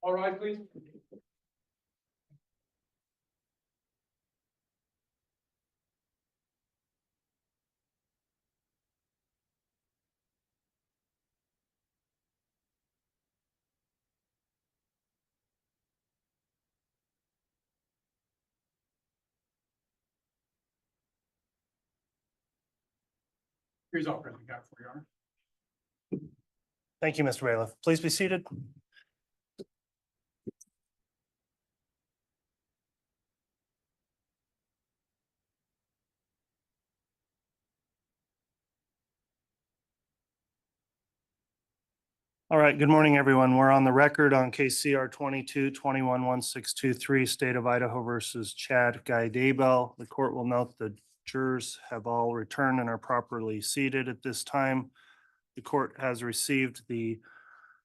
All right, please. Here's all present. Got it for you, Honor. Thank you, Mr. Bailiff. Please be seated. All right, good morning, everyone. We're on the record on case CR 22-21-1623, State of Idaho versus Chad Daybell. The court will note the jurors have all returned and are properly seated at this time. The court has received the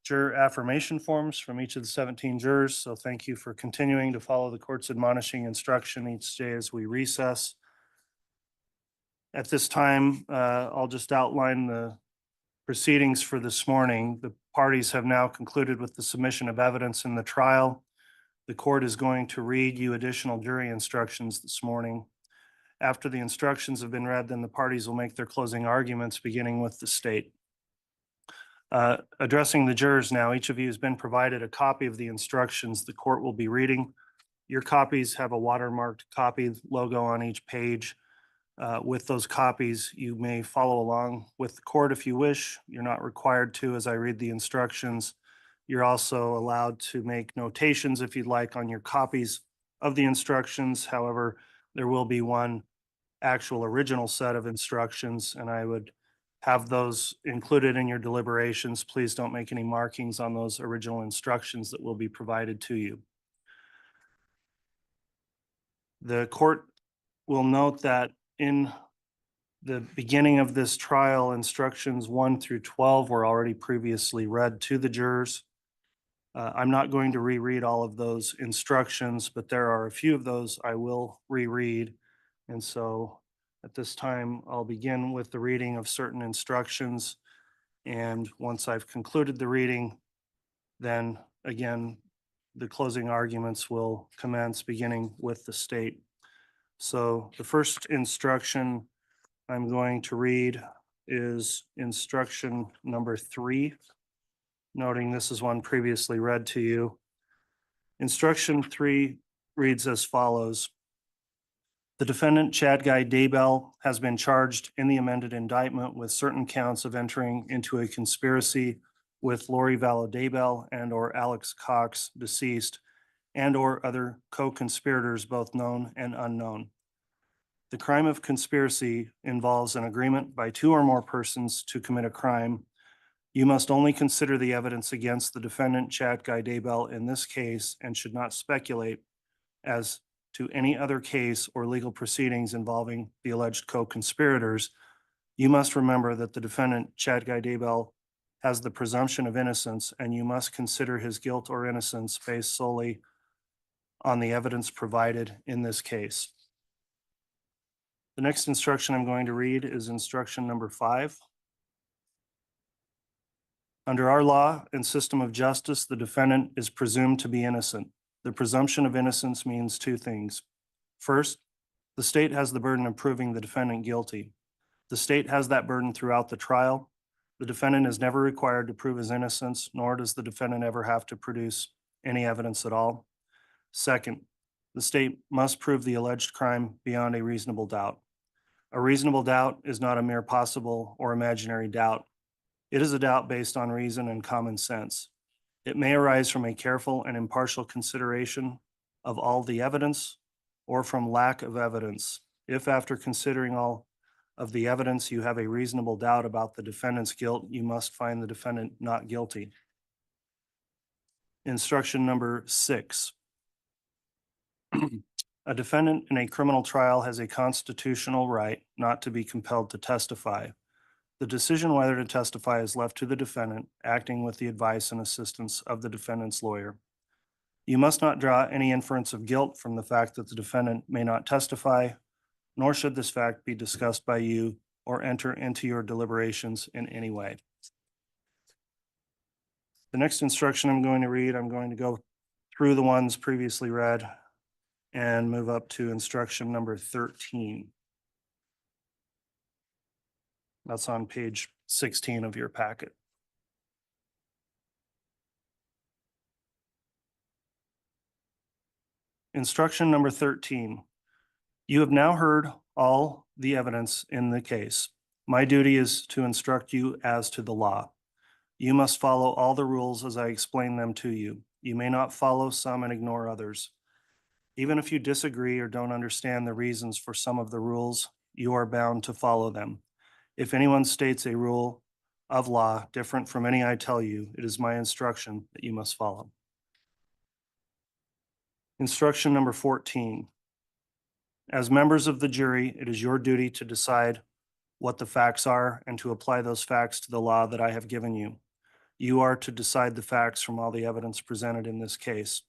juror affirmation forms from each of the 17 jurors, so thank you for continuing to follow the court's admonishing instruction each day as we recess. At this time, I'll just outline the proceedings for this morning. The parties have now concluded with the submission of evidence in the trial. The court is going to read you additional jury instructions this morning. After the instructions have been read, then the parties will make their closing arguments, beginning with the state. Addressing the jurors now, each of you has been provided a copy of the instructions the court will be reading. Your copies have a watermarked copy logo on each page. With those copies, you may follow along with the court if you wish. You're not required to as I read the instructions. You're also allowed to make notations if you'd like on your copies of the instructions. However, there will be one actual original set of instructions, and I would have those included in your deliberations. Please don't make any markings on those original instructions that will be provided to you. The court will note that in the beginning of this trial, instructions 1 through 12 were already previously read to the jurors. I'm not going to reread all of those instructions, but there are a few of those I will reread. And so at this time, I'll begin with the reading of certain instructions. And once I've concluded the reading, then again, the closing arguments will commence, beginning with the state. So the first instruction I'm going to read is instruction number 3, noting this is one previously read to you. Instruction 3 reads as follows. The defendant, Chad Daybell, has been charged in the amended indictment with certain counts of entering into a conspiracy with Lori Vallow and or Alex Cox, deceased, and or other co-conspirators, both known and unknown. The crime of conspiracy involves an agreement by 2 or more persons to commit a crime. You must only consider the evidence against the defendant, Chad Daybell, in this case, and should not speculate as to any other case or legal proceedings involving the alleged co-conspirators. You must remember that the defendant, Chad Daybell, has the presumption of innocence, and you must consider his guilt or innocence based solely on the evidence provided in this case. The next instruction I'm going to read is instruction number 5. Under our law and system of justice, the defendant is presumed to be innocent. The presumption of innocence means 2 things. First, the state has the burden of proving the defendant guilty. The state has that burden throughout the trial. The defendant is never required to prove his innocence, nor does the defendant ever have to produce any evidence at all. Second, the state must prove the alleged crime beyond a reasonable doubt. A reasonable doubt is not a mere possible or imaginary doubt. It is a doubt based on reason and common sense. It may arise from a careful and impartial consideration of all the evidence or from lack of evidence. If after considering all of the evidence you have a reasonable doubt about the defendant's guilt, you must find the defendant not guilty. Instruction number 6. A defendant in a criminal trial has a constitutional right not to be compelled to testify. The decision whether to testify is left to the defendant, acting with the advice and assistance of the defendant's lawyer. You must not draw any inference of guilt from the fact that the defendant may not testify, nor should this fact be discussed by you or enter into your deliberations in any way. The next instruction I'm going to read, I'm going to go through the ones previously read and move up to instruction number 13. That's on page 16 of your packet. Instruction number 13. You have now heard all the evidence in the case. My duty is to instruct you as to the law. You must follow all the rules as I explain them to you. You may not follow some and ignore others. Even if you disagree or don't understand the reasons for some of the rules, you are bound to follow them. If anyone states a rule of law different from any I tell you, it is my instruction that you must follow. Instruction number 14. As members of the jury, it is your duty to decide what the facts are and to apply those facts to the law that I have given you. You are to decide the facts from all the evidence presented in this case.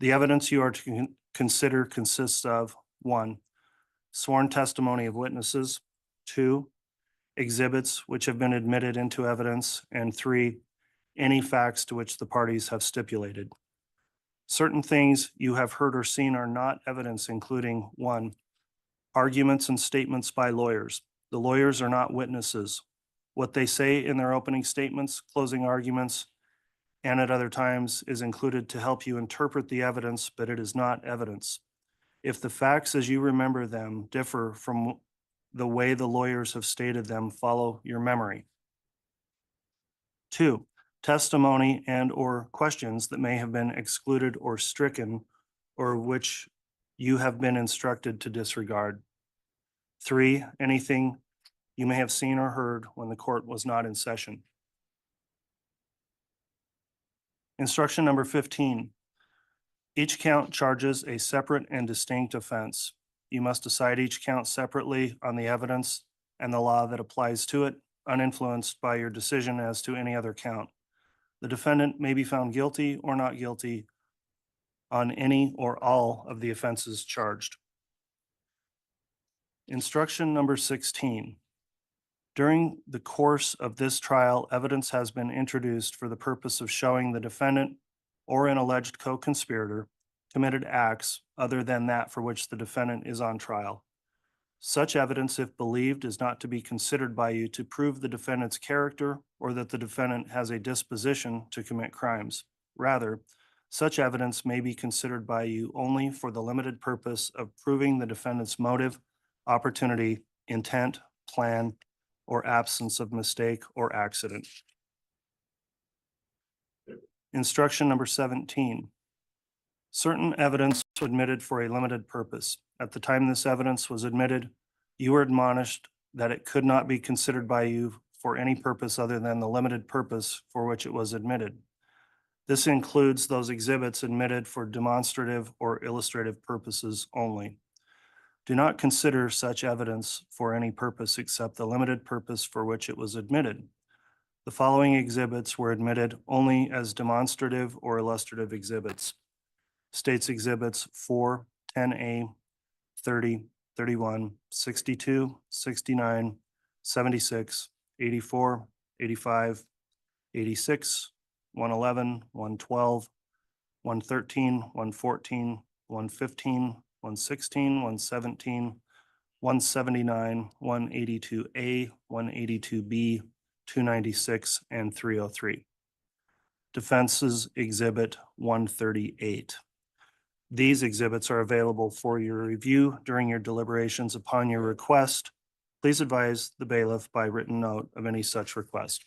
The evidence you are to consider consists of 1, sworn testimony of witnesses, 2, exhibits which have been admitted into evidence, and 3, any facts to which the parties have stipulated. Certain things you have heard or seen are not evidence, including 1, arguments and statements by lawyers. The lawyers are not witnesses. What they say in their opening statements, closing arguments, and at other times is included to help you interpret the evidence, but it is not evidence. If the facts as you remember them differ from the way the lawyers have stated them, follow your memory. 2, testimony and or questions that may have been excluded or stricken or which you have been instructed to disregard. 3, anything you may have seen or heard when the court was not in session. Instruction number 15. Each count charges a separate and distinct offense. You must decide each count separately on the evidence and the law that applies to it, uninfluenced by your decision as to any other count. The defendant may be found guilty or not guilty on any or all of the offenses charged. Instruction number 16. During the course of this trial, evidence has been introduced for the purpose of showing the defendant or an alleged co-conspirator committed acts other than that for which the defendant is on trial. Such evidence, if believed, is not to be considered by you to prove the defendant's character or that the defendant has a disposition to commit crimes. Rather, such evidence may be considered by you only for the limited purpose of proving the defendant's motive, opportunity, intent, plan, or absence of mistake or accident. Instruction number 17. Certain evidence was admitted for a limited purpose. At the time this evidence was admitted, you were admonished that it could not be considered by you for any purpose other than the limited purpose for which it was admitted. This includes those exhibits admitted for demonstrative or illustrative purposes only. Do not consider such evidence for any purpose except the limited purpose for which it was admitted. The following exhibits were admitted only as demonstrative or illustrative exhibits. States Exhibits 4, 10A, 30, 31, 62, 69, 76, 84, 85, 86, 111, 112, 113, 114, 115, 116, 117, 179, 182A, 182B, 296, and 303. Defense's Exhibit 138. These exhibits are available for your review during your deliberations upon your request. Please advise the bailiff by written note of any such request.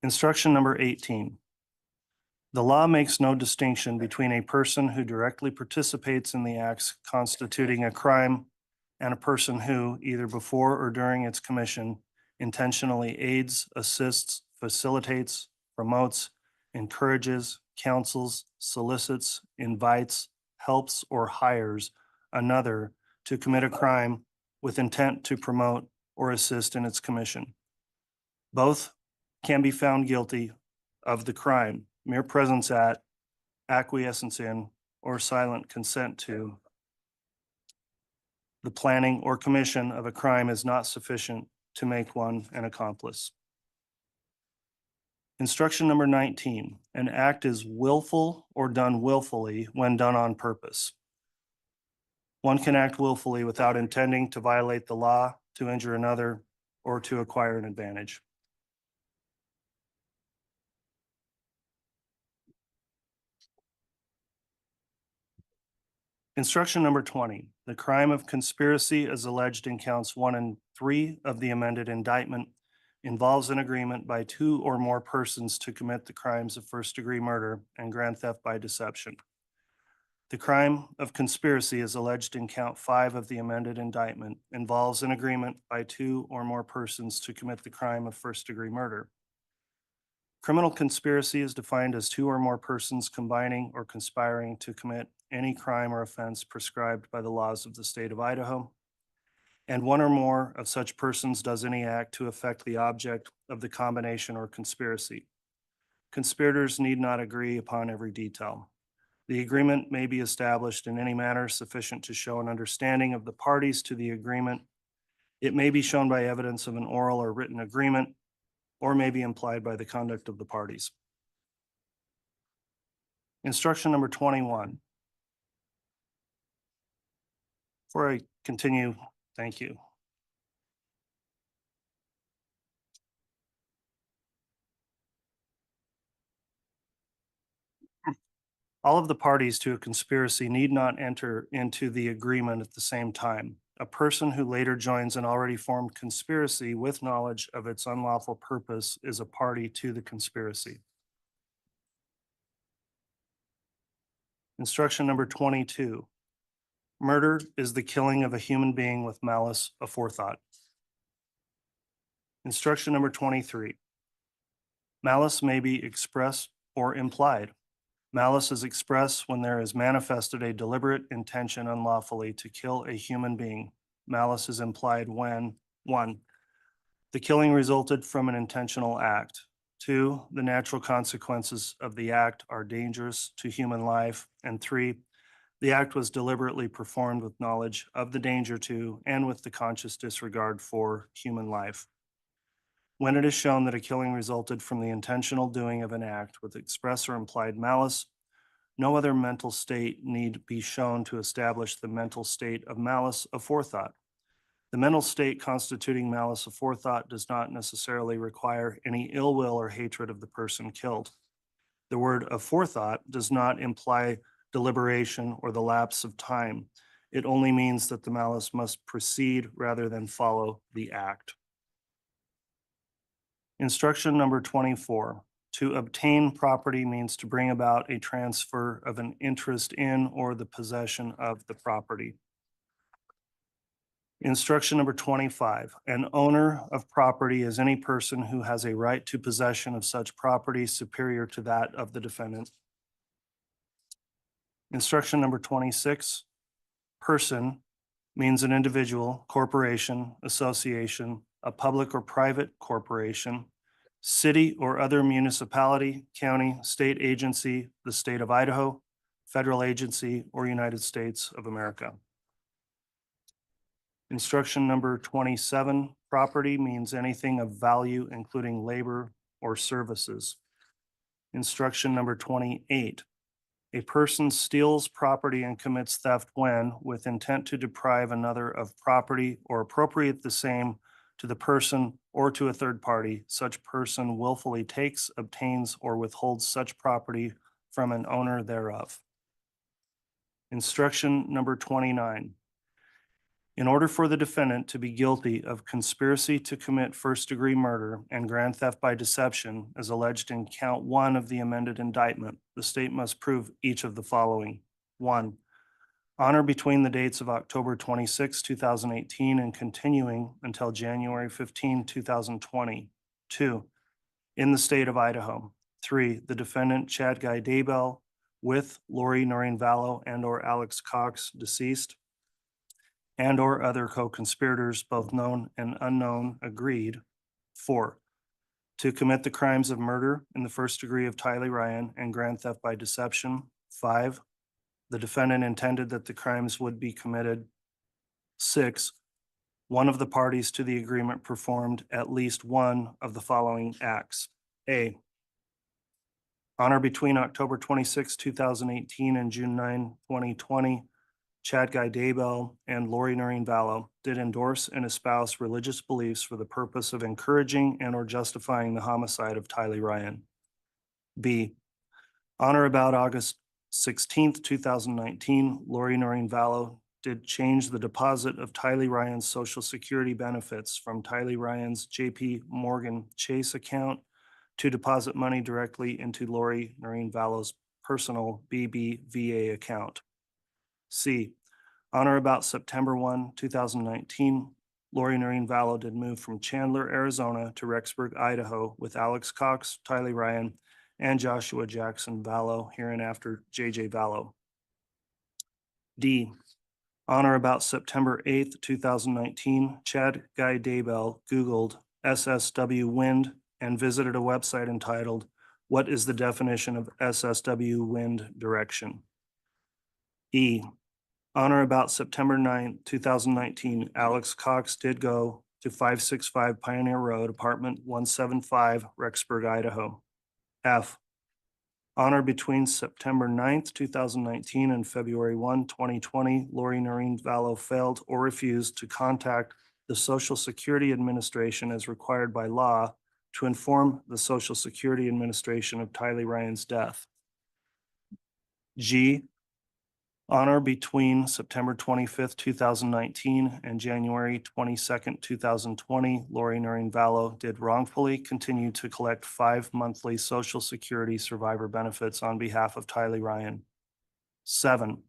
Instruction number 18. The law makes no distinction between a person who directly participates in the acts constituting a crime and a person who, either before or during its commission, intentionally aids, assists, facilitates, promotes, encourages, counsels, solicits, invites, helps, or hires another to commit a crime with intent to promote or assist in its commission. Both can be found guilty of the crime. Mere presence at, acquiescence in, or silent consent to the planning or commission of a crime is not sufficient to make one an accomplice. Instruction number 19, an act is willful or done willfully when done on purpose. One can act willfully without intending to violate the law, to injure another, or to acquire an advantage. Instruction number 20, the crime of conspiracy as alleged in counts 1 and 3 of the amended indictment involves an agreement by 2 or more persons to commit the crimes of first-degree murder and grand theft by deception. The crime of conspiracy as alleged in count 5 of the amended indictment involves an agreement by 2 or more persons to commit the crime of first-degree murder. Criminal conspiracy is defined as 2 or more persons combining or conspiring to commit any crime or offense prescribed by the laws of the state of Idaho, and 1 or more of such persons does any act to affect the object of the combination or conspiracy. Conspirators need not agree upon every detail. The agreement may be established in any manner sufficient to show an understanding of the parties to the agreement. It may be shown by evidence of an oral or written agreement, or may be implied by the conduct of the parties. Instruction number 21. Before I continue, thank you. All of the parties to a conspiracy need not enter into the agreement at the same time. A person who later joins an already formed conspiracy with knowledge of its unlawful purpose is a party to the conspiracy. Instruction number 22. Murder is the killing of a human being with malice aforethought. Instruction number 23. Malice may be expressed or implied. Malice is expressed when there is manifested a deliberate intention unlawfully to kill a human being. Malice is implied when 1. The killing resulted from an intentional act. 2. The natural consequences of the act are dangerous to human life. And 3. The act was deliberately performed with knowledge of the danger to and with the conscious disregard for human life. When it is shown that a killing resulted from the intentional doing of an act with express or implied malice, no other mental state need be shown to establish the mental state of malice aforethought. The mental state constituting malice aforethought does not necessarily require any ill will or hatred of the person killed. The word aforethought does not imply deliberation or the lapse of time. It only means that the malice must precede rather than follow the act. Instruction number 24. To obtain property means to bring about a transfer of an interest in or the possession of the property. Instruction number 25. An owner of property is any person who has a right to possession of such property superior to that of the defendant. Instruction number 26. Person means an individual, corporation, association, a public or private corporation, city or other municipality, county, state agency, the state of Idaho, federal agency, or United States of America. Instruction number 27, property means anything of value, including labor or services. Instruction number 28, a person steals property and commits theft when, with intent to deprive another of property or appropriate the same to the person or to a third party, such person willfully takes, obtains, or withholds such property from an owner thereof. Instruction number 29. In order for the defendant to be guilty of conspiracy to commit first-degree murder and grand theft by deception, as alleged in count 1 of the amended indictment, the state must prove each of the following. 1. Honor between the dates of October 26, 2018 and continuing until January 15, 2020. 2. In the state of Idaho. 3. The defendant, Chad Daybell, with Lori Vallow and/or Alex Cox, deceased, and/or other co-conspirators, both known and unknown, agreed. 4. To commit the crimes of murder in the first degree of Tylee Ryan and grand theft by deception. 5. The defendant intended that the crimes would be committed. 6. One of the parties to the agreement performed at least one of the following acts. A. On or between October 26, 2018 and June 9, 2020, Chad Daybell and Lori Vallow did endorse and espouse religious beliefs for the purpose of encouraging and or justifying the homicide of Tylee Ryan. B, on or about August 16th, 2019, Lori Vallow did change the deposit of Tylee Ryan's Social Security benefits from Tylee Ryan's JP Morgan Chase account to deposit money directly into Lori Vallow's personal BBVA account. C, on or about September 1, 2019, Lori Vallow did move from Chandler, Arizona to Rexburg, Idaho with Alex Cox, Tylee Ryan, and Joshua Jackson Vallow, hereinafter JJ Vallow. D, on or about September 8th, 2019, Chad Daybell Googled SSW wind and visited a website entitled, "What is the definition of SSW wind direction?" E, on or about September 9th, 2019, Alex Cox did go to 565 Pioneer Road, apartment 175, Rexburg, Idaho. F, on or between September 9th, 2019 and February 1, 2020, Lori Vallow failed or refused to contact the Social Security Administration as required by law to inform the Social Security Administration of Tylee Ryan's death. G, on or between September 25th, 2019 and January 22nd, 2020, Lori Vallow did wrongfully continue to collect 5 monthly Social Security survivor benefits on behalf of Tylee Ryan. 7,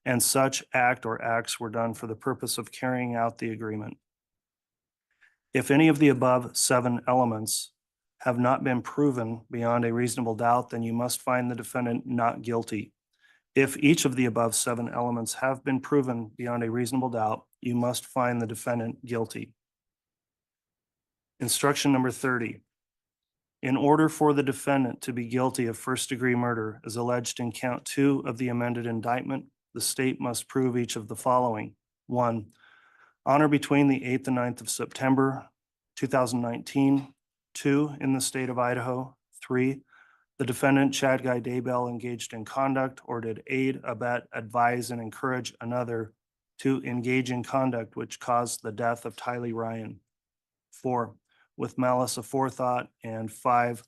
and such act or acts were done for the purpose of carrying out the agreement. If any of the above 7 elements have not been proven beyond a reasonable doubt, then you must find the defendant not guilty. If each of the above 7 elements have been proven beyond a reasonable doubt, you must find the defendant guilty. Instruction number 30. In order for the defendant to be guilty of first-degree murder as alleged in count 2 of the amended indictment, the state must prove each of the following. 1, on or between the 8th and 9th of September, 2019. 2, in the state of Idaho. 3, the defendant, Chad Daybell, engaged in conduct or did aid, abet, advise, and encourage another to engage in conduct which caused the death of Tylee Ryan. 4, with malice aforethought. And 5,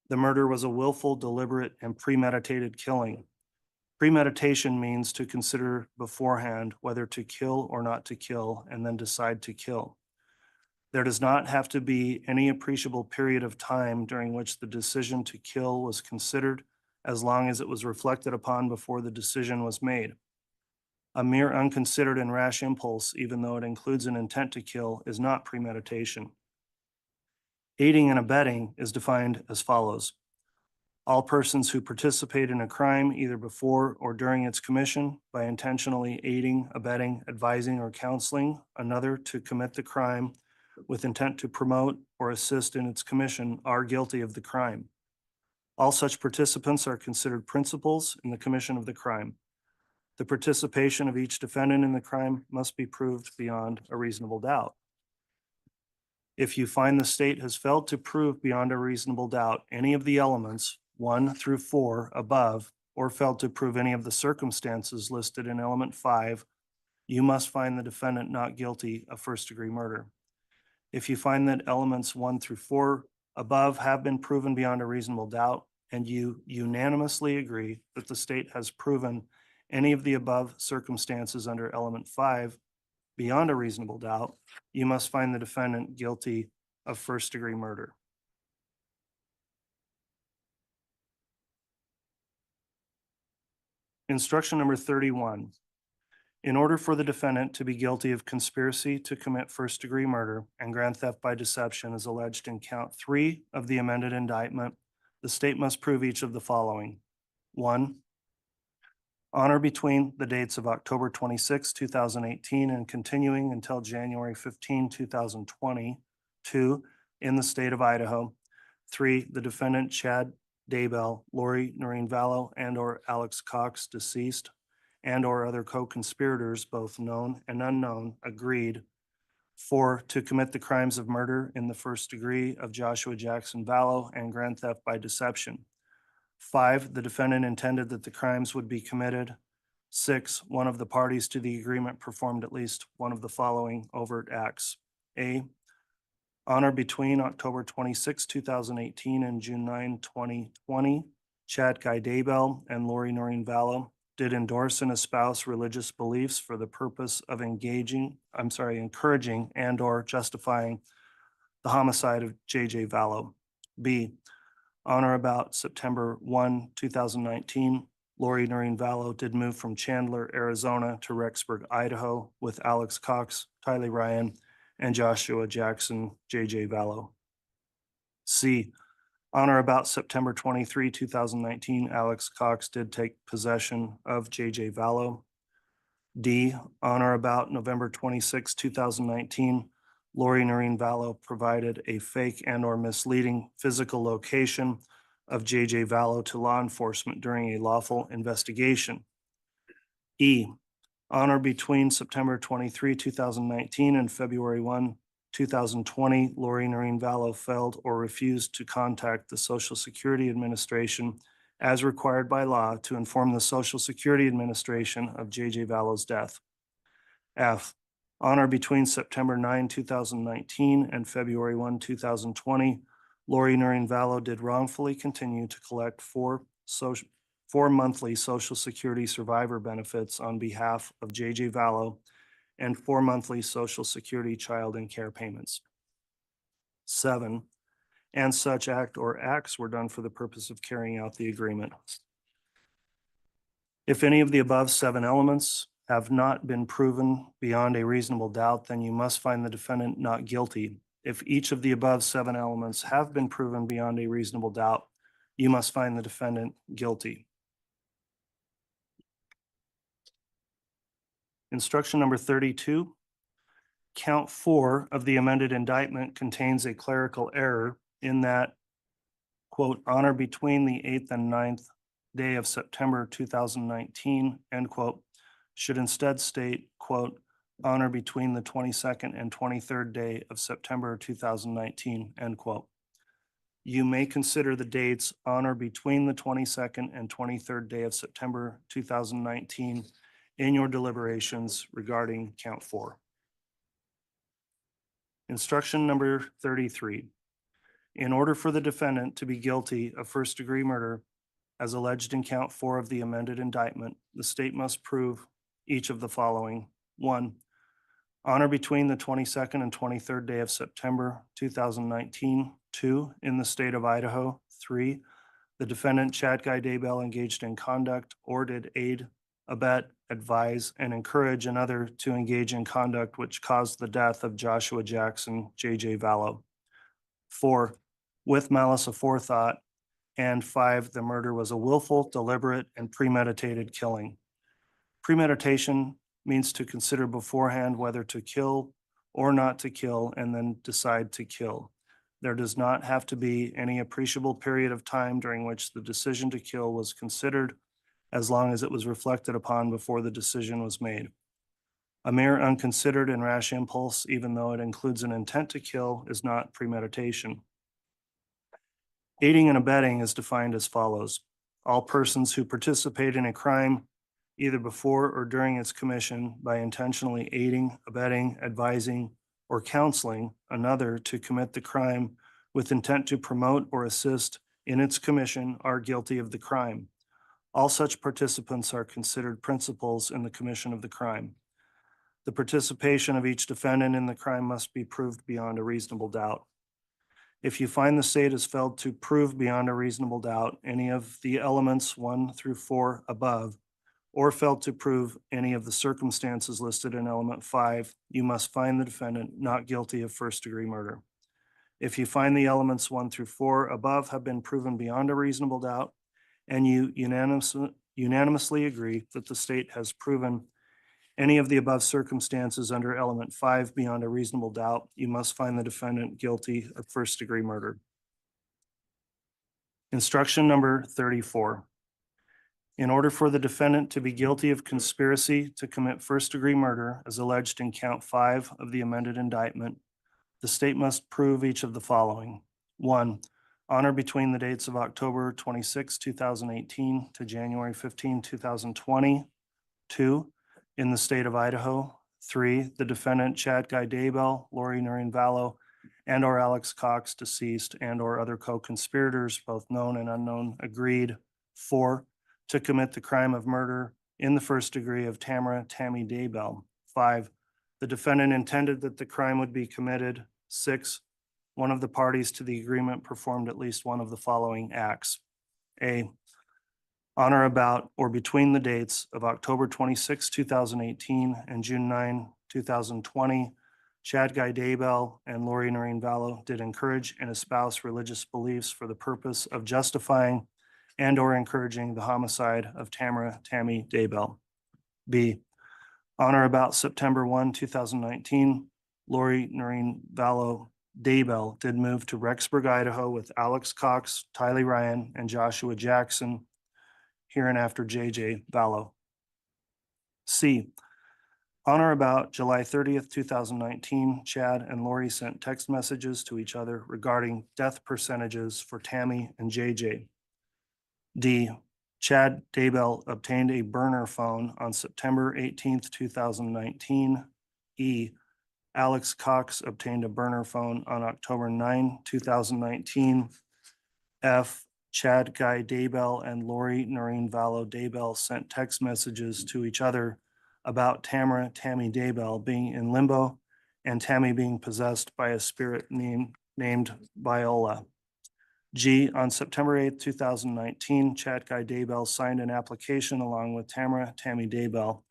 the murder was a willful, deliberate, and premeditated killing. Premeditation means to consider beforehand whether to kill or not to kill, and then decide to kill. There does not have to be any appreciable period of time during which the decision to kill was considered, as long as it was reflected upon before the decision was made. A mere unconsidered and rash impulse, even though it includes an intent to kill, is not premeditation. Aiding and abetting is defined as follows. All persons who participate in a crime either before or during its commission by intentionally aiding, abetting, advising, or counseling another to commit the crime with intent to promote or assist in its commission are guilty of the crime. All such participants are considered principals in the commission of the crime. The participation of each defendant in the crime must be proved beyond a reasonable doubt. If you find the state has failed to prove beyond a reasonable doubt any of the elements 1 through 4 above, or failed to prove any of the circumstances listed in element 5, you must find the defendant not guilty of first-degree murder. If you find that elements 1 through 4 above have been proven beyond a reasonable doubt, and you unanimously agree that the state has proven any of the above circumstances under element 5 beyond a reasonable doubt, you must find the defendant guilty of first-degree murder. Instruction number 31. In order for the defendant to be guilty of conspiracy to commit first-degree murder and grand theft by deception as alleged in count 3 of the amended indictment, the state must prove each of the following. 1, on or between the dates of October 26, 2018 and continuing until January 15, 2020. 2, in the state of Idaho. 3, the defendant, Chad Daybell, Lori Vallow, and or Alex Cox, deceased, and or other co-conspirators, both known and unknown, agreed. 4, to commit the crimes of murder in the first degree of Joshua Jackson Vallow and grand theft by deception. 5, the defendant intended that the crimes would be committed. 6, one of the parties to the agreement performed at least one of the following overt acts. A, on or between October 26, 2018 and June 9, 2020, Chad Daybell and Lori Vallow did endorse and espouse religious beliefs for the purpose of encouraging and or justifying the homicide of J.J. Vallow. B, on or about September 1, 2019, Lori Vallow did move from Chandler, Arizona to Rexburg, Idaho with Alex Cox, Tylee Ryan, and Joshua Jackson, J.J. Vallow. C, on or about September 23, 2019, Alex Cox did take possession of J.J. Vallow. D, on or about November 26, 2019, Lori Vallow provided a fake and or misleading physical location of J.J. Vallow to law enforcement during a lawful investigation. E, on or between September 23, 2019 and February 1, 2020, Lori Vallow failed or refused to contact the Social Security Administration as required by law to inform the Social Security Administration of J.J. Vallow's death. F, on or between September 9, 2019 and February 1, 2020, Lori Vallow did wrongfully continue to collect four monthly Social Security survivor benefits on behalf of J.J. Vallow and 4 monthly Social Security child and care payments. 7, and such act or acts were done for the purpose of carrying out the agreement. If any of the above 7 elements have not been proven beyond a reasonable doubt, then you must find the defendant not guilty. If each of the above 7 elements have been proven beyond a reasonable doubt, you must find the defendant guilty. Instruction number 32. Count 4 of the amended indictment contains a clerical error in that, quote, on or between the 8th and 9th day of September 2019, end quote, should instead state, quote, on or between the 22nd and 23rd day of September 2019, end quote. You may consider the dates on or between the 22nd and 23rd day of September 2019 in your deliberations regarding count 4. Instruction number 33. In order for the defendant to be guilty of first-degree murder, as alleged in count 4 of the amended indictment, the state must prove each of the following. 1, on or between the 22nd and 23rd day of September 2019. 2, in the state of Idaho. 3, the defendant Chad Daybell engaged in conduct or did aid, abet, advise, and encourage another to engage in conduct which caused the death of Joshua Jackson, J.J. Vallow. 4, with malice aforethought. And 5, the murder was a willful, deliberate, and premeditated killing. Premeditation means to consider beforehand whether to kill or not to kill and then decide to kill. There does not have to be any appreciable period of time during which the decision to kill was considered, as long as it was reflected upon before the decision was made. A mere unconsidered and rash impulse, even though it includes an intent to kill, is not premeditation. Aiding and abetting is defined as follows. All persons who participate in a crime, either before or during its commission, by intentionally aiding, abetting, advising, or counseling another to commit the crime with intent to promote or assist in its commission are guilty of the crime. All such participants are considered principals in the commission of the crime. The participation of each defendant in the crime must be proved beyond a reasonable doubt. If you find the state has failed to prove beyond a reasonable doubt any of the elements 1 through 4 above, or failed to prove any of the circumstances listed in element 5, you must find the defendant not guilty of first-degree murder. If you find the elements 1 through 4 above have been proven beyond a reasonable doubt, and you unanimously agree that the state has proven any of the above circumstances under element 5 beyond a reasonable doubt, you must find the defendant guilty of first-degree murder. Instruction number 34. In order for the defendant to be guilty of conspiracy to commit first-degree murder, as alleged in count 5 of the amended indictment, the state must prove each of the following. 1, on or between the dates of October 26, 2018 to January 15, 2020. 2, in the state of Idaho. 3, the defendant Chad Daybell, Lori Vallow, and or Alex Cox, deceased, and or other co-conspirators, both known and unknown, agreed. 4, to commit the crime of murder in the first degree of Tammy Daybell. 5, the defendant intended that the crime would be committed. 6, one of the parties to the agreement performed at least one of the following acts. A, on or about or between the dates of October 26, 2018 and June 9, 2020, Chad Daybell and Lori Vallow did encourage and espouse religious beliefs for the purpose of justifying and or encouraging the homicide of Tammy Daybell. B, on or about September 1, 2019, Lori Vallow Daybell did move to Rexburg, Idaho with Alex Cox, Tylee Ryan, and Joshua Jackson, hereinafter JJ Vallow. C, on or about July 30th, 2019, Chad and Lori sent text messages to each other regarding death percentages for Tammy and JJ. D, Chad Daybell obtained a burner phone on September 18th, 2019. E, Alex Cox obtained a burner phone on October 9, 2019. F, Chad Daybell and Lori Vallow Daybell sent text messages to each other about Tammy Daybell being in limbo and Tammy being possessed by a spirit named Viola. G, on September 8, 2019, Chad Daybell signed an application along with Tammy Daybell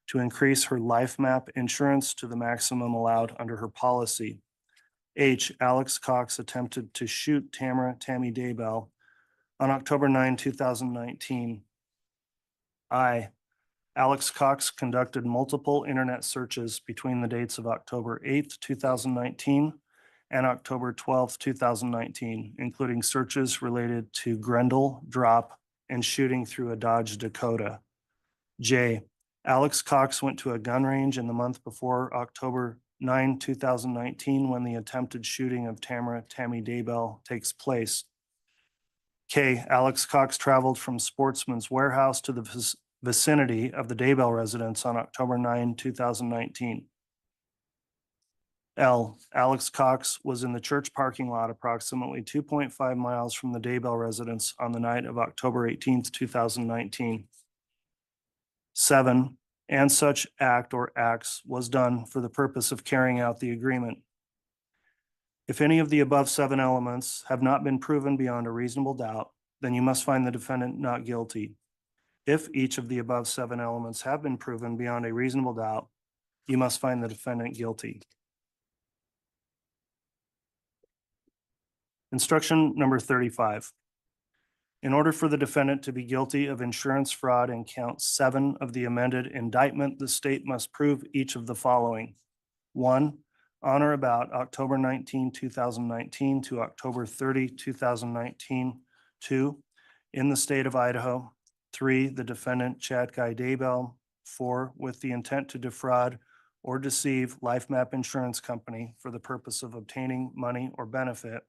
to increase her life map insurance to the maximum allowed under her policy. H, Alex Cox attempted to shoot Tammy Daybell on October 9, 2019. I, Alex Cox conducted multiple internet searches between the dates of October 8, 2019 and October 12, 2019, including searches related to Grendel, drop, and shooting through a Dodge Dakota. J, Alex Cox went to a gun range in the month before October 9, 2019, when the attempted shooting of Tammy Daybell takes place. K, Alex Cox traveled from Sportsman's Warehouse to the vicinity of the Daybell residence on October 9, 2019. L, Alex Cox was in the church parking lot approximately 2.5 miles from the Daybell residence on the night of October 18, 2019. 7, and such act or acts was done for the purpose of carrying out the agreement. If any of the above 7 elements have not been proven beyond a reasonable doubt, then you must find the defendant not guilty. If each of the above 7 elements have been proven beyond a reasonable doubt, you must find the defendant guilty. Instruction number 35. In order for the defendant to be guilty of insurance fraud in count 7 of the amended indictment, the state must prove each of the following. 1, on or about October 19, 2019 to October 30, 2019. 2, in the state of Idaho. 3, the defendant Chad Daybell. 4, with the intent to defraud or deceive Life Map Insurance Company for the purpose of obtaining money or benefit.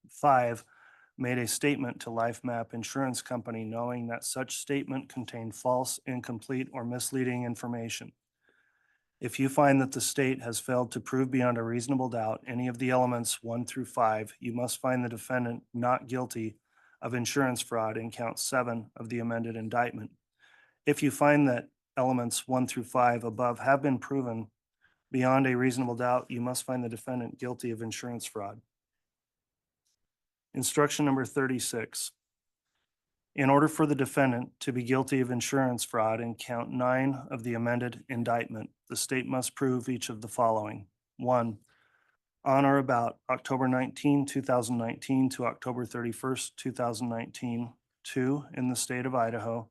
5, made a statement to Life Map Insurance Company knowing that such statement contained false, incomplete, or misleading information. If you find that the state has failed to prove beyond a reasonable doubt any of the elements 1 through 5, you must find the defendant not guilty of insurance fraud in count 7 of the amended indictment. If you find that elements 1 through 5 above have been proven beyond a reasonable doubt, you must find the defendant guilty of insurance fraud. Instruction number 36. In order for the defendant to be guilty of insurance fraud in count 9 of the amended indictment, the state must prove each of the following. 1, on or about October 19, 2019 to October 31st, 2019. 2, in the state of Idaho.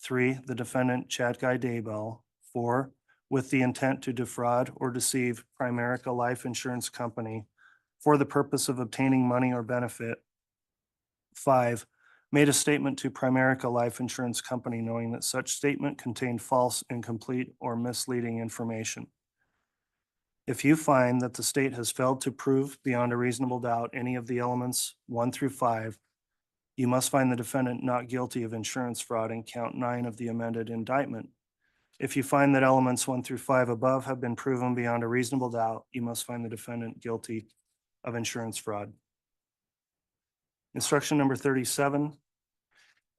3, the defendant Chad Daybell. 4, with the intent to defraud or deceive Primerica Life Insurance Company for the purpose of obtaining money or benefit. 5, made a statement to Primerica Life Insurance Company knowing that such statement contained false, incomplete, or misleading information. If you find that the state has failed to prove beyond a reasonable doubt any of the elements 1 through 5, you must find the defendant not guilty of insurance fraud in count 9 of the amended indictment. If you find that elements 1 through 5 above have been proven beyond a reasonable doubt, you must find the defendant guilty of insurance fraud. Instruction number 37.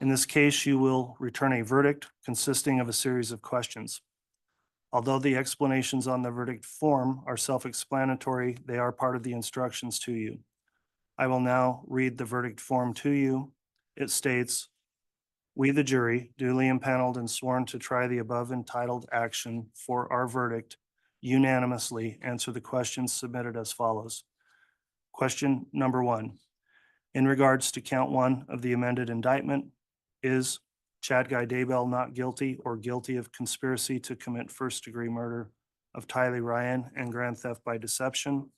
In this case, you will return a verdict consisting of a series of questions. Although the explanations on the verdict form are self-explanatory, they are part of the instructions to you. I will now read the verdict form to you. It states, "We, the jury, duly impaneled and sworn to try the above entitled action for our verdict, unanimously answer the questions submitted as follows. Question number 1. In regards to count 1 of the amended indictment, is Chad Daybell not guilty or guilty of conspiracy to commit first-degree murder of Tylee Ryan and grand theft by deception?"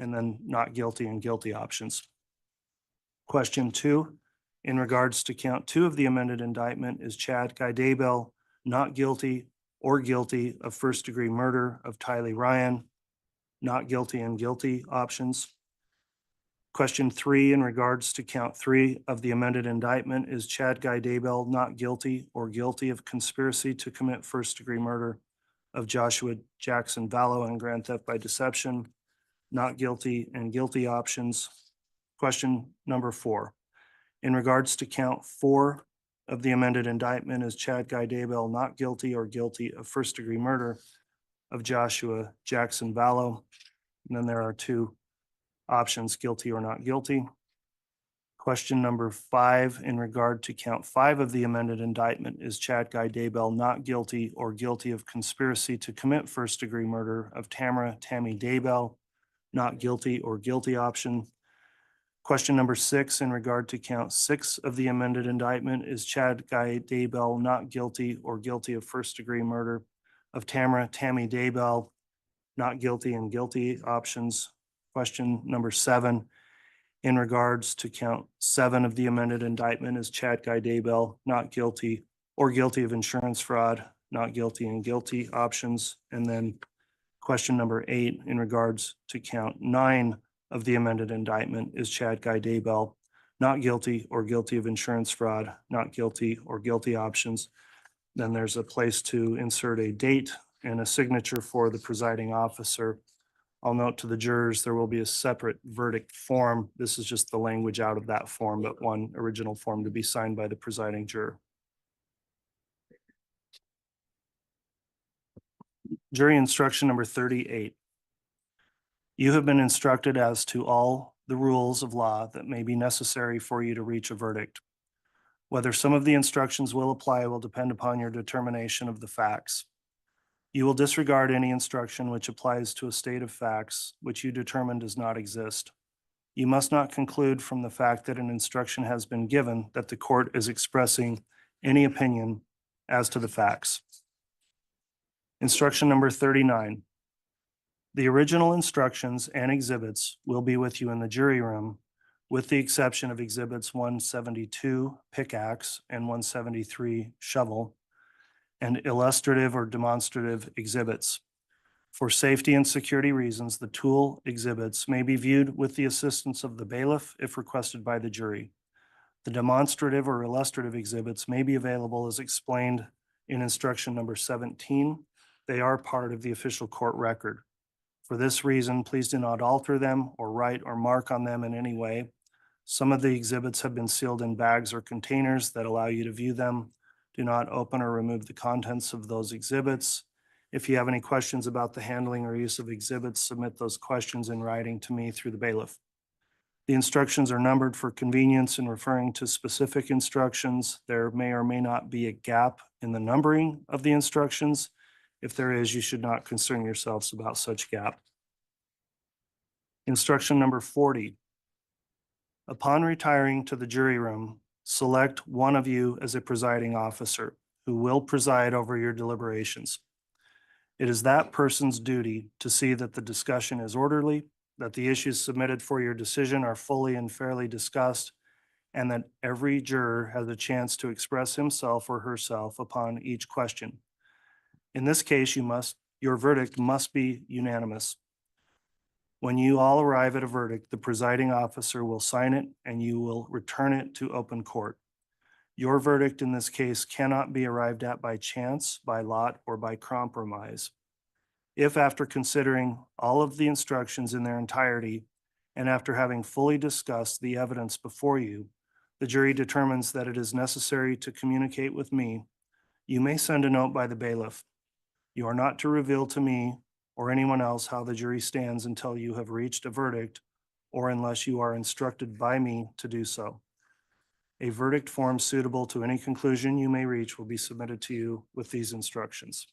And then not guilty and guilty options. Question 2, in regards to count 2 of the amended indictment, is Chad Daybell not guilty or guilty of first-degree murder of Tylee Ryan? Not guilty and guilty options. Question 3, in regards to count 3 of the amended indictment, is Chad Daybell not guilty or guilty of conspiracy to commit first-degree murder of Joshua Jackson Vallow and grand theft by deception? Not guilty and guilty options. Question number 4, in regards to count 4 of the amended indictment, is Chad Daybell not guilty or guilty of first-degree murder of Joshua Jackson Vallow? And then there are 2 options, guilty or not guilty. Question number 5, in regard to count 5 of the amended indictment, is Chad Daybell not guilty or guilty of conspiracy to commit first-degree murder of Tammy Daybell? Not guilty or guilty option. Question number 6, in regard to count 6 of the amended indictment, is Chad Daybell not guilty or guilty of first-degree murder of Tammy Daybell? Not guilty and guilty options. Question number 7, in regards to count 7 of the amended indictment, is Chad Daybell not guilty or guilty of insurance fraud? Not guilty and guilty options. And then question number 8, in regards to count 9 of the amended indictment, is Chad Daybell not guilty or guilty of insurance fraud? Not guilty or guilty options. Then there's a place to insert a date and a signature for the presiding officer. I'll note to the jurors, there will be a separate verdict form. This is just the language out of that form, but one original form to be signed by the presiding juror. Jury instruction number 38. You have been instructed as to all the rules of law that may be necessary for you to reach a verdict. Whether some of the instructions will apply will depend upon your determination of the facts. You will disregard any instruction which applies to a state of facts which you determine does not exist. You must not conclude from the fact that an instruction has been given that the court is expressing any opinion as to the facts. Instruction number 39. The original instructions and exhibits will be with you in the jury room, with the exception of exhibits 172, pickaxe, and 173, shovel, and illustrative or demonstrative exhibits. For safety and security reasons, the tool exhibits may be viewed with the assistance of the bailiff if requested by the jury. The demonstrative or illustrative exhibits may be available as explained in instruction number 17. They are part of the official court record. For this reason, please do not alter them or write or mark on them in any way. Some of the exhibits have been sealed in bags or containers that allow you to view them. Do not open or remove the contents of those exhibits. If you have any questions about the handling or use of exhibits, submit those questions in writing to me through the bailiff. The instructions are numbered for convenience in referring to specific instructions. There may or may not be a gap in the numbering of the instructions. If there is, you should not concern yourselves about such gap. Instruction number 40. Upon retiring to the jury room, select one of you as a presiding officer who will preside over your deliberations. It is that person's duty to see that the discussion is orderly, that the issues submitted for your decision are fully and fairly discussed, and that every juror has a chance to express himself or herself upon each question. In this case, you must Your verdict must be unanimous. When you all arrive at a verdict, the presiding officer will sign it and you will return it to open court. Your verdict in this case cannot be arrived at by chance, by lot, or by compromise. If after considering all of the instructions in their entirety and after having fully discussed the evidence before you, the jury determines that it is necessary to communicate with me, you may send a note by the bailiff. You are not to reveal to me or anyone else how the jury stands until you have reached a verdict or unless you are instructed by me to do so. A verdict form suitable to any conclusion you may reach will be submitted to you with these instructions.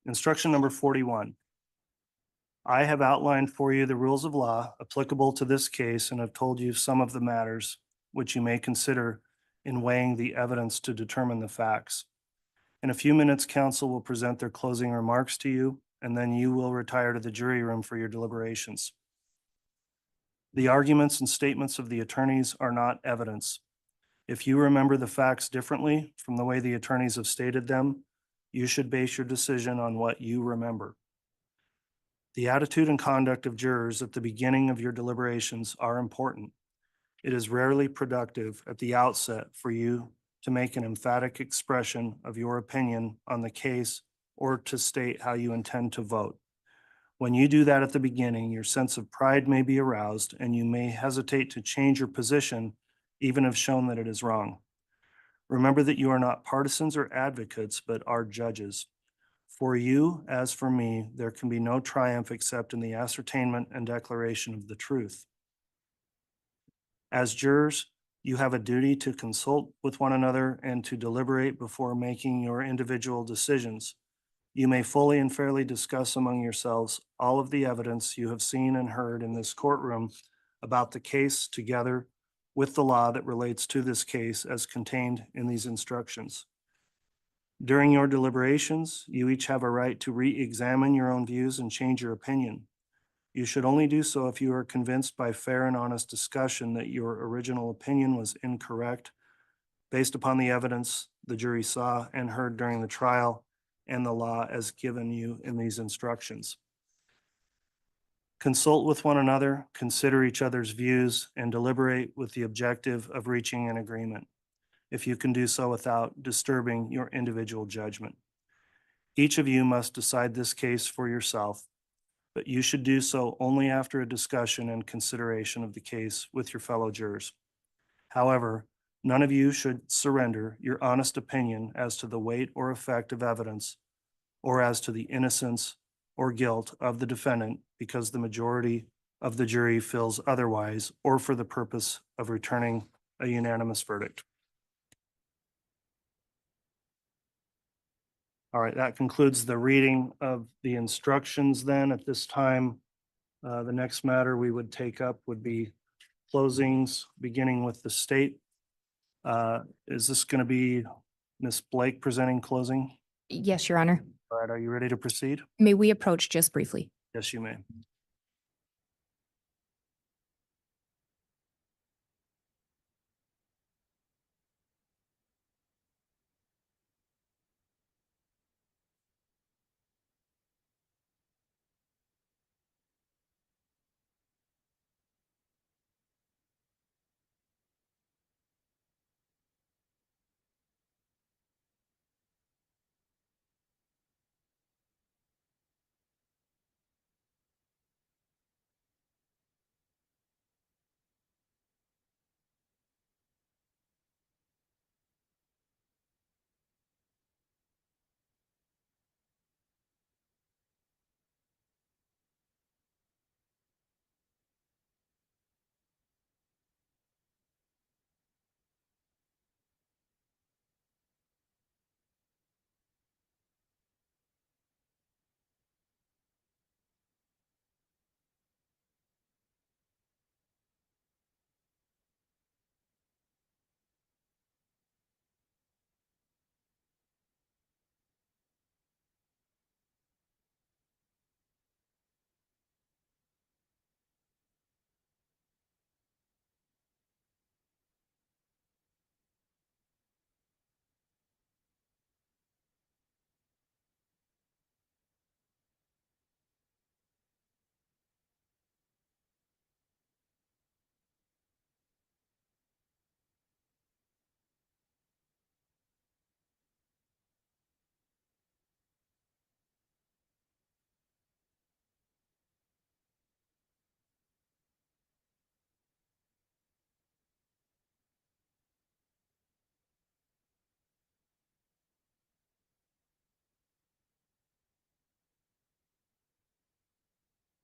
Instruction number 41. I have outlined for you the rules of law applicable to this case and have told you some of the matters which you may consider in weighing the evidence to determine the facts. In a few minutes, counsel will present their closing remarks to you, and then you will retire to the jury room for your deliberations. The arguments and statements of the attorneys are not evidence. If you remember the facts differently from the way the attorneys have stated them, you should base your decision on what you remember. The attitude and conduct of jurors at the beginning of your deliberations are important. It is rarely productive at the outset for you to make an emphatic expression of your opinion on the case or to state how you intend to vote. When you do that at the beginning, your sense of pride may be aroused and you may hesitate to change your position, even if shown that it is wrong. Remember that you are not partisans or advocates, but are judges. For you, as for me, there can be no triumph except in the ascertainment and declaration of the truth. As jurors, you have a duty to consult with one another and to deliberate before making your individual decisions. You may fully and fairly discuss among yourselves all of the evidence you have seen and heard in this courtroom about the case together with the law that relates to this case as contained in these instructions. During your deliberations, you each have a right to re-examine your own views and change your opinion. You should only do so if you are convinced by fair and honest discussion that your original opinion was incorrect based upon the evidence the jury saw and heard during the trial and the law as given you in these instructions. Consult with one another, consider each other's views, and deliberate with the objective of reaching an agreement, if you can do so without disturbing your individual judgment. Each of you must decide this case for yourself, but you should do so only after a discussion and consideration of the case with your fellow jurors. However, none of you should surrender your honest opinion as to the weight or effect of evidence or as to the innocence or guilt of the defendant because the majority of the jury feels otherwise or for the purpose of returning a unanimous verdict. All right, that concludes the reading of the instructions then. At this time, the next matter we would take up would be closings, beginning with the state. Is this going to be Ms. Blake presenting closing? Yes, Your Honor. All right, are you ready to proceed? May we approach just briefly? Yes, you may.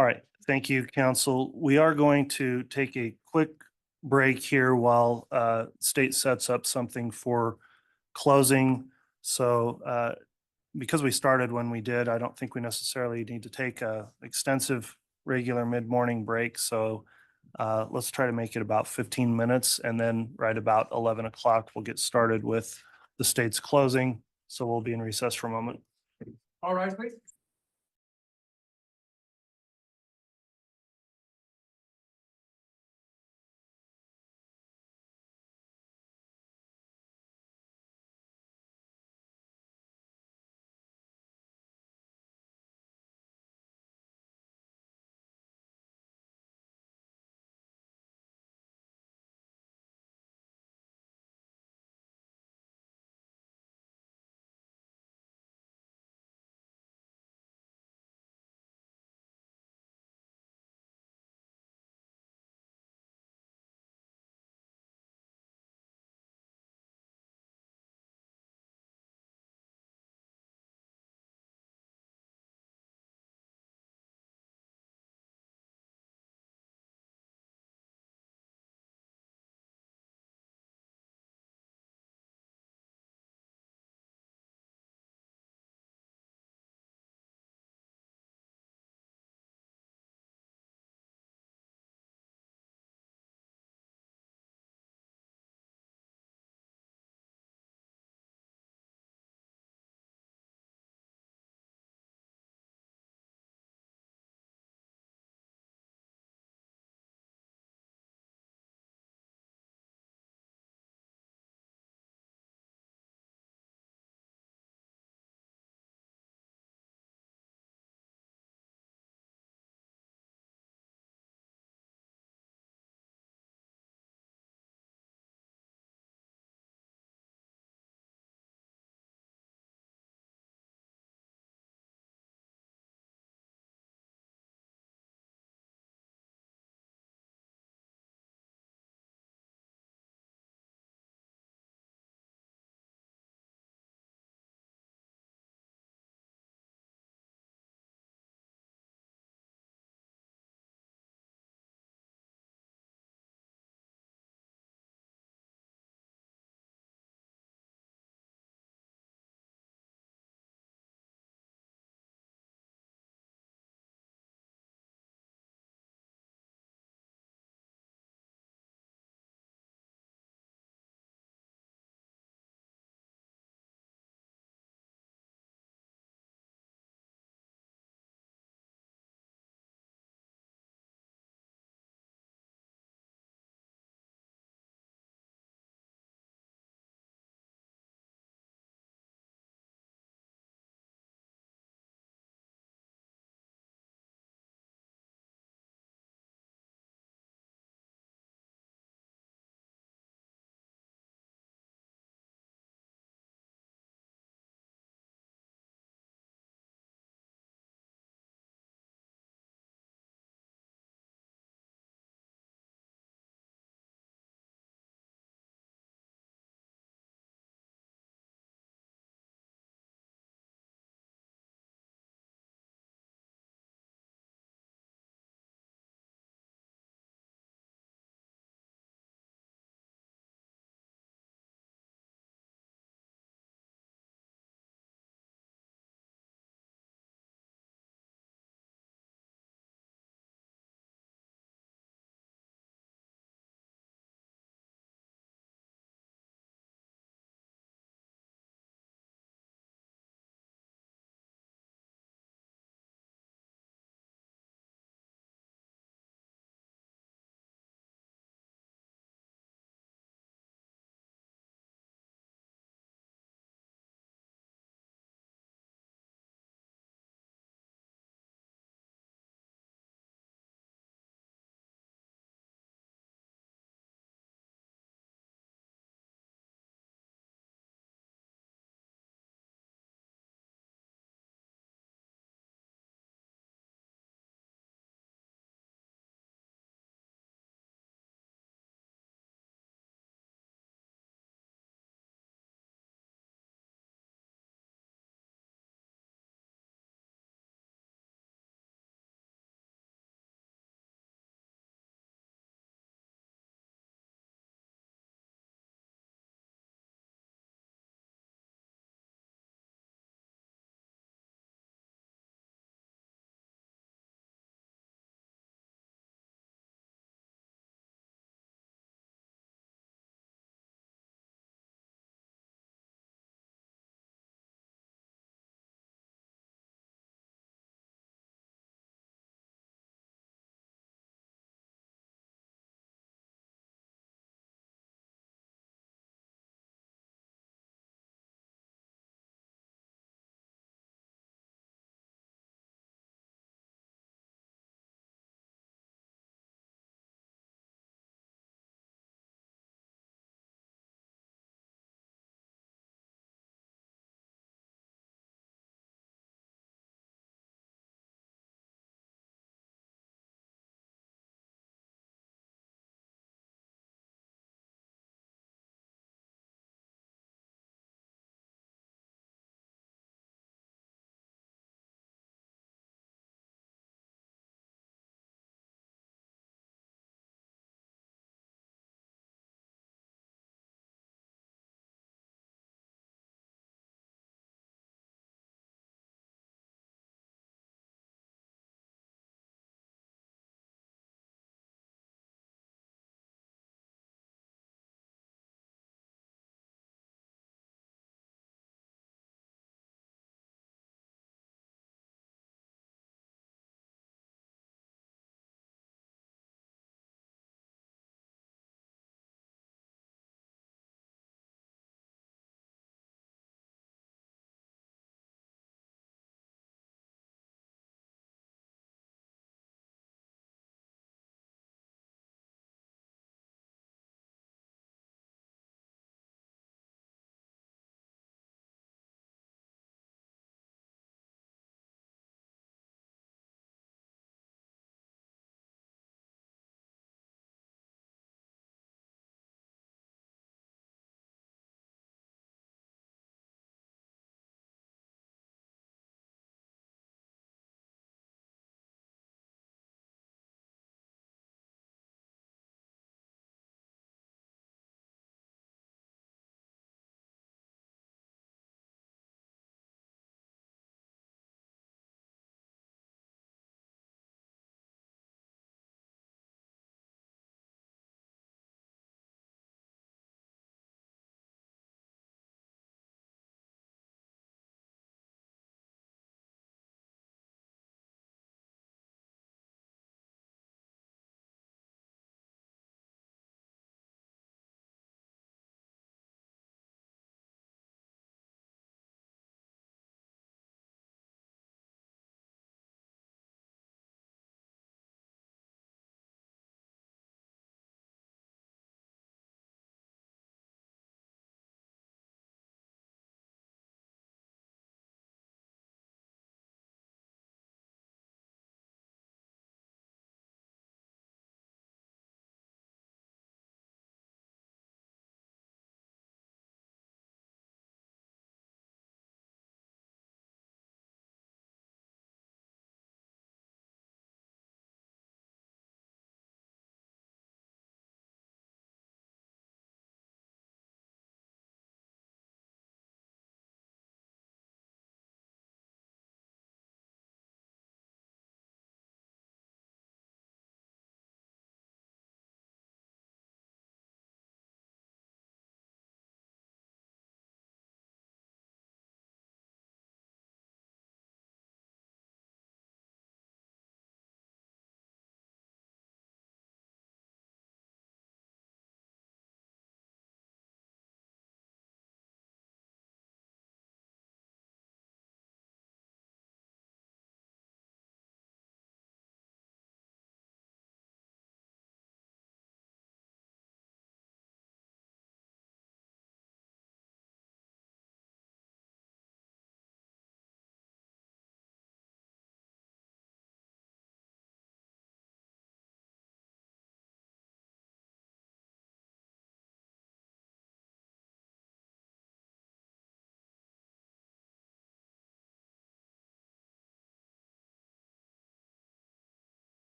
All right, thank you, council. We are going to take a quick break here while state sets up something for closing. So because we started when we did, I don't think we necessarily need to take a extensive regular mid-morning break. So let's try to make it about 15 minutes, and then right about 11 o'clock, we'll get started with the state's closing. So we'll be in recess for a moment. All right, please.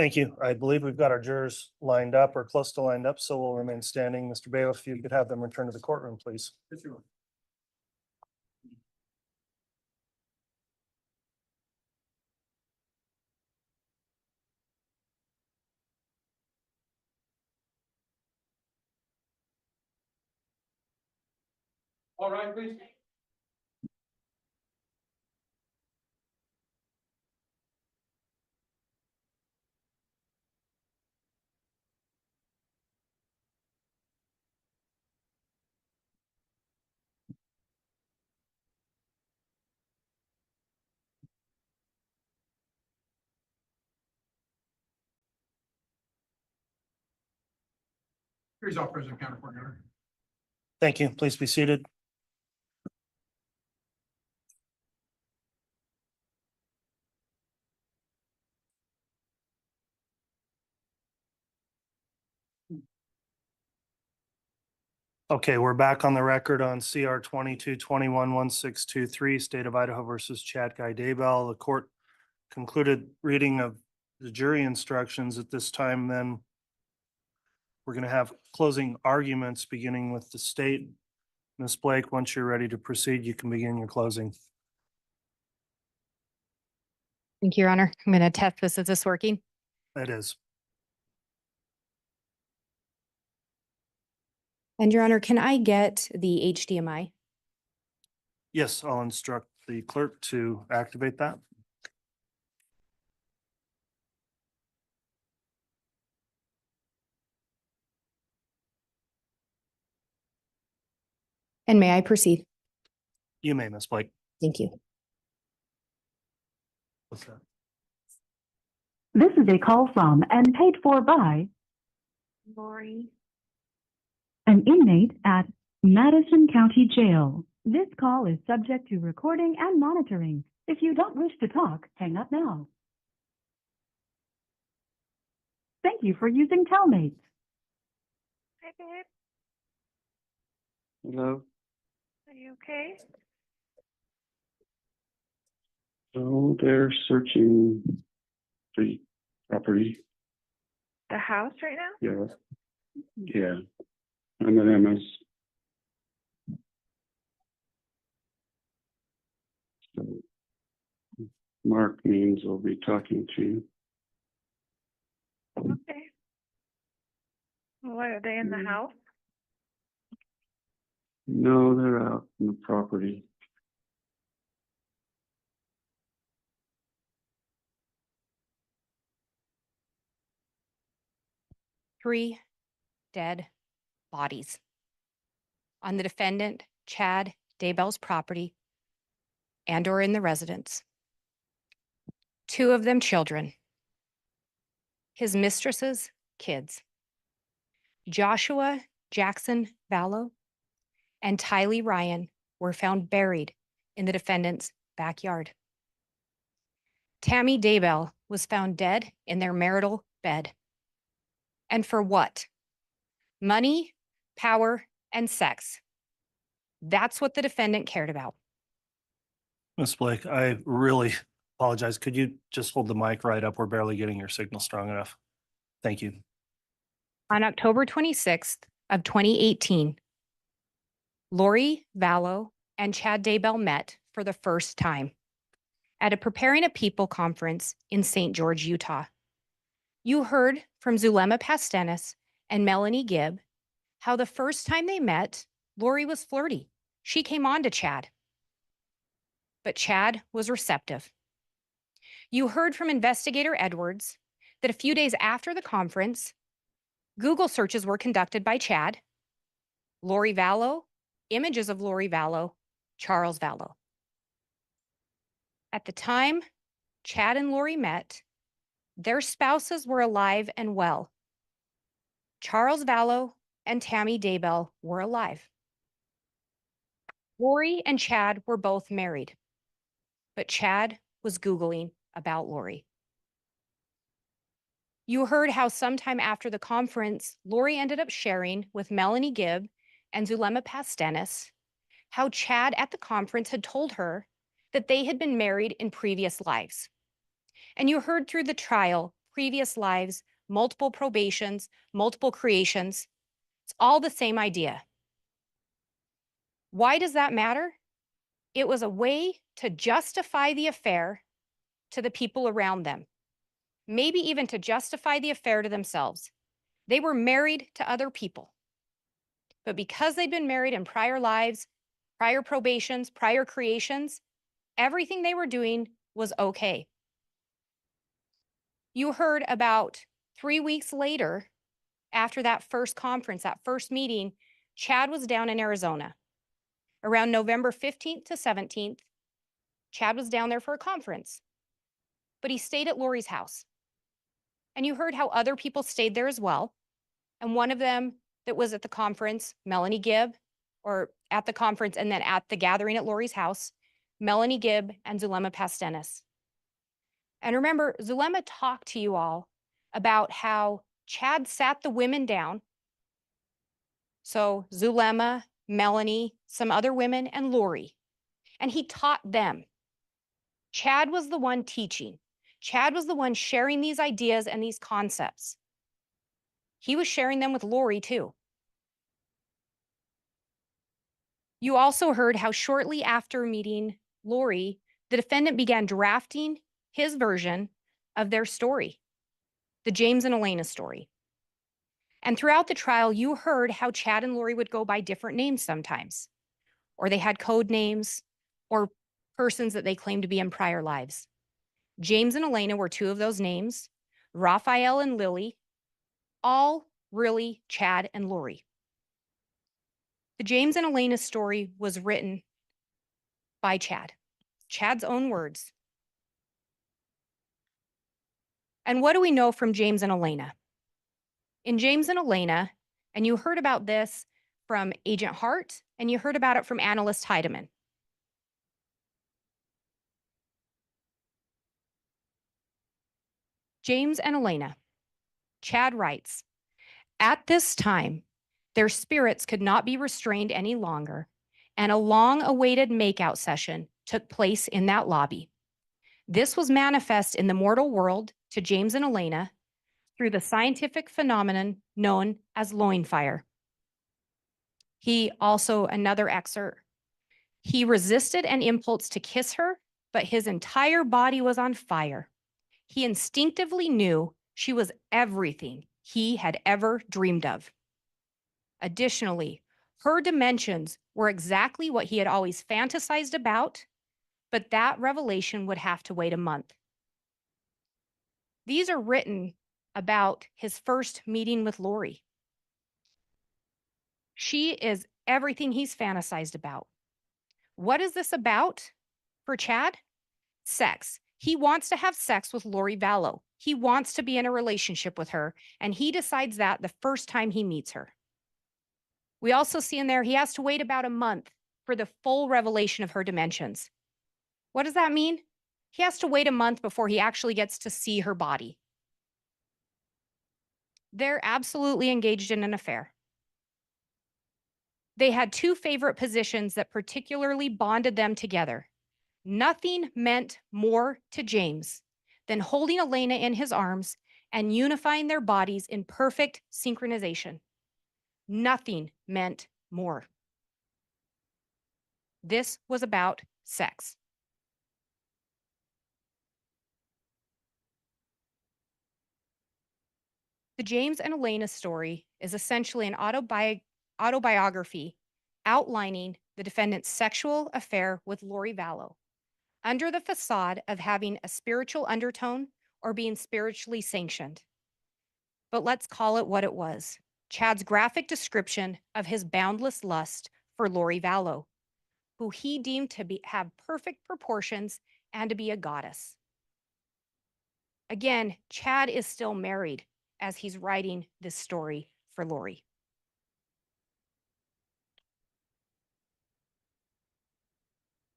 Thank you. I believe we've got our jurors lined up or close to lined up, so we'll remain standing. Mr. Bailiff, if you could have them return to the courtroom, please. Yes, Your Honor. All right, please. Here's all present counterpart, Your Honor. Thank you. Please be seated. Okay, we're back on the record on CR 22211623, State of Idaho versus Chad Daybell. The court concluded reading of the jury instructions. At this time, then we're going to have closing arguments beginning with the state. Ms. Blake, once you're ready to proceed, you can begin your closing. Thank you, Your Honor. I'm going to test this. Is this working? It is. And Your Honor, can I get the HDMI? Yes, I'll instruct the clerk to activate that. And may I proceed? You may, Ms. Blake. Thank you. What's that? This is a call from and paid for by Lori. an inmate at Madison County Jail. This call is subject to recording and monitoring. If you don't wish to talk, hang up now. Thank you for using Telmate. Hi, babe. Hello. Are you okay? So they're searching the property. The house right now? Yeah. Yeah. M&M's. So Mark means we'll be talking to you. Okay. What, are they in the house? No, they're out in the property. Three dead bodies on the defendant, Chad Daybell's property and or in the residence. Two of them children. His mistress's kids. Joshua Jackson Vallow and Tylee Ryan were found buried in the defendant's backyard. Tammy Daybell was found dead in their marital bed. And for what? Money, power, and sex. That's what the defendant cared about. Ms. Blake, I really apologize. Could you just hold the mic right up? We're barely getting your signal strong enough. Thank you. On October 26th of 2018, Lori Vallow and Chad Daybell met for the first time at a Preparing a People conference in St. George, Utah. You heard from Zulema Pastenis and Melanie Gibb how the first time they met, Lori was flirty. She came on to Chad. But Chad was receptive. You heard from Investigator Edwards that a few days after the conference, Google searches were conducted by Chad, Lori Vallow, images of Lori Vallow, Charles Vallow. At the time Chad and Lori met, their spouses were alive and well. Charles Vallow and Tammy Daybell were alive. Lori and Chad were both married, but Chad was Googling about Lori. You heard how sometime after the conference, Lori ended up sharing with Melanie Gibb and Zulema Pastenis how Chad at the conference had told her that they had been married in previous lives. And you heard through the trial previous lives, multiple probations, multiple creations. It's all the same idea. Why does that matter? It was a way to justify the affair to the people around them, maybe even to justify the affair to themselves. They were married to other people. But because they'd been married in prior lives, prior probations, prior creations, everything they were doing was okay. You heard about 3 weeks later, after that first conference, that first meeting, Chad was down in Arizona. Around November 15th to 17th, Chad was down there for a conference, but he stayed at Lori's house. And you heard how other people stayed there as well. And one of them that was at the conference, Melanie Gibb, or at the conference and then at the gathering at Lori's house, Melanie Gibb and Zulema Pastenis. And remember, Zulema talked to you all about how Chad sat the women down. So Zulema, Melanie, some other women, and Lori. And he taught them. Chad was the one teaching. Chad was the one sharing these ideas and these concepts. He was sharing them with Lori too. You also heard how shortly after meeting Lori, the defendant began drafting his version of their story, the James and Elena story. And throughout the trial, you heard how Chad and Lori would go by different names sometimes, or they had code names, or persons that they claimed to be in prior lives. James and Elena were two of those names, Raphael and Lily, all really Chad and Lori. The James and Elena story was written by Chad, Chad's own words. And what do we know from James and Elena? In James and Elena, and you heard about this from Agent Hart, and you heard about it from Analyst Heidemann. James and Elena, Chad writes, at this time, their spirits could not be restrained any longer, and a long-awaited makeout session took place in that lobby. This was manifest in the mortal world to James and Elena through the scientific phenomenon known as loin fire. He also, another excerpt, he resisted an impulse to kiss her, but his entire body was on fire. He instinctively knew she was everything he had ever dreamed of. Additionally, her dimensions were exactly what he had always fantasized about, but that revelation would have to wait a month. These are written about his first meeting with Lori. She is everything he's fantasized about. What is this about for Chad? Sex. He wants to have sex with Lori Vallow. He wants to be in a relationship with her, and he decides that the first time he meets her. We also see in there he has to wait about a month for the full revelation of her dimensions. What does that mean? He has to wait a month before he actually gets to see her body. They're absolutely engaged in an affair. They had two favorite positions that particularly bonded them together. Nothing meant more to James than holding Elena in his arms and unifying their bodies in perfect synchronization. Nothing meant more. This was about sex. The James and Elena story is essentially an autobiography outlining the defendant's sexual affair with Lori Vallow under the facade of having a spiritual undertone or being spiritually sanctioned. But let's call it what it was. Chad's graphic description of his boundless lust for Lori Vallow, who he deemed to have perfect proportions and to be a goddess. Again, Chad is still married as he's writing this story for Lori.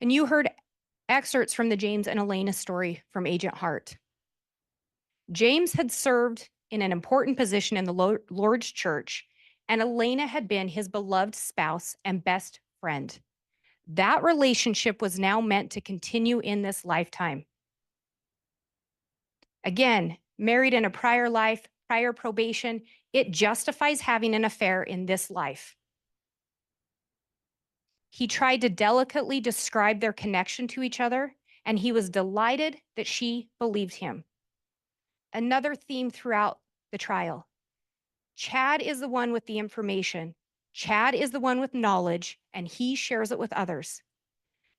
And you heard excerpts from the James and Elena story from Agent Hart. James had served in an important position in the Lord's church, and Elena had been his beloved spouse and best friend. That relationship was now meant to continue in this lifetime. Again, married in a prior life, prior probation. It justifies having an affair in this life. He tried to delicately describe their connection to each other, and he was delighted that she believed him. Another theme throughout the trial. Chad is the one with the information. Chad is the one with knowledge, and he shares it with others.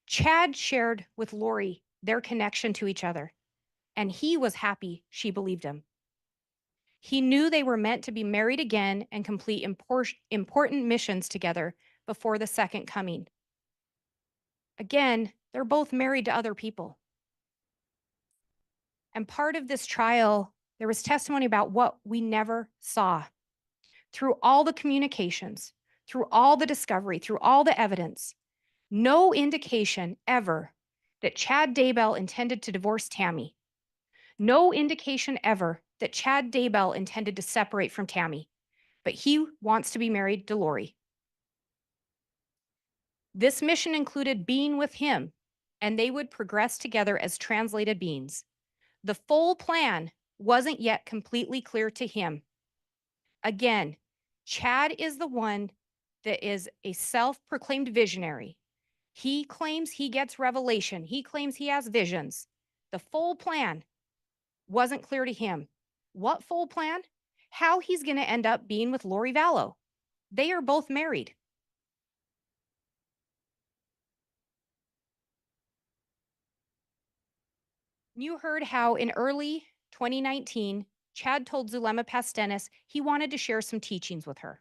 Chad shared with Lori their connection to each other, and he was happy she believed him. He knew they were meant to be married again and complete important missions together before the second coming. Again, they're both married to other people. And part of this trial, there was testimony about what we never saw. Through all the communications, through all the discovery, through all the evidence, no indication ever that Chad Daybell intended to divorce Tammy. No indication ever that Chad Daybell intended to separate from Tammy, but he wants to be married to Lori. This mission included being with him, and they would progress together as translated beings. The full plan wasn't yet completely clear to him. Again, Chad is the one that is a self-proclaimed visionary. He claims he gets revelation. He claims he has visions. The full plan wasn't clear to him. What full plan? How he's going to end up being with Lori Vallow. They are both married. You heard how in early 2019, Chad told Zulema Pastenis he wanted to share some teachings with her.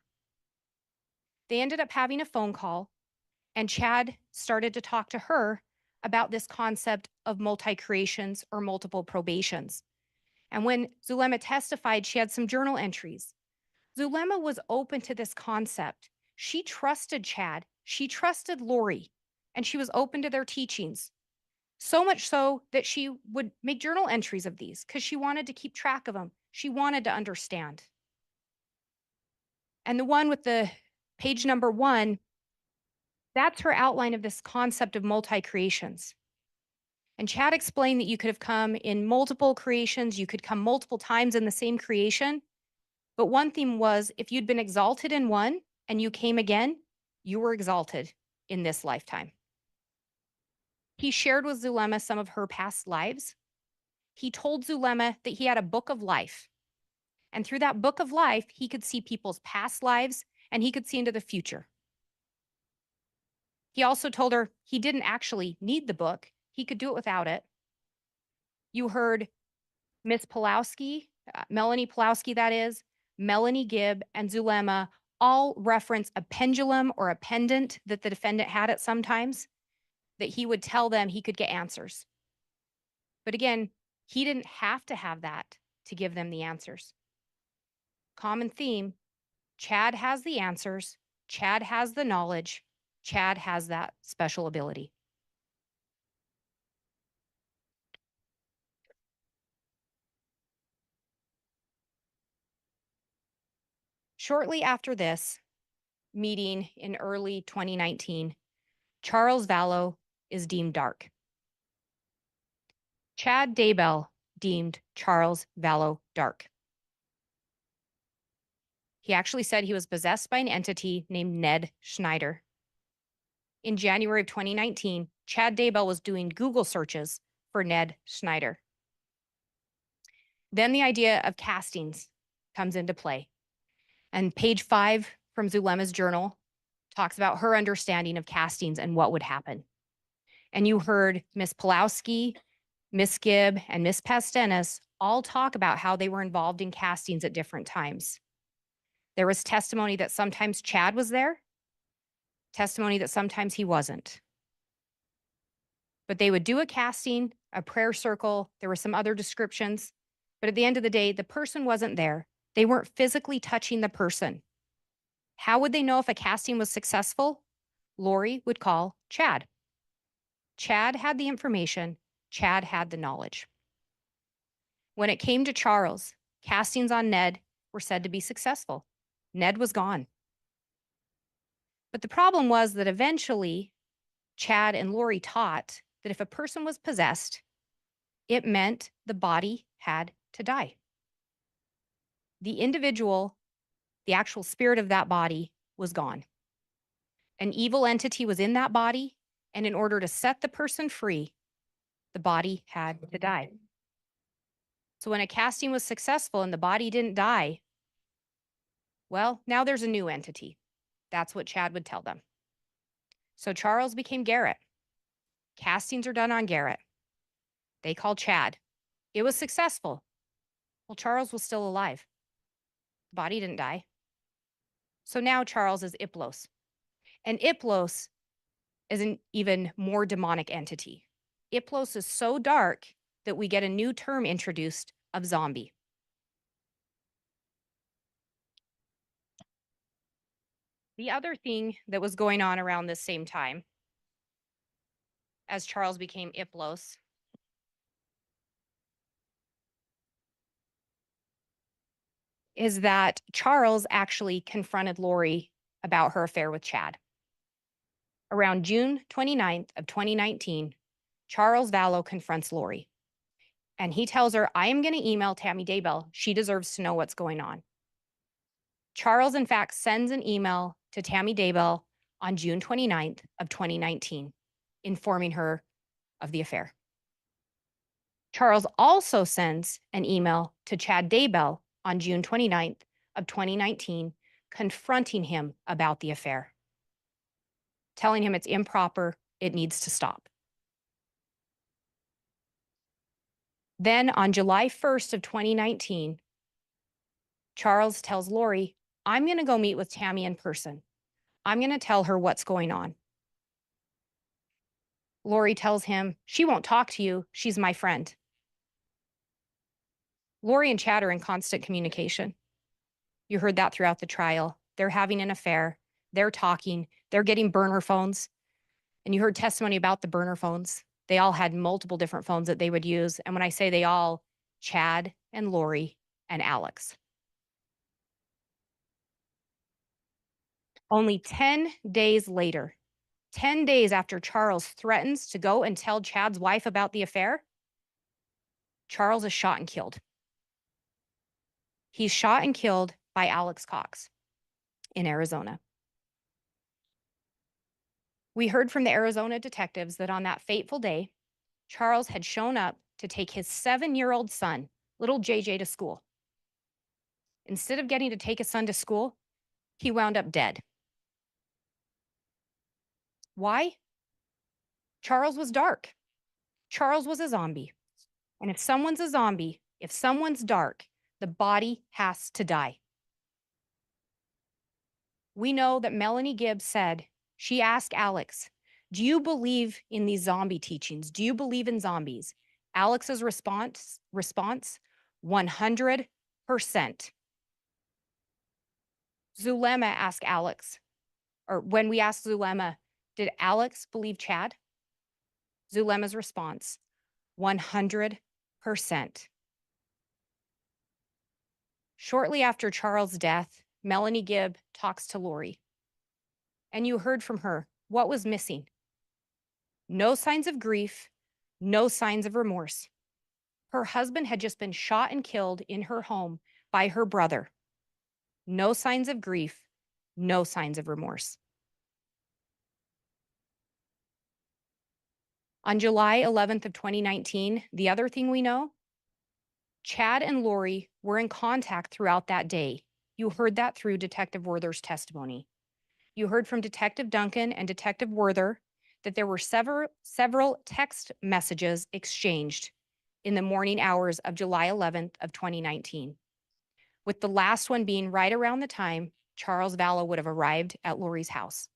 They ended up having a phone call, and Chad started to talk to her about this concept of multi-creations or multiple probations. And when Zulema testified, she had some journal entries. Zulema was open to this concept. She trusted Chad, she trusted Lori, and she was open to their teachings. So much so that she would make journal entries of these because she wanted to keep track of them. She wanted to understand. And the one with the page number 1, that's her outline of this concept of multi-creations. And Chad explained that you could have come in multiple creations, you could come multiple times in the same creation. But one theme was if you'd been exalted in one and you came again, you were exalted in this lifetime. He shared with Zulema some of her past lives. He told Zulema that he had a book of life. And through that book of life, he could see people's past lives and he could see into the future. He also told her he didn't actually need the book. He could do it without it. You heard Miss Pulowski, Melanie Pulowski, that is, Melanie Gibb, and Zulema all reference a pendulum or a pendant that the defendant had at some times that he would tell them he could get answers. But again, he didn't have to have that to give them the answers. Common theme, Chad has the answers, Chad has the knowledge, Chad has that special ability. Shortly after this meeting in early 2019, Charles Vallow is deemed dark. Chad Daybell deemed Charles Vallow dark. He actually said he was possessed by an entity named Ned Schneider. In January of 2019, Chad Daybell was doing Google searches for Ned Schneider. Then the idea of castings comes into play. And page 5 from Zulema's journal talks about her understanding of castings and what would happen. And you heard Miss Pulowski, Miss Gibb, and Miss Pastenis all talk about how they were involved in castings at different times. There was testimony that sometimes Chad was there, testimony that sometimes he wasn't. But they would do a casting, a prayer circle, there were some other descriptions, but at the end of the day, the person wasn't there. They weren't physically touching the person. How would they know if a casting was successful? Lori would call Chad. Chad had the information, Chad had the knowledge. When it came to Charles, castings on Ned were said to be successful. Ned was gone. But the problem was that eventually, Chad and Lori taught that if a person was possessed, it meant the body had to die. the individual, the actual spirit of that body was gone. An evil entity was in that body, and in order to set the person free, the body had to die. So when a casting was successful and the body didn't die, well, now there's a new entity. That's what Chad would tell them. So Charles became Garrett. Castings are done on Garrett. They called Chad. It was successful. Well, Charles was still alive. The body didn't die. So now Charles is Iplos. And Iplos is an even more demonic entity. Iplos is so dark that we get a new term introduced of zombie. The other thing that was going on around this same time, as Charles became Iplos, is that Charles actually confronted Lori about her affair with Chad. Around June 29th of 2019, Charles Vallow confronts Lori. And he tells her, I am going to email Tammy Daybell. She deserves to know what's going on. Charles, in fact, sends an email to Tammy Daybell on June 29th of 2019, informing her of the affair. Charles also sends an email to Chad Daybell on June 29th of 2019, confronting him about the affair, telling him it's improper, it needs to stop. Then on July 1st of 2019, Charles tells Lori, I'm going to go meet with Tammy in person. I'm going to tell her what's going on. Lori tells him, she won't talk to you. She's my friend. Lori and Chad are in constant communication. You heard that throughout the trial. They're having an affair. They're talking. They're getting burner phones. And you heard testimony about the burner phones. They all had multiple different phones that they would use. And when I say they all, Chad and Lori and Alex. Only 10 days later, 10 days after Charles threatens to go and tell Chad's wife about the affair, Charles is shot and killed. He's shot and killed by Alex Cox in Arizona. We heard from the Arizona detectives that on that fateful day, Charles had shown up to take his 7-year-old son, little JJ, to school. Instead of getting to take his son to school, he wound up dead. Why? Charles was dark. Charles was a zombie. And if someone's a zombie, if someone's dark, the body has to die. We know that Melanie Gibbs said, she asked Alex, do you believe in these zombie teachings? Do you believe in zombies? Alex's response, 100%. Zulema asked Alex, or when we asked Zulema, did Alex believe Chad? Zulema's response, 100%. Shortly after Charles' death, Melanie Gibb talks to Lori. And you heard from her what was missing. No signs of grief, no signs of remorse. Her husband had just been shot and killed in her home by her brother. No signs of grief, no signs of remorse. On July 11th of 2019, the other thing we know, Chad and Lori were in contact throughout that day. You heard that through Detective Werther's testimony. You heard from Detective Duncan and Detective Werther that there were several text messages exchanged in the morning hours of July 11th of 2019, with the last one being right around the time Charles Vallow would have arrived at Lori's house.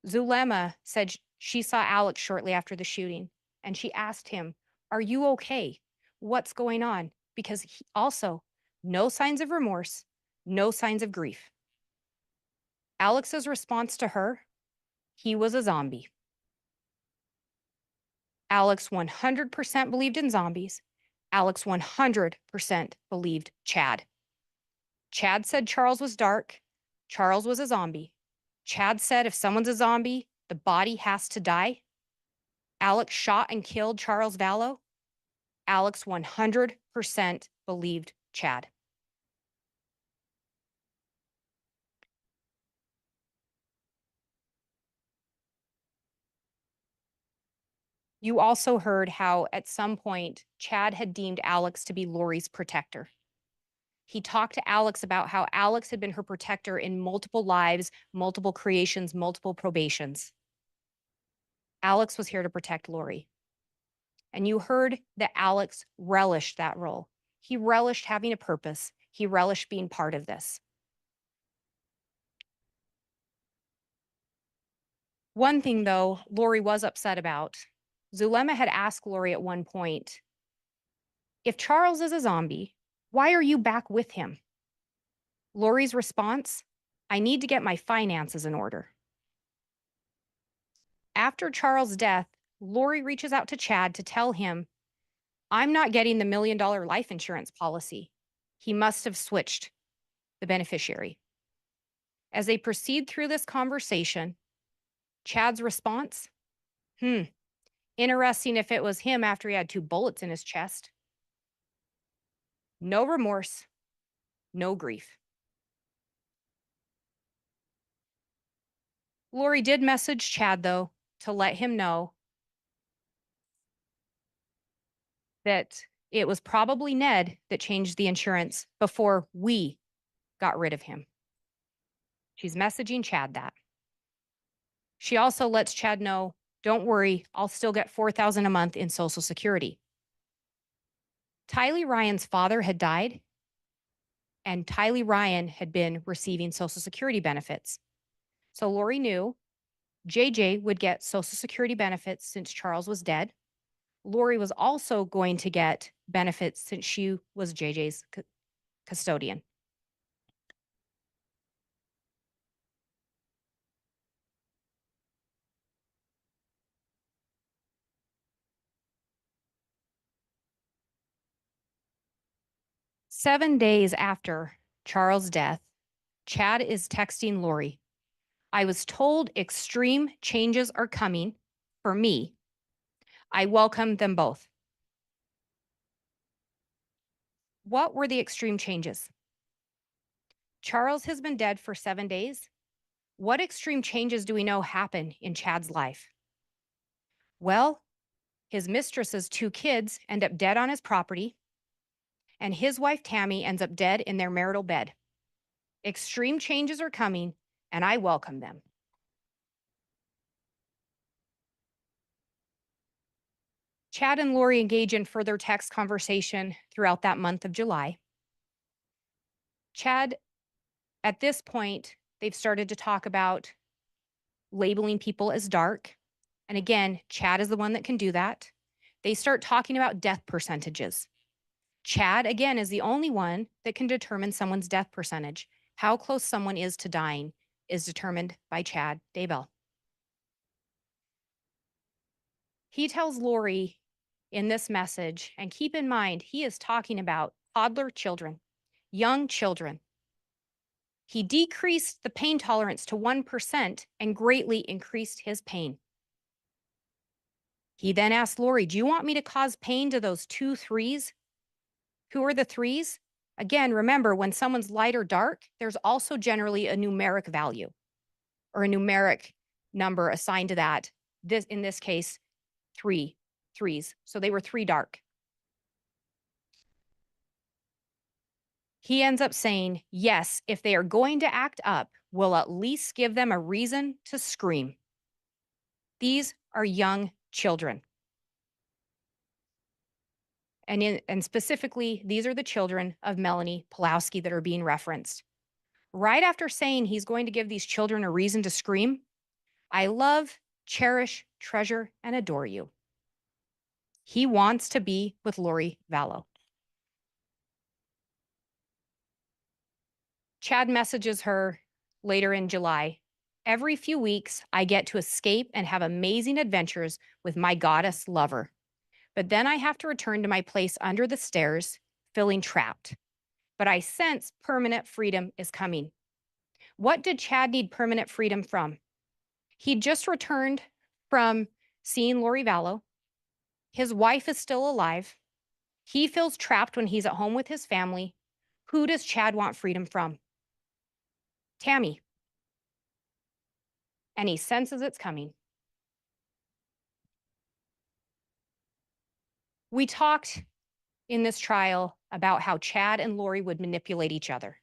Zulema said she saw Alex shortly after the shooting, and she asked him, are you okay? What's going on? Because he also, no signs of remorse, no signs of grief. Alex's response to her, he was a zombie. Alex 100% believed in zombies. Alex 100% believed Chad. Chad said Charles was dark. Charles was a zombie. Chad said if someone's a zombie, the body has to die. Alex shot and killed Charles Vallow. Alex 100% believed Chad. You also heard how at some point Chad had deemed Alex to be Lori's protector. He talked to Alex about how Alex had been her protector in multiple lives, multiple creations, multiple probations. Alex was here to protect Lori. And you heard that Alex relished that role. He relished having a purpose. He relished being part of this. One thing, though, Lori was upset about. Zulema had asked Lori at one point, if Charles is a zombie, why are you back with him? Lori's response, I need to get my finances in order. After Charles' death, Lori reaches out to Chad to tell him, I'm not getting the $1 million life insurance policy. He must have switched the beneficiary. As they proceed through this conversation, Chad's response, interesting if it was him after he had 2 bullets in his chest. No remorse, no grief. Lori did message Chad, though, to let him know that it was probably Ned that changed the insurance before we got rid of him. She's messaging Chad that. She also lets Chad know, don't worry, I'll still get $4,000 a month in Social Security. Tylee Ryan's father had died, and Tylee Ryan had been receiving Social Security benefits. So Lori knew JJ would get Social Security benefits since Charles was dead. Lori was also going to get benefits since she was JJ's custodian. Seven days after Charles' death, Chad is texting Lori. I was told extreme changes are coming for me. I welcome them both. What were the extreme changes? Charles has been dead for 7 days. What extreme changes do we know happen in Chad's life? Well, his mistress's 2 kids end up dead on his property, and his wife Tammy ends up dead in their marital bed. Extreme changes are coming, and I welcome them. Chad and Lori engage in further text conversation throughout that month of July. Chad, at this point, they've started to talk about labeling people as dark. And again, Chad is the one that can do that. They start talking about death percentages. Chad, again, is the only one that can determine someone's death percentage. How close someone is to dying is determined by Chad Daybell. He tells Lori in this message, and keep in mind, he is talking about toddler children, young children. He decreased the pain tolerance to 1% and greatly increased his pain. He then asked Lori, do you want me to cause pain to those 2 3s? Who are the 3s? Again, remember, when someone's light or dark, there's also generally a numeric value or a numeric number assigned to that. In this case, 3 3s. So they were 3 dark. He ends up saying, yes, if they are going to act up, we'll at least give them a reason to scream. These are young children. And specifically, these are the children of Melanie Pulowski that are being referenced. Right after saying he's going to give these children a reason to scream, I love, cherish, treasure, and adore you. He wants to be with Lori Vallow. Chad messages her later in July. Every few weeks, I get to escape and have amazing adventures with my goddess lover. But then I have to return to my place under the stairs, feeling trapped. But I sense permanent freedom is coming. What did Chad need permanent freedom from? He just returned from seeing Lori Vallow. His wife is still alive. He feels trapped when he's at home with his family. Who does Chad want freedom from? Tammy. And he senses it's coming. We talked in this trial about how Chad and Lori would manipulate each other.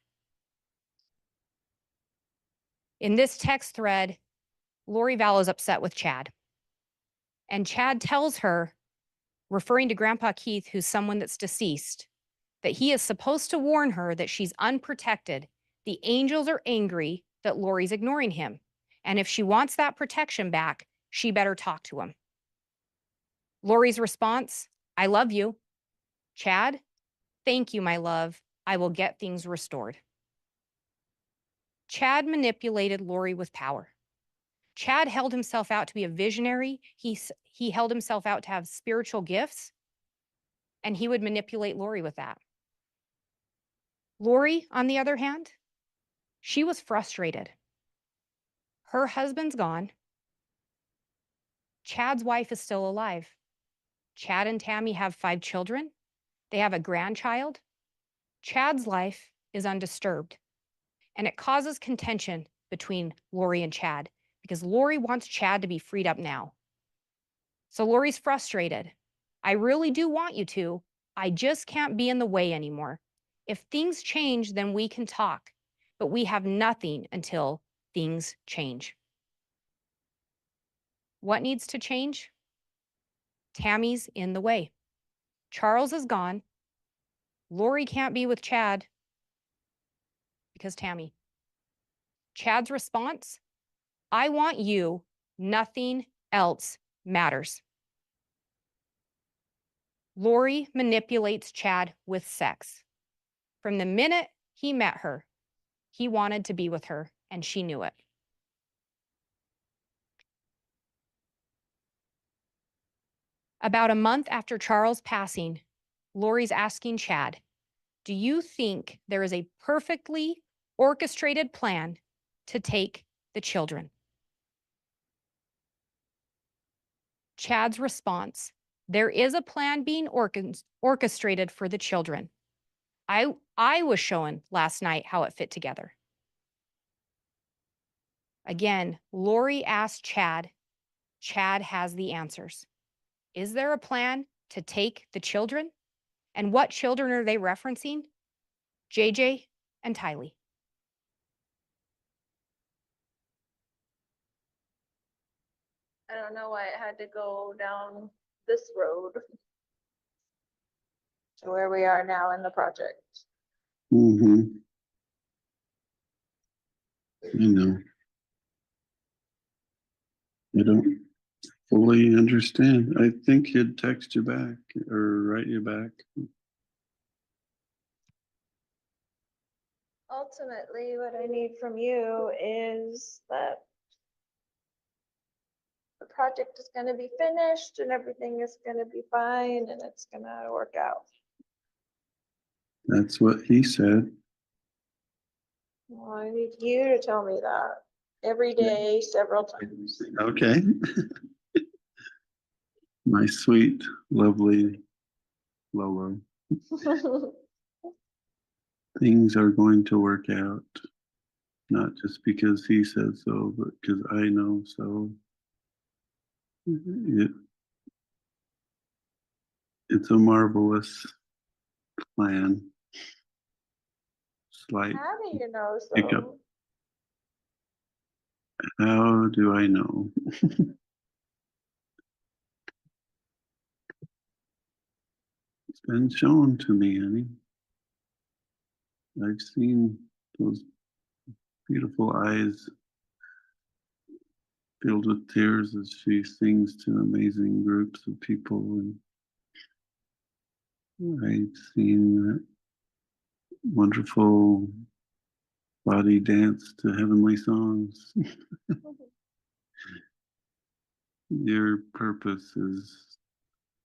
In this text thread, Lori Vallow is upset with Chad. And Chad tells her, referring to Grandpa Keith, who's someone that's deceased, that he is supposed to warn her that she's unprotected. The angels are angry that Lori's ignoring him. And if she wants that protection back, she better talk to him. Lori's response, I love you. Chad, thank you, my love. I will get things restored. Chad manipulated Lori with power. Chad held himself out to be a visionary. He held himself out to have spiritual gifts, and he would manipulate Lori with that. Lori, on the other hand, she was frustrated. Her husband's gone. Chad's wife is still alive. Chad and Tammy have 5 children. They have a grandchild. Chad's life is undisturbed. And it causes contention between Lori and Chad because Lori wants Chad to be freed up now. So Lori's frustrated. I really do want you to. I just can't be in the way anymore. If things change, then we can talk. But we have nothing until things change. What needs to change? Tammy's in the way. Charles is gone. Lori can't be with Chad because Tammy. Chad's response, I want you. Nothing else matters. Lori manipulates Chad with sex. From the minute he met her, he wanted to be with her, and she knew it. About a month after Charles' passing, Lori's asking Chad, do you think there is a perfectly orchestrated plan to take the children? Chad's response, there is a plan being orchestrated for the children. I was shown last night how it fit together. Again, Lori asked Chad. Chad has the answers. Is there a plan to take the children? And what children are they referencing? JJ and Tylee. I don't know why it had to go down this road to where we are now in the project. Mm-hmm. I know. I don't fully understand. I think he'd text you back or write you back. Ultimately, what I need from you is that the project is gonna be finished and everything is gonna be fine and it's gonna work out. That's what he said. Well, I need you to tell me that every day, several times. Okay. My sweet, lovely Lolo. Things are going to work out. Not just because he said so, but because I know so. It's a marvelous plan. Slight How do you know hiccup. so? How do I know? It's been shown to me, honey. I've seen those beautiful eyes filled with tears as she sings to amazing groups of people. And I've seen that wonderful body dance to heavenly songs. Your purpose is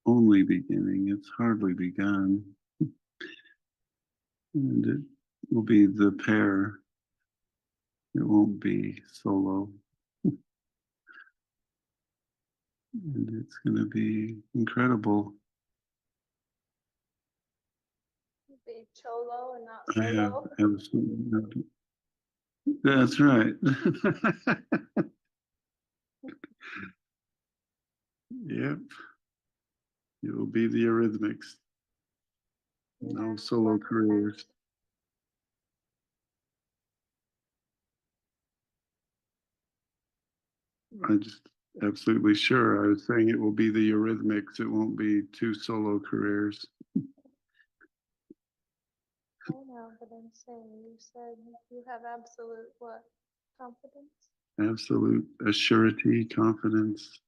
only beginning, it's hardly begun. And it will be the pair, it won't be solo. And it's going to be incredible. be cholo and not I have solo. absolutely no. That's right. Yep. It will be the Eurythmics. No Yeah, solo 100%. careers. I just absolutely sure. I was saying it will be the Eurythmics. It won't be two solo careers. I know, but I'm saying, you said you have absolute what? Confidence? Absolute assurity, confidence,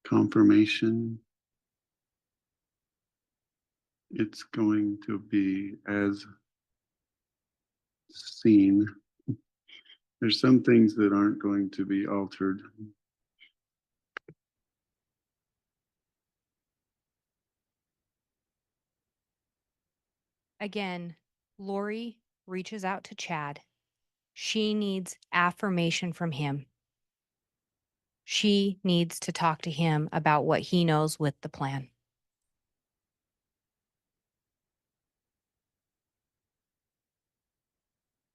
confirmation. It's going to be as seen. There's some things that aren't going to be altered. Again, Lori reaches out to Chad. She needs affirmation from him. She needs to talk to him about what he knows with the plan.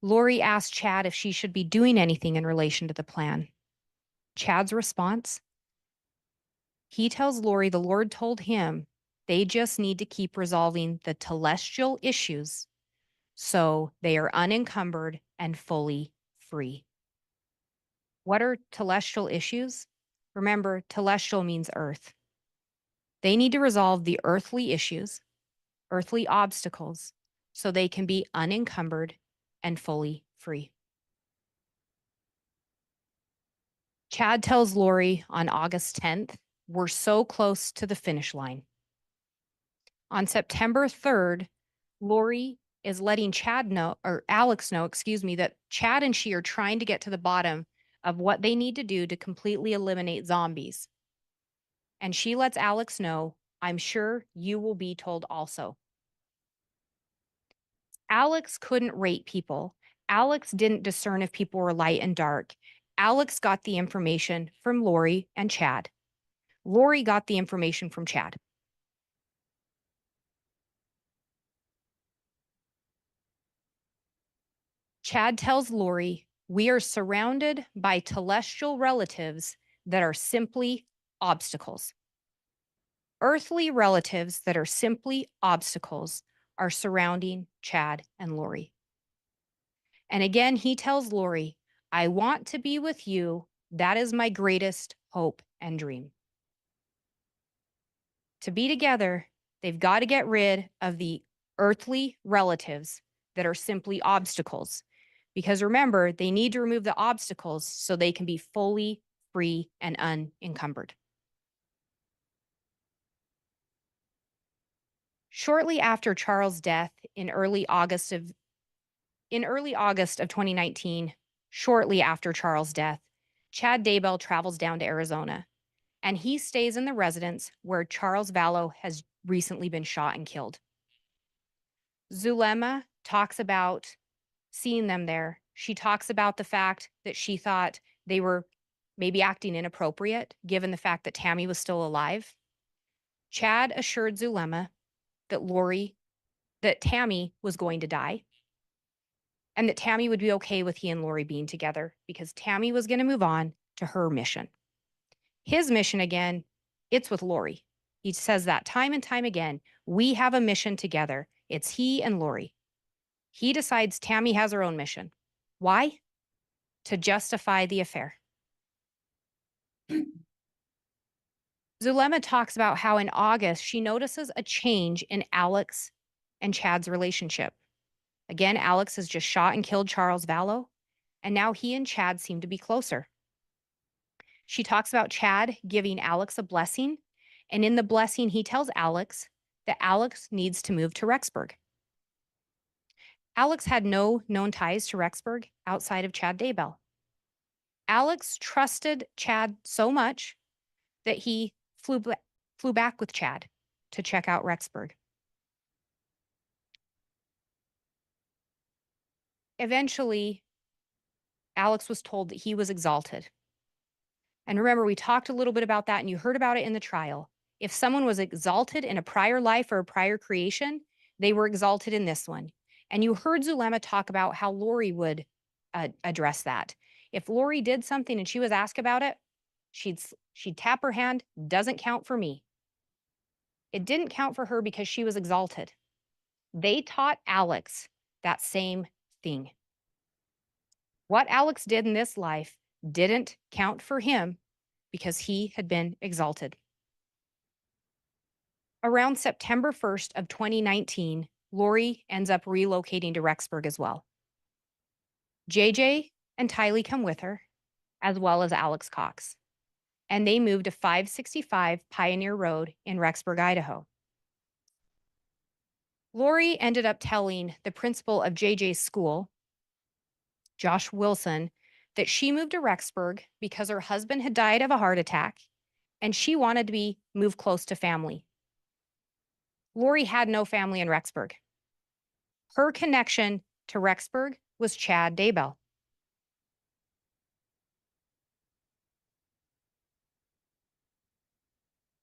Lori asked Chad if she should be doing anything in relation to the plan. Chad's response, he tells Lori the Lord told him they just need to keep resolving the telestial issues so they are unencumbered and fully free. What are telestial issues? Remember, telestial means earth. They need to resolve the earthly issues, earthly obstacles, so they can be unencumbered and fully free. Chad tells Lori on August 10th, we're so close to the finish line. On September 3rd, Lori is letting Chad know, or Alex know, excuse me, that Chad and she are trying to get to the bottom of what they need to do to completely eliminate zombies. And she lets Alex know, I'm sure you will be told also. Alex couldn't rate people. Alex didn't discern if people were light and dark. Alex got the information from Lori and Chad. Lori got the information from Chad. Chad tells Lori, we are surrounded by telestial relatives that are simply obstacles. Earthly relatives that are simply obstacles are surrounding Chad and Lori. And again, he tells Lori, I want to be with you. That is my greatest hope and dream. To be together, they've got to get rid of the earthly relatives that are simply obstacles. Because remember, they need to remove the obstacles so they can be fully free and unencumbered. Shortly after Charles' death in early August of 2019, shortly after Charles' death, Chad Daybell travels down to Arizona, and he stays in the residence where Charles Vallow has recently been shot and killed. Zulema talks about seeing them there. She talks about the fact that she thought they were maybe acting inappropriate given the fact that Tammy was still alive. Chad assured Zulema that Tammy was going to die and that Tammy would be okay with he and Lori being together because Tammy was going to move on to her mission. His mission, again, it's with Lori. He says that time and time again. We have a mission together. It's he and Lori. He decides Tammy has her own mission. Why? To justify the affair. Zulema talks about how in August she notices a change in Alex and Chad's relationship. Again, Alex has just shot and killed Charles Vallow, and now he and Chad seem to be closer. She talks about Chad giving Alex a blessing, and in the blessing, he tells Alex that Alex needs to move to Rexburg. Alex had no known ties to Rexburg outside of Chad Daybell. Alex trusted Chad so much that he flew back with Chad to check out Rexburg. Eventually, Alex was told that he was exalted. And remember, we talked a little bit about that and you heard about it in the trial. If someone was exalted in a prior life or a prior creation, They were exalted in this one. And you heard Zulema talk about how Lori would address that. If Lori did something and she was asked about it, she'd tap her hand, doesn't count for me. It didn't count for her because she was exalted. They taught Alex that same thing. What Alex did in this life didn't count for him because he had been exalted. Around September 1st of 2019, Lori ends up relocating to Rexburg as well. JJ and Tylee come with her, as well as Alex Cox, and they moved to 565 Pioneer Road in Rexburg, Idaho. Lori ended up telling the principal of JJ's school, Josh Wilson, that she moved to Rexburg because her husband had died of a heart attack and she wanted to be moved close to family. Lori had no family in Rexburg. Her connection to Rexburg was Chad Daybell.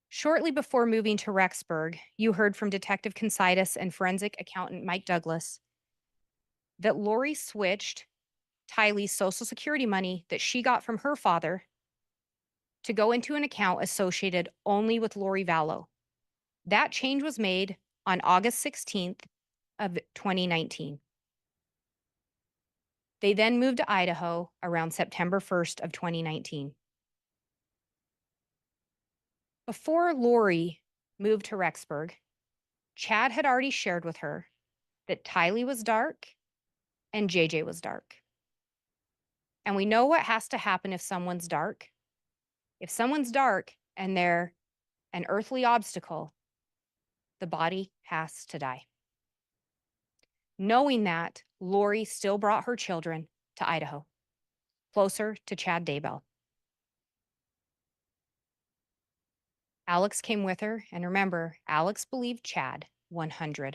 Shortly before moving to Rexburg, you heard from Detective Considas and forensic accountant Mike Douglas that Lori switched Tylee's Social Security money that she got from her father to go into an account associated only with Lori Vallow. That change was made on August 16th of 2019. They then moved to Idaho around September 1st of 2019. Before Lori moved to Rexburg, Chad had already shared with her that Tylee was dark and JJ was dark. And we know what has to happen if someone's dark. If someone's dark and they're an earthly obstacle, the body has to die. Knowing that, Lori still brought her children to Idaho, closer to Chad Daybell. Alex came with her, and remember, Alex believed Chad 100%.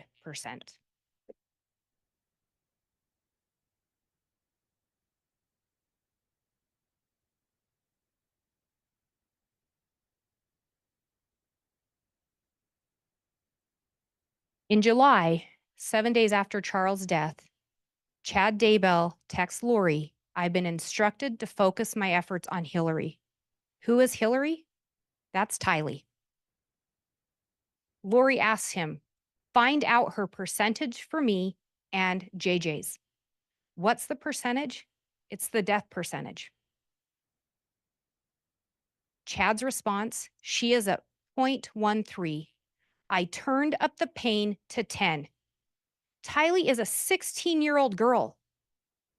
In July, 7 days after Charles' death, Chad Daybell texts Lori, "I've been instructed to focus my efforts on Hillary." Who is Hillary? That's Tylee. Lori asks him, "Find out her percentage for me and JJ's." What's the percentage? It's the death percentage. Chad's response, "She is at 0.13. I turned up the pain to 10. Tylee is a 16-year-old girl.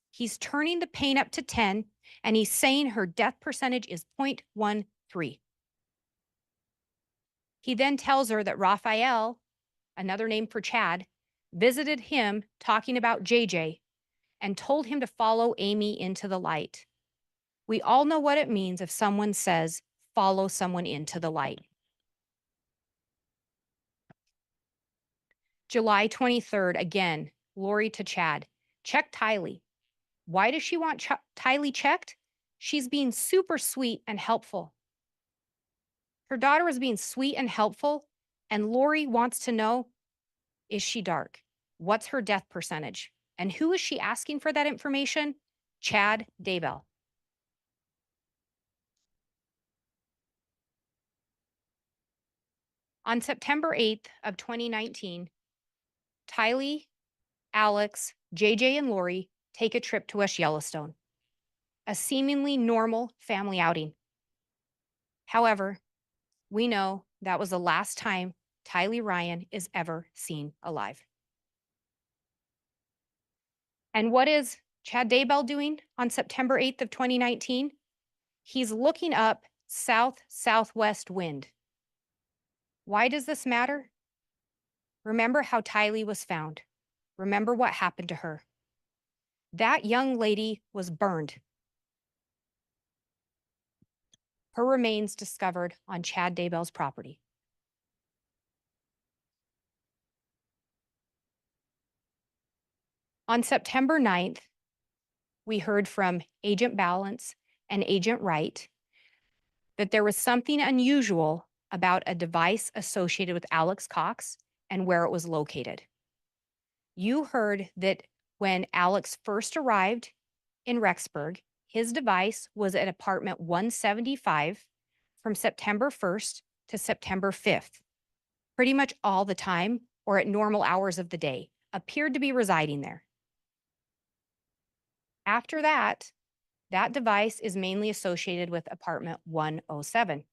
He's turning the pain up to 10, and he's saying her death percentage is 0.13. He then tells her that Raphael, another name for Chad, visited him talking about JJ and told him to follow Amy into the light. We all know what it means if someone says, follow someone into the light. July 23rd, again, Lori to Chad, check Tylee. Why does she want Tylee checked? She's being super sweet and helpful. Her daughter is being sweet and helpful, and Lori wants to know, is she dark? What's her death percentage? And who is she asking for that information? Chad Daybell. On September 8th of 2019, Tylee, Alex, JJ, and Lori take a trip to West Yellowstone, a seemingly normal family outing. However, we know that was the last time Tylee Ryan is ever seen alive. And what is Chad Daybell doing on September 8th of 2019? He's looking up south-southwest wind. Why does this matter? Remember how Tylee was found. Remember what happened to her. That young lady was burned. Her remains discovered on Chad Daybell's property. On September 9th, we heard from Agent Balance and Agent Wright that there was something unusual about a device associated with Alex Cox and where it was located. You heard that when Alex first arrived in Rexburg, his device was at apartment 175 from September 1st to September 5th, pretty much all the time or at normal hours of the day, appeared to be residing there. After that, that device is mainly associated with apartment 107.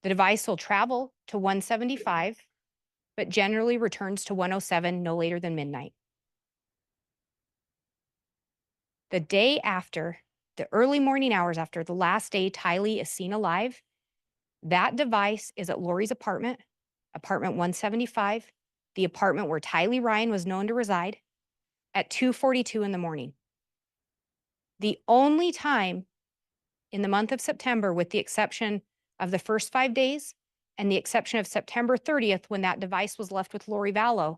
The device will travel to 175, but generally returns to 107 no later than midnight. The day after, the early morning hours after the last day Tylee is seen alive, that device is at Lori's apartment, apartment 175, the apartment where Tylee Ryan was known to reside, at 2:42 in the morning. The only time in the month of September, with the exception of the first 5 days and the exception of September 30th, when that device was left with Lori Vallow,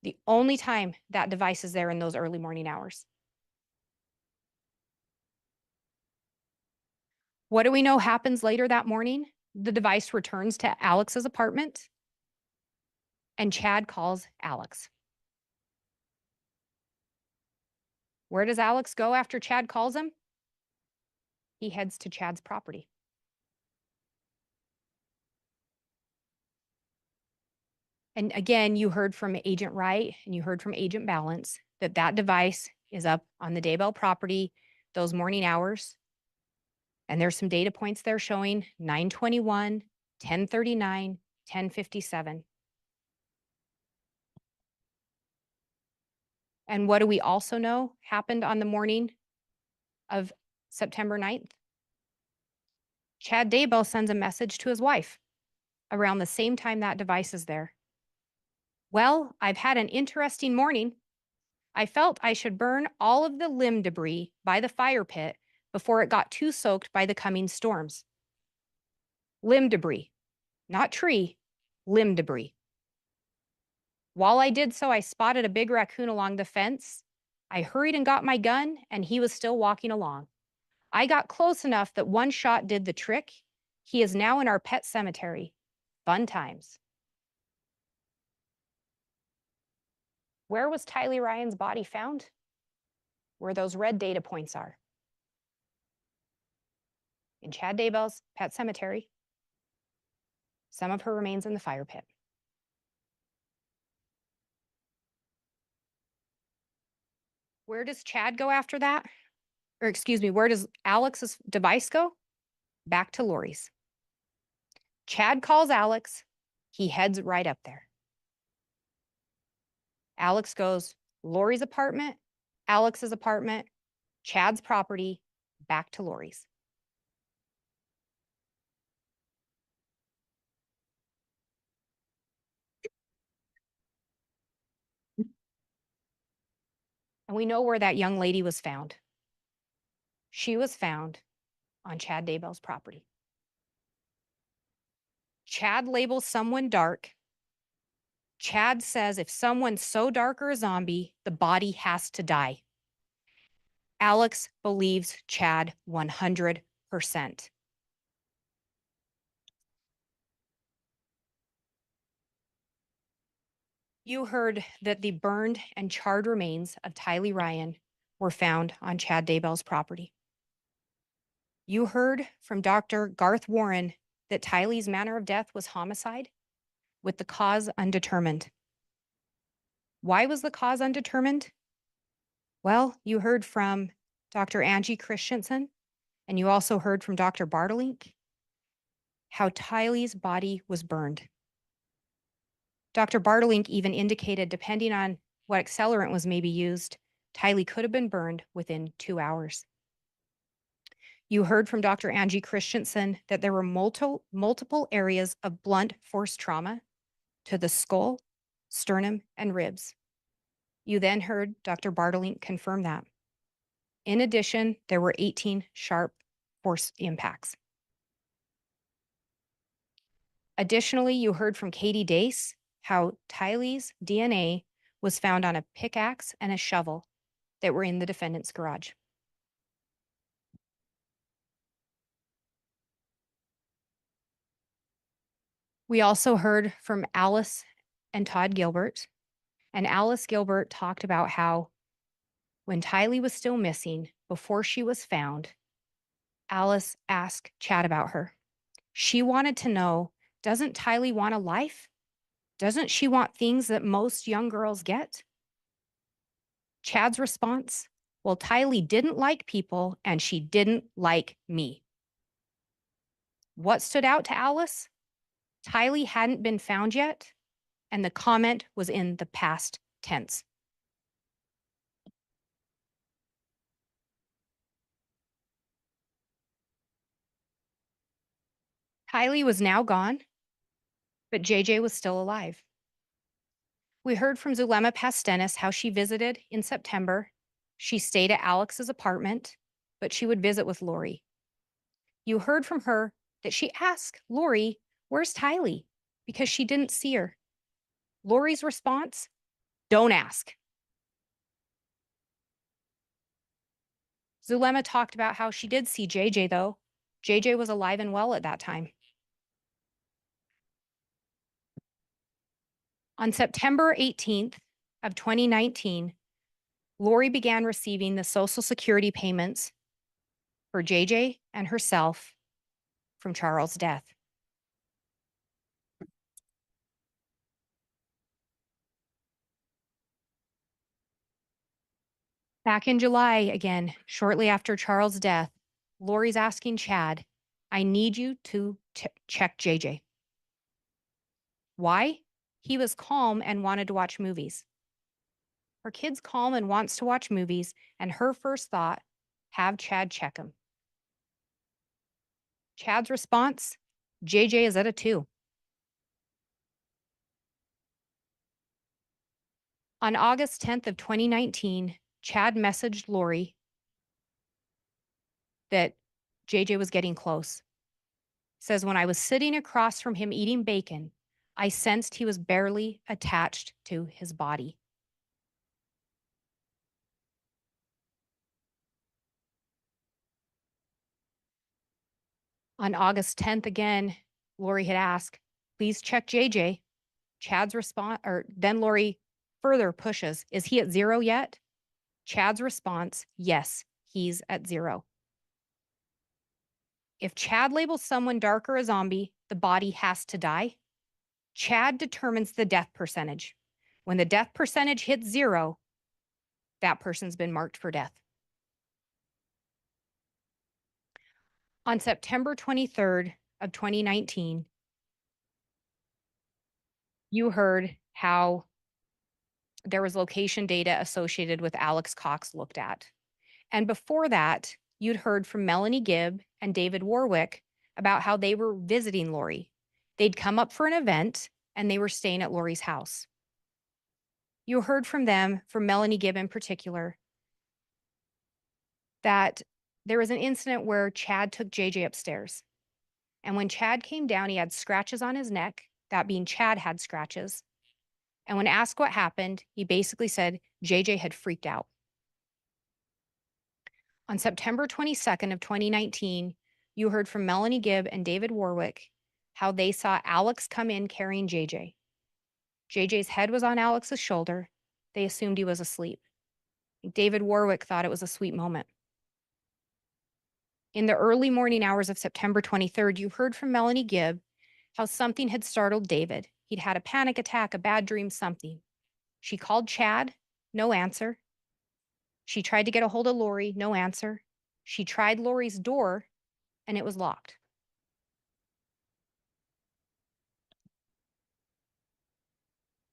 the only time that device is there in those early morning hours. What do we know happens later that morning? The device returns to Alex's apartment, and Chad calls Alex. Where does Alex go after Chad calls him? He heads to Chad's property. And again, you heard from Agent Wright and you heard from Agent Balance that that device is up on the Daybell property those morning hours. And there's some data points there showing 9:21, 10:39, 10:57. And what do we also know happened on the morning of September 9th? Chad Daybell sends a message to his wife around the same time that device is there. Well, I've had an interesting morning. I felt I should burn all of the limb debris by the fire pit before it got too soaked by the coming storms. Limb debris, not tree, limb debris. While I did so, I spotted a big raccoon along the fence. I hurried and got my gun, and he was still walking along. I got close enough that one shot did the trick. He is now in our pet cemetery. Fun times. Where was Tylee Ryan's body found? Where those red data points are. In Chad Daybell's pet cemetery. Some of her remains in the fire pit. Where does Chad go after that? Or excuse me, where does Alex's device go? Back to Lori's. Chad calls Alex. He heads right up there. Alex goes Lori's apartment, Alex's apartment, Chad's property, back to Lori's. And we know where that young lady was found. She was found on Chad Daybell's property. Chad labels someone dark. Chad says if someone's so dark or a zombie, the body has to die. Alex believes Chad 100%. You heard that the burned and charred remains of Tylee Ryan were found on Chad Daybell's property. You heard from Dr. Garth Warren that Tylee's manner of death was homicide, with the cause undetermined. Why was the cause undetermined? Well, you heard from Dr. Angie Christensen, and you also heard from Dr. Bartelink how Tylee's body was burned. Dr. Bartelink even indicated, depending on what accelerant was maybe used, Tylee could have been burned within 2 hours. You heard from Dr. Angie Christensen that there were multiple areas of blunt force trauma to the skull, sternum, and ribs. You then heard Dr. Bartelink confirm that. In addition, there were 18 sharp force impacts. Additionally, you heard from Katie Dace how Tylee's DNA was found on a pickaxe and a shovel that were in the defendant's garage. We also heard from Alice and Todd Gilbert And Alice Gilbert talked about how when Tylee was still missing, before she was found, Alice asked Chad about her. She wanted to know, doesn't Tylee want a life? Doesn't she want things that most young girls get? Chad's response, well, Tylee didn't like people and she didn't like me. What stood out to Alice? Tylee hadn't been found yet, and the comment was in the past tense. Tylee was now gone, but JJ was still alive. We heard from Zulema Pastenis how she visited in September. She stayed at Alex's apartment, but she would visit with Lori. You heard from her that she asked Lori, where's Tylee? Because she didn't see her. Lori's response, don't ask. Zulema talked about how she did see JJ though. JJ was alive and well at that time. On September 18th of 2019, Lori began receiving the Social Security payments for JJ and herself from Charles' death. Back in July, again, shortly after Charles' death, Lori's asking Chad, I need you to check JJ. Why? He was calm and wanted to watch movies. Her kid's calm and wants to watch movies, and her first thought, have Chad check him. Chad's response, JJ is at a 2. On August 10th of 2019, Chad messaged Lori that JJ was getting close. Says, when I was sitting across from him eating bacon, I sensed he was barely attached to his body. On August 10th, again, Lori had asked, please check JJ. Chad's response, or then Lori further pushes, is he at 0 yet? Chad's response, yes, he's at 0. If Chad labels someone dark or a zombie, the body has to die. Chad determines the death percentage. When the death percentage hits 0, that person's been marked for death. On September 23rd of 2019, you heard how there was location data associated with Alex Cox looked at. And before that, you'd heard from Melanie Gibb and David Warwick about how they were visiting Lori. They'd come up for an event and they were staying at Lori's house. You heard from them, from Melanie Gibb in particular, that there was an incident where Chad took JJ upstairs. And when Chad came down, he had scratches on his neck, that being Chad had scratches. And when asked what happened, he basically said JJ had freaked out. On September 22nd of 2019, you heard from Melanie Gibb and David Warwick how they saw Alex come in carrying JJ. JJ's head was on Alex's shoulder. They assumed he was asleep. David Warwick thought it was a sweet moment. In the early morning hours of September 23rd, you heard from Melanie Gibb how something had startled David. He'd had a panic attack, a bad dream, something. She called Chad, no answer. She tried to get a hold of Lori, no answer. She tried Lori's door, and it was locked.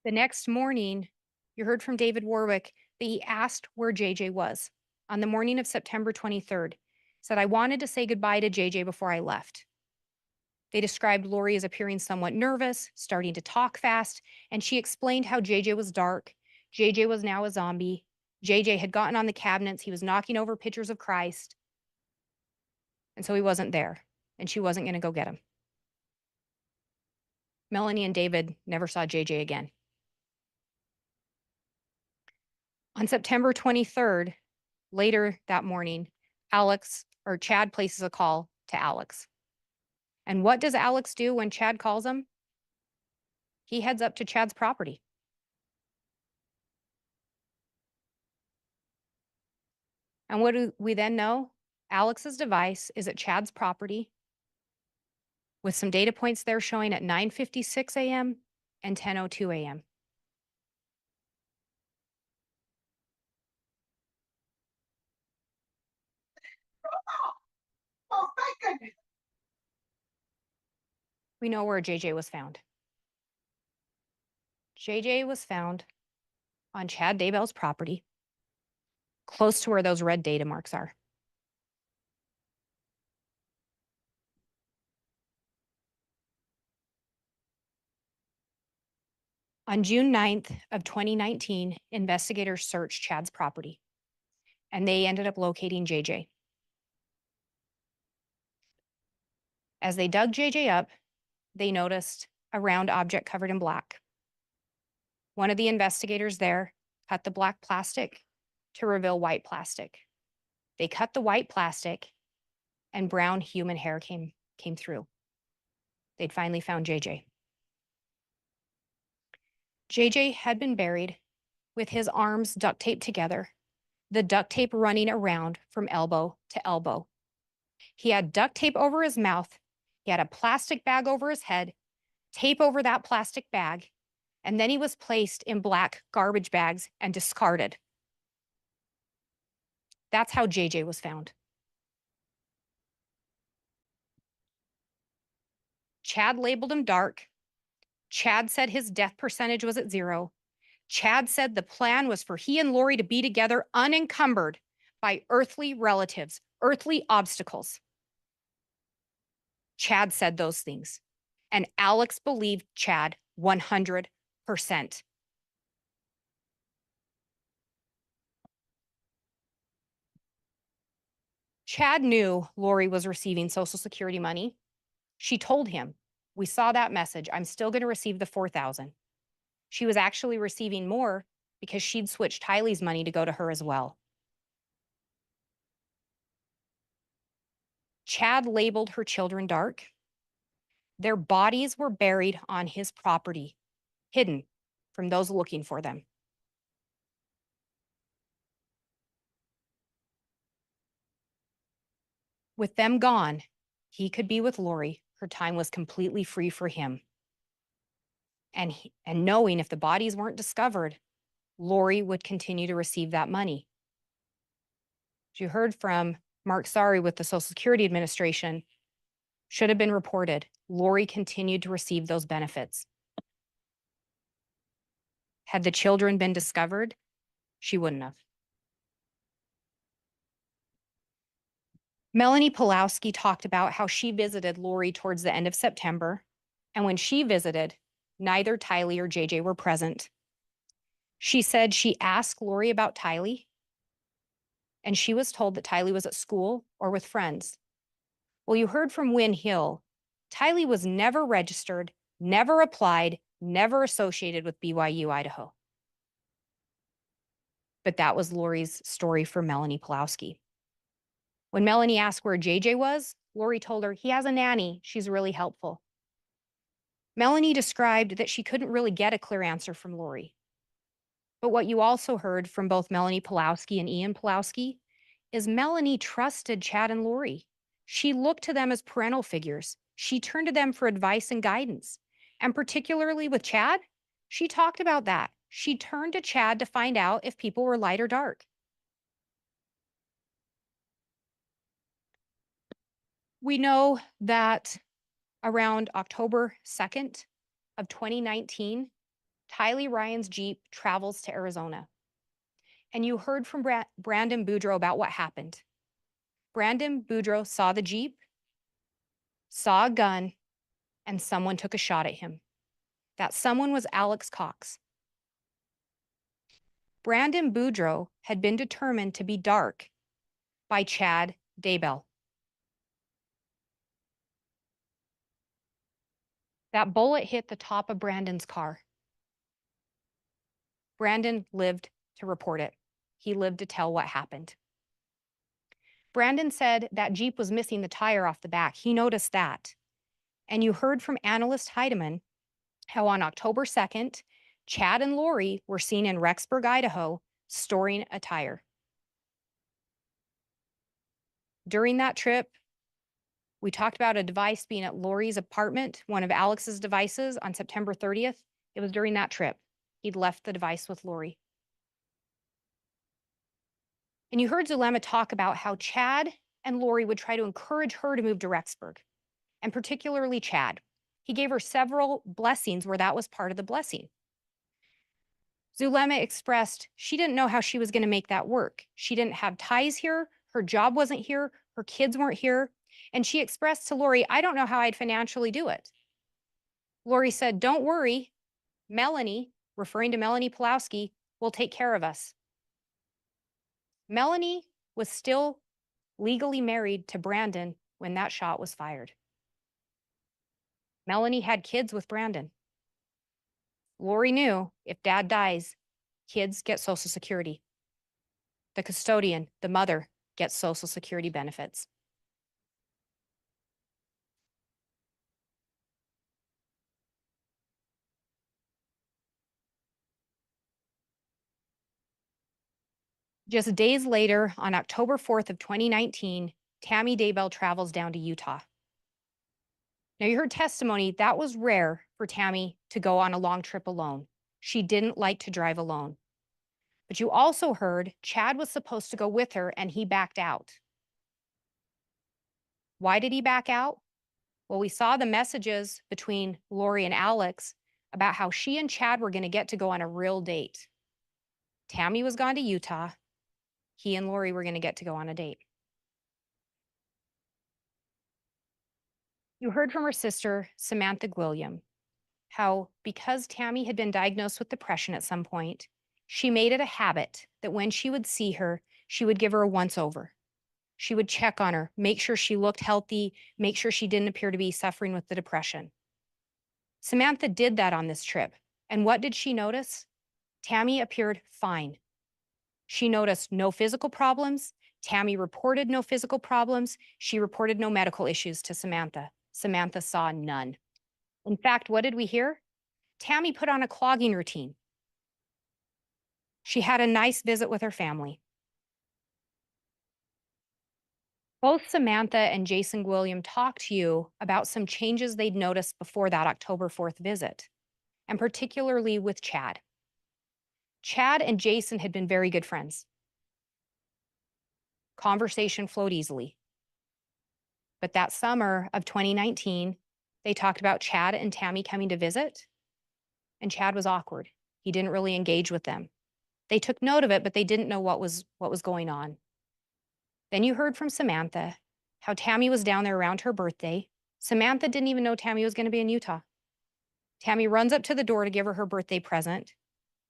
The next morning, you heard from David Warwick that he asked where JJ was on the morning of September 23rd. Said, I wanted to say goodbye to JJ before I left. They described Lori as appearing somewhat nervous, starting to talk fast, and she explained how JJ was dark. JJ was now a zombie. JJ had gotten on the cabinets. He was knocking over pictures of Christ. And so he wasn't there, and she wasn't going to go get him. Melanie and David never saw JJ again. On September 23rd, later that morning, Chad places a call to Alex. And what does Alex do when Chad calls him? He heads up to Chad's property. And what do we then know? Alex's device is at Chad's property with some data points there showing at 9:56 a.m. and 10:02 a.m. Oh, thank goodness. We know where JJ was found. JJ was found on Chad Daybell's property, close to where those red data marks are. On June 9th of 2019, investigators searched Chad's property, and they ended up locating JJ. As they dug JJ up, they noticed a round object covered in black. One of the investigators there cut the black plastic to reveal white plastic. They cut the white plastic and brown human hair came through. They'd finally found JJ. JJ had been buried with his arms duct taped together, the duct tape running around from elbow to elbow. He had duct tape over his mouth. He had a plastic bag over his head, tape over that plastic bag, and then he was placed in black garbage bags and discarded. That's how JJ was found. Chad labeled him dark. Chad said his death percentage was at 0. Chad said the plan was for he and Lori to be together unencumbered by earthly relatives, earthly obstacles. Chad said those things, and Alex believed Chad 100%. Chad knew Lori was receiving Social Security money. She told him, "We saw that message. I'm still going to receive the $4,000. She was actually receiving more because she'd switched Tylee's money to go to her as well. Chad labeled her children dark. Their bodies were buried on his property, hidden from those looking for them. With them gone, he could be with Lori. Her time was completely free for him. And knowing if the bodies weren't discovered, Lori would continue to receive that money. As you heard from Mark Sari with the Social Security Administration, should have been reported. Lori continued to receive those benefits. Had the children been discovered, she wouldn't have. Melanie Pulowski talked about how she visited Lori towards the end of September. And when she visited, neither Tylee or JJ were present. She said she asked Lori about Tylee, and she was told that Tylee was at school or with friends. Well, you heard from Wynn Hill. Tylee was never registered, never applied, never associated with BYU, Idaho. But that was Lori's story for Melanie Pulowski. When Melanie asked where JJ was, Lori told her, he has a nanny. She's really helpful. Melanie described that she couldn't really get a clear answer from Lori. But what you also heard from both Melanie Pulowski and Ian Pulowski is Melanie trusted Chad and Lori. She looked to them as parental figures. She turned to them for advice and guidance. And particularly with Chad, she talked about that. She turned to Chad to find out if people were light or dark. We know that around October 2nd of 2019, Tylee Ryan's Jeep travels to Arizona. And you heard from Brandon Boudreaux about what happened. Brandon Boudreaux saw the Jeep, saw a gun, and someone took a shot at him. That someone was Alex Cox. Brandon Boudreaux had been determined to be dark by Chad Daybell. That bullet hit the top of Brandon's car. Brandon lived to report it. He lived to tell what happened. Brandon said that Jeep was missing the tire off the back. He noticed that. And you heard from analyst Heidemann how on October 2nd, Chad and Lori were seen in Rexburg, Idaho, storing a tire. During that trip, we talked about a device being at Lori's apartment, one of Alex's devices on September 30th. It was during that trip. He'd left the device with Lori. And you heard Zulema talk about how Chad and Lori would try to encourage her to move to Rexburg, and particularly Chad. He gave her several blessings where that was part of the blessing. Zulema expressed she didn't know how she was going to make that work. She didn't have ties here. Her job wasn't here. Her kids weren't here. And she expressed to Lori, I don't know how I'd financially do it. Lori said, don't worry. Melanie, referring to Melanie Pulowski, will take care of us. Melanie was still legally married to Brandon when that shot was fired. Melanie had kids with Brandon. Lori knew if dad dies, kids get Social Security. The custodian, the mother, gets Social Security benefits. Just days later, on October 4th of 2019, Tammy Daybell travels down to Utah. Now, you heard testimony that was rare for Tammy to go on a long trip alone. She didn't like to drive alone. But you also heard Chad was supposed to go with her and he backed out. Why did he back out? Well, we saw the messages between Lori and Alex about how she and Chad were going to get to go on a real date. Tammy was gone to Utah. He and Lori were going to get to go on a date. You heard from her sister, Samantha Gwilliam, how because Tammy had been diagnosed with depression at some point, she made it a habit that when she would see her, she would give her a once over. She would check on her, make sure she looked healthy, make sure she didn't appear to be suffering with the depression. Samantha did that on this trip. And what did she notice? Tammy appeared fine. She noticed no physical problems. Tammy reported no physical problems. She reported no medical issues to Samantha. Samantha saw none. In fact, what did we hear? Tammy put on a clogging routine. She had a nice visit with her family. Both Samantha and Jason Gwilliam talked to you about some changes they'd noticed before that October 4th visit, and particularly with Chad. Chad and Jason had been very good friends. Conversation flowed easily. But that summer of 2019, they talked about Chad and Tammy coming to visit, and Chad was awkward. He didn't really engage with them. They took note of it, but they didn't know what was going on. Then you heard from Samantha how Tammy was down there around her birthday. Samantha didn't even know Tammy was going to be in Utah. Tammy runs up to the door to give her birthday present,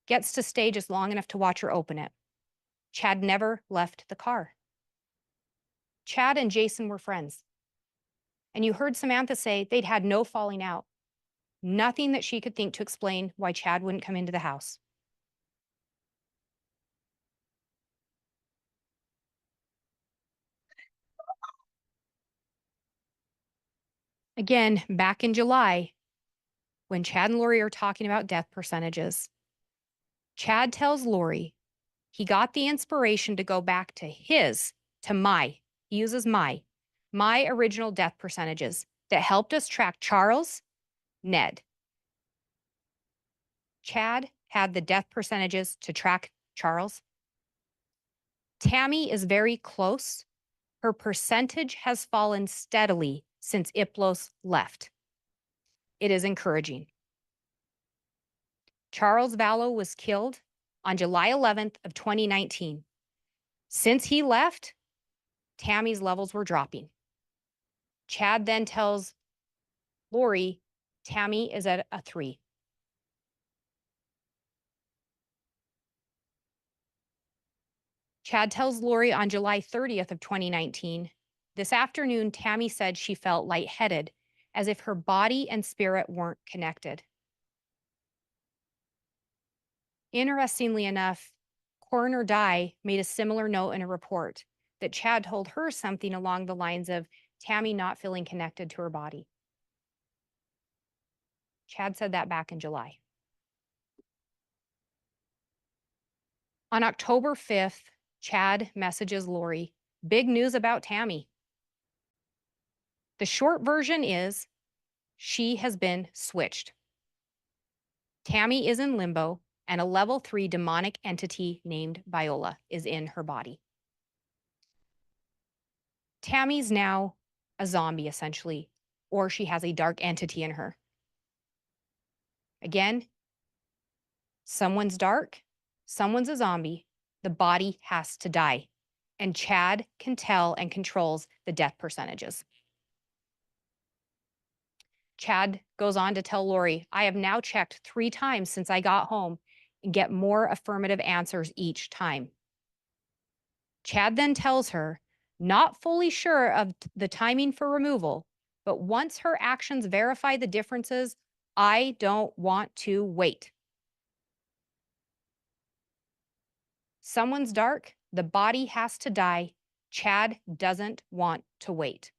gets to stay just long enough to watch her open it. Chad never left the car. Chad and Jason were friends. And you heard Samantha say they'd had no falling out. Nothing that she could think to explain why Chad wouldn't come into the house. Again, back in July, when Chad and Lori are talking about death percentages, Chad tells Lori he got the inspiration to go back to he uses my original death percentages that helped us track Charles, Ned. Chad had the death percentages to track Charles. Tammy is very close. Her percentage has fallen steadily since Iplos left. It is encouraging. Charles Vallow was killed on July 11th of 2019. Since he left, Tammy's levels were dropping. Chad then tells Lori, Tammy is at a 3. Chad tells Lori on July 30th of 2019, this afternoon, Tammy said she felt lightheaded, as if her body and spirit weren't connected. Interestingly enough, Coroner Dye made a similar note in a report that Chad told her something along the lines of Tammy not feeling connected to her body. Chad said that back in July. On October 5th, Chad messages Lori, big news about Tammy. The short version is she has been switched. Tammy is in limbo, and a level 3 demonic entity named Viola is in her body. Tammy's now a zombie, essentially, or she has a dark entity in her. Again, someone's dark, someone's a zombie, the body has to die. And Chad can tell and controls the death percentages. Chad goes on to tell Lori, I have now checked 3 times since I got home and get more affirmative answers each time. Chad then tells her, not fully sure of the timing for removal, but once her actions verify the differences, I don't want to wait. Someone's dark, the body has to die. Chad doesn't want to wait.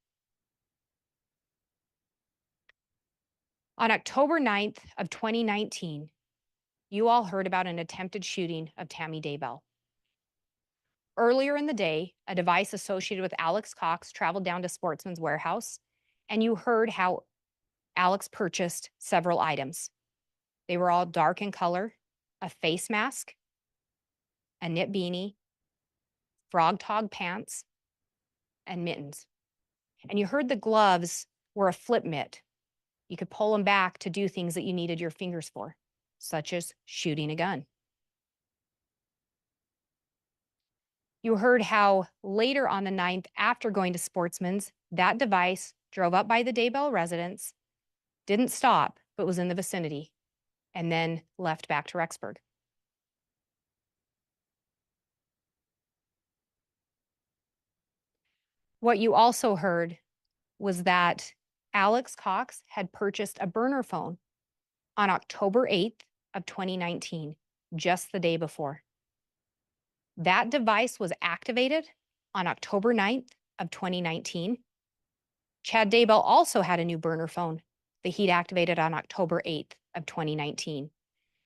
On October 9th of 2019, you all heard about an attempted shooting of Tammy Daybell. Earlier in the day, a device associated with Alex Cox traveled down to Sportsman's Warehouse, and you heard how Alex purchased several items. They were all dark in color, a face mask, a knit beanie, frog tog pants, and mittens. And you heard the gloves were a flip mitt. You could pull them back to do things that you needed your fingers for, such as shooting a gun. You heard how later on the 9th, after going to Sportsman's, that device drove up by the Daybell residence, didn't stop, but was in the vicinity, and then left back to Rexburg. What you also heard was that Alex Cox had purchased a burner phone on October 8th of 2019, just the day before. That device was activated on October 9th of 2019. Chad Daybell also had a new burner phone that he'd activated on October 8th of 2019.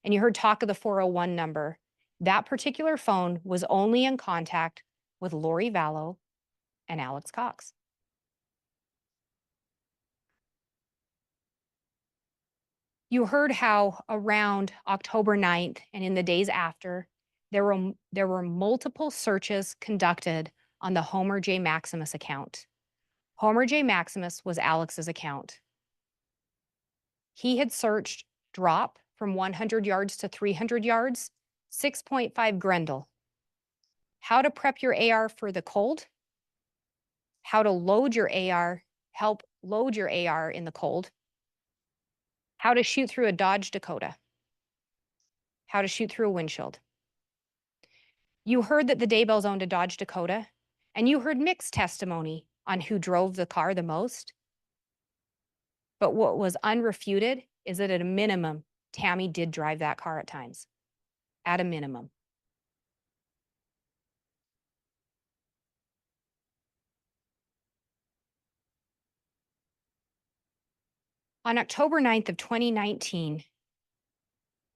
And you heard talk of the 401 number. That particular phone was only in contact with Lori Vallow and Alex Cox. You heard how around October 9th and in the days after, there were multiple searches conducted on the Homer J. Maximus account. Homer J. Maximus was Alex's account. He had searched drop from 100 yards to 300 yards, 6.5 Grendel. How to prep your AR for the cold, how to load your AR, help load your AR in the cold, how to shoot through a Dodge Dakota, how to shoot through a windshield. You heard that the Daybells owned a Dodge Dakota, and you heard mixed testimony on who drove the car the most. But what was unrefuted is that at a minimum, Tammy did drive that car at times. At a minimum. On October 9th of 2019,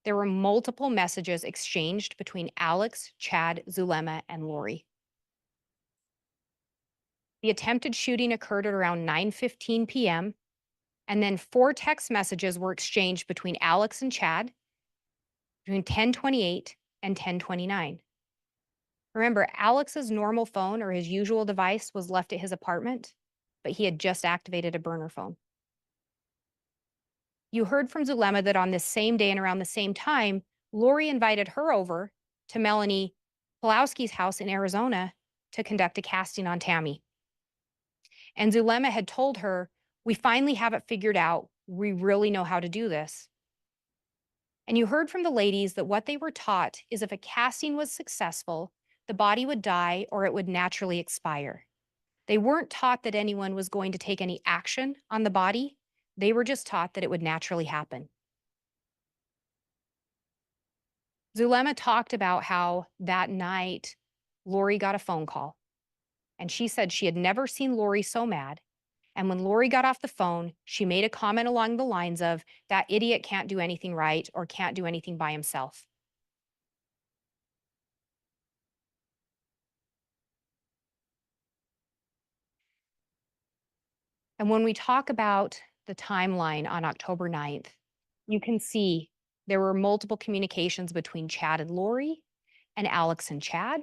there were multiple messages exchanged between Alex, Chad, Zulema, and Lori. The attempted shooting occurred at around 9:15 p.m., and then 4 text messages were exchanged between Alex and Chad between 10:28 and 10:29. Remember, Alex's normal phone or his usual device was left at his apartment, but he had just activated a burner phone. You heard from Zulema that on this same day and around the same time, Lori invited her over to Melanie Pulowski's house in Arizona to conduct a casting on Tammy. And Zulema had told her, we finally have it figured out. We really know how to do this. And you heard from the ladies that what they were taught is if a casting was successful, the body would die or it would naturally expire. They weren't taught that anyone was going to take any action on the body. They were just taught that it would naturally happen. Zulema talked about how that night Lori got a phone call. And she said she had never seen Lori so mad. And when Lori got off the phone, she made a comment along the lines of, that idiot can't do anything right or can't do anything by himself. And when we talk about the timeline on October 9th, you can see there were multiple communications between Chad and Lori and Alex and Chad.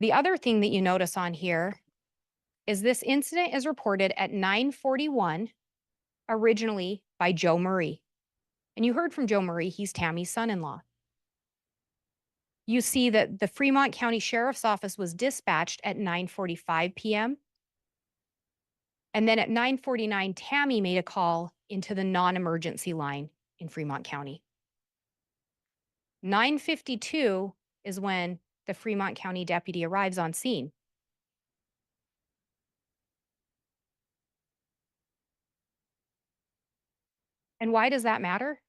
The other thing that you notice on here is this incident is reported at 9:41 originally by Joe Murray. And you heard from Joe Murray, he's Tammy's son-in-law. You see that the Fremont County Sheriff's Office was dispatched at 9:45 p.m. And then at 9:49, Tammy made a call into the non-emergency line in Fremont County. 9:52 is when the Fremont County deputy arrives on scene. And why does that matter?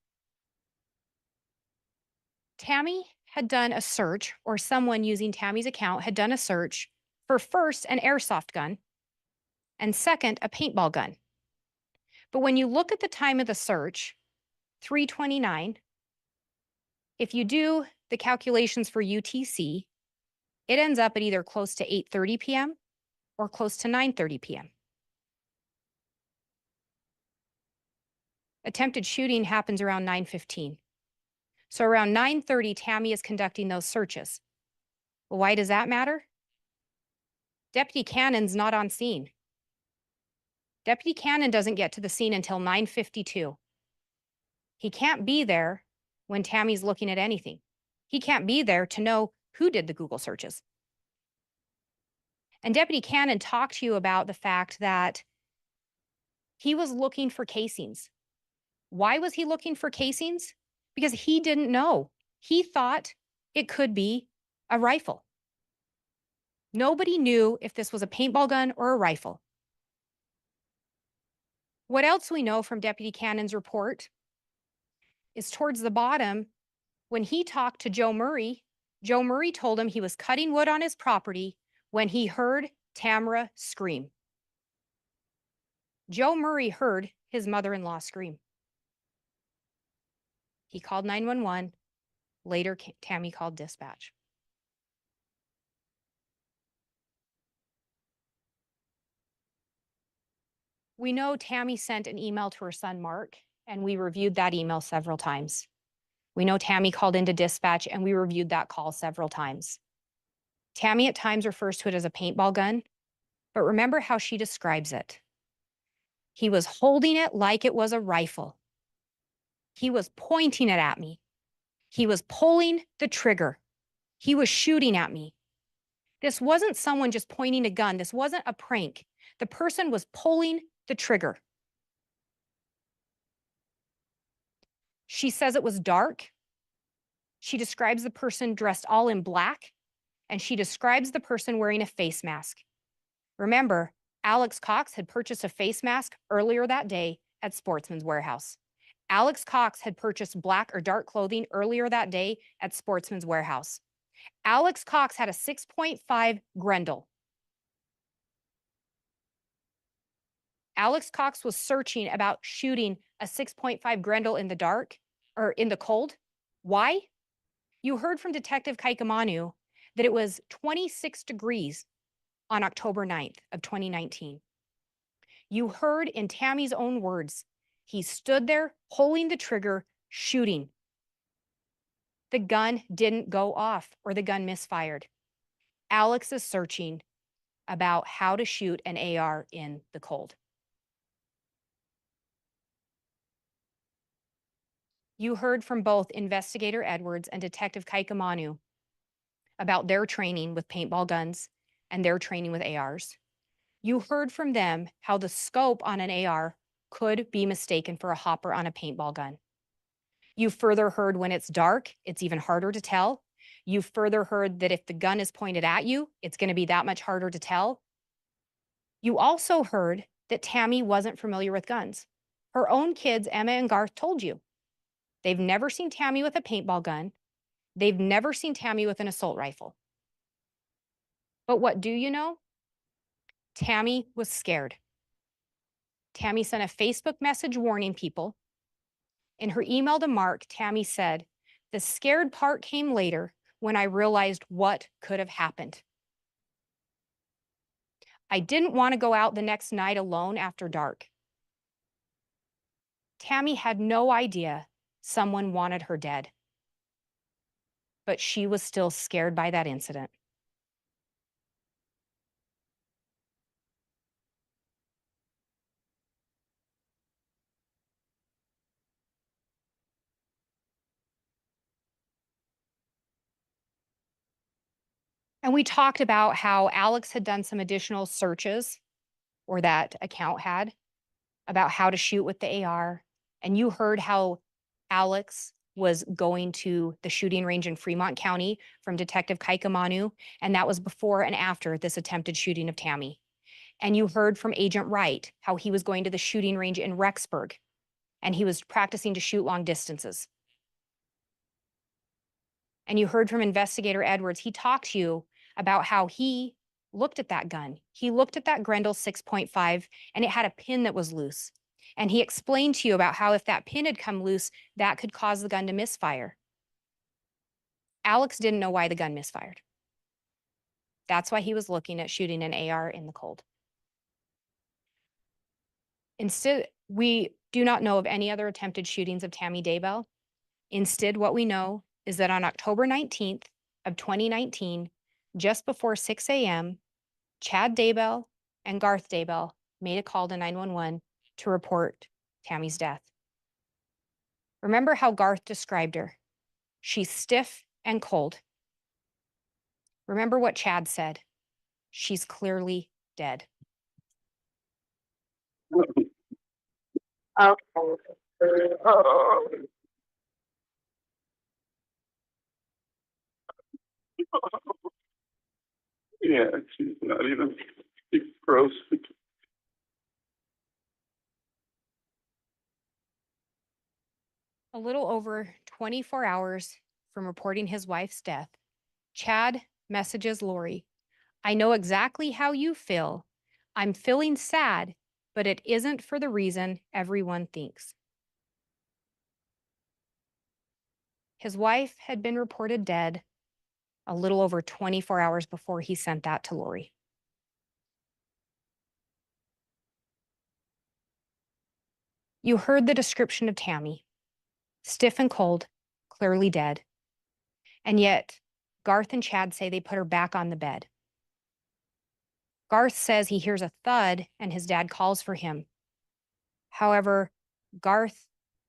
Tammy had done a search, or someone using Tammy's account had done a search for first an airsoft gun and second a paintball gun. But when you look at the time of the search, 3:29, if you do the calculations for UTC, it ends up at either close to 8:30 p.m. or close to 9:30 p.m. Attempted shooting happens around 9:15. So around 9:30, Tammy is conducting those searches. Well, why does that matter? Deputy Cannon's not on scene. Deputy Cannon doesn't get to the scene until 9:52. He can't be there when Tammy's looking at anything. He can't be there to know who did the Google searches. And Deputy Cannon talked to you about the fact that he was looking for casings. Why was he looking for casings? Because he didn't know. He thought it could be a rifle. Nobody knew if this was a paintball gun or a rifle. What else we know from Deputy Cannon's report is towards the bottom, when he talked to Joe Murray told him he was cutting wood on his property when he heard Tamara scream. Joe Murray heard his mother-in-law scream. He called 911. Later, Tammy called dispatch. We know Tammy sent an email to her son, Mark, and we reviewed that email several times. We know Tammy called into dispatch, and we reviewed that call several times. Tammy at times refers to it as a paintball gun, but remember how she describes it. He was holding it like it was a rifle. He was pointing it at me. He was pulling the trigger. He was shooting at me. This wasn't someone just pointing a gun. This wasn't a prank. The person was pulling the trigger. She says it was dark. She describes the person dressed all in black, and she describes the person wearing a face mask. Remember, Alex Cox had purchased a face mask earlier that day at Sportsman's Warehouse. Alex Cox had purchased black or dark clothing earlier that day at Sportsman's Warehouse. Alex Cox had a 6.5 Grendel. Alex Cox was searching about shooting a 6.5 Grendel in the dark or in the cold. Why? You heard from Detective Kaikamanu that it was 26 degrees on October 9th of 2019. You heard in Tammy's own words, he stood there pulling the trigger, shooting. The gun didn't go off or the gun misfired. Alex is searching about how to shoot an AR in the cold. You heard from both Investigator Edwards and Detective Kaikamanu about their training with paintball guns and their training with ARs. You heard from them how the scope on an AR could be mistaken for a hopper on a paintball gun. You further heard when it's dark, it's even harder to tell. You further heard that if the gun is pointed at you, it's going to be that much harder to tell. You also heard that Tammy wasn't familiar with guns. Her own kids, Emma and Garth, told you. They've never seen Tammy with a paintball gun. They've never seen Tammy with an assault rifle. But what do you know? Tammy was scared. Tammy sent a Facebook message warning people. In her email to Mark, Tammy said, "The scared part came later when I realized what could have happened. I didn't want to go out the next night alone after dark. Tammy had no idea someone wanted her dead, but she was still scared by that incident. And we talked about how Alex had done some additional searches, or that account had, about how to shoot with the AR. And you heard how Alex was going to the shooting range in Fremont County from Detective Kaikamanu, and that was before and after this attempted shooting of Tammy. And you heard from Agent Wright how he was going to the shooting range in Rexburg, and he was practicing to shoot long distances. And you heard from Investigator Edwards, he talked to you about how he looked at that gun. He looked at that Grendel 6.5 and it had a pin that was loose. And he explained to you about how if that pin had come loose, that could cause the gun to misfire. Alex didn't know why the gun misfired. That's why he was looking at shooting an AR in the cold. Instead, we do not know of any other attempted shootings of Tammy Daybell. Instead, what we know is that on October 19th of 2019, just before 6 a.m., Chad Daybell and Garth Daybell made a call to 911 to report Tammy's death. Remember how Garth described her? She's stiff and cold. Remember what Chad said? She's clearly dead. Yeah, she's not even, she's gross. A little over 24 hours from reporting his wife's death, Chad messages Lori, I know exactly how you feel. I'm feeling sad, but it isn't for the reason everyone thinks. His wife had been reported dead a little over 24 hours before he sent that to Lori. You heard the description of Tammy, stiff and cold, clearly dead. And yet, Garth and Chad say they put her back on the bed. Garth says he hears a thud and his dad calls for him. However, Garth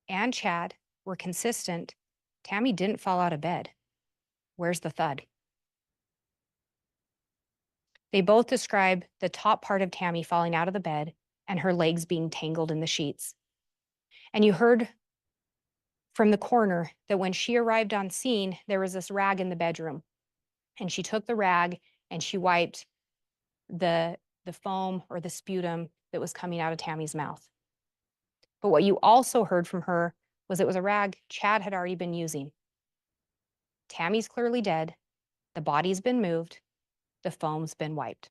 and Chad were consistent. Tammy didn't fall out of bed. Where's the thud? They both describe the top part of Tammy falling out of the bed and her legs being tangled in the sheets. And you heard from the coroner that when she arrived on scene, there was this rag in the bedroom. And she took the rag and she wiped the foam or the sputum that was coming out of Tammy's mouth. But what you also heard from her was it was a rag Chad had already been using. Tammy's clearly dead. The body's been moved. The foam's been wiped.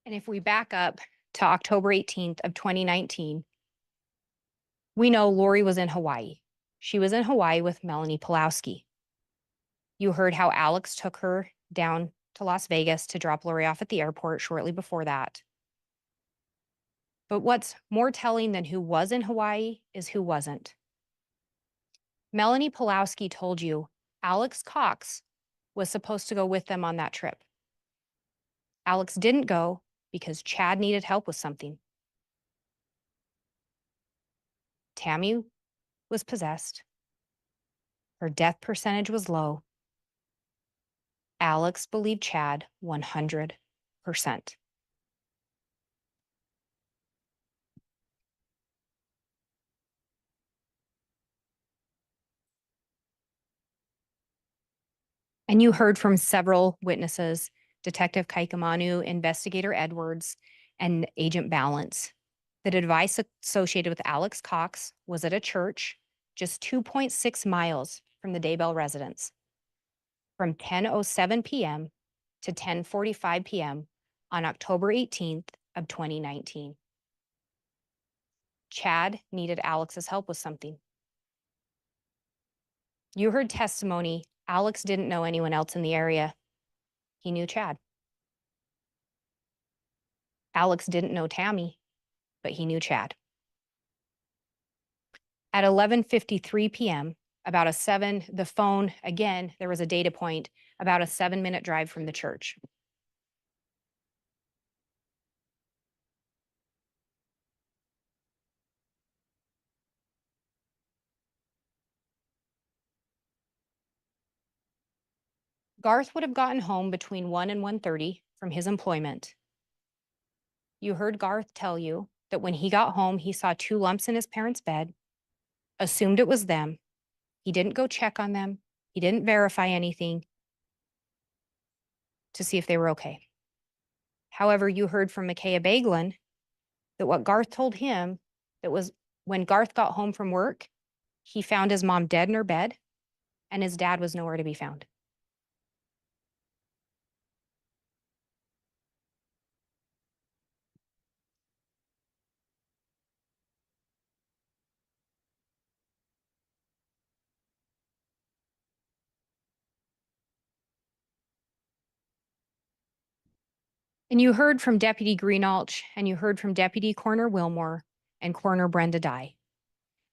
And if we back up to October 18th of 2019, we know Lori was in Hawaii. She was in Hawaii with Melanie Pulowski. You heard how Alex took her down to Las Vegas to drop Lori off at the airport shortly before that. But what's more telling than who was in Hawaii is who wasn't. Melanie Pulowski told you Alex Cox was supposed to go with them on that trip. Alex didn't go because Chad needed help with something. Tammy was possessed. Her death percentage was low. Alex believed Chad 100%. And you heard from several witnesses, Detective Kaikamanu, Investigator Edwards, and Agent Balance, that advice associated with Alex Cox was at a church just 2.6 miles from the Daybell residence from 10:07 p.m. to 10:45 p.m. on October 18th of 2019. Chad needed Alex's help with something. You heard testimony. Alex didn't know anyone else in the area. He knew Chad. Alex didn't know Tammy, but he knew Chad. At 11:53 p.m., the phone, again, there was a data point, about a 7-minute drive from the church. Garth would have gotten home between 1 and 1:30 from his employment. You heard Garth tell you that when he got home, he saw 2 lumps in his parents' bed, assumed it was them. He didn't go check on them. He didn't verify anything to see if they were okay. However, you heard from Micaiah Baglin that what Garth told him, that was when Garth got home from work, he found his mom dead in her bed and his dad was nowhere to be found. And you heard from Deputy Greenalch, and you heard from Deputy Coroner Wilmore and Coroner Brenda Dye.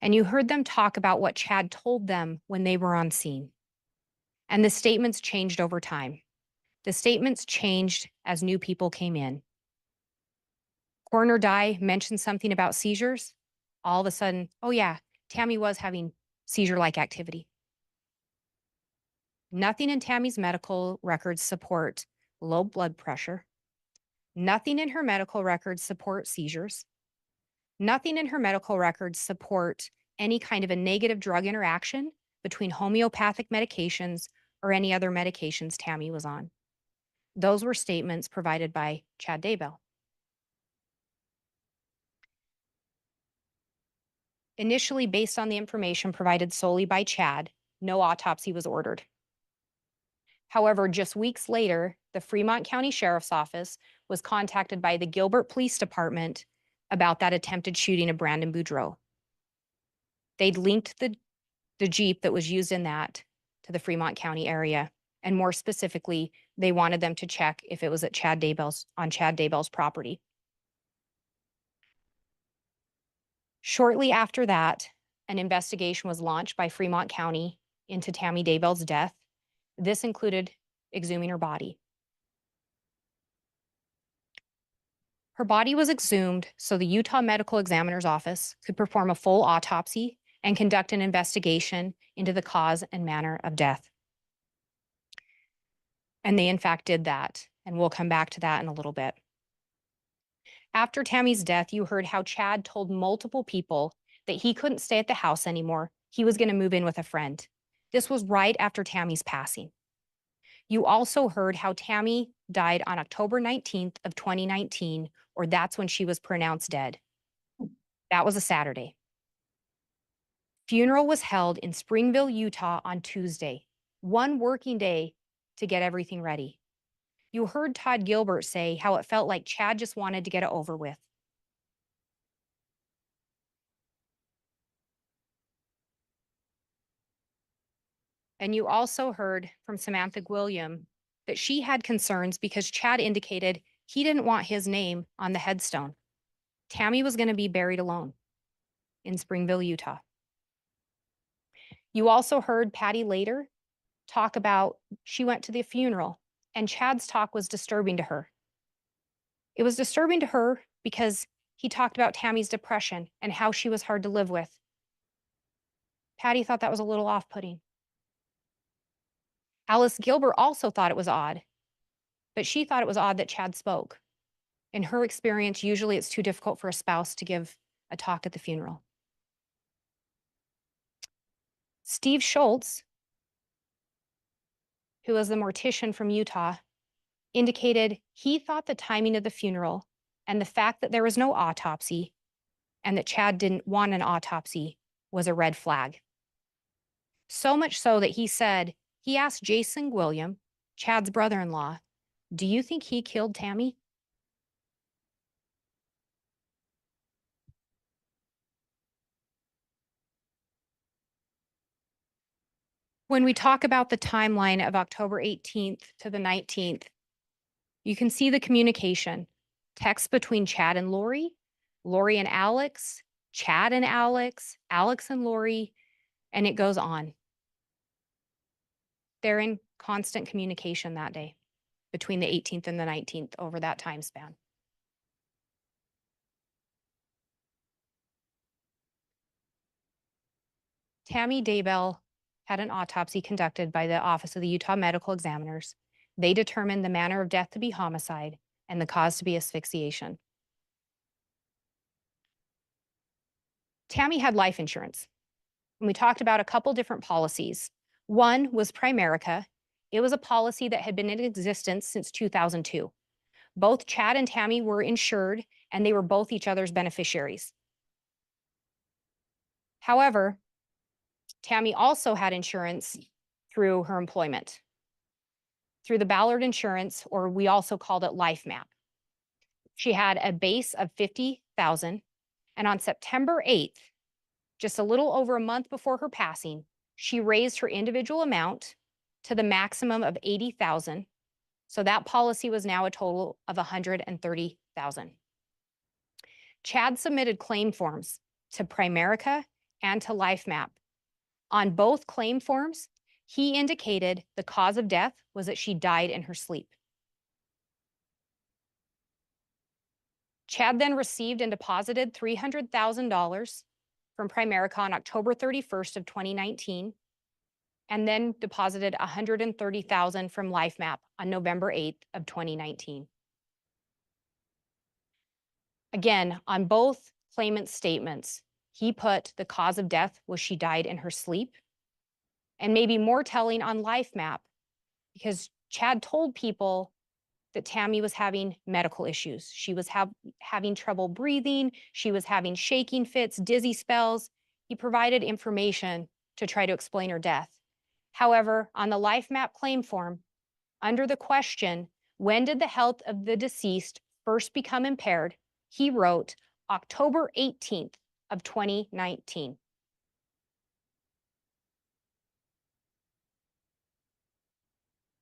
And you heard them talk about what Chad told them when they were on scene. And the statements changed over time. The statements changed as new people came in. Coroner Dye mentioned something about seizures. All of a sudden, oh yeah, Tammy was having seizure-like activity. Nothing in Tammy's medical records support low blood pressure. Nothing in her medical records support seizures. Nothing in her medical records support any kind of a negative drug interaction between homeopathic medications or any other medications Tammy was on. Those were statements provided by Chad Daybell. Initially, based on the information provided solely by Chad, no autopsy was ordered. However, just weeks later, the Fremont County Sheriff's Office was contacted by the Gilbert Police Department about that attempted shooting of Brandon Boudreaux. They'd linked the Jeep that was used in that to the Fremont County area. And more specifically, they wanted them to check if it was at on Chad Daybell's property. Shortly after that, an investigation was launched by Fremont County into Tammy Daybell's death. This included exhuming her body. Her body was exhumed so the Utah Medical Examiner's Office could perform a full autopsy and conduct an investigation into the cause and manner of death. And they in fact did that, and we'll come back to that in a little bit. After Tammy's death, you heard how Chad told multiple people that he couldn't stay at the house anymore. He was going to move in with a friend. This was right after Tammy's passing. You also heard how Tammy died on October 19th of 2019, or that's when she was pronounced dead. That was a Saturday. Funeral was held in Springville, Utah on Tuesday, 1 working day to get everything ready. You heard Todd Gilbert say how it felt like Chad just wanted to get it over with. And you also heard from Samantha Gwilliam that she had concerns because Chad indicated he didn't want his name on the headstone. Tammy was going to be buried alone in Springville, Utah. You also heard Patty later talk about she went to the funeral and Chad's talk was disturbing to her. It was disturbing to her because he talked about Tammy's depression and how she was hard to live with. Patty thought that was a little off-putting. Alice Gilbert also thought it was odd, but she thought it was odd that Chad spoke. In her experience, usually it's too difficult for a spouse to give a talk at the funeral. Steve Schultz, who was the mortician from Utah, indicated he thought the timing of the funeral and the fact that there was no autopsy and that Chad didn't want an autopsy was a red flag. So much so that he asked Jason Gwilliam, Chad's brother-in-law, do you think he killed Tammy? When we talk about the timeline of October 18th to the 19th, you can see the communication. Text between Chad and Lori, Lori and Alex, Chad and Alex, Alex and Lori, and it goes on. They're in constant communication that day between the 18th and the 19th over that time span. Tammy Daybell had an autopsy conducted by the Office of the Utah Medical Examiners. They determined the manner of death to be homicide and the cause to be asphyxiation. Tammy had life insurance. And we talked about a couple different policies. One was Primerica. It was a policy that had been in existence since 2002. Both Chad and Tammy were insured, and they were both each other's beneficiaries. However, Tammy also had insurance through her employment, through the Ballard Insurance, or we also called it Life Map. She had a base of $50,000, and on September 8th, just a little over a month before her passing, she raised her individual amount to the maximum of $80,000. So that policy was now a total of $130,000. Chad submitted claim forms to Primerica and to LifeMap. On both claim forms, he indicated the cause of death was that she died in her sleep. Chad then received and deposited $300,000 from Primerica on October 31st of 2019, and then deposited $130,000 from LifeMap on November 8th of 2019. Again, on both claimant statements, he put the cause of death was she died in her sleep, and maybe more telling on LifeMap, because Chad told people that Tammy was having medical issues. She was having trouble breathing. She was having shaking fits, dizzy spells. He provided information to try to explain her death. However, on the LifeMap claim form, under the question, when did the health of the deceased first become impaired, he wrote October 18th of 2019.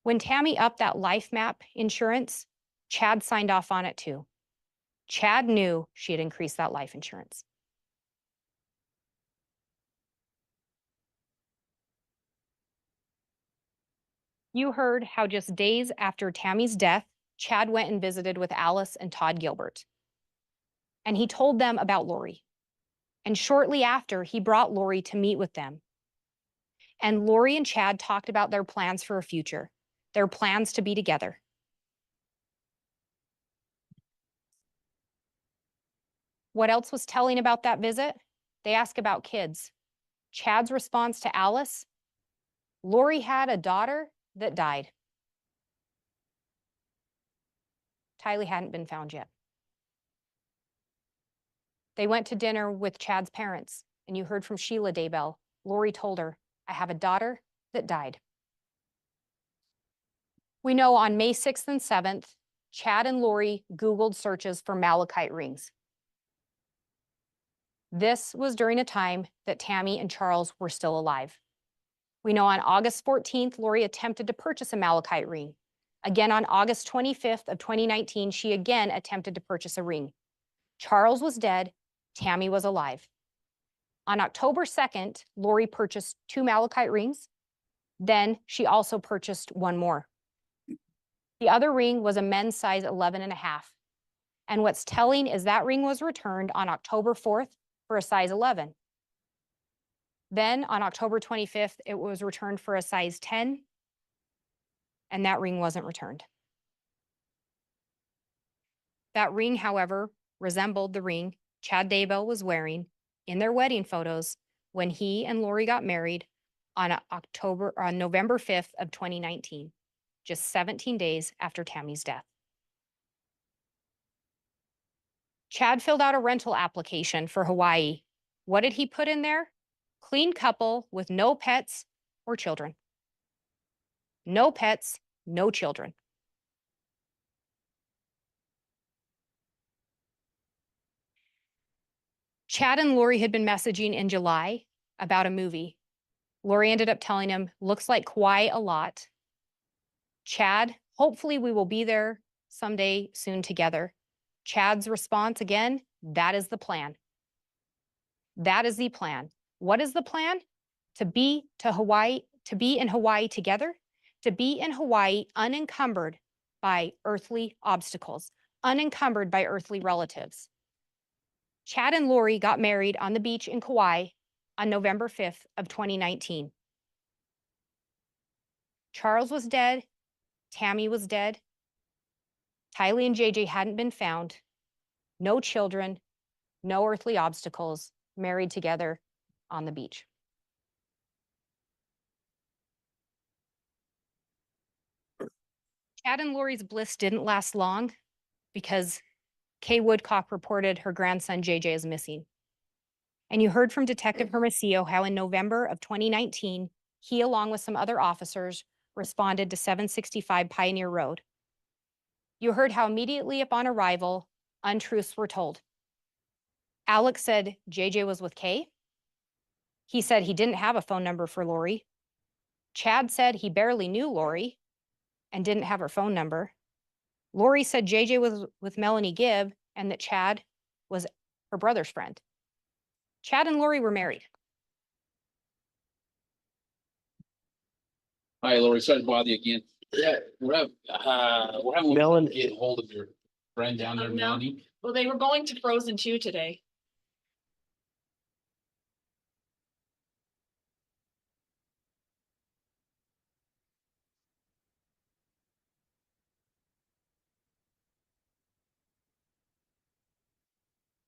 When Tammy upped that LifeMap insurance, Chad signed off on it too. Chad knew she had increased that life insurance. You heard how just days after Tammy's death, Chad went and visited with Alice and Todd Gilbert. And he told them about Lori. And shortly after, he brought Lori to meet with them. And Lori and Chad talked about their plans for a future, their plans to be together. What else was telling about that visit? They asked about kids. Chad's response to Alice, Lori had a daughter that died. Tylee hadn't been found yet. They went to dinner with Chad's parents, and you heard from Sheila Daybell. Lori told her, I have a daughter that died. We know on May 6th and 7th, Chad and Lori Googled searches for malachite rings. This was during a time that Tammy and Charles were still alive. We know on August 14th, Lori attempted to purchase a malachite ring. Again, on August 25th of 2019, she again attempted to purchase a ring. Charles was dead, Tammy was alive. On October 2nd, Lori purchased 2 malachite rings. Then she also purchased one more. The other ring was a men's size 11.5. And what's telling is that ring was returned on October 4th for a size 11. Then on October 25th, it was returned for a size 10, and that ring wasn't returned. That ring, however, resembled the ring Chad Daybell was wearing in their wedding photos when he and Lori got married on November 5th of 2019, just 17 days after Tammy's death. Chad filled out a rental application for Hawaii. What did he put in there? Clean couple with no pets or children. No pets, no children. Chad and Lori had been messaging in July about a movie. Lori ended up telling him, looks like Kauai a lot. Chad, hopefully we will be there someday soon together. Chad's response again, that is the plan. That is the plan. What is the plan? To be in Hawaii together, to be in Hawaii unencumbered by earthly obstacles, unencumbered by earthly relatives. Chad and Lori got married on the beach in Kauai on November 5th of 2019. Charles was dead. Tammy was dead. Tylee and JJ hadn't been found. No children, no earthly obstacles, married together on the beach. Chad and Lori's bliss didn't last long because Kay Woodcock reported her grandson JJ is missing. And you heard from Detective Hermosillo how in November of 2019, he, along with some other officers, responded to 765 Pioneer Road. You heard how immediately upon arrival, untruths were told. Alex said JJ was with Kay. He said he didn't have a phone number for Lori. Chad said he barely knew Lori and didn't have her phone number. Lori said JJ was with Melanie Gibb and that Chad was her brother's friend. Chad and Lori were married. Hi, Lori. Sorry to bother you again. Yeah, we're having Melanie- get hold of your friend down there, No. Melanie. Well, they were going to Frozen 2 today.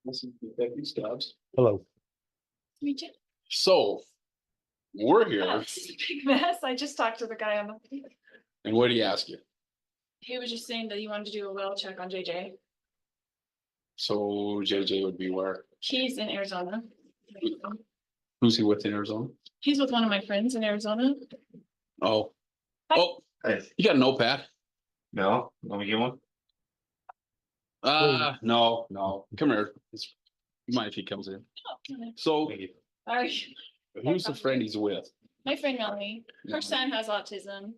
Listen, Detective Stubbs. Hello. Meet you. So, we're Yeah, here, it's a big mess. I just talked to the guy on the. and what did he ask you? He was just saying that he wanted to do a well check on JJ. So JJ would be where? He's in Arizona. Who's he with in Arizona? He's with one of my friends in Arizona. Oh. Hi. Oh, you got a notepad? No, let me get one. No, come here. You mind if he comes in? Oh, So, sorry. who's the friend he's with? My friend Melanie, her son has autism.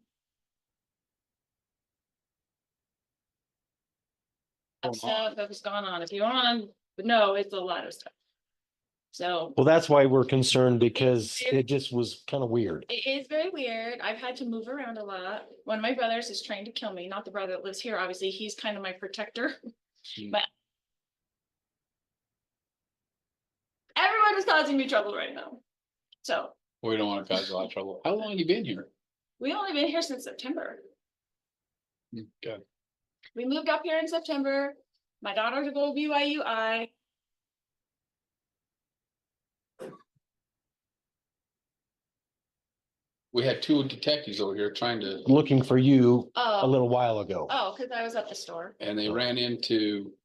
Stuff that was going on. If you want to know, it's a lot of stuff. So Well, that's why we're concerned because it just was kind of weird. it is very weird. I've had to move around a lot. One of my brothers is trying to kill me, not the brother that lives here. Obviously, he's kind of my protector. But everyone is causing me trouble right now. So We don't want to cause a lot of trouble. How long have you been here? we only been here since September. Good. We moved up here in September. My daughter to go to BYUI. We had two detectives over here trying to, Looking for you a Oh, little while ago. oh, because I was at the store. and they ran into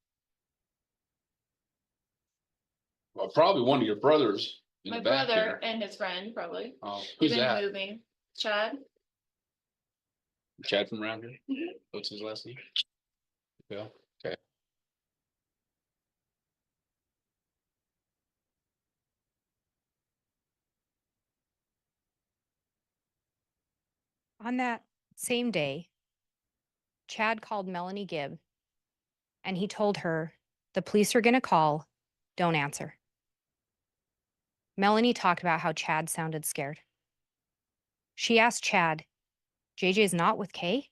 well, probably one of your brothers in My the back brother here. and his friend, probably. Oh, We've who's been that? moving. Chad. Chad from around here? Mhm. What's his last name? Yeah, okay. On that same day, Chad called Melanie Gibb and he told her, the police are going to call, don't answer. Melanie talked about how Chad sounded scared. She asked Chad, JJ's not with Kay?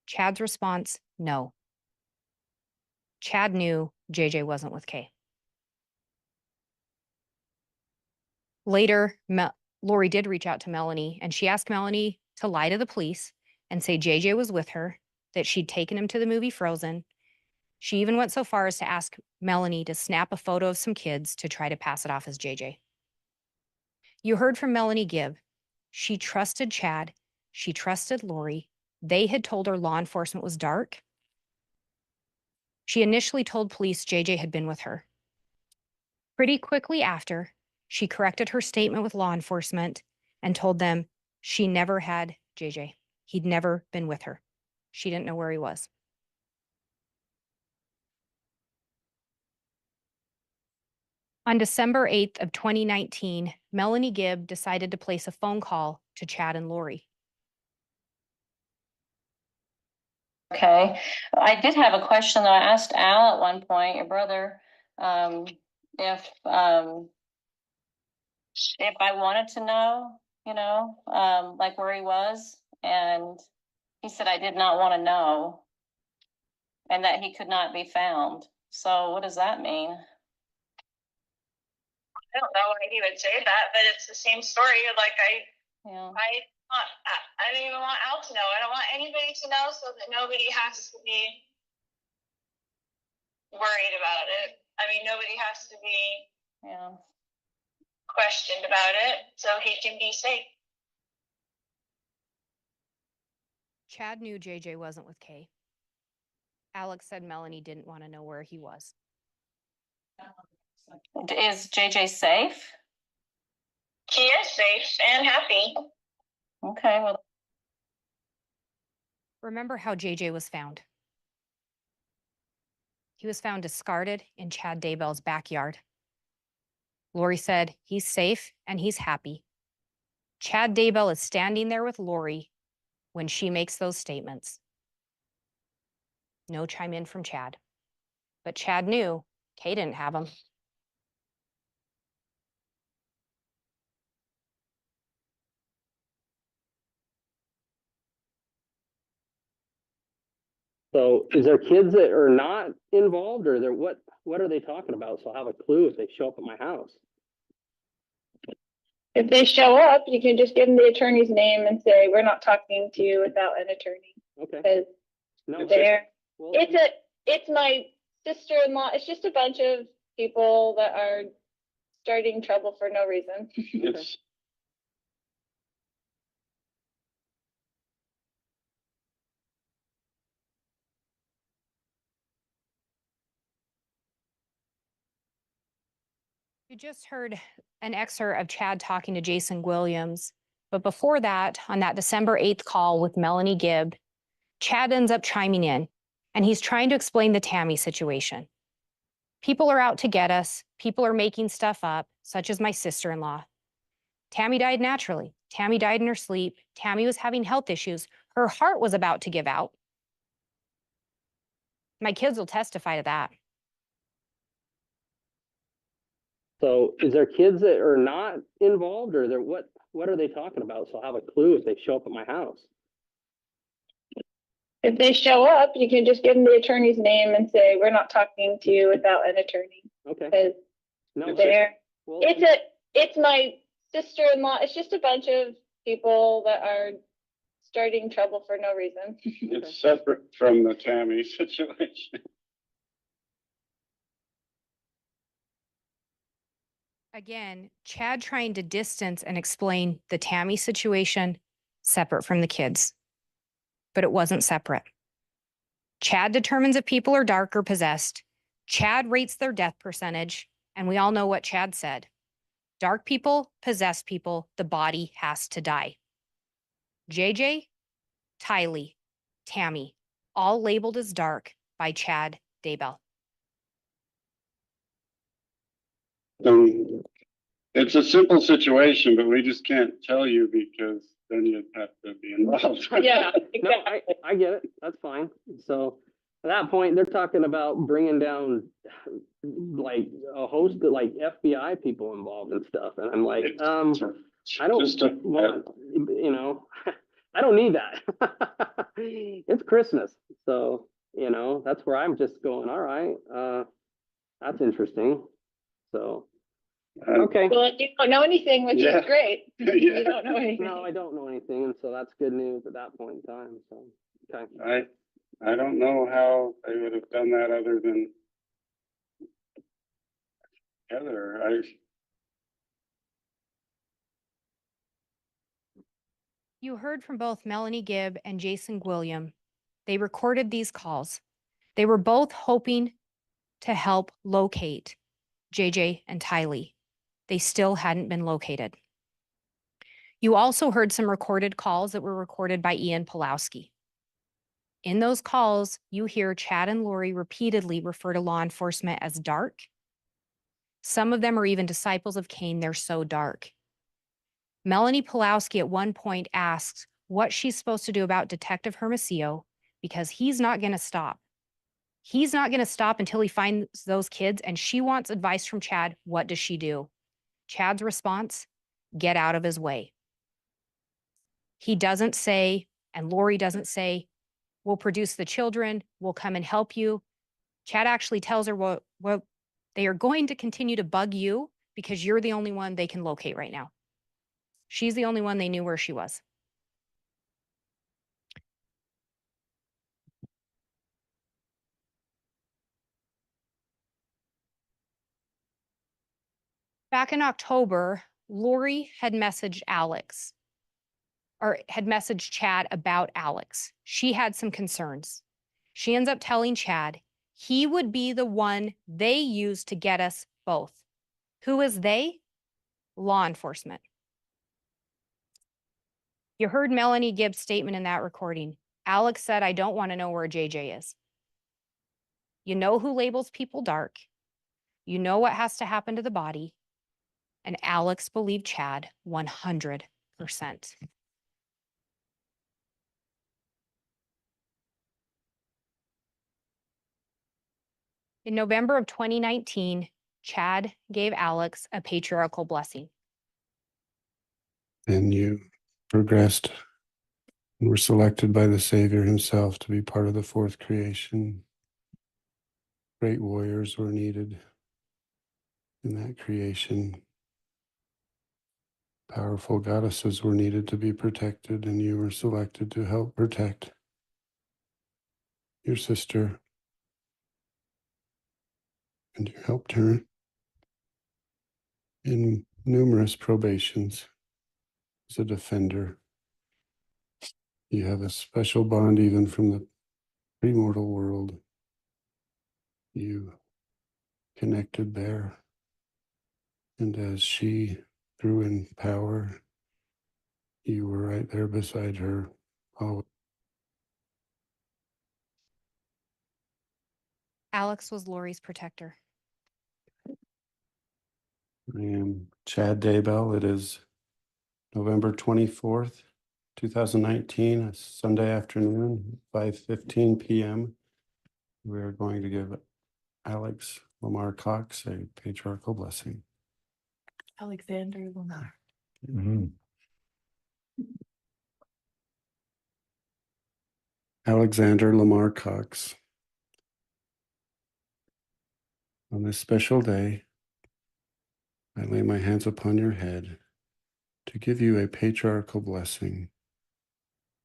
Chad's response, no. Chad knew JJ wasn't with Kay. Later, Lori did reach out to Melanie and she asked Melanie to lie to the police and say JJ was with her, that she'd taken him to the movie Frozen. She even went so far as to ask Melanie to snap a photo of some kids to try to pass it off as JJ. You heard from Melanie Gibb. She trusted Chad. She trusted Lori. They had told her law enforcement was dark. She initially told police JJ had been with her. Pretty quickly after, she corrected her statement with law enforcement and told them she never had JJ. He'd never been with her. She didn't know where he was. On December 8th of 2019, Melanie Gibb decided to place a phone call to Chad and Lori. Okay, I did have a question that I asked Al at one point, your brother, if I wanted to know, like where he was, and he said I did not want to know, and that he could not be found. So what does that mean? I don't know why he would say that, but it's the same story. Like Yeah. I don't even want Al to know. I don't want anybody to know so that nobody has to be worried about it. I mean, nobody has to be questioned about it, so he can be safe. Chad knew JJ wasn't with Kay. Alex said Melanie didn't want to know where he was. Is JJ safe? He is safe and happy. Okay, well. Remember how JJ was found? He was found discarded in Chad Daybell's backyard. Lori said he's safe and he's happy. Chad Daybell is standing there with Lori when she makes those statements. No chime in from Chad. But Chad knew Kay didn't have him. So is there kids that are not involved, or they're what are they talking about? So I'll have a clue if they show up at my house. If they show up, you can just give them the attorney's name and say, we're not talking to you without an attorney. Okay. Because No. Well, it's my sister-in-law. It's just a bunch of people that are starting trouble for no reason. It's You just heard an excerpt of Chad talking to Jason Williams. But before that, on that December 8th call with Melanie Gibb, Chad ends up chiming in, and he's trying to explain the Tammy situation. People are out to get us. People are making stuff up, such as my sister-in-law. Tammy died naturally. Tammy died in her sleep. Tammy was having health issues. Her heart was about to give out. My kids will testify to that. So is there kids that are not involved, or they're what are they talking about? So I'll have a clue if they show up at my house. If they show up, you can just give them the attorney's name and say, we're not talking to you without an attorney. Okay. Because No. Well, it's my sister-in-law. It's just a bunch of people that are starting trouble for no reason. it's separate from the Tammy situation. Again, Chad trying to distance and explain the Tammy situation separate from the kids. But it wasn't separate. Chad determines if people are dark or possessed. Chad rates their death percentage, and we all know what Chad said. Dark people, possessed people, the body has to die. JJ, Tylee, Tammy, all labeled as dark by Chad Daybell. It's a simple situation, but we just can't tell you because then you'd have to be involved. Yeah, no, I get it. That's fine. So at that point, they're talking about bringing down like a host of like FBI people involved and stuff. And I'm like, I don't want, I don't need that. It's Christmas. So, that's where I'm just going, all right, that's interesting. So, okay. Well, you don't know anything, which is great. Yeah. You don't know anything. No, I don't know anything. And so that's good news at that point in time. So, okay. I don't know how they would have done that other than Heather. You heard from both Melanie Gibb and Jason William. They recorded these calls. They were both hoping to help locate JJ and Tylee. They still hadn't been located. You also heard some recorded calls that were recorded by Ian Pulowski. In those calls, you hear Chad and Lori repeatedly refer to law enforcement as dark, Some of them are even disciples of Cain. They're so dark. Melanie Pulowski at one point asks what she's supposed to do about Detective Hermosillo because he's not going to stop. He's not going to stop until he finds those kids, and she wants advice from Chad. What does she do? Chad's response, get out of his way. He doesn't say, and Lori doesn't say, we'll produce the children, we'll come and help you. Chad actually tells her, well, they are going to continue to bug you because you're the only one they can locate right now. She's the only one they knew where she was. Back in October, Lori had messaged Alex, or had messaged Chad about Alex. She had some concerns. She ends up telling Chad he would be the one they used to get us both. Who is they? Law enforcement. You heard Melanie Gibbs' statement in that recording. Alex said, I don't want to know where JJ is. You know who labels people dark. You know what has to happen to the body. And Alex believed Chad 100%. In November of 2019, Chad gave Alex a patriarchal blessing. And you progressed and were selected by the Savior himself to be part of the fourth creation. Great warriors were needed in that creation. Powerful goddesses were needed to be protected, and you were selected to help protect your sister. And you helped her in numerous probations as a defender. You have a special bond even from the premortal world. You connected there. And as she grew in power, you were right there beside her. Oh, Alex was Lori's protector. I am Chad Daybell. It is November 24th, 2019, a Sunday afternoon, 5:15 p.m. We are going to give Alex Lamar Cox a patriarchal blessing. Alexander Lamar. Alexander Lamar Cox. On this special day, I lay my hands upon your head to give you a patriarchal blessing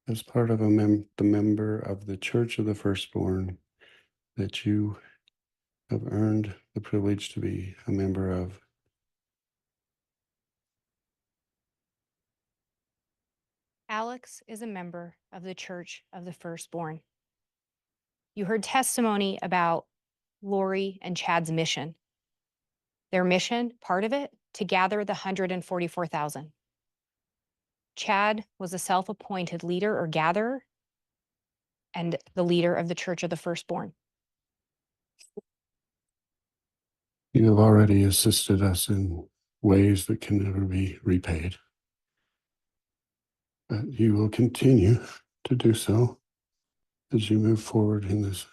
as part of the member of the Church of the Firstborn that you have earned the privilege to be a member of. Alex is a member of the Church of the Firstborn. You heard testimony about Lori and Chad's mission. Their mission, part of it, to gather the 144,000. Chad was a self-appointed leader or gatherer and the leader of the Church of the Firstborn. You have already assisted us in ways that can never be repaid. But you will continue to do so as you move forward in this.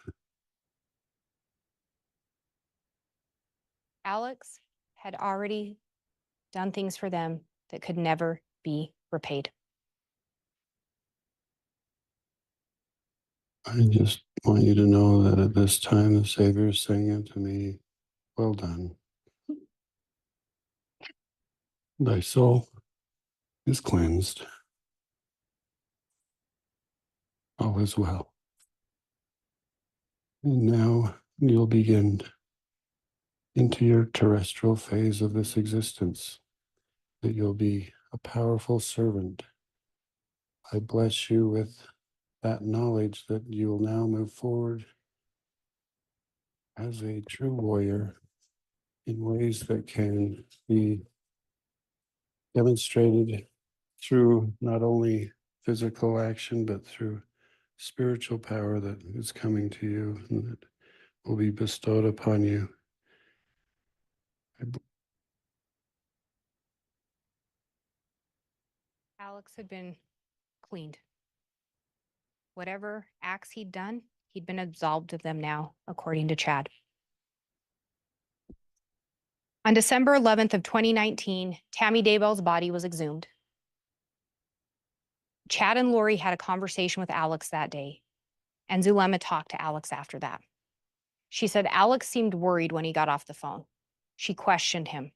Alex had already done things for them that could never be repaid. I just want you to know that at this time, the Savior is saying unto me, well done. Thy soul is cleansed. All is well. And now you'll begin into your terrestrial phase of this existence, that you'll be a powerful servant. I bless you with that knowledge that you will now move forward as a true warrior in ways that can be demonstrated through not only physical action, but through spiritual power that is coming to you and that will be bestowed upon you Alex had been cleaned. Whatever acts he'd done, he'd been absolved of them now, according to Chad. On December 11th of 2019, Tammy Daybell's body was exhumed. Chad and Lori had a conversation with Alex that day, and Zulema talked to Alex after that. She said Alex seemed worried when he got off the phone. She questioned him.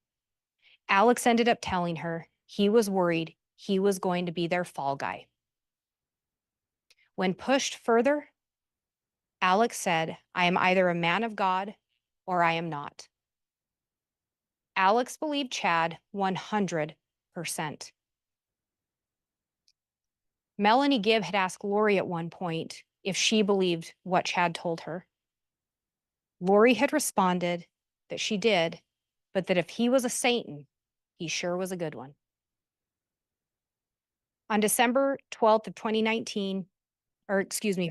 Alex ended up telling her he was worried he was going to be their fall guy. When pushed further, Alex said, "I am either a man of God or I am not." Alex believed Chad 100%. Melanie Gibb had asked Lori at one point if she believed what Chad told her. Lori had responded that she did, but that if he was a Satan, he sure was a good one. On December 12th of 2019, or excuse me,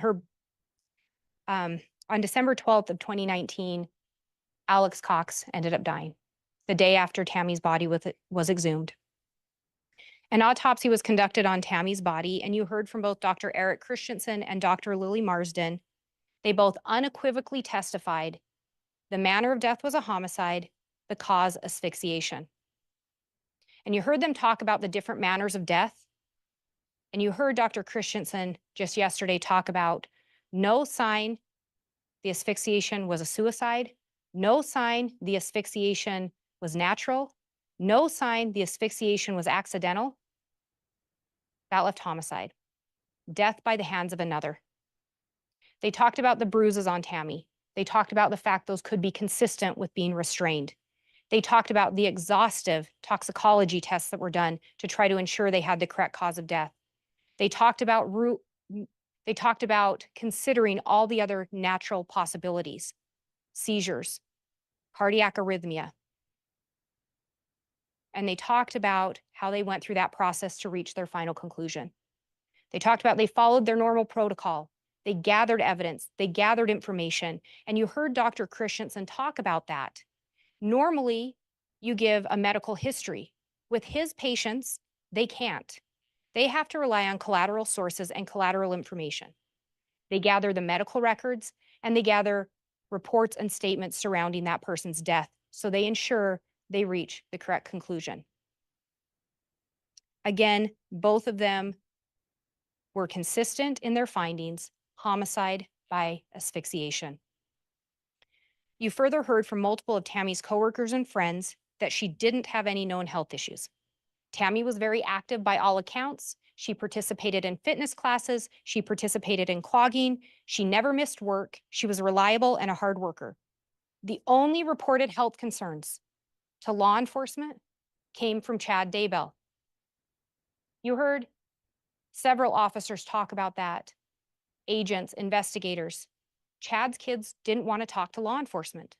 on December 12th of 2019, Alex Cox ended up dying the day after Tammy's body was exhumed. An autopsy was conducted on Tammy's body, and you heard from both Dr. Eric Christensen and Dr. Lily Marsden. They both unequivocally testified the manner of death was a homicide, the cause asphyxiation. And you heard them talk about the different manners of death. And you heard Dr. Christensen just yesterday talk about no sign the asphyxiation was a suicide, no sign the asphyxiation was natural, no sign the asphyxiation was accidental. That left homicide, death by the hands of another. They talked about the bruises on Tammy. They talked about the fact those could be consistent with being restrained. They talked about the exhaustive toxicology tests that were done to try to ensure they had the correct cause of death. They talked about considering all the other natural possibilities, seizures, cardiac arrhythmia. And they talked about how they went through that process to reach their final conclusion. They talked about they followed their normal protocol. They gathered evidence, they gathered information, and you heard Dr. Christensen talk about that. Normally, you give a medical history. With his patients, they can't. They have to rely on collateral sources and collateral information. They gather the medical records and they gather reports and statements surrounding that person's death, so they ensure they reach the correct conclusion. Again, both of them were consistent in their findings, homicide by asphyxiation. You further heard from multiple of Tammy's coworkers and friends that she didn't have any known health issues. Tammy was very active by all accounts. She participated in fitness classes. She participated in clogging. She never missed work. She was reliable and a hard worker. The only reported health concerns to law enforcement came from Chad Daybell. You heard several officers talk about that, agents, investigators. Chad's kids didn't want to talk to law enforcement.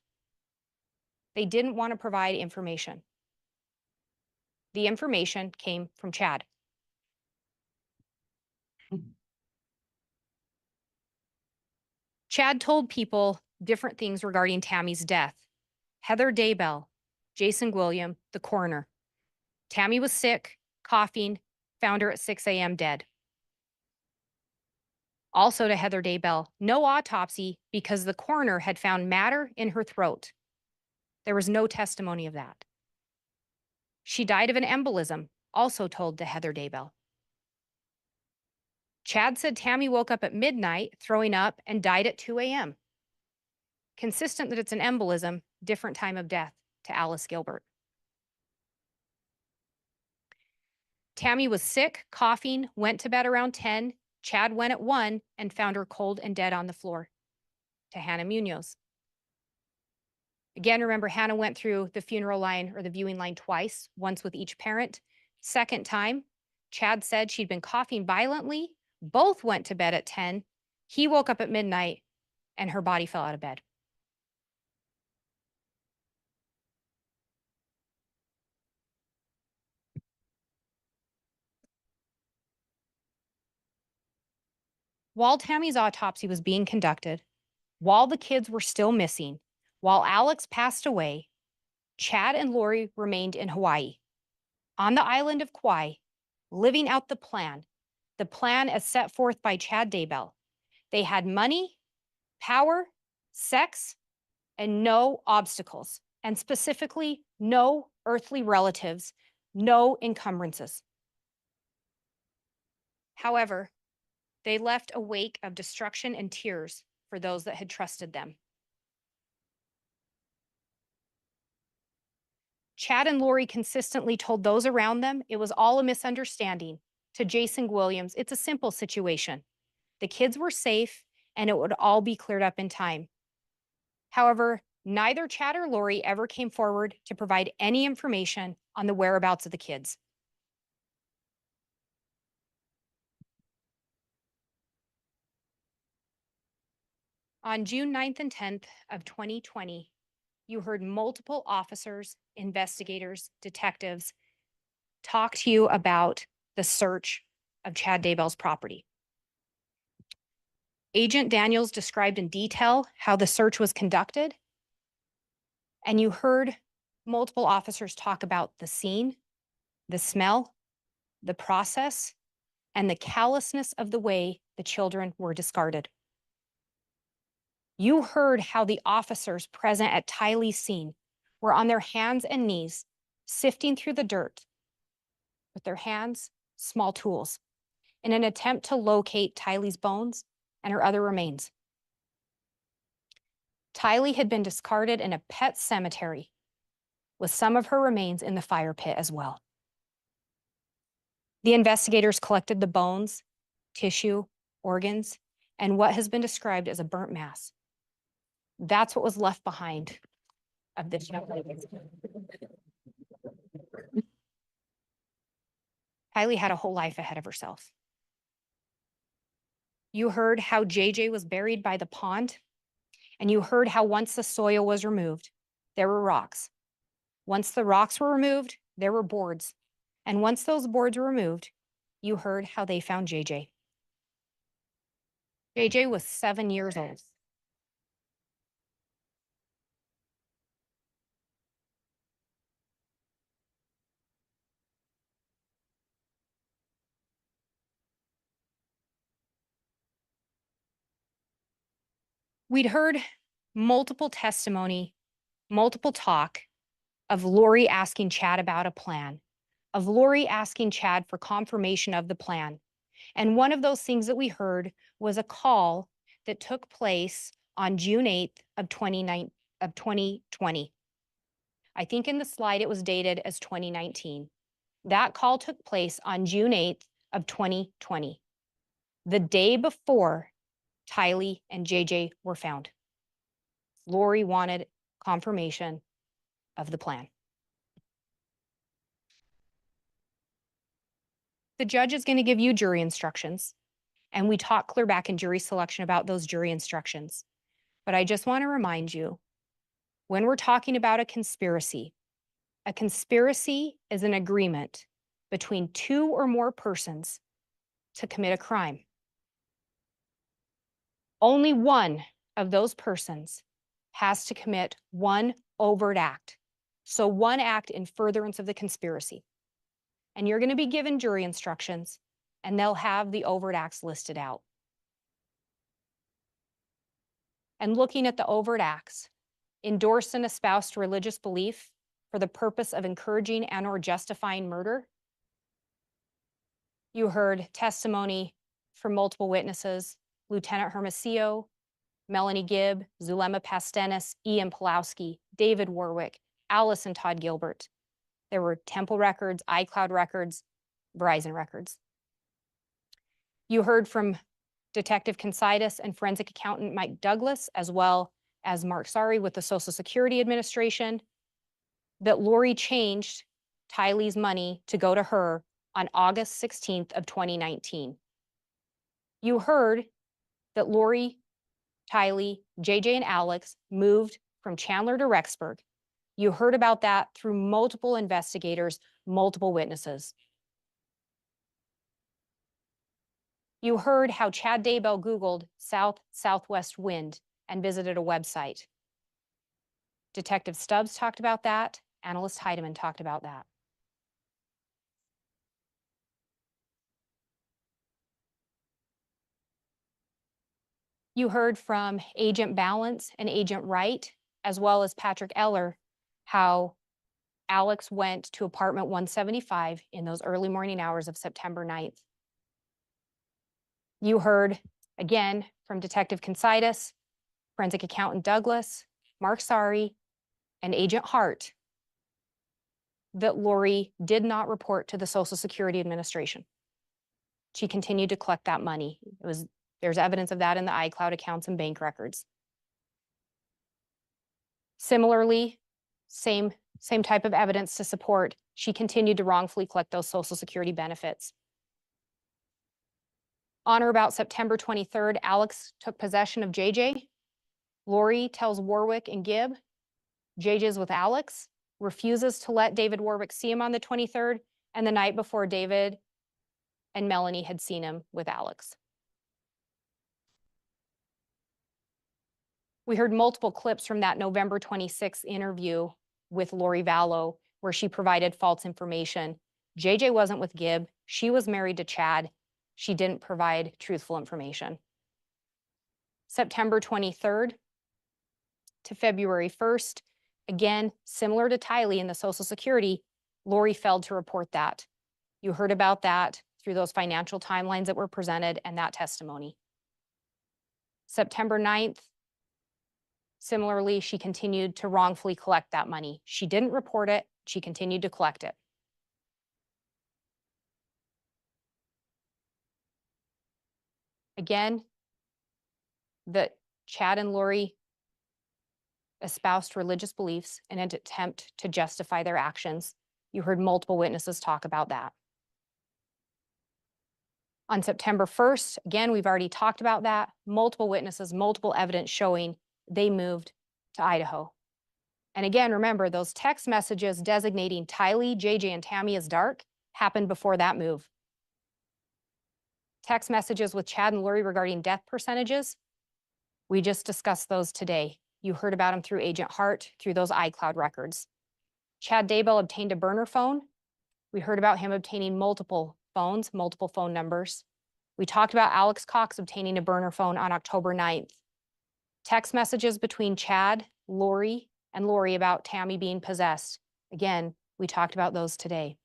They didn't want to provide information. The information came from Chad. Chad told people different things regarding Tammy's death. Heather Daybell, Jason William, the coroner. Tammy was sick, coughing, found her at 6 a.m. dead. Also to Heather Daybell, no autopsy because the coroner had found matter in her throat. There was no testimony of that. She died of an embolism, also told to Heather Daybell. Chad said Tammy woke up at midnight, throwing up, and died at 2 a.m. Consistent that it's an embolism, different time of death to Alice Gilbert. Tammy was sick, coughing, went to bed around 10. Chad went at 1 and found her cold and dead on the floor to Hannah Munoz. Again, remember, Hannah went through the funeral line or the viewing line twice, once with each parent. Second time, Chad said she'd been coughing violently. Both went to bed at 10. He woke up at midnight and her body fell out of bed. While Tammy's autopsy was being conducted, while the kids were still missing, while Alex passed away, Chad and Lori remained in Hawaii, on the island of Kauai, living out the plan as set forth by Chad Daybell. They had money, power, sex, and no obstacles, and specifically no earthly relatives, no encumbrances. However, they left a wake of destruction and tears for those that had trusted them. Chad and Lori consistently told those around them it was all a misunderstanding. To Jason Williams, it's a simple situation. The kids were safe and it would all be cleared up in time. However, neither Chad or Lori ever came forward to provide any information on the whereabouts of the kids. On June 9th and 10th of 2020, you heard multiple officers, investigators, detectives talk to you about the search of Chad Daybell's property. Agent Daniels described in detail how the search was conducted, and you heard multiple officers talk about the scene, the smell, the process, and the callousness of the way the children were discarded. You heard how the officers present at Tylee's scene were on their hands and knees, sifting through the dirt with their hands, small tools, in an attempt to locate Tylee's bones and her other remains. Tylee had been discarded in a pet cemetery with some of her remains in the fire pit as well. The investigators collected the bones, tissue, organs, and what has been described as a burnt mass. That's what was left behind of this young lady. Tylee had a whole life ahead of herself. You heard how JJ was buried by the pond, and you heard how once the soil was removed, there were rocks. Once the rocks were removed, there were boards. And once those boards were removed, you heard how they found JJ. JJ was 7 years old. We'd heard multiple testimony, multiple talk of Lori asking Chad about a plan, of Lori asking Chad for confirmation of the plan. And one of those things that we heard was a call that took place on June 8th of 2020. I think in the slide it was dated as 2019. That call took place on June 8th of 2020, the day before Tylee and JJ were found. Lori wanted confirmation of the plan. The judge is going to give you jury instructions, and we talked clear back in jury selection about those jury instructions. But I just want to remind you, when we're talking about a conspiracy is an agreement between two or more persons to commit a crime. Only one of those persons has to commit one overt act. So one act in furtherance of the conspiracy. And you're going to be given jury instructions, and they'll have the overt acts listed out. And looking at the overt acts, endorse and espouse religious belief for the purpose of encouraging and or justifying murder. You heard testimony from multiple witnesses, Lieutenant Hermosillo, Melanie Gibb, Zulema Pastenis, Ian Pulowski, David Warwick, Allison Todd Gilbert. There were Temple records, iCloud records, Verizon records. You heard from Detective Considus and forensic accountant Mike Douglas, as well as Mark Sari with the Social Security Administration, that Lori changed Tylee's money to go to her on August 16th of 2019. You heard that Lori, Tylee, JJ, and Alex moved from Chandler to Rexburg. You heard about that through multiple investigators, multiple witnesses. You heard how Chad Daybell Googled south-southwest wind and visited a website. Detective Stubbs talked about that. Analyst Heidemann talked about that. You heard from Agent Balance and Agent Wright, as well as Patrick Eller, how Alex went to apartment 175 in those early morning hours of September 9th. You heard again from Detective Considas, Forensic Accountant Douglas, Mark Sari, and Agent Hart that Lori did not report to the Social Security Administration. She continued to collect that money. There's evidence of that in the iCloud accounts and bank records. Similarly, same type of evidence to support she continued to wrongfully collect those Social Security benefits. On or about September 23rd, Alex took possession of JJ. Lori tells Warwick and Gibb JJ's with Alex, refuses to let David Warwick see him on the 23rd, and the night before, David and Melanie had seen him with Alex. We heard multiple clips from that November 26th interview with Lori Vallow, where she provided false information. JJ wasn't with Gibb. She was married to Chad. She didn't provide truthful information. September 23rd to February 1st, again, similar to Tylee in the Social Security, Lori failed to report that. You heard about that through those financial timelines that were presented and that testimony. September 9th, similarly, she continued to wrongfully collect that money. She didn't report it. She continued to collect it. Again, that Chad and Lori espoused religious beliefs in an attempt to justify their actions. You heard multiple witnesses talk about that. On September 1st, again, we've already talked about that. Multiple witnesses, multiple evidence showing they moved to Idaho. And again, remember, those text messages designating Tylee, JJ, and Tammy as dark happened before that move. Text messages with Chad and Lori regarding death percentages, we just discussed those today. You heard about them through Agent Hart, through those iCloud records. Chad Daybell obtained a burner phone. We heard about him obtaining multiple phones, multiple phone numbers. We talked about Alex Cox obtaining a burner phone on October 9th. Text messages between Chad, Lori, and Lori about Tammy being possessed. Again, we talked about those today.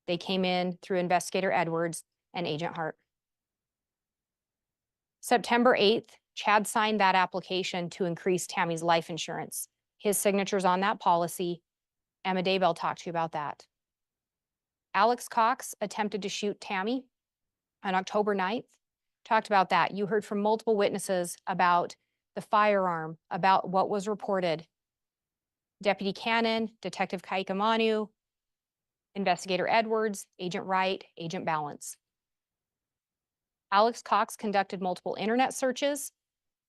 They came in through Investigator Edwards and Agent Hart. September 8th, Chad signed that application to increase Tammy's life insurance. His signature's on that policy. Emma Daybell talked to you about that. Alex Cox attempted to shoot Tammy on October 9th. Talked about that. You heard from multiple witnesses about the firearm, about what was reported. Deputy Cannon, Detective Kaikamanu, Investigator Edwards, Agent Wright, Agent Balance. Alex Cox conducted multiple internet searches.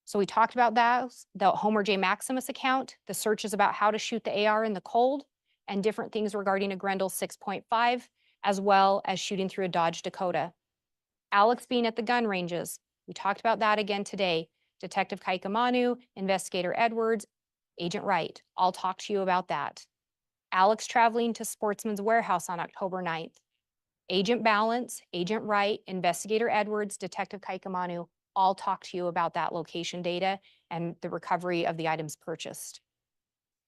So we talked about that, the Homer J. Maximus account, the searches about how to shoot the AR in the cold, and different things regarding a Grendel 6.5, as well as shooting through a Dodge Dakota. Alex being at the gun ranges, we talked about that again today. Detective Kaikamanu, Investigator Edwards, Agent Wright, all talked to you about that. Alex traveling to Sportsman's Warehouse on October 9th. Agent Balance, Agent Wright, Investigator Edwards, Detective Kaikamanu, all talk to you about that location data and the recovery of the items purchased,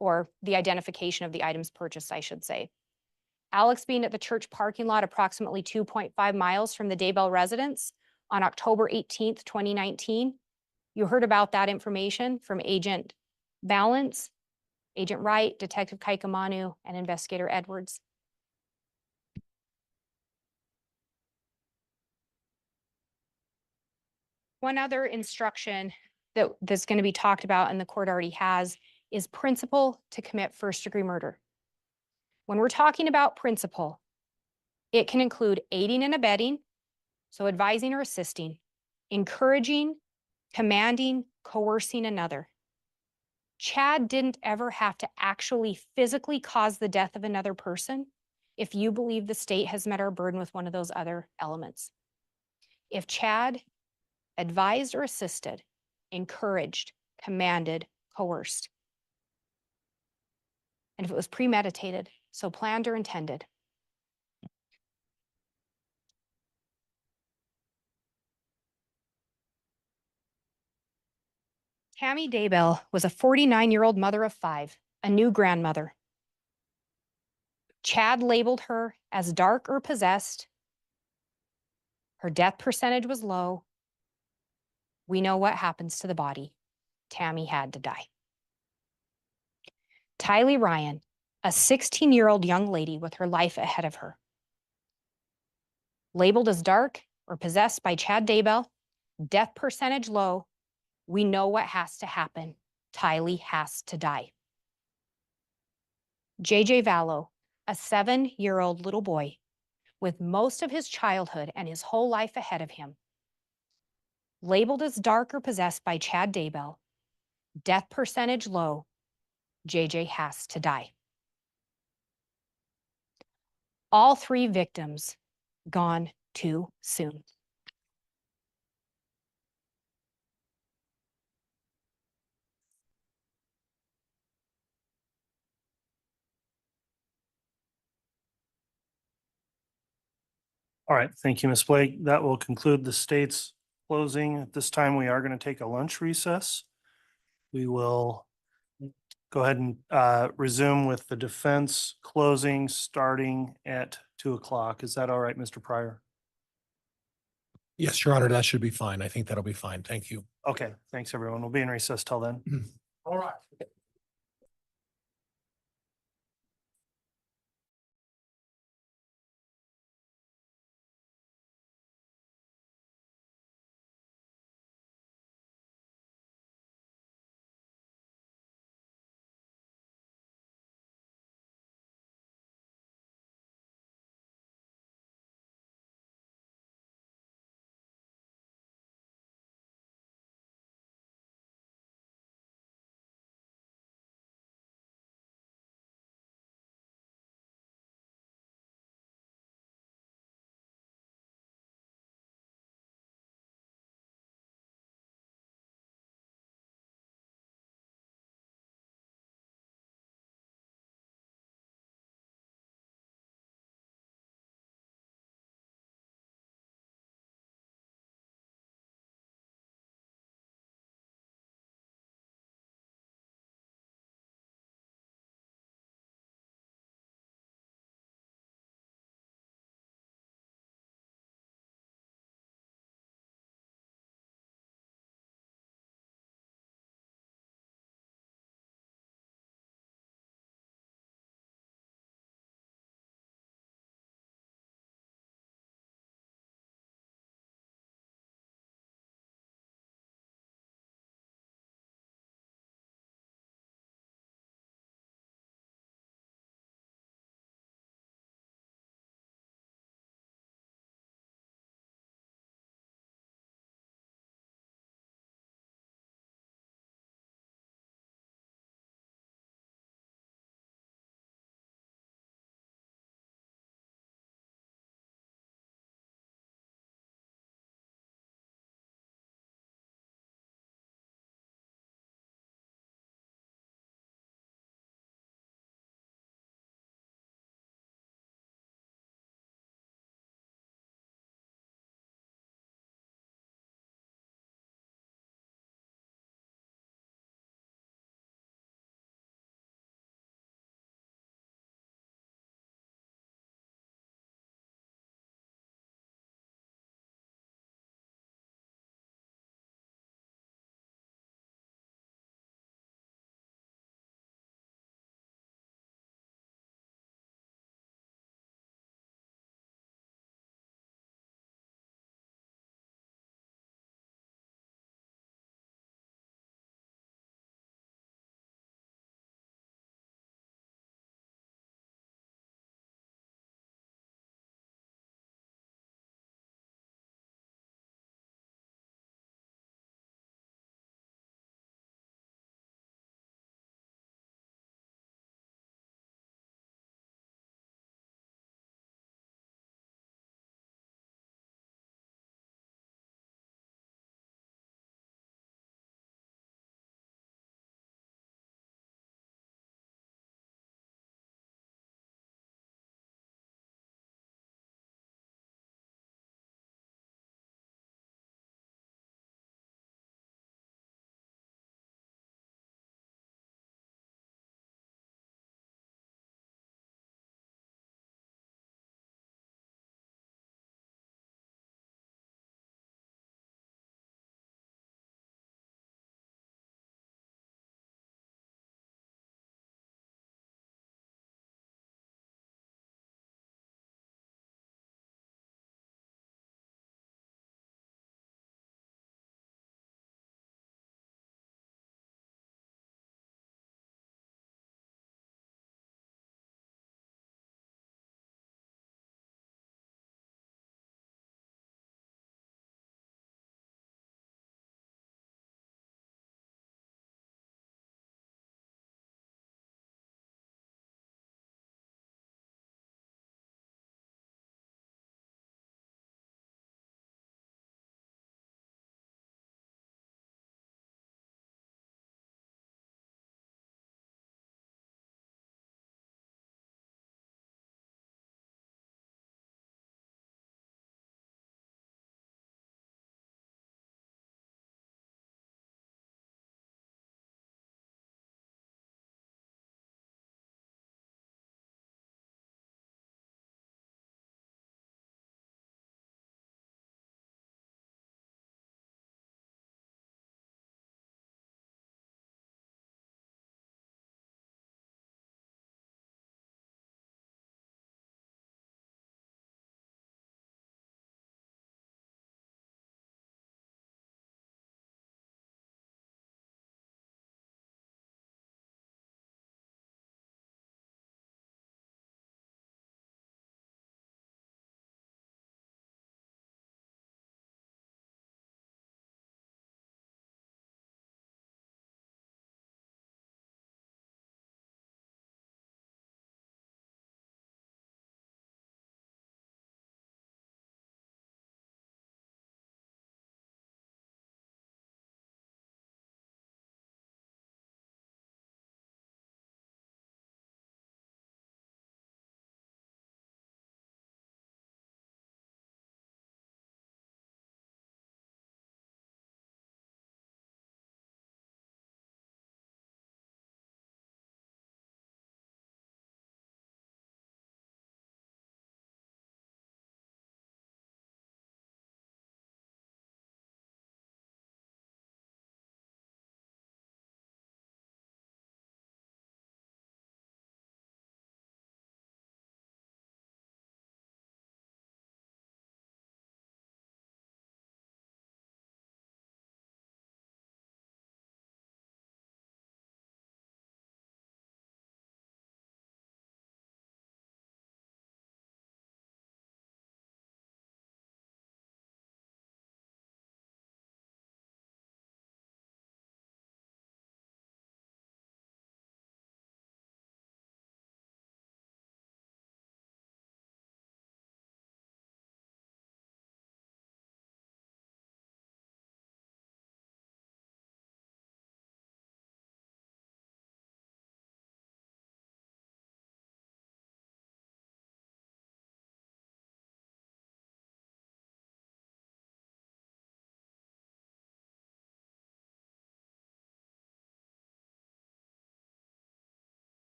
or the identification of the items purchased, I should say. Alex being at the church parking lot approximately 2.5 miles from the Daybell residence on October 18th, 2019. You heard about that information from Agent Balance, Agent Wright, Detective Kaikamanu, and Investigator Edwards. One other instruction that's going to be talked about and the court already has is principle to commit first-degree murder. When we're talking about principle, it can include aiding and abetting, so advising or assisting, encouraging, commanding, coercing another. Chad didn't ever have to actually physically cause the death of another person if you believe the state has met our burden with one of those other elements. If Chad advised or assisted, encouraged, commanded, coerced, and if it was premeditated, so planned or intended. Tammy Daybell was a 49-year-old mother of 5, a new grandmother. Chad labeled her as dark or possessed. Her death percentage was low. We know what happens to the body. Tammy had to die. Tylee Ryan, a 16-year-old young lady with her life ahead of her. Labeled as dark or possessed by Chad Daybell, death percentage low. We know what has to happen. Tylee has to die. Vallow, a 7-year-old little boy with most of his childhood and his whole life ahead of him. Labeled as dark or possessed by Chad Daybell, death percentage low. JJ has to die. All 3 victims gone too soon. All right, thank you, Ms. Blake. That will conclude the state's closing. At this time, we are going to take a lunch recess. We will go ahead and resume with the defense closing starting at 2 o'clock. Is that all right, Mr. Pryor? Yes, Your Honor, that should be fine. I think that'll be fine. Thank you. Okay, thanks, everyone. We'll be in recess till then. All right.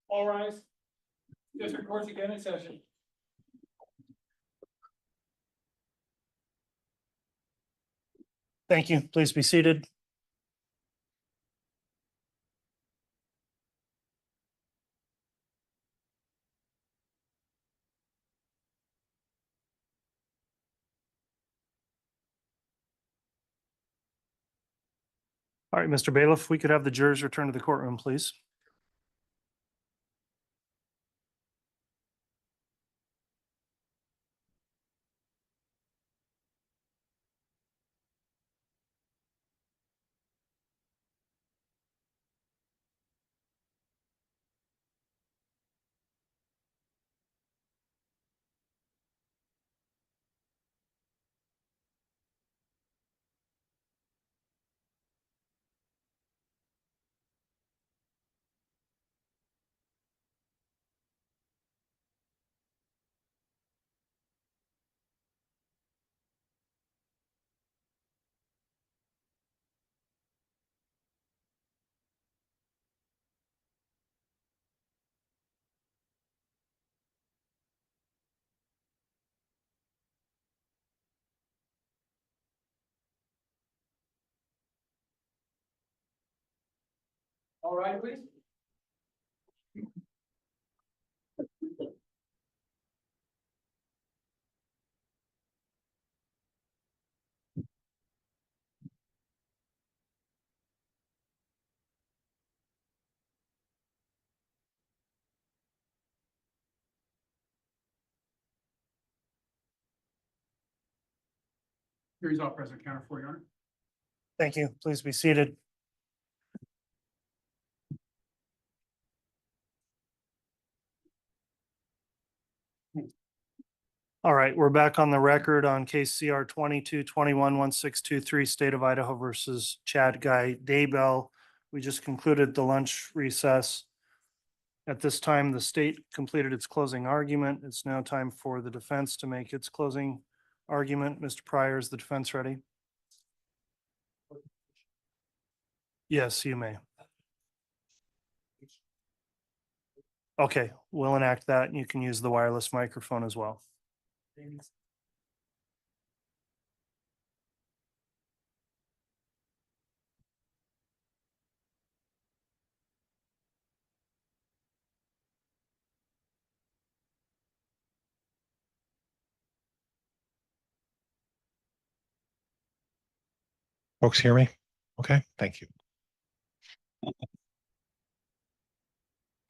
All rise. District Court's again in session. Thank you. Please be seated. All right, Mr. Bailiff, we could have the jurors return to the courtroom, please. All right, please. Jury's all present. Counter for Your Honor. Thank you. Please be seated. All right, we're back on the record on case CR 22211623, State of Idaho versus Chad Daybell. We just concluded the lunch recess. At this time, the state completed its closing argument. It's now time for the defense to make its closing argument. Mr. Pryor, is the defense ready? Yes, you may. Okay, we'll enact that. You can use the wireless microphone as well. Folks hear me? Okay, thank you.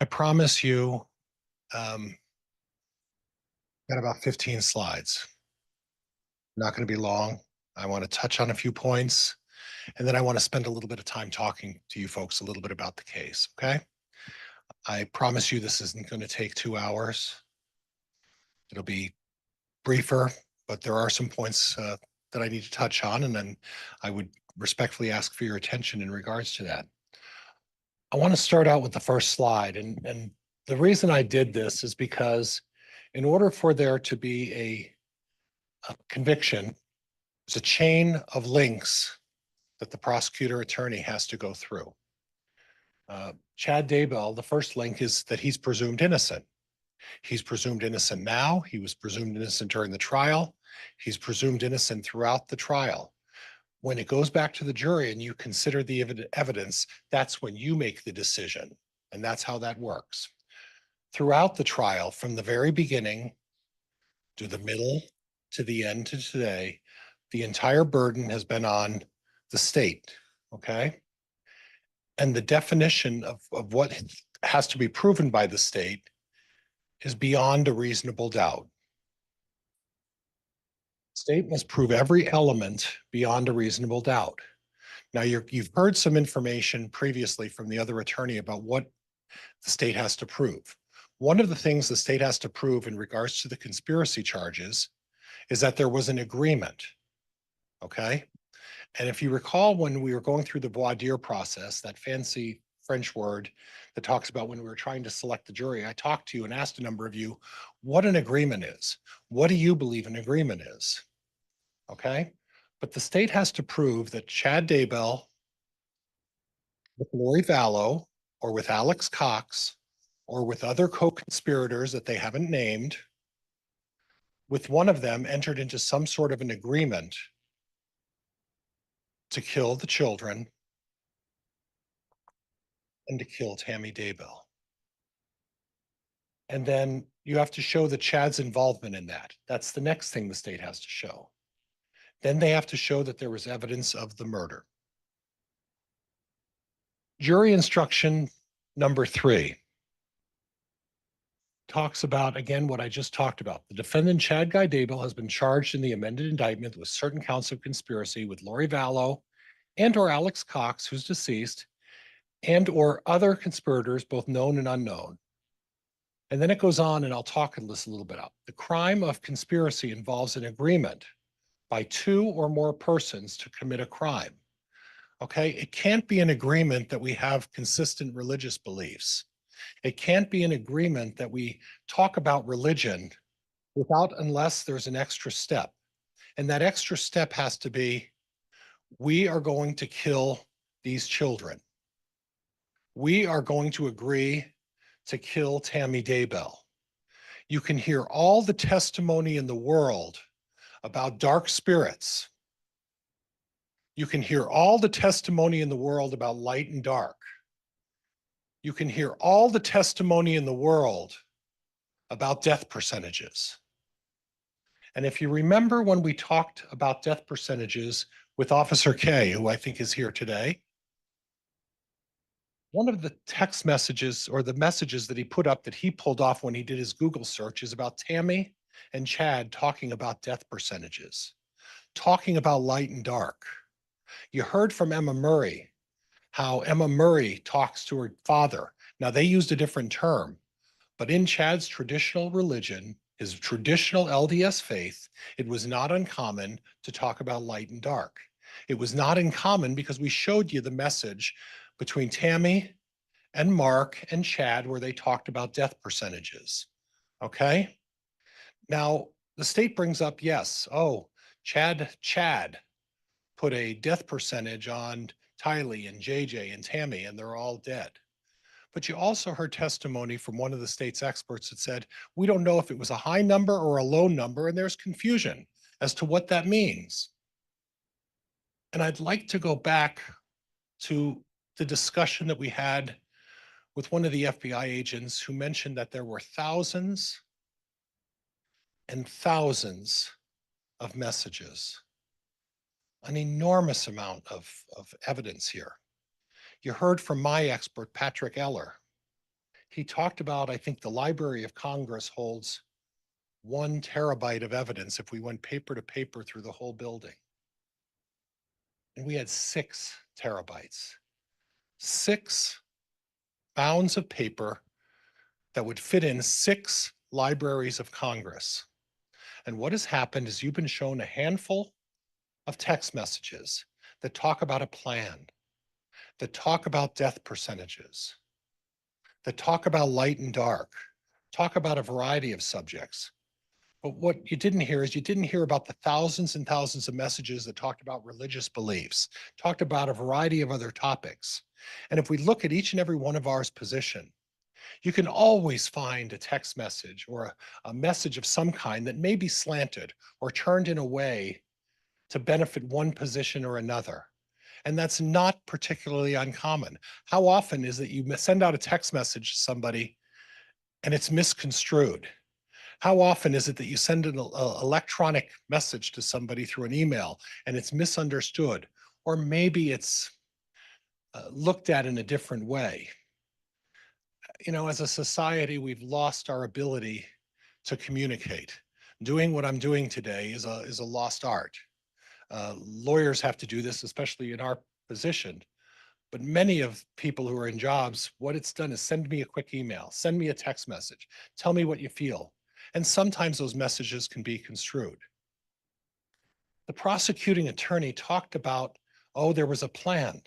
I promise you, got about 15 slides. Not going to be long. I want to touch on a few points, and then I want to spend a little bit of time talking to you folks a little bit about the case, okay? I promise you this isn't going to take 2 hours. It'll be briefer, but there are some points that I need to touch on, and then I would respectfully ask for your attention in regards to that. I want to start out with the first slide, and the reason I did this is because in order for there to be a conviction, there's a chain of links that the prosecutor attorney has to go through. Chad Daybell, the first link is that he's presumed innocent. He's presumed innocent now. He was presumed innocent during the trial. He's presumed innocent throughout the trial. When it goes back to the jury and you consider the evidence, that's when you make the decision. And that's how that works. Throughout the trial, from the very beginning to the middle to the end to today, the entire burden has been on the state, okay? And the definition of what has to be proven by the state is beyond a reasonable doubt. State must prove every element beyond a reasonable doubt. Now, you've heard some information previously from the other attorney about what the state has to prove. One of the things the state has to prove in regards to the conspiracy charges is that there was an agreement, okay? And if you recall, when we were going through the voir dire process, that fancy French word that talks about when we were trying to select the jury, I talked to you and asked a number of you what an agreement is. What do you believe an agreement is? Okay, but the state has to prove that Chad Daybell with Lori Vallow or with Alex Cox or with other co-conspirators that they haven't named, with one of them entered into some sort of an agreement to kill the children and to kill Tammy Daybell. And then you have to show that Chad's involvement in that. That's the next thing the state has to show. Then they have to show that there was evidence of the murder. Jury instruction number 3 talks about, again, what I just talked about. The defendant, Chad Guy Daybell, has been charged in the amended indictment with certain counts of conspiracy with Lori Vallow and or Alex Cox, who's deceased, and or other conspirators, both known and unknown. And then it goes on, and I'll talk this a little bit up. The crime of conspiracy involves an agreement by 2 or more persons to commit a crime. Okay, it can't be an agreement that we have consistent religious beliefs. It can't be an agreement that we talk about religion unless there's an extra step. And that extra step has to be, we are going to kill these children. We are going to agree to kill Tammy Daybell. You can hear all the testimony in the world about dark spirits. You can hear all the testimony in the world about light and dark. You can hear all the testimony in the world about death percentages. And if you remember when we talked about death percentages with Officer K, who I think is here today, one of the text messages or the messages that he put up that he pulled off when he did his Google search is about Tammy and Chad talking about death percentages, talking about light and dark. You heard from Emma Murray, how Emma Murray talks to her father. Now, they used a different term, but in Chad's traditional religion, his traditional LDS faith, it was not uncommon to talk about light and dark. It was not uncommon because we showed you the message between Tammy and Mark and Chad where they talked about death percentages. Okay? Now, the state brings up, yes, oh, Chad put a death percentage on Tylee and JJ and Tammy, and they're all dead. But you also heard testimony from one of the state's experts that said, we don't know if it was a high number or a low number, and there's confusion as to what that means. And I'd like to go back to the discussion that we had with one of the FBI agents who mentioned that there were thousands and thousands of messages, an enormous amount of evidence here. You heard from my expert, Patrick Eller. He talked about, I think the Library of Congress holds 1 terabyte of evidence if we went paper to paper through the whole building. And we had 6 terabytes, 6 bounds of paper that would fit in 6 libraries of Congress. And what has happened is you've been shown a handful of text messages that talk about a plan, that talk about death percentages, that talk about light and dark, talk about a variety of subjects. But what you didn't hear is you didn't hear about the thousands and thousands of messages that talked about religious beliefs, talked about a variety of other topics. And if we look at each and every one of ours position, you can always find a text message or a message of some kind that may be slanted or turned in a way to benefit one position or another. And that's not particularly uncommon. How often is it you send out a text message to somebody and it's misconstrued? How often is it that you send an electronic message to somebody through an email and it's misunderstood? Or maybe it's looked at in a different way. You know, as a society, we've lost our ability to communicate. Doing what I'm doing today is a lost art. Lawyers have to do this, especially in our position. But many of people who are in jobs, what it's done is send me a quick email, send me a text message, tell me what you feel. And sometimes those messages can be construed. The prosecuting attorney talked about, oh, there was a plan,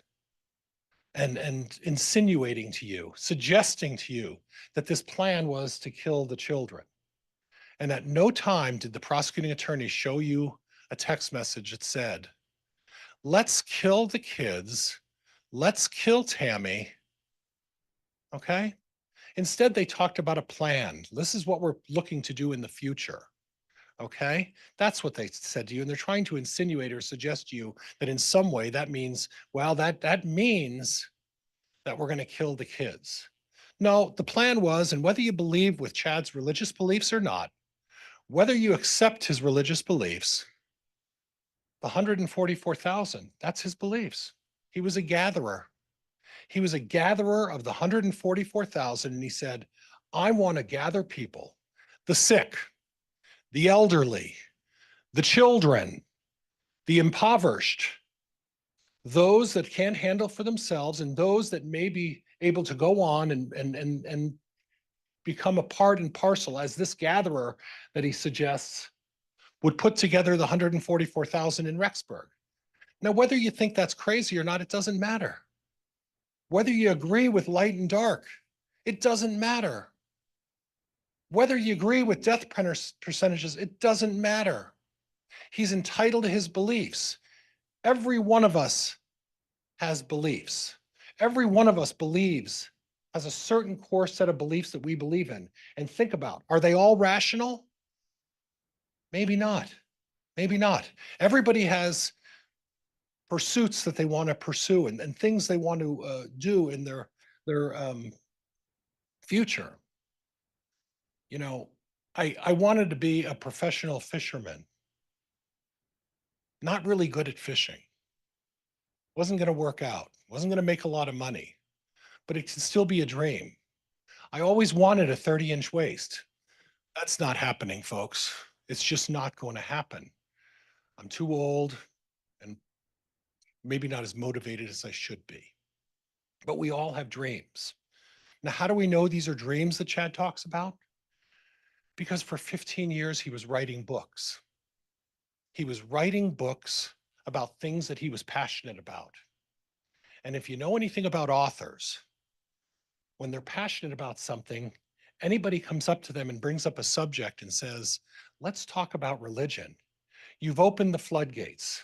and insinuating to you, suggesting to you that this plan was to kill the children. And at no time did the prosecuting attorney show you a text message that said, let's kill the kids, let's kill Tammy, okay? Instead, they talked about a plan. This is what we're looking to do in the future. Okay, that's what they said to you, and they're trying to insinuate or suggest to you that in some way that means, well, that means that we're going to kill the kids. No, the plan was, and whether you believe with Chad's religious beliefs or not, whether you accept his religious beliefs, the 144,000, that's his beliefs. He was a gatherer. He was a gatherer of the 144,000, and he said, I want to gather people, the sick, the elderly, the children, the impoverished, those that can't handle for themselves, and those that may be able to go on and become a part and parcel as this gatherer that he suggests would put together the 144,000 in Rexburg. Now, whether you think that's crazy or not, it doesn't matter. Whether you agree with light and dark, it doesn't matter. Whether you agree with death percentages, it doesn't matter. He's entitled to his beliefs. Every one of us has beliefs. Every one of us believes, has a certain core set of beliefs that we believe in. And think about, are they all rational? Maybe not. Maybe not. Everybody has pursuits that they want to pursue and things they want to do in their future. You know, I wanted to be a professional fisherman. Not really good at fishing. Wasn't going to work out. Wasn't going to make a lot of money, but it can still be a dream. I always wanted a 30-inch waist. That's not happening, folks. It's just not going to happen. I'm too old and maybe not as motivated as I should be. But we all have dreams. Now, how do we know these are dreams that Chad talks about? Because for 15 years, he was writing books. He was writing books about things that he was passionate about. And if you know anything about authors, when they're passionate about something, anybody comes up to them and brings up a subject and says, let's talk about religion. You've opened the floodgates.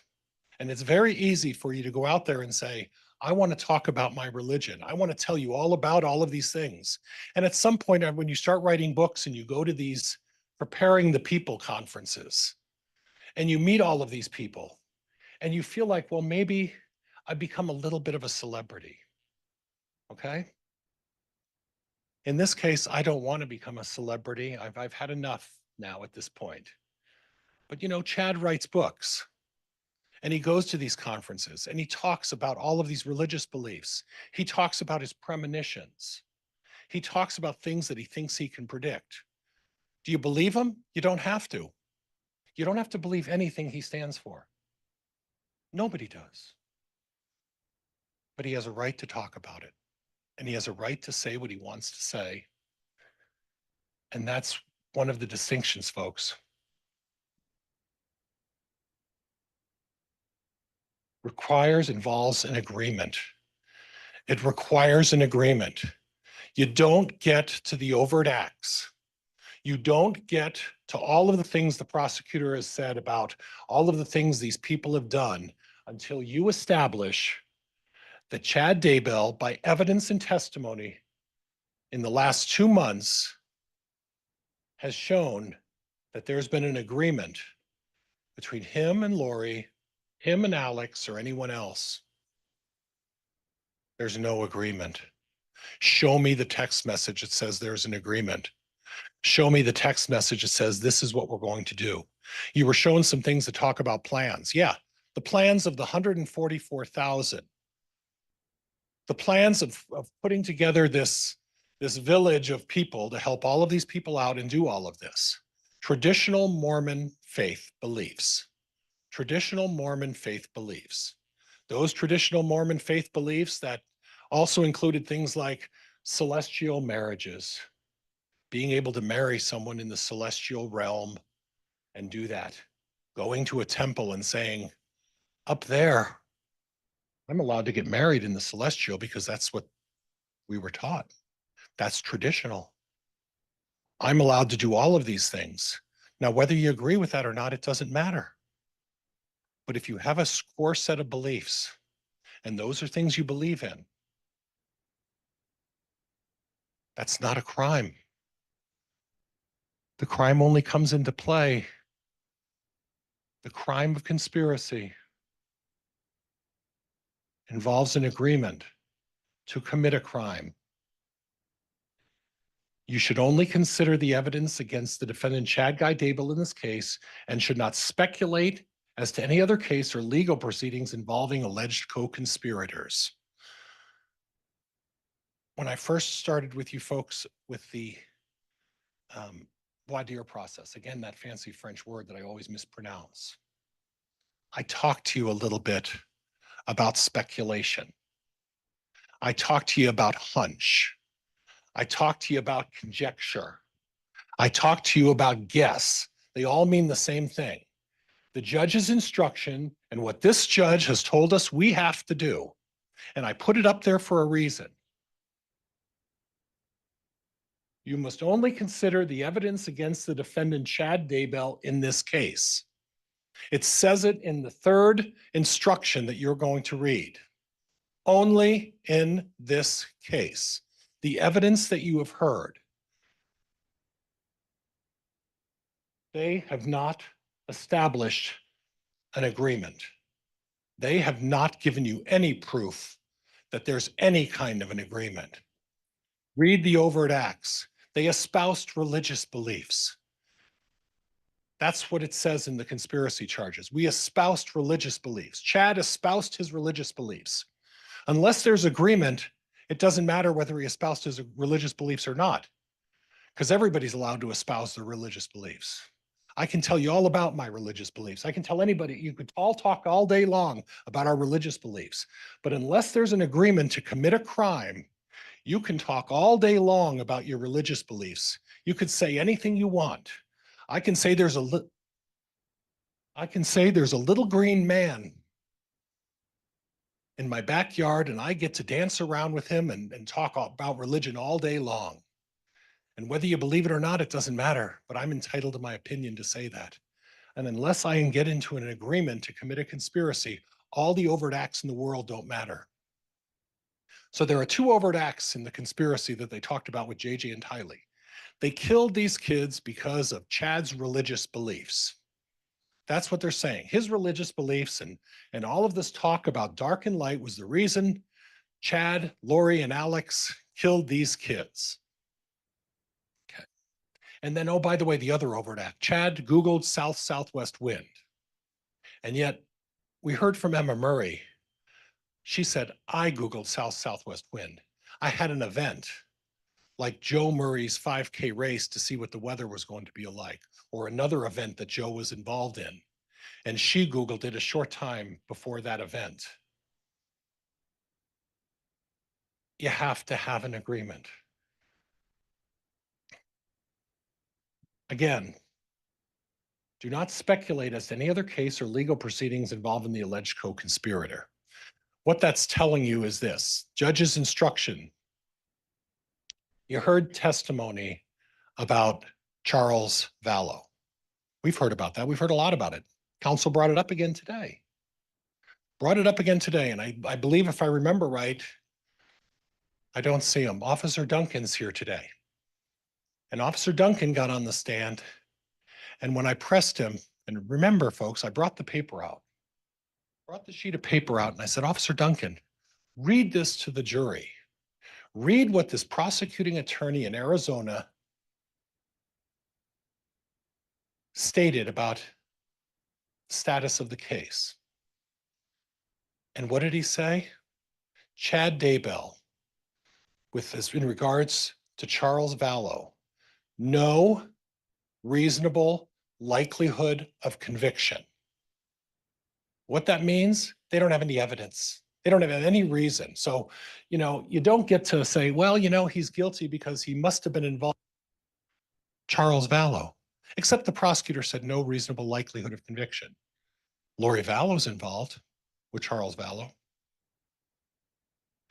And it's very easy for you to go out there and say, I want to talk about my religion. I want to tell you all about all of these things. And at some point, when you start writing books and you go to these preparing the people conferences, and you meet all of these people, and you feel like, well, maybe I've become a little bit of a celebrity. Okay? In this case, I don't want to become a celebrity. I've had enough now at this point. But you know, Chad writes books. And he goes to these conferences and he talks about all of these religious beliefs. He talks about his premonitions. He talks about things that he thinks he can predict. Do you believe him? You don't have to. You don't have to believe anything he stands for. Nobody does. But he has a right to talk about it. And he has a right to say what he wants to say. And that's one of the distinctions, folks. Involves an agreement. It requires an agreement. You don't get to the overt acts. You don't get to all of the things the prosecutor has said about all of the things these people have done until you establish that Chad Daybell, by evidence and testimony in the last 2 months, has shown that there's been an agreement between him and Lori, him and Alex, or anyone else. There's no agreement. Show me the text message that says there's an agreement. Show me the text message that says this is what we're going to do. You were shown some things that talk about plans. Yeah, the plans of the 144,000. The plans of putting together this village of people to help all of these people out and do all of this. Traditional Mormon faith beliefs. Traditional Mormon faith beliefs. Those traditional Mormon faith beliefs that also included things like celestial marriages, being able to marry someone in the celestial realm and do that. Going to a temple and saying, up there, I'm allowed to get married in the celestial because that's what we were taught. That's traditional. I'm allowed to do all of these things. Now, whether you agree with that or not, it doesn't matter. But if you have a core set of beliefs, and those are things you believe in, That's not a crime. The crime only comes into play. The crime of conspiracy involves an agreement to commit a crime. You should only consider the evidence against the defendant Chad Guy Daybell in this case and should not speculate as to any other case or legal proceedings involving alleged co-conspirators. When I first started with you folks with the voir dire process, again, that fancy French word that I always mispronounce, I talked to you a little bit about speculation. I talked to you about hunch. I talked to you about conjecture. I talked to you about guess. They all mean the same thing. The judge's instruction and what this judge has told us we have to do. And I put it up there for a reason. You must only consider the evidence against the defendant Chad Daybell in this case. It says it in the third instruction that you're going to read. Only in this case, the evidence that you have heard, they have not established an agreement. They have not given you any proof that there's any kind of an agreement. Read the overt acts. They espoused religious beliefs. That's what it says in the conspiracy charges. We espoused religious beliefs. Chad espoused his religious beliefs. Unless there's agreement, it doesn't matter whether he espoused his religious beliefs or not, because everybody's allowed to espouse their religious beliefs. I can tell you all about my religious beliefs. I can tell anybody, you could all talk all day long about our religious beliefs. But unless there's an agreement to commit a crime, you can talk all day long about your religious beliefs. You could say anything you want. I can say there's a little green man in my backyard and I get to dance around with him and talk about religion all day long. And whether you believe it or not, it doesn't matter, but I'm entitled to my opinion to say that. And unless I can get into an agreement to commit a conspiracy, all the overt acts in the world don't matter. So there are two overt acts in the conspiracy that they talked about with JJ and Tylee. They killed these kids because of Chad's religious beliefs. That's what they're saying. His religious beliefs and all of this talk about dark and light was the reason Chad, Lori, and Alex killed these kids. Okay. And then, oh, by the way, the other overt act, Chad Googled south-southwest wind. And yet we heard from Emma Murray. She said, I Googled south-southwest wind. I had an event like Joe Murray's 5K race to see what the weather was going to be like, or another event that Joe was involved in. And she Googled it a short time before that event. You have to have an agreement. Again, do not speculate as to any other case or legal proceedings involving the alleged co-conspirator. What that's telling you is this: judge's instruction. You heard testimony about Charles Vallow. We've heard about that. We've heard a lot about it. Counsel brought it up again today. And I believe, if I remember right, I don't see him. Officer Duncan's here today. And Officer Duncan got on the stand, and when I pressed him, and remember, folks, I brought the paper out, brought the sheet of paper out, and I said, Officer Duncan, read this to the jury. Read what this prosecuting attorney in Arizona stated about status of the case. And what did he say? Chad Daybell, with this in regards to Charles Vallow, no reasonable likelihood of conviction. What that means, they don't have any evidence. They don't have any reason. So, you don't get to say, well, he's guilty because he must have been involved. Charles Vallow, except the prosecutor said no reasonable likelihood of conviction. Lori Vallow's involved with Charles Vallow.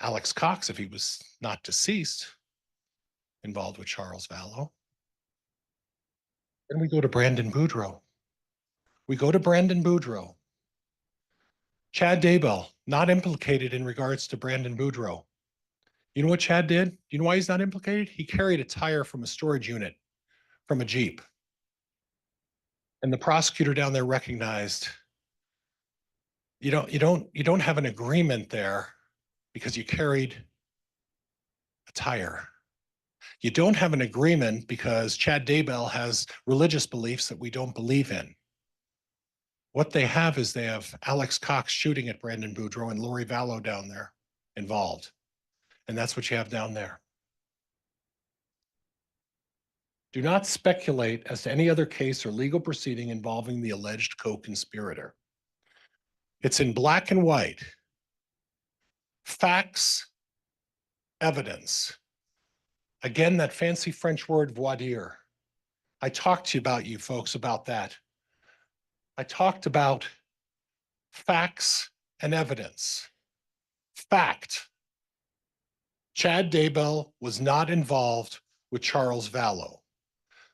Alex Cox, if he was not deceased, involved with Charles Vallow. Then we go to Brandon Boudreaux. Chad Daybell, not implicated in regards to Brandon Boudreaux. You know what Chad did? You know why he's not implicated? He carried a tire from a storage unit from a Jeep. And the prosecutor down there recognized you don't have an agreement there because you carried a tire. You don't have an agreement because Chad Daybell has religious beliefs that we don't believe in. What they have is they have Alex Cox shooting at Brandon Boudreaux and Lori Vallow down there involved. And that's what you have down there. Do not speculate as to any other case or legal proceeding involving the alleged co-conspirator. It's in black and white. Facts, evidence. Again, that fancy French word, voir dire. I talked to you about you folks about that. I talked about facts and evidence. Fact. Chad Daybell was not involved with Charles Vallow.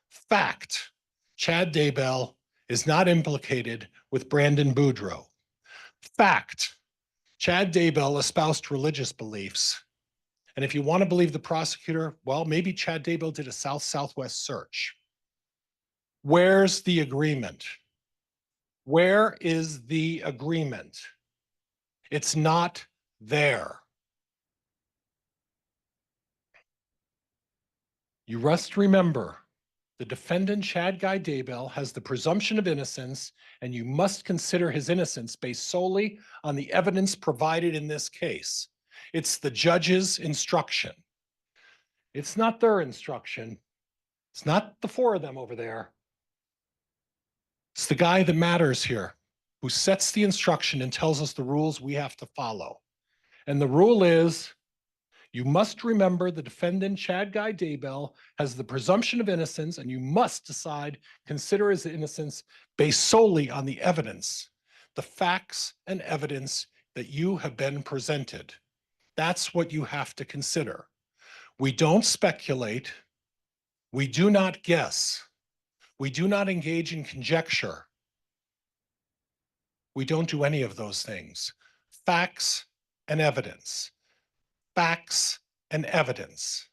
Fact. Chad Daybell is not implicated with Brandon Boudreaux. Fact. Chad Daybell espoused religious beliefs. And if you want to believe the prosecutor, well, maybe Chad Daybell did a South-Southwest search. Where's the agreement? Where is the agreement? It's not there. You must remember, the defendant, Chad Guy Daybell, has the presumption of innocence, and you must consider his innocence based solely on the evidence provided in this case. It's the judge's instruction. It's not their instruction. It's not the four of them over there. It's the guy that matters here, who sets the instruction and tells us the rules we have to follow. And the rule is, you must remember the defendant, Chad Guy Daybell, has the presumption of innocence, and you must consider his innocence based solely on the evidence, the facts and evidence that you have been presented. That's what you have to consider. We don't speculate. We do not guess. We do not engage in conjecture. We don't do any of those things. Facts and evidence. Facts and evidence.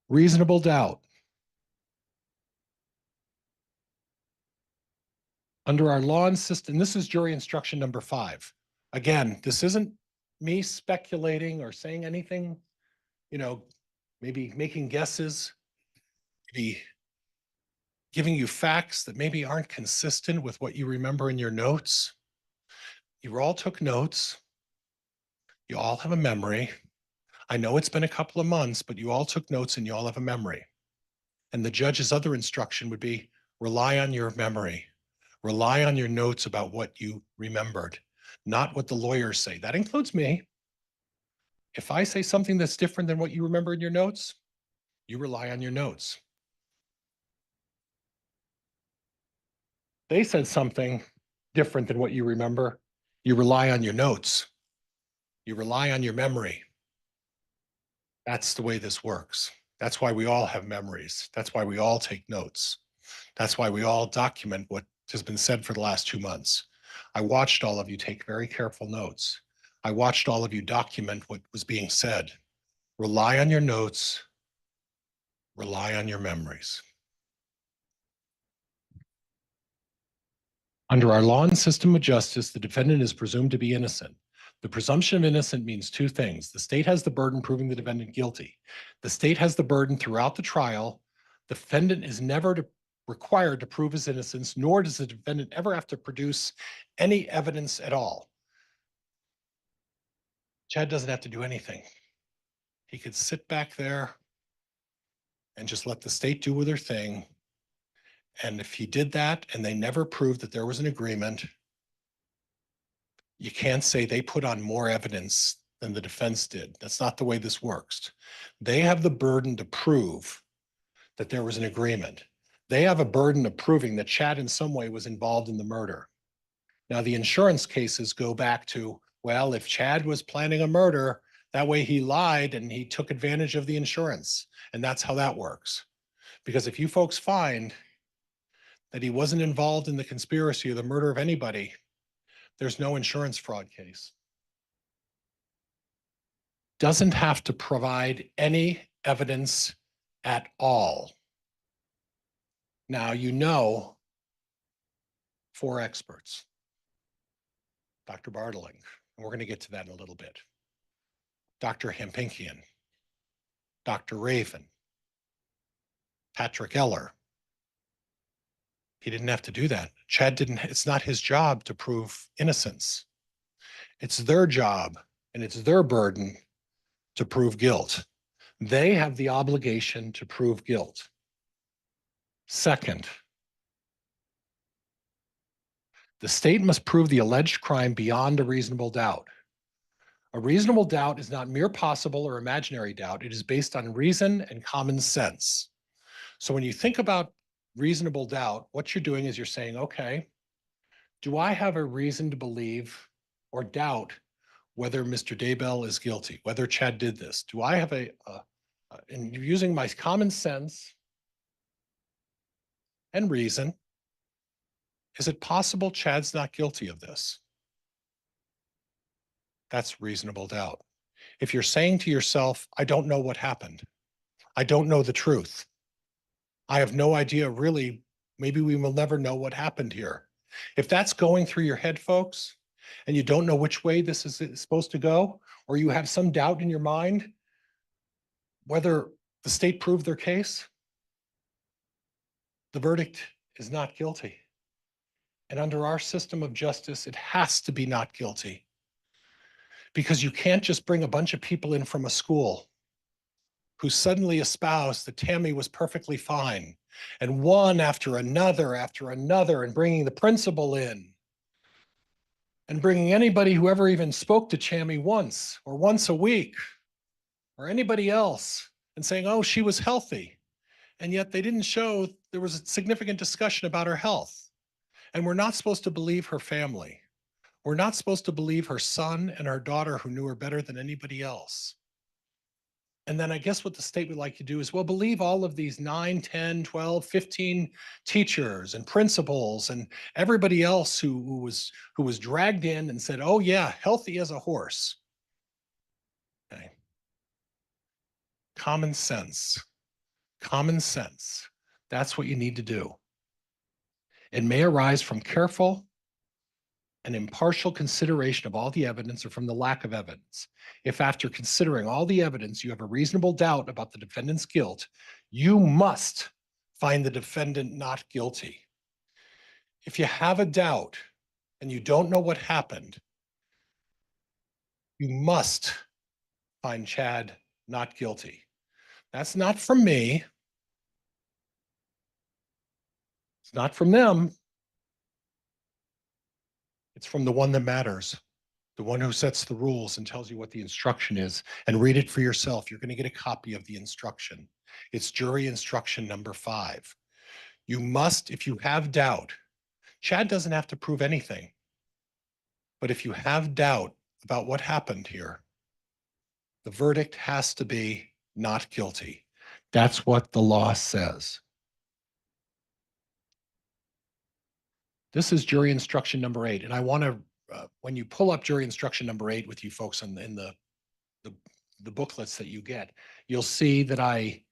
Reasonable doubt. Under our law and system, this is jury instruction number 5. Again, this isn't me speculating or saying anything, maybe making guesses, maybe giving you facts that maybe aren't consistent with what you remember in your notes. You all took notes. You all have a memory. I know it's been a couple of months, but you all took notes and you all have a memory. And the judge's other instruction would be rely on your memory. Rely on your notes about what you remembered, not what the lawyers say. That includes me. If I say something that's different than what you remember in your notes, you rely on your notes. They said something different than what you remember, you rely on your notes. You rely on your memory. That's the way this works. That's why we all have memories. That's why we all take notes. That's why we all document what has been said for the last 2 months. I watched all of you take very careful notes. I watched all of you document what was being said. Rely on your notes. Rely on your memories. Under our law and system of justice, the defendant is presumed to be innocent. The presumption of innocent means 2 things. The state has the burden proving the defendant guilty. The state has the burden throughout the trial. The defendant is never required to prove his innocence, nor does the defendant ever have to produce any evidence at all. Chad doesn't have to do anything. He could sit back there and just let the state do their thing. And if he did that and they never proved that there was an agreement, you can't say they put on more evidence than the defense did. That's not the way this works. They have the burden to prove that there was an agreement. They have a burden of proving that Chad in some way was involved in the murder. Now, the insurance cases go back to, well, if Chad was planning a murder, that way he lied and he took advantage of the insurance. And that's how that works. Because if you folks find that he wasn't involved in the conspiracy or the murder of anybody, there's no insurance fraud case. doesn't have to provide any evidence at all. Now, you know 4 experts. Dr. Bartling, and we're going to get to that in a little bit. Dr. Hempinkian, Dr. Raven, Patrick Eller. He didn't have to do that. Chad didn't, it's not his job to prove innocence. It's their job and it's their burden to prove guilt. They have the obligation to prove guilt. Second, the state must prove the alleged crime beyond a reasonable doubt. A reasonable doubt is not mere possible or imaginary doubt. It is based on reason and common sense. So when you think about reasonable doubt, what you're doing is you're saying, okay, do I have a reason to believe or doubt whether Mr. Daybell is guilty, whether Chad did this? Do I have and using my common sense and reason, is it possible Chad's not guilty of this? That's reasonable doubt. If you're saying to yourself, I don't know what happened, I don't know the truth, I have no idea really, maybe we will never know what happened here. If that's going through your head, folks, and you don't know which way this is supposed to go, or you have some doubt in your mind whether the state proved their case, the verdict is not guilty. And under our system of justice, it has to be not guilty. Because you can't just bring a bunch of people in from a school who suddenly espoused that Tammy was perfectly fine, and one after another, and bringing the principal in, and bringing anybody who ever even spoke to Tammy once or once a week, or anybody else, and saying, oh, she was healthy. And yet they didn't show there was a significant discussion about her health. And we're not supposed to believe her family. We're not supposed to believe her son and her daughter who knew her better than anybody else. And then I guess what the state would like to do is, well, believe all of these 9, 10, 12, 15 teachers and principals and everybody else who was dragged in and said, oh yeah, healthy as a horse. Okay. Common sense. Common sense. That's what you need to do. It may arise from careful and impartial consideration of all the evidence or from the lack of evidence. If after considering all the evidence, you have a reasonable doubt about the defendant's guilt, you must find the defendant not guilty. If you have a doubt and you don't know what happened, you must find Chad not guilty. That's not from me. It's not from them. It's from the one that matters, the one who sets the rules and tells you what the instruction is, and read it for yourself. You're going to get a copy of the instruction. It's jury instruction number 5. You must, if you have doubt, Chad doesn't have to prove anything, but if you have doubt about what happened here, the verdict has to be not guilty. That's what the law says. This is jury instruction number 8, and I want to, when you pull up jury instruction number 8 with you folks in the booklets that you get, you'll see that I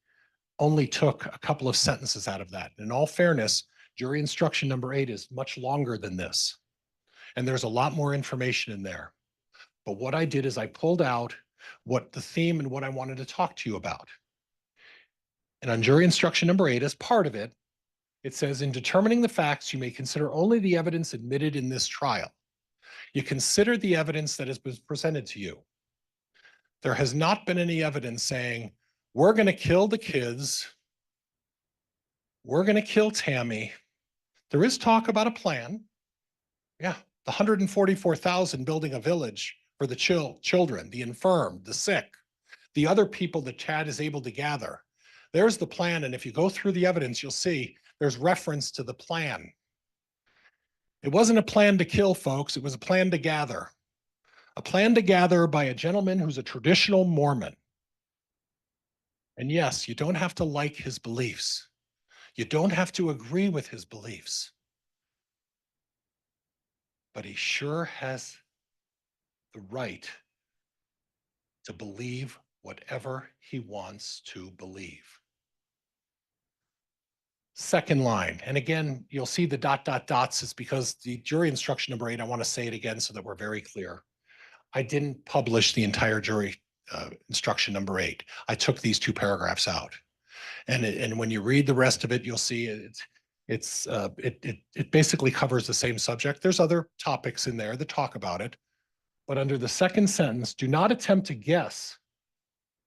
only took a couple of sentences out of that. In all fairness, jury instruction number 8 is much longer than this, and there's a lot more information in there. But what I did is I pulled out what the theme and what I wanted to talk to you about. And on jury instruction number 8, as part of it, it says, in determining the facts, you may consider only the evidence admitted in this trial. You consider the evidence that has been presented to you. There has not been any evidence saying, we're going to kill the kids, we're going to kill Tammy. There is talk about a plan. Yeah, the 144,000 building a village for the children, the infirm, the sick, the other people that Chad is able to gather. There's the plan, and if you go through the evidence, you'll see there's reference to the plan. It wasn't a plan to kill, folks. It was a plan to gather. A plan to gather by a gentleman who's a traditional Mormon. And yes, you don't have to like his beliefs. You don't have to agree with his beliefs. But he sure has the right to believe whatever he wants to believe. Second line, and again, you'll see the ... is because the jury instruction number 8, I want to say it again so that we're very clear. I didn't publish the entire jury instruction number 8. I took these 2 paragraphs out. And when you read the rest of it, you'll see it basically covers the same subject. There's other topics in there that talk about it. But under the second sentence, do not attempt to guess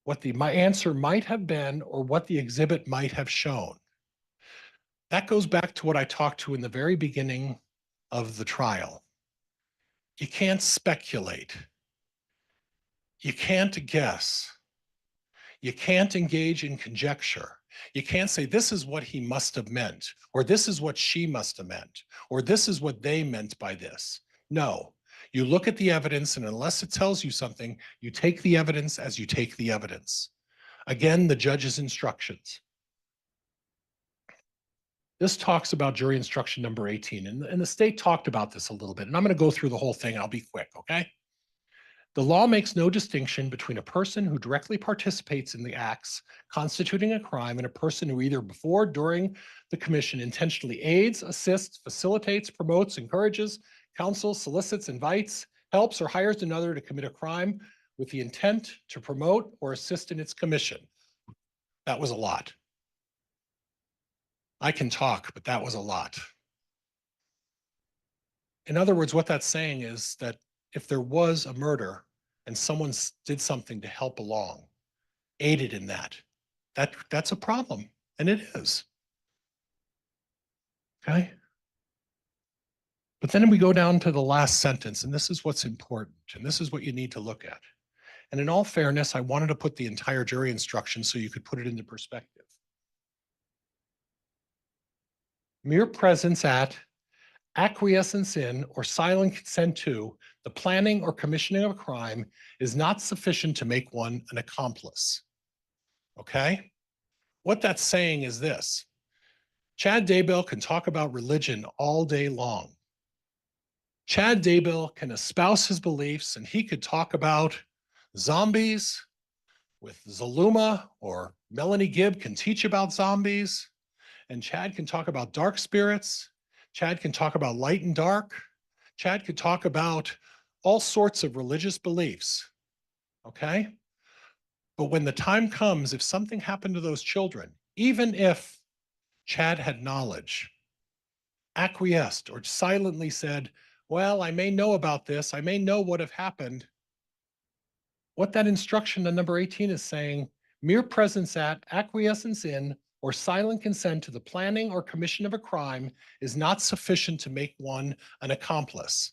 what my answer might have been or what the exhibit might have shown. That goes back to what I talked to in the very beginning of the trial. You can't speculate. You can't guess. You can't engage in conjecture. You can't say, this is what he must have meant, or this is what she must have meant, or this is what they meant by this. No, you look at the evidence, and unless it tells you something, you take the evidence as you take the evidence. Again, the judge's instructions. This talks about jury instruction number 18, and the state talked about this a little bit, and I'm going to go through the whole thing. I'll be quick, okay? The law makes no distinction between a person who directly participates in the acts constituting a crime and a person who either before or during the commission intentionally aids, assists, facilitates, promotes, encourages, counsels, solicits, invites, helps, or hires another to commit a crime with the intent to promote or assist in its commission. That was a lot. I can talk, but that was a lot. In other words, what that's saying is that if there was a murder and someone did something to help along, aided in that's a problem, and it is. Okay? But then we go down to the last sentence, and this is what's important, and this is what you need to look at. And in all fairness, I wanted to put the entire jury instruction so you could put it into perspective. Mere presence at, acquiescence in, or silent consent to the planning or commissioning of a crime is not sufficient to make one an accomplice. Okay? What that's saying is this. Chad Daybell can talk about religion all day long. Chad Daybell can espouse his beliefs, and he could talk about zombies with Zaluma, or Melanie Gibb can teach about zombies, and Chad can talk about dark spirits. Chad can talk about light and dark. Chad could talk about all sorts of religious beliefs, okay? But when the time comes, if something happened to those children, even if Chad had knowledge, acquiesced, or silently said, well, I may know about this, I may know what have happened, what that instruction on number 18 is saying, mere presence at, acquiescence in, or silent consent to the planning or commission of a crime is not sufficient to make one an accomplice.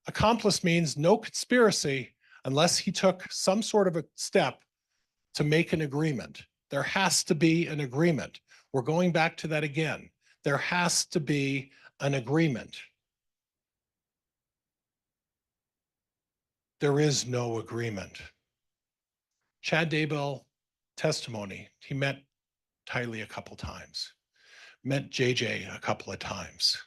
Accomplice means no conspiracy unless he took some sort of a step to make an agreement. There has to be an agreement. We're going back to that again. There has to be an agreement. There is no agreement. Chad Daybell testimony, he met Tylee a couple times, met JJ a couple of times.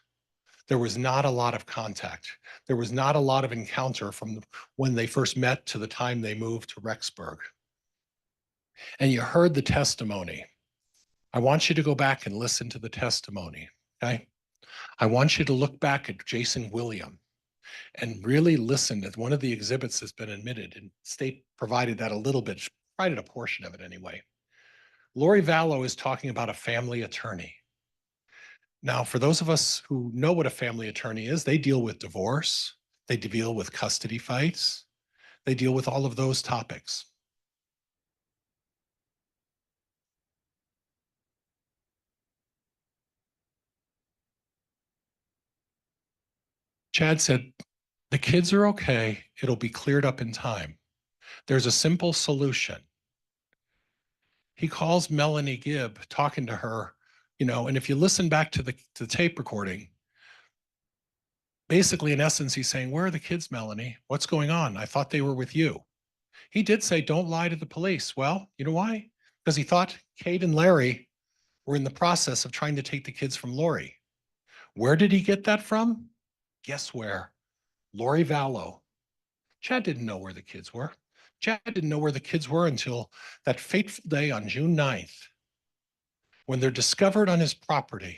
There was not a lot of contact. There was not a lot of encounter from when they first met to the time they moved to Rexburg. And you heard the testimony. I want you to go back and listen to the testimony, okay? I want you to look back at Jason William and really listen to one of the exhibits that's been admitted, and state provided that a little bit, provided a portion of it anyway. Lori Vallow is talking about a family attorney. Now, for those of us who know what a family attorney is, they deal with divorce, they deal with custody fights, they deal with all of those topics. Chad said, the kids are okay, it'll be cleared up in time. There's a simple solution. He calls Melanie Gibb, talking to her, and if you listen back to the tape recording, basically, in essence, he's saying, where are the kids, Melanie? What's going on? I thought they were with you. He did say, don't lie to the police. Well, you know why? Because he thought Kate and Larry were in the process of trying to take the kids from Lori. Where did he get that from? Guess where? Lori Vallow. Chad didn't know where the kids were. Chad didn't know where the kids were until that fateful day on June 9th, when they're discovered on his property.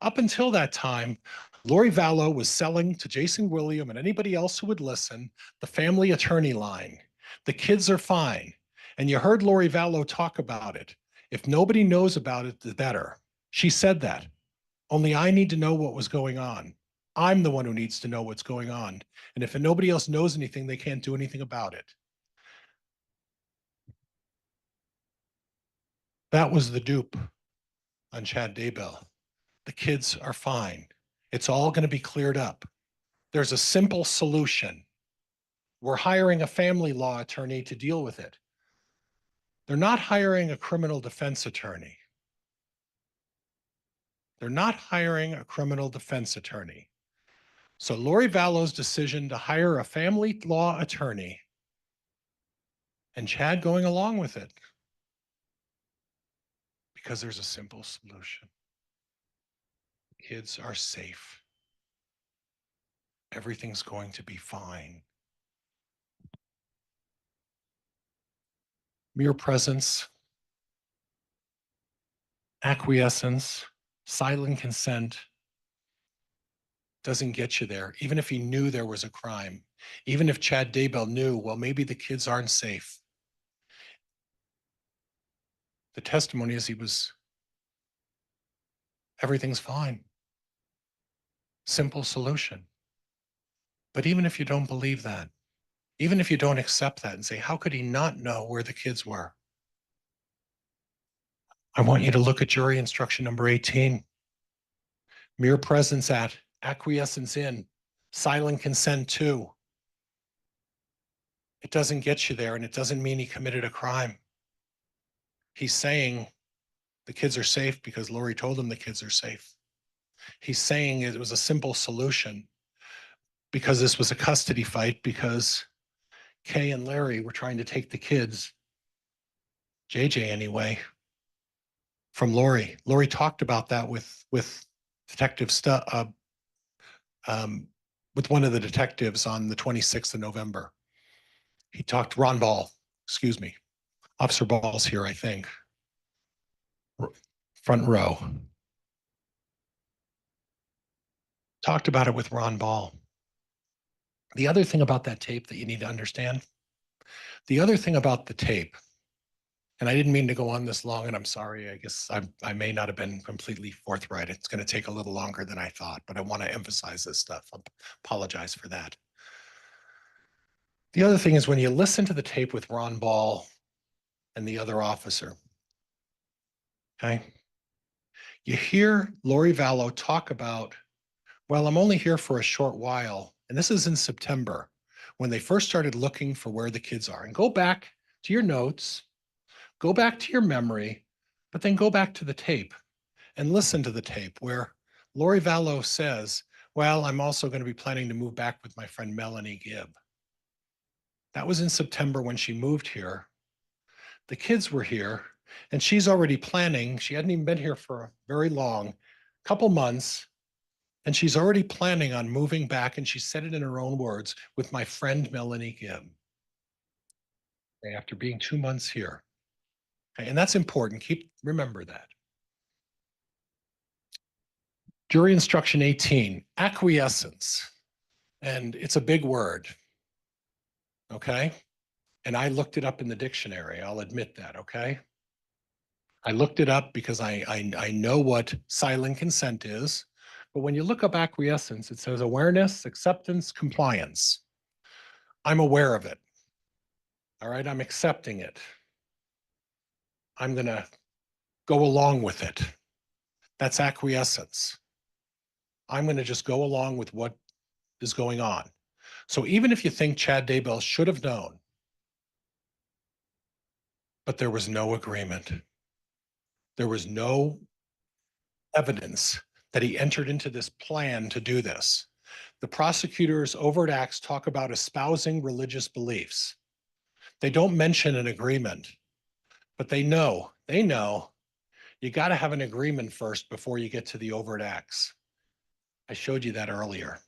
Up until that time, Lori Vallow was selling to Jason William and anybody else who would listen the family attorney line. The kids are fine. And you heard Lori Vallow talk about it. If nobody knows about it, the better. She said that. Only I need to know what was going on. I'm the one who needs to know what's going on. And if nobody else knows anything, they can't do anything about it. That was the dupe on Chad Daybell. The kids are fine. It's all going to be cleared up. There's a simple solution. We're hiring a family law attorney to deal with it. They're not hiring a criminal defense attorney. They're not hiring a criminal defense attorney. So Lori Vallow's decision to hire a family law attorney and Chad going along with it because there's a simple solution. Kids are safe. Everything's going to be fine. Mere presence, acquiescence, silent consent doesn't get you there. Even if he knew there was a crime, even if Chad Daybell knew, well, maybe the kids aren't safe. The testimony is everything's fine. Simple solution. But even if you don't believe that, even if you don't accept that and say, how could he not know where the kids were? I want you to look at jury instruction number 18. Mere presence at, acquiescence in, silent consent to. It doesn't get you there, and it doesn't mean he committed a crime. He's saying the kids are safe because Lori told him the kids are safe. He's saying it was a simple solution because this was a custody fight, because Kay and Larry were trying to take the kids, JJ anyway, from Lori. Lori talked about that with Detective with one of the detectives on the 26th of November. He talked, Ron Ball, excuse me. Officer Ball's here, I think. Front row. Talked about it with Ron Ball. The other thing about that tape that you need to understand, the other thing about the tape, and I didn't mean to go on this long, and I'm sorry, I guess I may not have been completely forthright. It's going to take a little longer than I thought, but I want to emphasize this stuff. I apologize for that. The other thing is when you listen to the tape with Ron Ball and the other officer, okay, you hear Lori Vallow talk about, well, I'm only here for a short while. And this is in September when they first started looking for where the kids are. And go back to your notes, go back to your memory, but then go back to the tape and listen to the tape where Lori Vallow says, well, I'm also going to be planning to move back with my friend Melanie Gibb. That was in September when she moved here. The kids were here and she's already planning. She hadn't even been here for very long, couple months. And she's already planning on moving back, and she said it in her own words, with my friend Melanie Gibb. Okay, after being 2 months here. Okay, and that's important. Remember that. Jury instruction 18, acquiescence. And it's a big word. Okay. And I looked it up in the dictionary. I'll admit that. Okay. I looked it up because I know what silent consent is. But when you look up acquiescence, it says awareness, acceptance, compliance. I'm aware of it. All right, I'm accepting it. I'm going to go along with it. That's acquiescence. I'm going to just go along with what is going on. So even if you think Chad Daybell should have known, but there was no agreement, there was no evidence that he entered into this plan to do this. The prosecutor's overt acts talk about espousing religious beliefs. They don't mention an agreement, but they know you got to have an agreement first before you get to the overt acts. I showed you that earlier.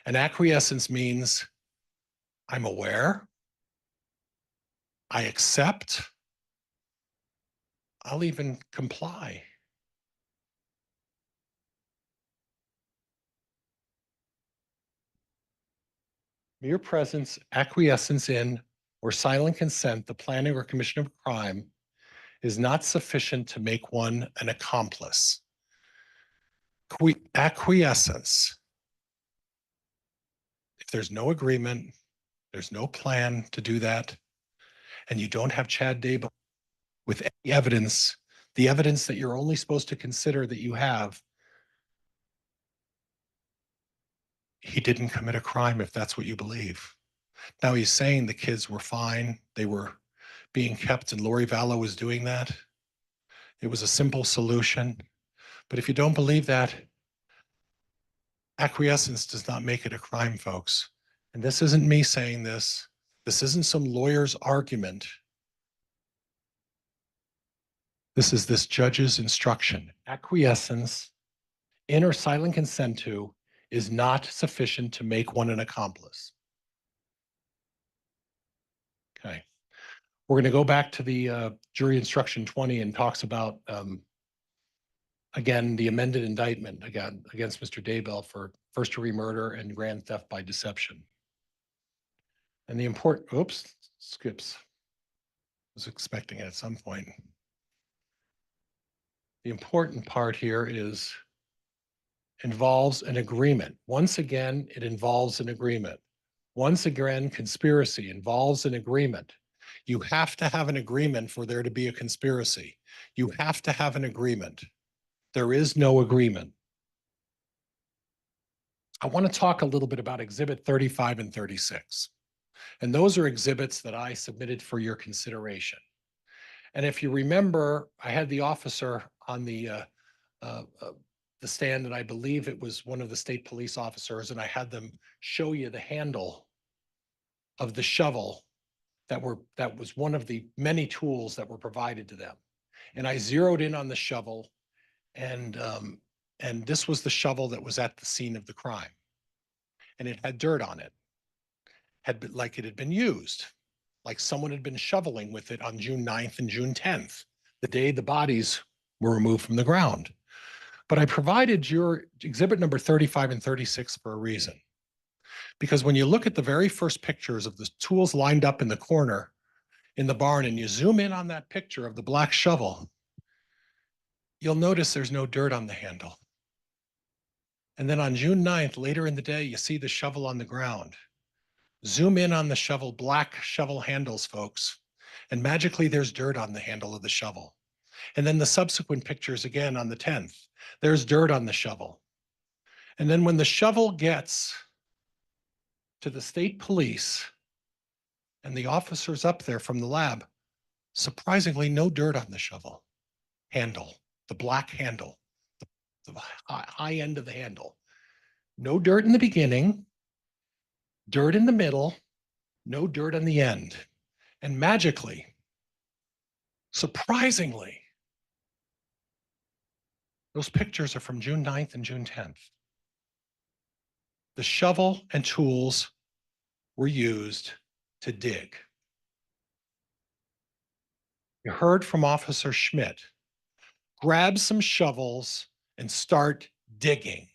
And acquiescence means I'm aware, I accept. I'll even comply. Mere presence, acquiescence in, or silent consent, the planning or commission of a crime is not sufficient to make one an accomplice. Acquiescence. If there's no agreement, there's no plan to do that, and you don't have Chad Daybell with any evidence, the evidence that you're only supposed to consider that you have, he didn't commit a crime if that's what you believe. Now he's saying the kids were fine. They were being kept and Lori Vallow was doing that. It was a simple solution. But if you don't believe that, acquiescence does not make it a crime, folks. And this isn't me saying this. This isn't some lawyer's argument. This is this judge's instruction. Acquiescence, in or silent consent to, is not sufficient to make one an accomplice. Okay. We're going to go back to the jury instruction 20 and talks about, again, the amended indictment against Mr. Daybell for first-degree murder and grand theft by deception. And the important, oops, skips. Was expecting it at some point. The important part here is involves an agreement. Once again, it involves an agreement. Once again, conspiracy involves an agreement. You have to have an agreement for there to be a conspiracy. You have to have an agreement. There is no agreement. I want to talk a little bit about Exhibit 35 and 36. And those are exhibits that I submitted for your consideration. And if you remember, I had the officer on the stand, and I believe it was one of the state police officers, and I had them show you the handle of the shovel that was one of the many tools that were provided to them. And I zeroed in on the shovel, and this was the shovel that was at the scene of the crime. And it had dirt on it, like it had been used, like someone had been shoveling with it on June 9th and June 10th, the day the bodies were removed from the ground. But I provided your exhibit number 35 and 36 for a reason. Because when you look at the very first pictures of the tools lined up in the corner in the barn and you zoom in on that picture of the black shovel, you'll notice there's no dirt on the handle. And then on June 9th, later in the day, you see the shovel on the ground. Zoom in on the shovel, black shovel handles, folks, and magically there's dirt on the handle of the shovel. And then the subsequent pictures again on the 10th, there's dirt on the shovel. And then when the shovel gets to the state police and the officers up there from the lab, surprisingly, no dirt on the shovel handle, the black handle, the high end of the handle. No dirt in the beginning, dirt in the middle, no dirt on the end. And magically, surprisingly, those pictures are from June 9th and June 10th. The shovel and tools were used to dig. You heard from Officer Schmidt, grab some shovels and start digging.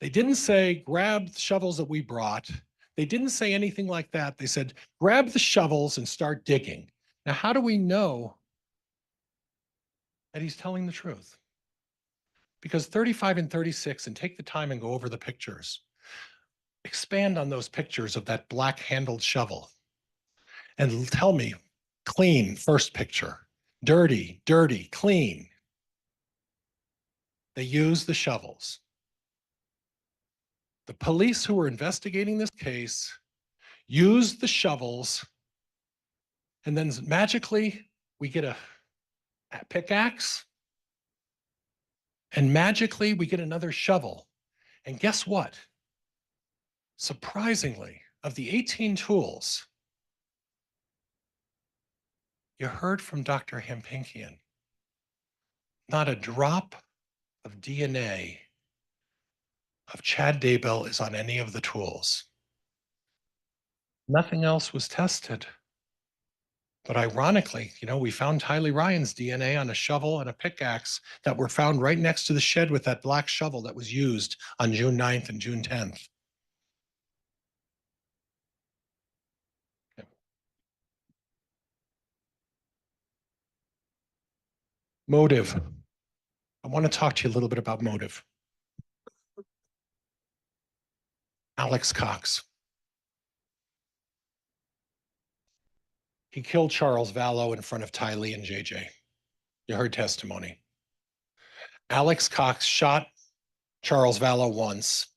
They didn't say, grab the shovels that we brought. They didn't say anything like that. They said, grab the shovels and start digging. Now, how do we know that he's telling the truth? Because 35 and 36, and take the time and go over the pictures. Expand on those pictures of that black handled shovel and tell me, clean, first picture, dirty, dirty, clean. They use the shovels. The police who were investigating this case used the shovels, and then magically we get a pickaxe, and magically we get another shovel. And guess what? Surprisingly, of the 18 tools, you heard from Dr. Hampinkian, not a drop of DNA of Chad Daybell is on any of the tools. Nothing else was tested. But ironically, we found Tylee Ryan's DNA on a shovel and a pickaxe that were found right next to the shed with that black shovel that was used on June 9th and June 10th. Okay. Motive. I want to talk to you a little bit about motive. Alex Cox. He killed Charles Vallow in front of Tylee and JJ. You heard testimony. Alex Cox shot Charles Vallow once.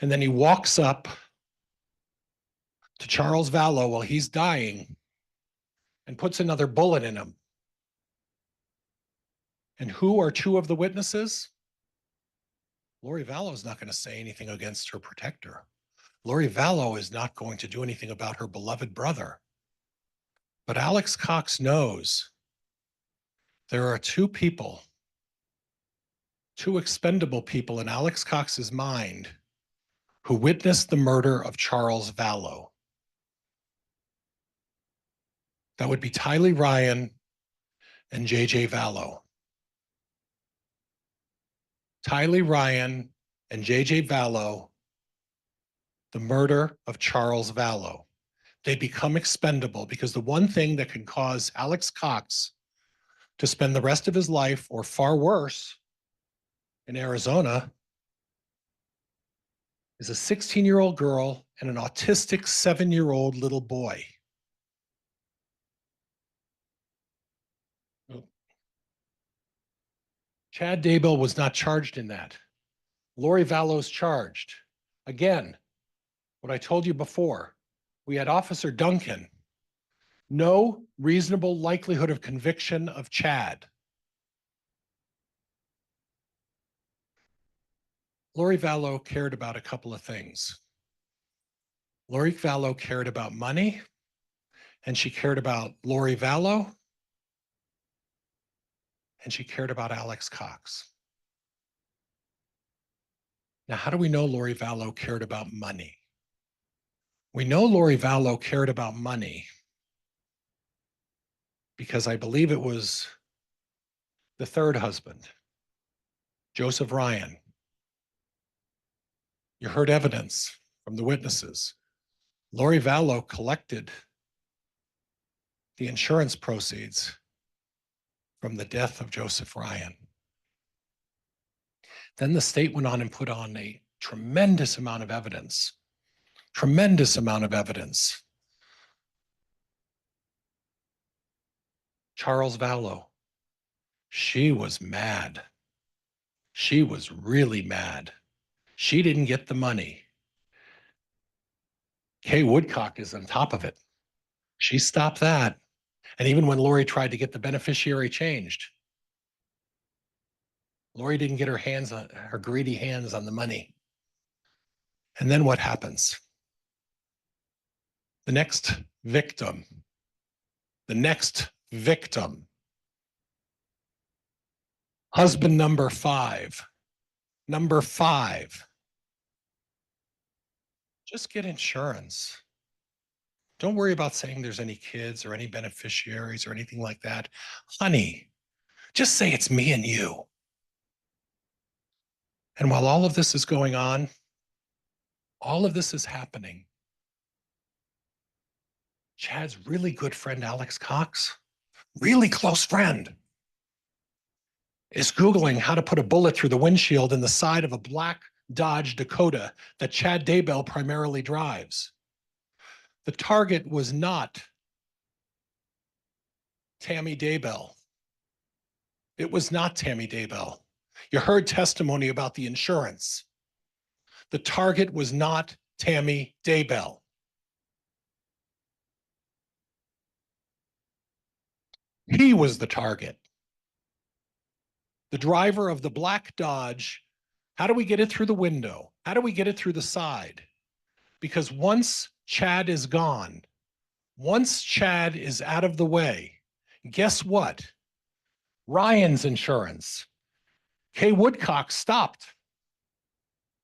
And then he walks up to Charles Vallow while he's dying and puts another bullet in him. And who are two of the witnesses? Lori Vallow is not going to say anything against her protector. Lori Vallow is not going to do anything about her beloved brother. But Alex Cox knows there are two people, two expendable people in Alex Cox's mind who witnessed the murder of Charles Vallow. That would be Tylee Ryan and JJ Vallow. Tylee Ryan and JJ Vallow, the murder of Charles Vallow. They become expendable because the one thing that can cause Alex Cox to spend the rest of his life, or far worse, in Arizona is a 16-year-old girl and an autistic 7-year-old little boy. Chad Daybell was not charged in that. Lori Vallow's charged. Again, what I told you before, we had Officer Duncan. No reasonable likelihood of conviction of Chad. Lori Vallow cared about a couple of things. Lori Vallow cared about money, and she cared about Lori Vallow, and she cared about Alex Cox. Now, how do we know Lori Vallow cared about money? We know Lori Vallow cared about money because I believe it was the third husband, Joseph Ryan. You heard evidence from the witnesses. Lori Vallow collected the insurance proceeds from the death of Joseph Ryan. Then the state went on and put on a tremendous amount of evidence. Tremendous amount of evidence. Charles Vallow, she was mad. She was really mad. She didn't get the money. Kay Woodcock is on top of it. She stopped that. And even when Lori tried to get the beneficiary changed, Lori didn't get her greedy hands on the money. And then what happens? The next victim, husband number five, just get insurance. Don't worry about saying there's any kids or any beneficiaries or anything like that. Honey, just say it's me and you. And while all of this is going on, all of this is happening, Chad's really good friend, Alex Cox, really close friend, is Googling how to put a bullet through the windshield in the side of a black Dodge Dakota that Chad Daybell primarily drives. The target was not Tammy Daybell. It was not Tammy Daybell. You heard testimony about the insurance. The target was not Tammy Daybell. He was the target. The driver of the black Dodge. How do we get it through the window? How do we get it through the side? Because once Chad is gone, once Chad is out of the way, guess what? Ryan's insurance. Kay Woodcock stopped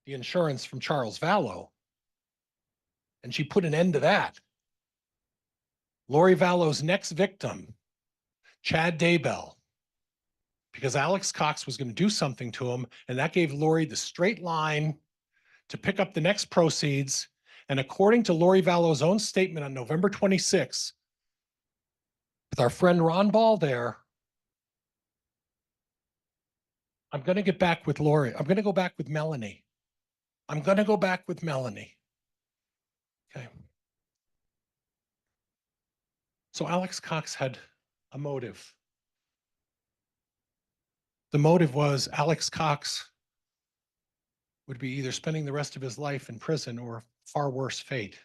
the insurance from Charles Vallow, and she put an end to that. Lori Vallow's next victim, Chad Daybell, because Alex Cox was going to do something to him, and that gave Lori the straight line to pick up the next proceeds. And according to Lori Vallow's own statement on November 26th, with our friend Ron Ball there, I'm going to get back with Lori. I'm going to go back with Melanie. I'm going to go back with Melanie. Okay. So Alex Cox had a motive. The motive was Alex Cox would be either spending the rest of his life in prison or far worse fate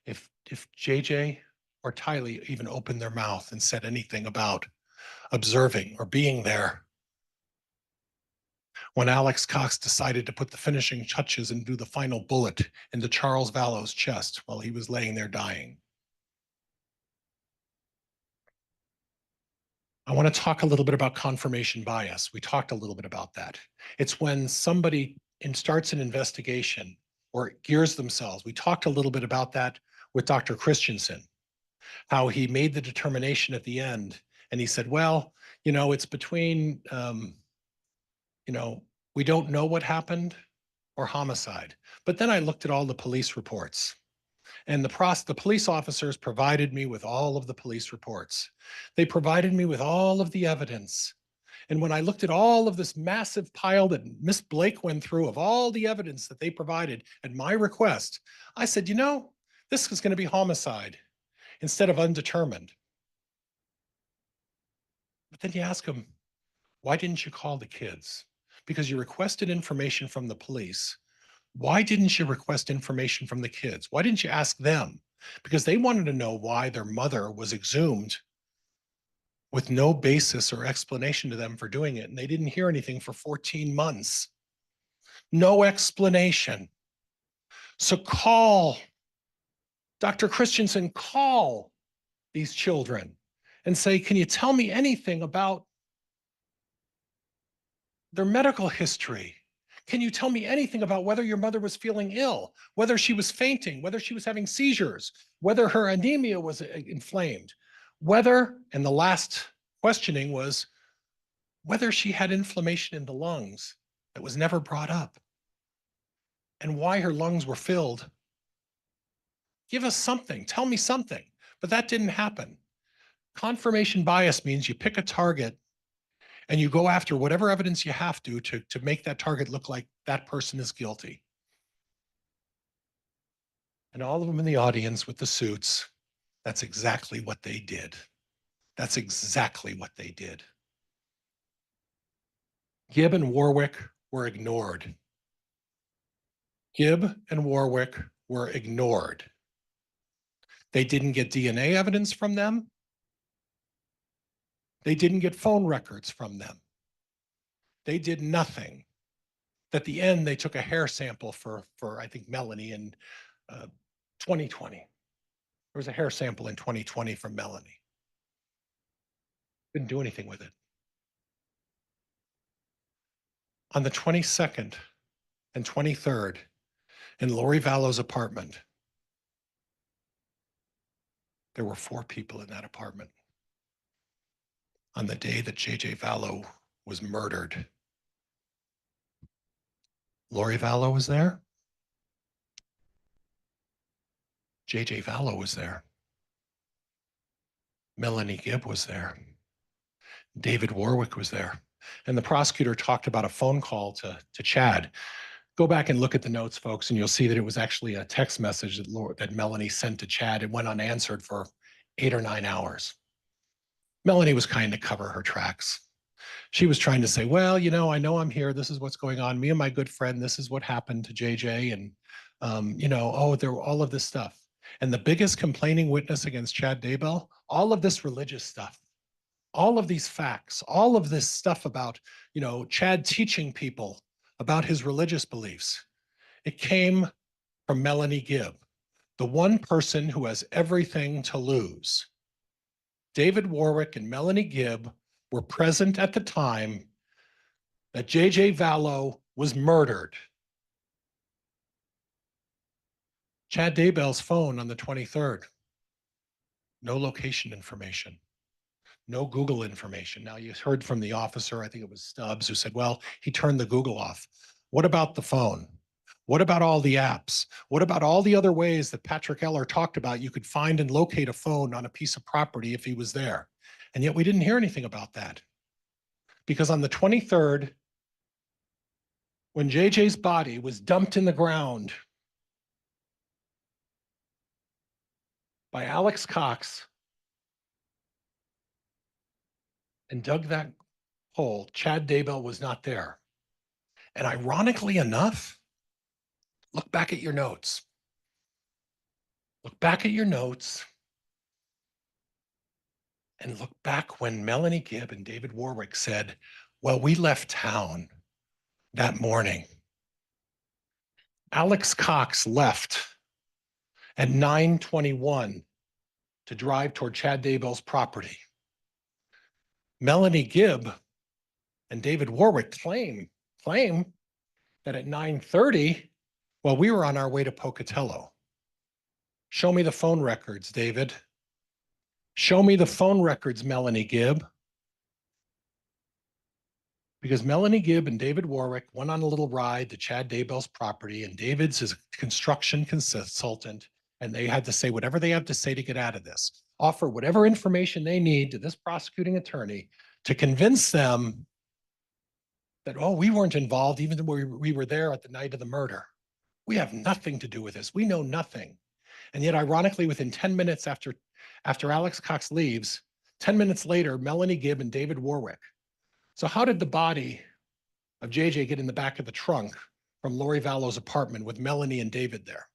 if JJ or Tylee even opened their mouth and said anything about observing or being there when Alex Cox decided to put the finishing touches and do the final bullet into Charles Vallow's chest while he was laying there dying. I want to talk a little bit about confirmation bias. We talked a little bit about that. It's when somebody starts an investigation or gears themselves. We talked a little bit about that with Dr. Christensen, how he made the determination at the end. And he said, well, it's between, we don't know what happened or homicide. But then I looked at all the police reports. And the police officers provided me with all of the police reports. They provided me with all of the evidence. And when I looked at all of this massive pile that Miss Blake went through of all the evidence that they provided at my request, I said, this is going to be homicide instead of undetermined. But then you ask them, why didn't you call the kids? Because you requested information from the police. Why didn't you request information from the kids? Why didn't you ask them? Because they wanted to know why their mother was exhumed with no basis or explanation to them for doing it. And they didn't hear anything for 14 months. No explanation. So call Dr. Christensen, call these children and say, can you tell me anything about their medical history? Can you tell me anything about whether your mother was feeling ill, whether she was fainting, whether she was having seizures, whether her anemia was inflamed, whether, and the last questioning was whether she had inflammation in the lungs that was never brought up, and why her lungs were filled. Give us something, tell me something. But that didn't happen. Confirmation bias means you pick a target and you go after whatever evidence you have to make that target look like that person is guilty. And all of them in the audience with the suits, that's exactly what they did. That's exactly what they did. Gibb and Warwick were ignored. Gibb and Warwick were ignored. They didn't get DNA evidence from them. They didn't get phone records from them. They did nothing. At the end, they took a hair sample for I think, Melanie in 2020. There was a hair sample in 2020 from Melanie. Didn't do anything with it. On the 22nd and 23rd, in Lori Vallow's apartment, there were 4 people in that apartment. On the day that JJ Vallow was murdered, Lori Vallow was there. JJ Vallow was there. Melanie Gibb was there. David Warwick was there. And the prosecutor talked about a phone call to Chad. Go back and look at the notes, folks, and you'll see that it was actually a text message that Melanie sent to Chad. It went unanswered for 8 or 9 hours. Melanie was trying to cover her tracks. She was trying to say, well, I know I'm here. This is what's going on. Me and my good friend, this is what happened to JJ. And, there were all of this stuff. And the biggest complaining witness against Chad Daybell, all of this religious stuff, all of these facts, all of this stuff about, Chad teaching people about his religious beliefs, it came from Melanie Gibb, the one person who has everything to lose. David Warwick and Melanie Gibb were present at the time that JJ Vallow was murdered. Chad Daybell's phone on the 23rd No location information. No Google information. Now you heard from the officer, I think it was Stubbs, who said, well, he turned the Google off. What about the phone? What about all the apps? What about all the other ways that Patrick Eller talked about you could find and locate a phone on a piece of property if he was there? And yet we didn't hear anything about that. Because on the 23rd, when JJ's body was dumped in the ground by Alex Cox and dug that hole, Chad Daybell was not there. And ironically enough, look back at your notes. Look back at your notes and look back when Melanie Gibb and David Warwick said, well, we left town that morning. Alex Cox left at 9:21 to drive toward Chad Daybell's property. Melanie Gibb and David Warwick claim that at 9:30, well, we were on our way to Pocatello. Show me the phone records, David. Show me the phone records, Melanie Gibb. Because Melanie Gibb and David Warwick went on a little ride to Chad Daybell's property, and David's is a construction consultant, and they had to say whatever they have to say to get out of this. Offer whatever information they need to this prosecuting attorney to convince them that, oh, we weren't involved even though we were there at the night of the murder. We have nothing to do with this. We know nothing. And yet, ironically, within 10 minutes after Alex Cox leaves, 10 minutes later, Melanie Gibb and David Warwick. So how did the body of JJ get in the back of the trunk from Lori Vallow's apartment with Melanie and David there?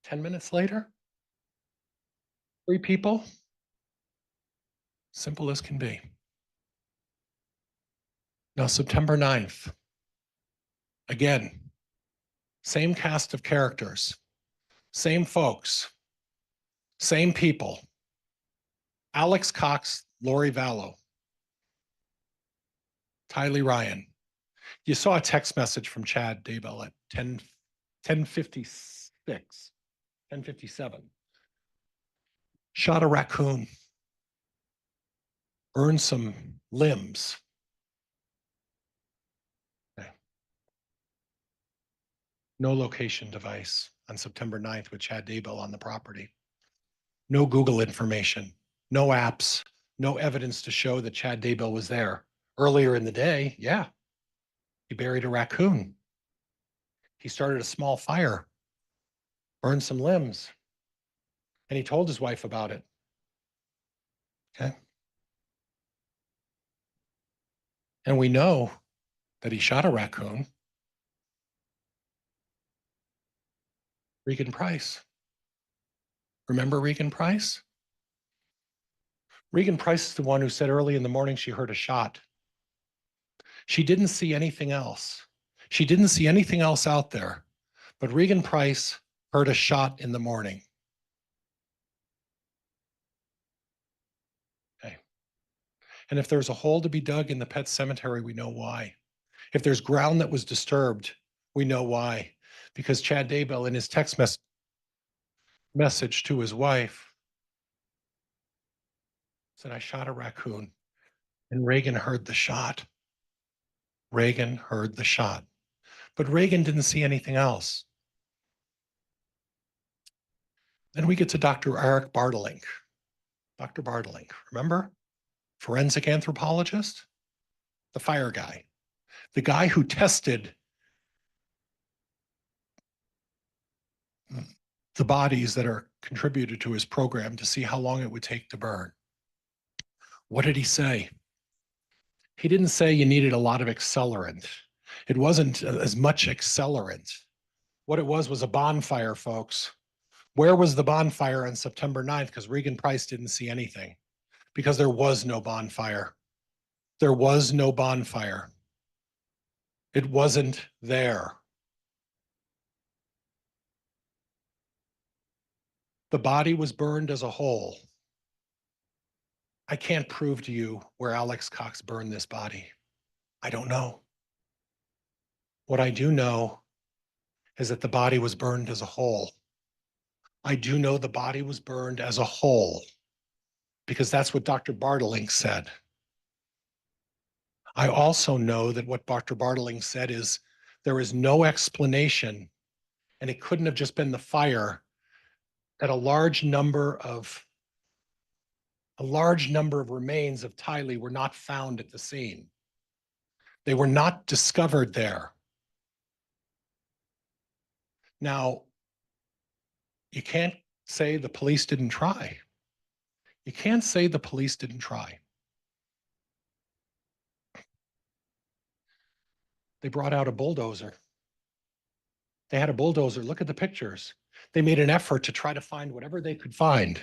10 minutes later? 3 people? Simple as can be. Now, September 9th, again, same cast of characters, same folks, same people. Alex Cox, Lori Vallow, Tylee Ryan. You saw a text message from Chad Daybell at 10:56, 10:57. Shot a raccoon, burned some limbs. Okay. No location device on September 9th with Chad Daybell on the property. No Google information, no apps, no evidence to show that Chad Daybell was there. Earlier in the day, yeah, he buried a raccoon. He started a small fire, burned some limbs, and he told his wife about it. Okay. And we know that he shot a raccoon. Regan Price. Remember Regan Price? Regan Price is the one who said early in the morning she heard a shot. She didn't see anything else. She didn't see anything else out there, but Regan Price heard a shot in the morning. Okay. And if there's a hole to be dug in the pet cemetery, we know why. If there's ground that was disturbed, we know why. Because Chad Daybell in his text message to his wife said, I shot a raccoon. And Regan heard the shot. Regan heard the shot. But Regan didn't see anything else. Then we get to Dr. Eric Bartlink. Dr. Bartlink, remember? Forensic anthropologist, the fire guy, the guy who tested the bodies that are contributed to his program to see how long it would take to burn. What did he say? He didn't say you needed a lot of accelerant. It wasn't as much accelerant. What it was a bonfire, folks. Where was the bonfire on September 9th? Because Regan Price didn't see anything. Because there was no bonfire. There was no bonfire. It wasn't there. The body was burned as a whole. I can't prove to you where Alex Cox burned this body. I don't know. What I do know is that the body was burned as a whole. I do know the body was burned as a whole because that's what Dr. Bartling said. I also know that what Dr. Bartling said is there is no explanation, and it couldn't have just been the fire, that a large number of remains of Tylee were not found at the scene. They were not discovered there. Now, you can't say the police didn't try. You can't say the police didn't try. They brought out a bulldozer. They had a bulldozer. Look at the pictures. They made an effort to try to find whatever they could find,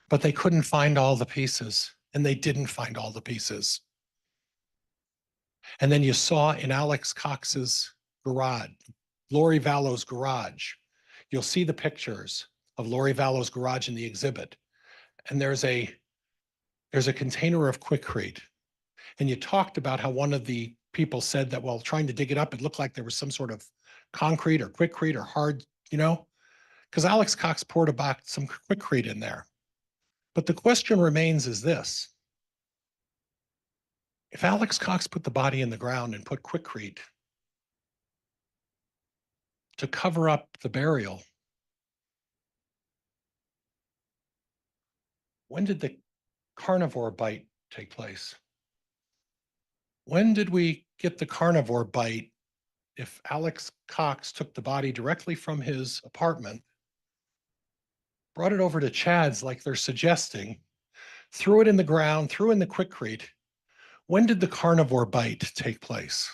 but they couldn't find all the pieces, and they didn't find all the pieces. And then you saw in Alex Cox's garage, Lori Vallow's garage, you'll see the pictures of Lori Vallow's garage in the exhibit. And there's a container of Quikrete. And you talked about how one of the people said that while trying to dig it up, it looked like there was some sort of concrete or Quikrete or hard, because Alex Cox poured about some Quikrete in there. But the question remains is this. If Alex Cox put the body in the ground and put Quikrete to cover up the burial, when did the carnivore bite take place? When did we get the carnivore bite if Alex Cox took the body directly from his apartment, brought it over to Chad's like they're suggesting, threw it in the ground, threw in the Quikrete? When did the carnivore bite take place?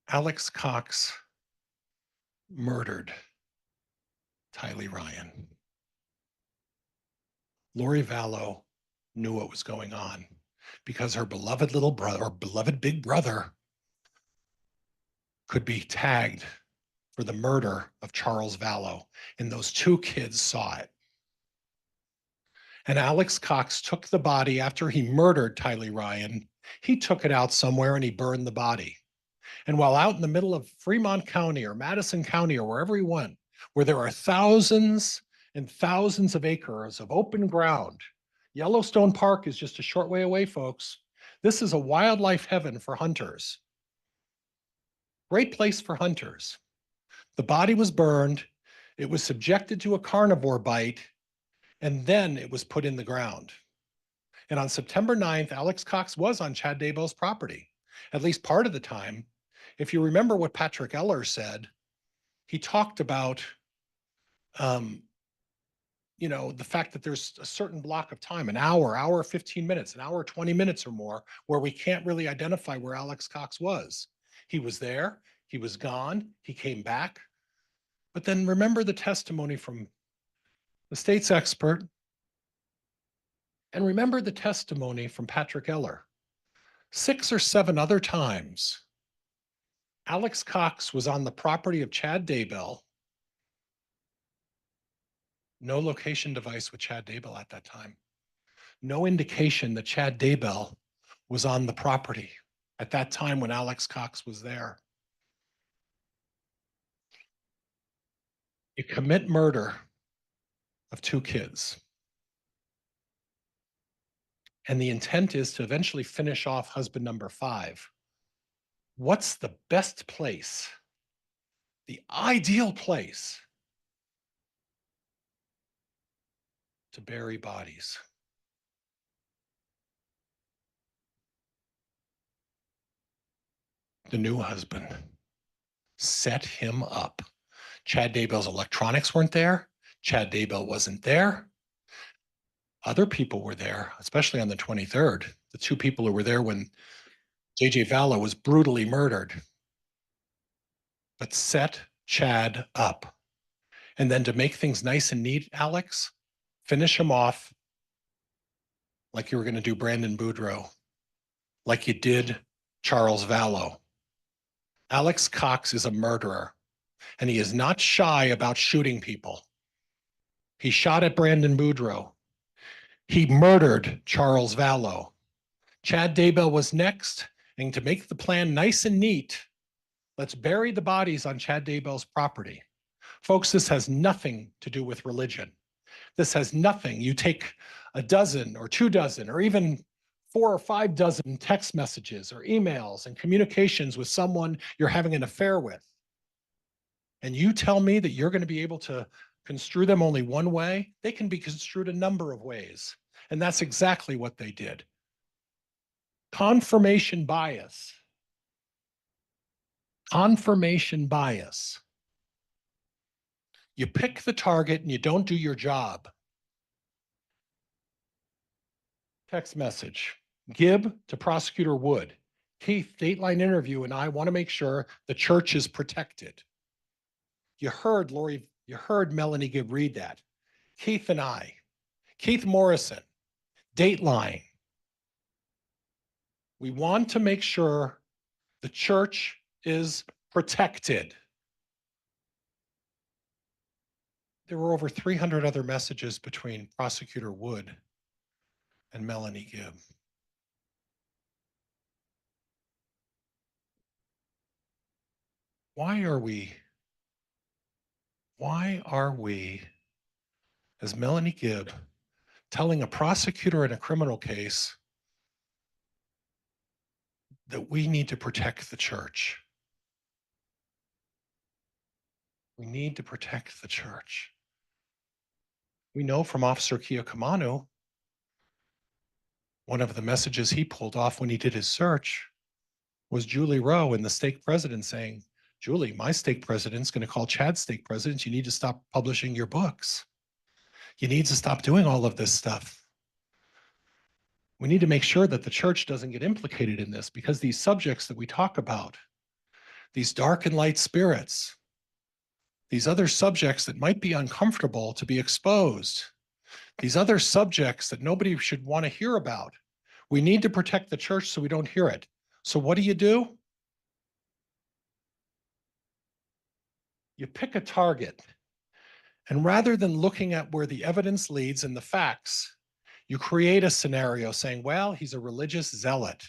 Alex Cox murdered Tylee Ryan. Lori Vallow knew what was going on because her beloved little brother, or beloved big brother, could be tagged for the murder of Charles Vallow, and those two kids saw it. And Alex Cox took the body after he murdered Tylee Ryan. He took it out somewhere and he burned the body. And while out in the middle of Fremont County or Madison County or wherever he went, where there are thousands and thousands of acres of open ground, Yellowstone Park is just a short way away, folks. This is a wildlife heaven for hunters. Great place for hunters. The body was burned. It was subjected to a carnivore bite, and then it was put in the ground. And on September 9th, Alex Cox was on Chad Daybell's property, at least part of the time. If you remember what Patrick Eller said, he talked about, the fact that there's a certain block of time, an hour, 15 minutes, an hour, 20 minutes or more, where we can't really identify where Alex Cox was. He was there, he was gone, he came back. But then remember the testimony from the state's expert, and remember the testimony from Patrick Eller. 6 or 7 other times, Alex Cox was on the property of Chad Daybell. No location device with Chad Daybell at that time. No indication that Chad Daybell was on the property at that time when Alex Cox was there. You commit murder of 2 kids. And the intent is to eventually finish off husband number 5. What's the best place, the ideal place to bury bodies? The new husband set him up. Chad Daybell's electronics weren't there. Chad Daybell wasn't there. Other people were there, especially on the 23rd. The 2 people who were there when J.J. Vallow was brutally murdered. But set Chad up. And then to make things nice and neat, Alex, finish him off like you were going to do Brandon Boudreaux, like you did Charles Vallow. Alex Cox is a murderer, and he is not shy about shooting people. He shot at Brandon Boudreaux. He murdered Charles Vallow. Chad Daybell was next, And to make the plan nice and neat, let's bury the bodies on Chad Daybell's property. Folks, this has nothing to do with religion. This has nothing. You take a dozen or 2 dozen or even 4 or 5 dozen text messages or emails and communications with someone you're having an affair with. And you tell me that you're going to be able to construe them only one way? They can be construed a number of ways. And that's exactly what they did. Confirmation bias. Confirmation bias. You pick the target and you don't do your job. Text message. Gibb to Prosecutor Wood. Keith, Dateline interview, and I want to make sure the church is protected. You heard Lori, you heard Melanie Gibb read that. Keith and I. Keith Morrison. Dateline. We want to make sure the church is protected. There were over 300 other messages between Prosecutor Wood and Melanie Gibb. Why are we, as Melanie Gibb, telling a prosecutor in a criminal case that we need to protect the church? We need to protect the church. We know from Officer Kiyokamanu, one of the messages he pulled off when he did his search was Julie Rowe and the stake president saying, Julie, my stake president's going to call Chad's stake president. You need to stop publishing your books. You need to stop doing all of this stuff. We need to make sure that the church doesn't get implicated in this, because these subjects that we talk about, these dark and light spirits, these other subjects that might be uncomfortable to be exposed, these other subjects that nobody should want to hear about, we need to protect the church so we don't hear it. So what do? You pick a target, and rather than looking at where the evidence leads and the facts, you create a scenario saying, well, he's a religious zealot.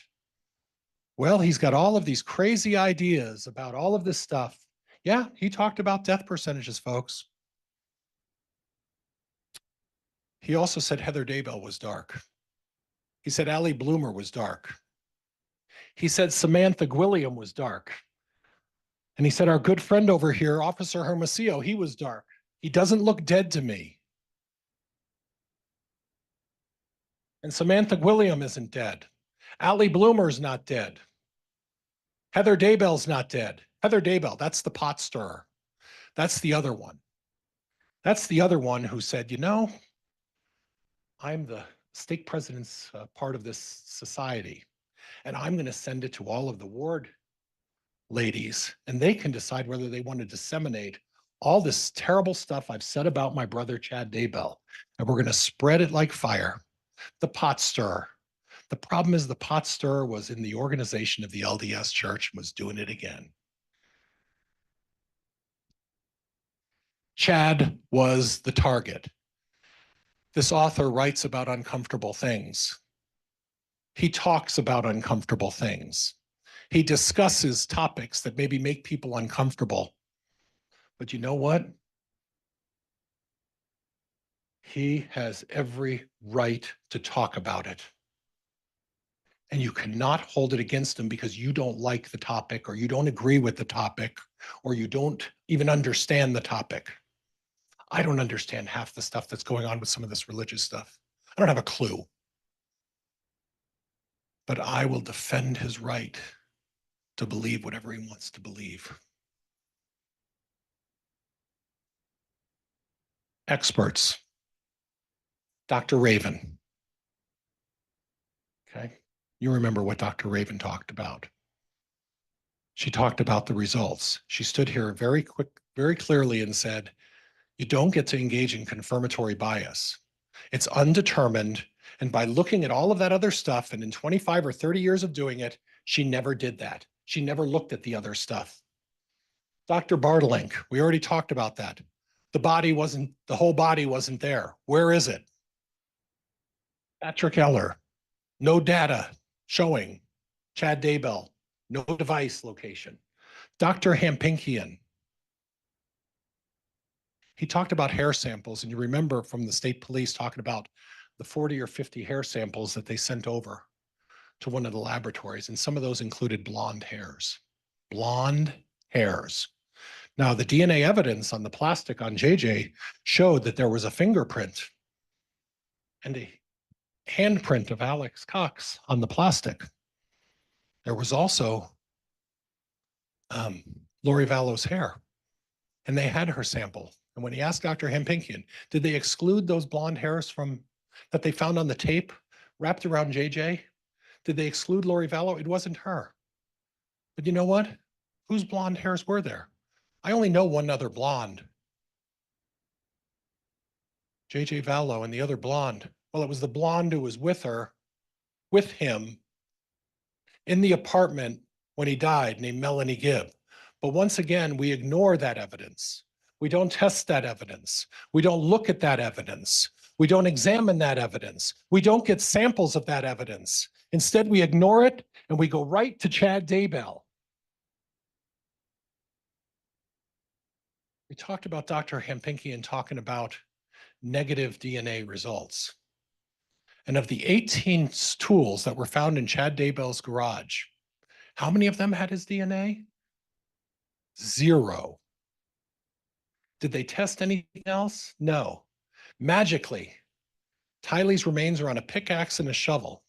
Well, he's got all of these crazy ideas about all of this stuff. Yeah, he talked about death percentages, folks. He also said Heather Daybell was dark. He said Allie Bloomer was dark. He said Samantha Gwilliam was dark. And he said our good friend over here, Officer Hermosillo, he was dark. He doesn't look dead to me. And Samantha Gwilliam isn't dead. Allie Bloomer's not dead. Heather Daybell's not dead. Heather Daybell, that's the pot stirrer. That's the other one. That's the other one who said, you know, I'm the stake president's part of this society, and I'm going to send it to all of the ward ladies, and they can decide whether they want to disseminate all this terrible stuff I've said about my brother, Chad Daybell, and we're going to spread it like fire. The pot stirrer. The problem is the pot stirrer was in the organization of the LDS Church and was doing it again. Chad was the target. This author writes about uncomfortable things. He talks about uncomfortable things. He discusses topics that maybe make people uncomfortable. But you know what? He has every right to talk about it. And you cannot hold it against him because you don't like the topic, or you don't agree with the topic, or you don't even understand the topic. I don't understand half the stuff that's going on with some of this religious stuff. I don't have a clue. But I will defend his right to believe whatever he wants to believe. Experts. Dr. Raven. Okay. You remember what Dr. Raven talked about. She talked about the results. She stood here very clearly and said, you don't get to engage in confirmatory bias. It's undetermined. And by looking at all of that other stuff, and in 25 or 30 years of doing it, she never did that. She never looked at the other stuff. Dr. Bartlink, we already talked about that. The whole body wasn't there. Where is it? Patrick Eller, no data showing Chad Daybell, no device location. Dr. Hampinkian, he talked about hair samples, and you remember from the state police talking about the 40 or 50 hair samples that they sent over to one of the laboratories, and some of those included blonde hairs. Blonde hairs. Now, the DNA evidence on the plastic on JJ showed that there was a fingerprint and a handprint of Alex Cox on the plastic. There was also Lori Vallow's hair, and they had her sample. And when he asked Dr. Hampinkian, did they exclude those blonde hairs from that they found on the tape wrapped around JJ? Did they exclude Lori Vallow? It wasn't her. But you know what? Whose blonde hairs were there? I only know one other blonde. JJ Vallow, and the other blonde. Well, it was the blonde who was with her, with him, in the apartment when he died, named Melanie Gibb. But once again, we ignore that evidence. We don't test that evidence. We don't look at that evidence. We don't examine that evidence. We don't get samples of that evidence. Instead, we ignore it and we go right to Chad Daybell. We talked about Dr. Hampinkian talking about negative DNA results. And of the 18 tools that were found in Chad Daybell's garage, how many of them had his DNA? 0. Did they test anything else? No. Magically, Tylee's remains are on a pickaxe and a shovel.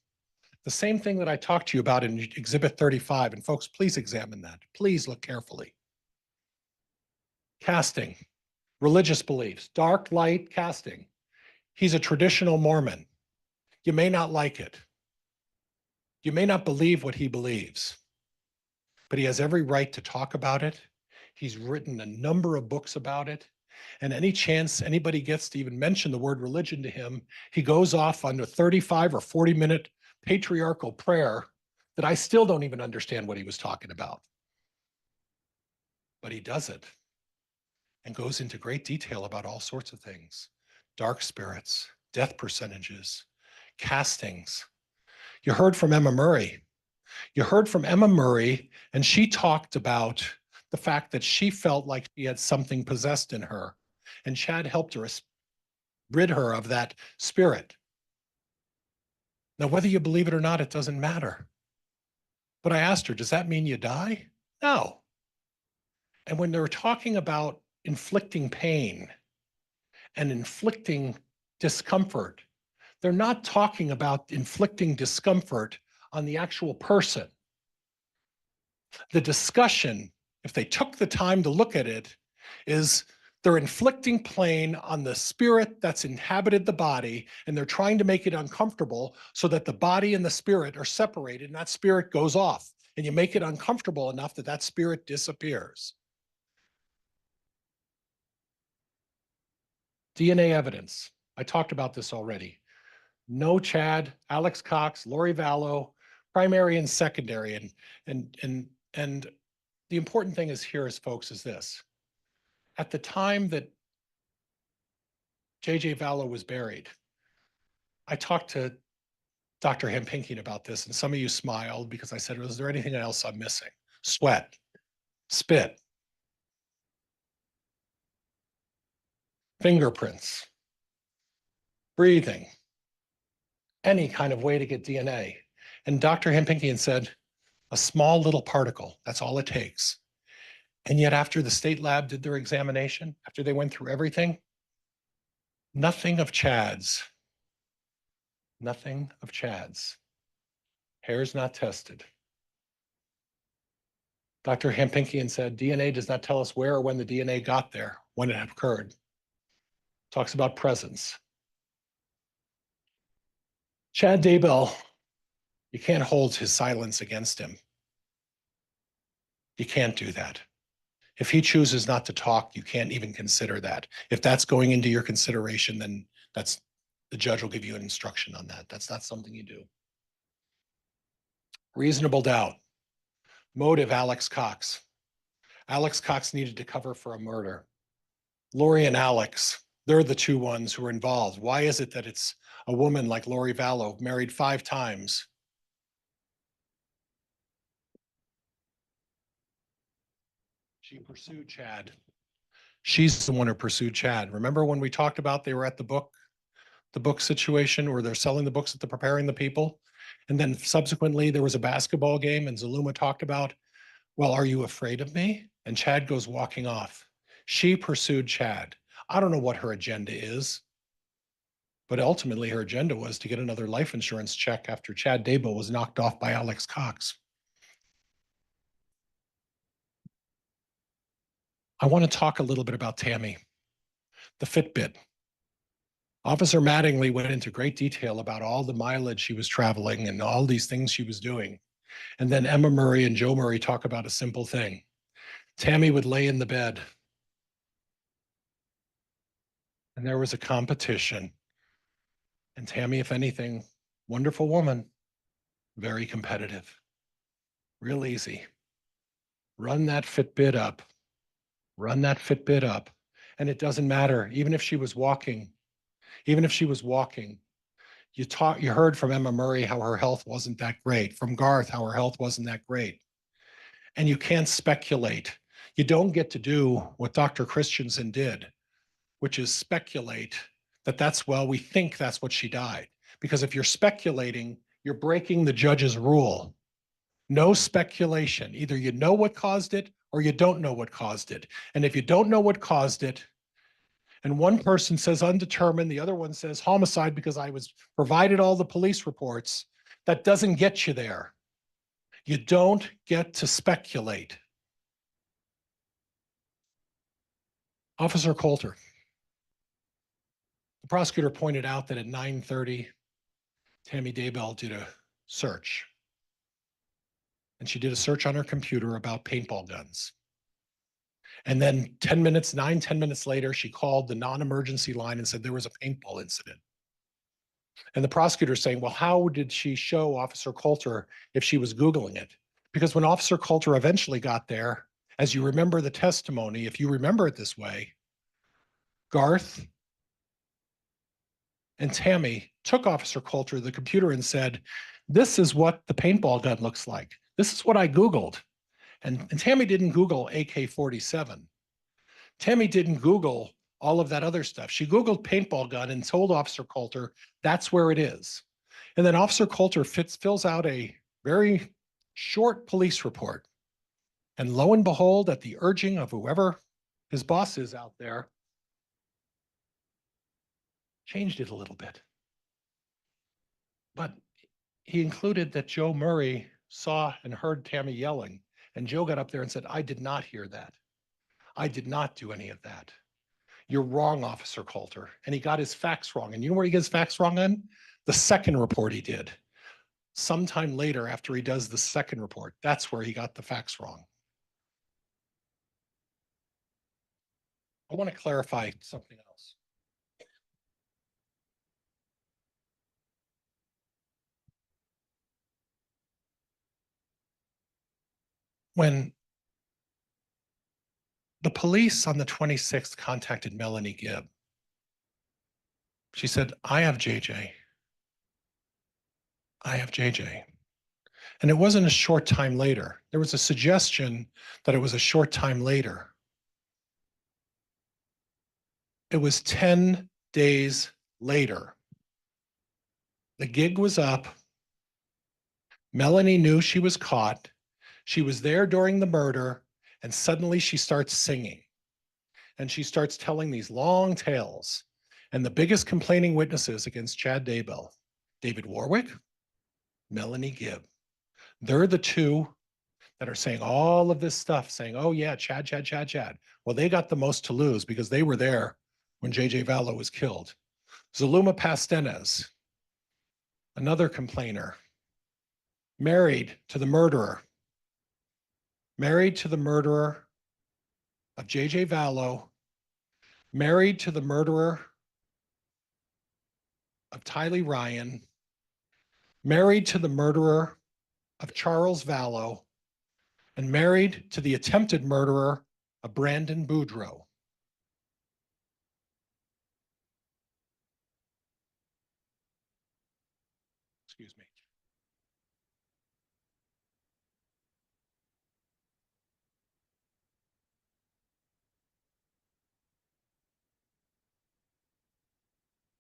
The same thing that I talked to you about in Exhibit 35. And folks, please examine that. Please look carefully. Casting, religious beliefs, dark light casting. He's a traditional Mormon. You may not like it. You may not believe what he believes, but he has every right to talk about it. He's written a number of books about it. And any chance anybody gets to even mention the word religion to him, he goes off on a 35 or 40-minute patriarchal prayer that I still don't even understand what he was talking about. But he does it and goes into great detail about all sorts of things. Dark spirits, death percentages, castings. You heard from Emma Murray. You heard from Emma Murray, and she talked about the fact that she felt like she had something possessed in her, and Chad helped her rid her of that spirit. Now, whether you believe it or not, it doesn't matter. But I asked her, does that mean you die? No. And when they're talking about inflicting pain and inflicting discomfort, they're not talking about inflicting discomfort on the actual person. The discussion, if they took the time to look at it, is they're inflicting pain on the spirit that's inhabited the body, and they're trying to make it uncomfortable so that the body and the spirit are separated, and that spirit goes off, and you make it uncomfortable enough that that spirit disappears. DNA evidence. I talked about this already. No Chad, Alex Cox, Lori Vallow, primary and secondary. And the important thing is here, folks, is this. At the time that JJ Vallow was buried, I talked to Dr. Hampinkian about this, and some of you smiled because I said, was there anything else I'm missing? Sweat, spit, fingerprints, breathing, any kind of way to get DNA. And Dr. Hampinkian said, a small little particle, that's all it takes. And yet after the state lab did their examination, after they went through everything, nothing of Chad's. Nothing of Chad's. Hair's not tested. Dr. Hampinkian said, DNA does not tell us where or when the DNA got there, when it occurred. Talks about presence. Chad Daybell, you can't hold his silence against him. You can't do that. If he chooses not to talk, you can't even consider that. If that's going into your consideration, then that's the judge will give you an instruction on that. That's not something you do. Reasonable doubt. Motive, Alex Cox. Alex Cox needed to cover for a murder. Lori and Alex, they're the two ones who are involved. Why is it that it's a woman like Lori Vallow, married 5 times, She pursued Chad. She's the one who pursued Chad. Remember when we talked about they were at the book situation where they're selling the books at the Preparing the People? And then subsequently there was a basketball game and Zaluma talked about, well, are you afraid of me? And Chad goes walking off. She pursued Chad. I don't know what her agenda is, but ultimately her agenda was to get another life insurance check after Chad Daybell was knocked off by Alex Cox. I want to talk a little bit about Tammy, the Fitbit. Officer Mattingly went into great detail about all the mileage she was traveling and all these things she was doing. And then Emma Murray and Joe Murray talk about a simple thing. Tammy would lay in the bed and there was a competition. And Tammy, if anything, wonderful woman, very competitive, real easy. Run that Fitbit up, run that Fitbit up. And it doesn't matter, even if she was walking, you heard from Emma Murray how her health wasn't that great, from Garth how her health wasn't that great. And you can't speculate. You don't get to do what Dr. Christensen did, which is speculate we think that's what she died. Because if you're speculating, you're breaking the judge's rule. No speculation. Either you know what caused it or you don't know what caused it. And if you don't know what caused it, and one person says undetermined, the other one says homicide because I was provided all the police reports, that doesn't get you there. You don't get to speculate. Officer Coulter. The prosecutor pointed out that at 9:30, Tammy Daybell did a search. And she did a search on her computer about paintball guns. And then 10 minutes later, she called the non-emergency line and said there was a paintball incident. And the prosecutor is saying, well, how did she show Officer Coulter if she was Googling it? Because when Officer Coulter eventually got there, as you remember the testimony, if you remember it this way, Garth and Tammy took Officer Coulter to the computer and said, this is what the paintball gun looks like. This is what I Googled. And Tammy didn't Google AK-47. Tammy didn't Google all of that other stuff. She Googled paintball gun and told Officer Coulter, that's where it is. And then Officer Coulter fills out a very short police report. And lo and behold, at the urging of whoever his boss is out there, changed it a little bit. But he included that Joe Murray saw and heard Tammy yelling. And Joe got up there and said, I did not hear that. I did not do any of that. You're wrong, Officer Coulter. And he got his facts wrong. And you know where he gets facts wrong on? The second report he did. Sometime later, after he does the second report, that's where he got the facts wrong. I want to clarify something else. When the police on the 26th contacted Melanie Gibb, she said, I have JJ. I have JJ. And it wasn't a short time later. There was a suggestion that it was a short time later. It was 10 days later. The gig was up. Melanie knew she was caught. She was there during the murder, and suddenly she starts singing. And she starts telling these long tales. And the biggest complaining witnesses against Chad Daybell, David Warwick, Melanie Gibb. They're the two that are saying all of this stuff, saying, oh yeah, Chad. Well, they got the most to lose because they were there when J.J. Vallow was killed. Zaluma Pastenes, another complainer, married to the murderer of J.J. Vallow, married to the murderer of Tylee Ryan, married to the murderer of Charles Vallow, and married to the attempted murderer of Brandon Boudreaux. Excuse me.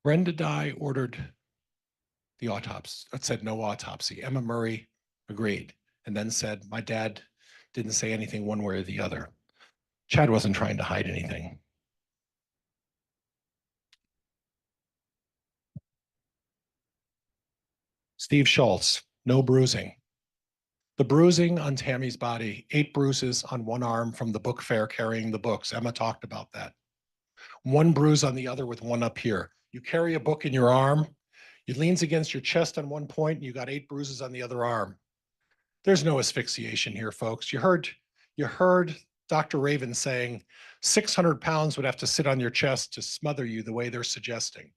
Brenda Dye ordered the autopsy, said no autopsy. Emma Murray agreed and then said, my dad didn't say anything one way or the other. Chad wasn't trying to hide anything. Steve Schultz, no bruising. The bruising on Tammy's body, 8 bruises on one arm from the book fair carrying the books. Emma talked about that. 1 bruise on the other with 1 up here. You carry a book in your arm, it leans against your chest on one point, and you got 8 bruises on the other arm. There's no asphyxiation here, folks. You heard Dr. Raven saying 600 pounds would have to sit on your chest to smother you the way they're suggesting.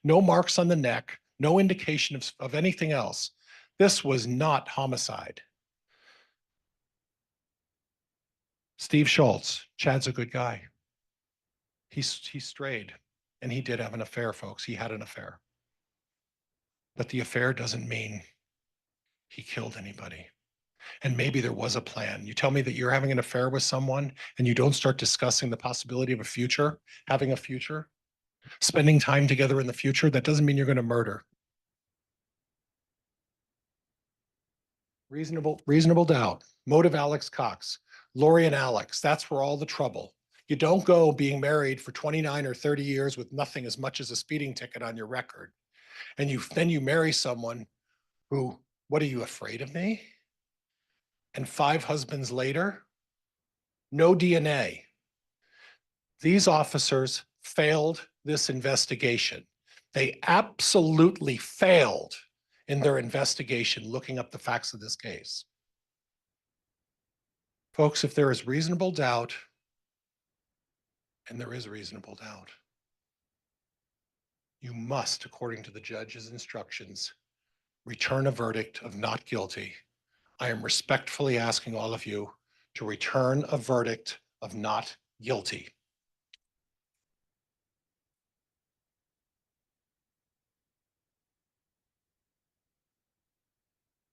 No marks on the neck, no indication of anything else. This was not homicide. Steve Schultz, Chad's a good guy. He strayed, and he did have an affair, folks. He had an affair. But the affair doesn't mean he killed anybody. And maybe there was a plan. You tell me that you're having an affair with someone and you don't start discussing the possibility of a future, having a future, spending time together in the future, that doesn't mean you're going to murder. Reasonable doubt. Motive Alex Cox. Lori and Alex, that's where all the trouble. You don't go being married for 29 or 30 years with nothing as much as a speeding ticket on your record. And then you marry someone who, what are you, afraid of me? And 5 husbands later, no DNA. These officers failed this investigation. They absolutely failed in their investigation looking up the facts of this case. Folks, if there is reasonable doubt, and there is reasonable doubt, you must, according to the judge's instructions, return a verdict of not guilty. I am respectfully asking all of you to return a verdict of not guilty.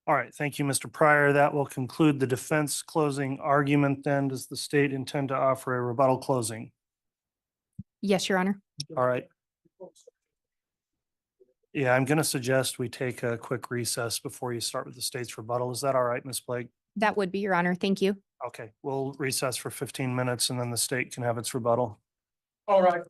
All right, thank you, Mr. Pryor. That will conclude the defense closing argument then. Does the state intend to offer a rebuttal closing? Yes, Your Honor. All right. Yeah, I'm going to suggest we take a quick recess before you start with the state's rebuttal. Is that all right, Ms. Blake? That would be, Your Honor. Thank you. Okay, we'll recess for 15 minutes and then the state can have its rebuttal. All right.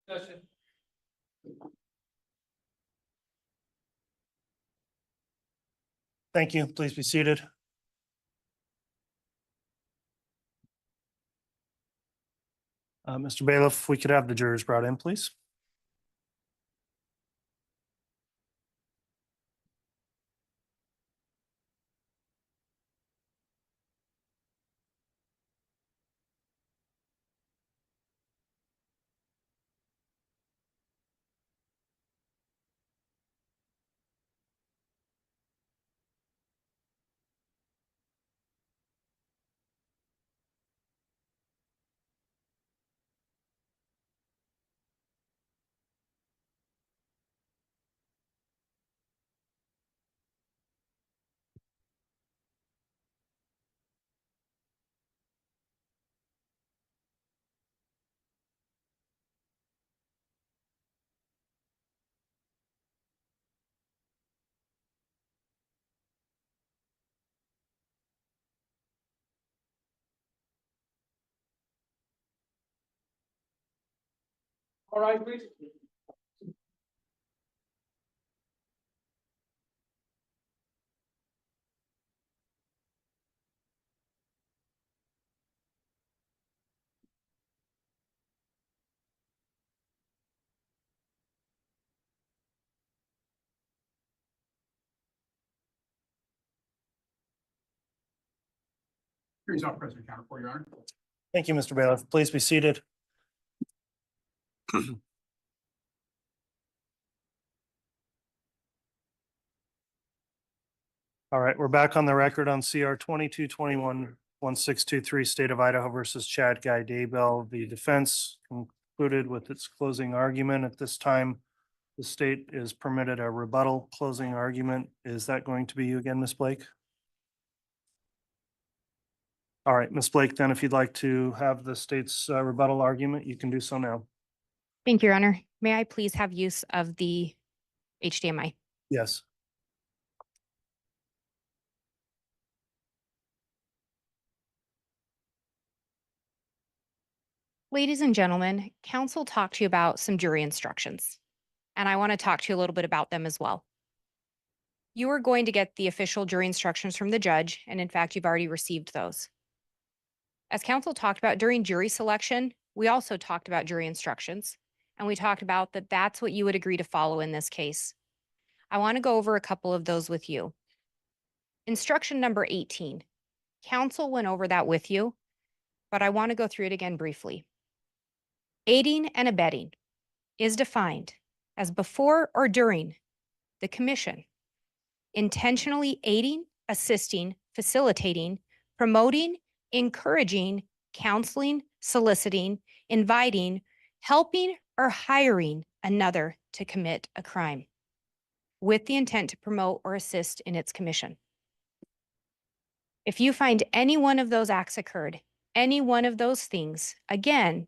Session. Thank you. Please be seated. Mr. Bailiff, if we could have the jurors brought in, please. All right, please. Here's our present counter for Your Honor. Thank you, Mr. Bailiff. Please be seated. All right, we're back on the record on CR 2221-1623, State of Idaho versus Chad Daybell. The defense concluded with its closing argument. At this time, the state is permitted a rebuttal closing argument. Is that going to be you again, Ms. Blake? All right, Ms. Blake, then if you'd like to have the state's rebuttal argument, you can do so now. Thank you, Your Honor. May I please have use of the HDMI? Yes. Ladies and gentlemen, counsel talked to you about some jury instructions, and I want to talk to you a little bit about them as well. You are going to get the official jury instructions from the judge, and in fact, you've already received those. As counsel talked about during jury selection, we also talked about jury instructions, and we talked about that that's what you would agree to follow in this case. I want to go over a couple of those with you. Instruction number 18. Counsel went over that with you, but I want to go through it again briefly. Aiding and abetting is defined as before or during the commission, intentionally aiding, assisting, facilitating, promoting, encouraging, counseling, soliciting, inviting, helping, or hiring another to commit a crime with the intent to promote or assist in its commission. If you find any one of those acts occurred, any one of those things, again,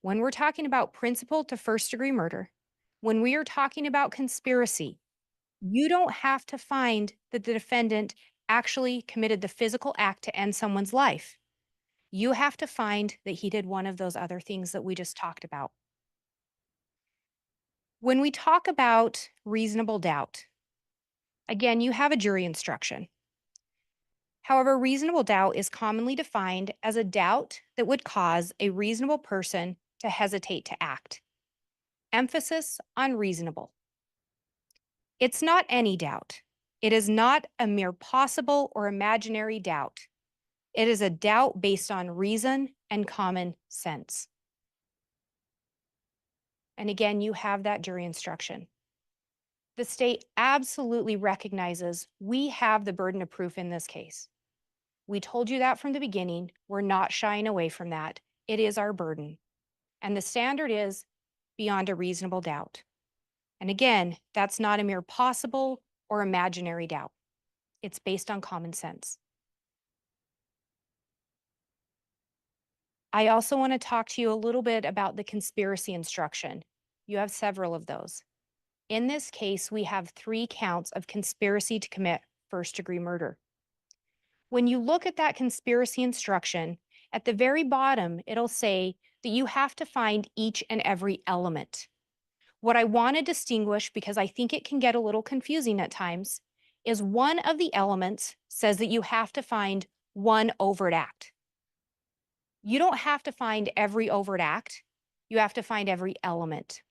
when we're talking about principal to first degree murder, when we are talking about conspiracy, you don't have to find that the defendant actually committed the physical act to end someone's life. You have to find that he did one of those other things that we just talked about. When we talk about reasonable doubt, again, you have a jury instruction. However, reasonable doubt is commonly defined as a doubt that would cause a reasonable person to hesitate to act. Emphasis on reasonable. It's not any doubt. It is not a mere possible or imaginary doubt. It is a doubt based on reason and common sense. And again, you have that jury instruction. The state absolutely recognizes we have the burden of proof in this case. We told you that from the beginning. We're not shying away from that. It is our burden. And the standard is beyond a reasonable doubt. And again, that's not a mere possible or imaginary doubt. It's based on common sense. I also want to talk to you a little bit about the conspiracy instruction. You have several of those. In this case, we have 3 counts of conspiracy to commit first-degree murder. When you look at that conspiracy instruction, at the very bottom, it'll say that you have to find each and every element. What I want to distinguish, because I think it can get a little confusing at times, is one of the elements says that you have to find one overt act. You don't have to find every overt act. You have to find every element.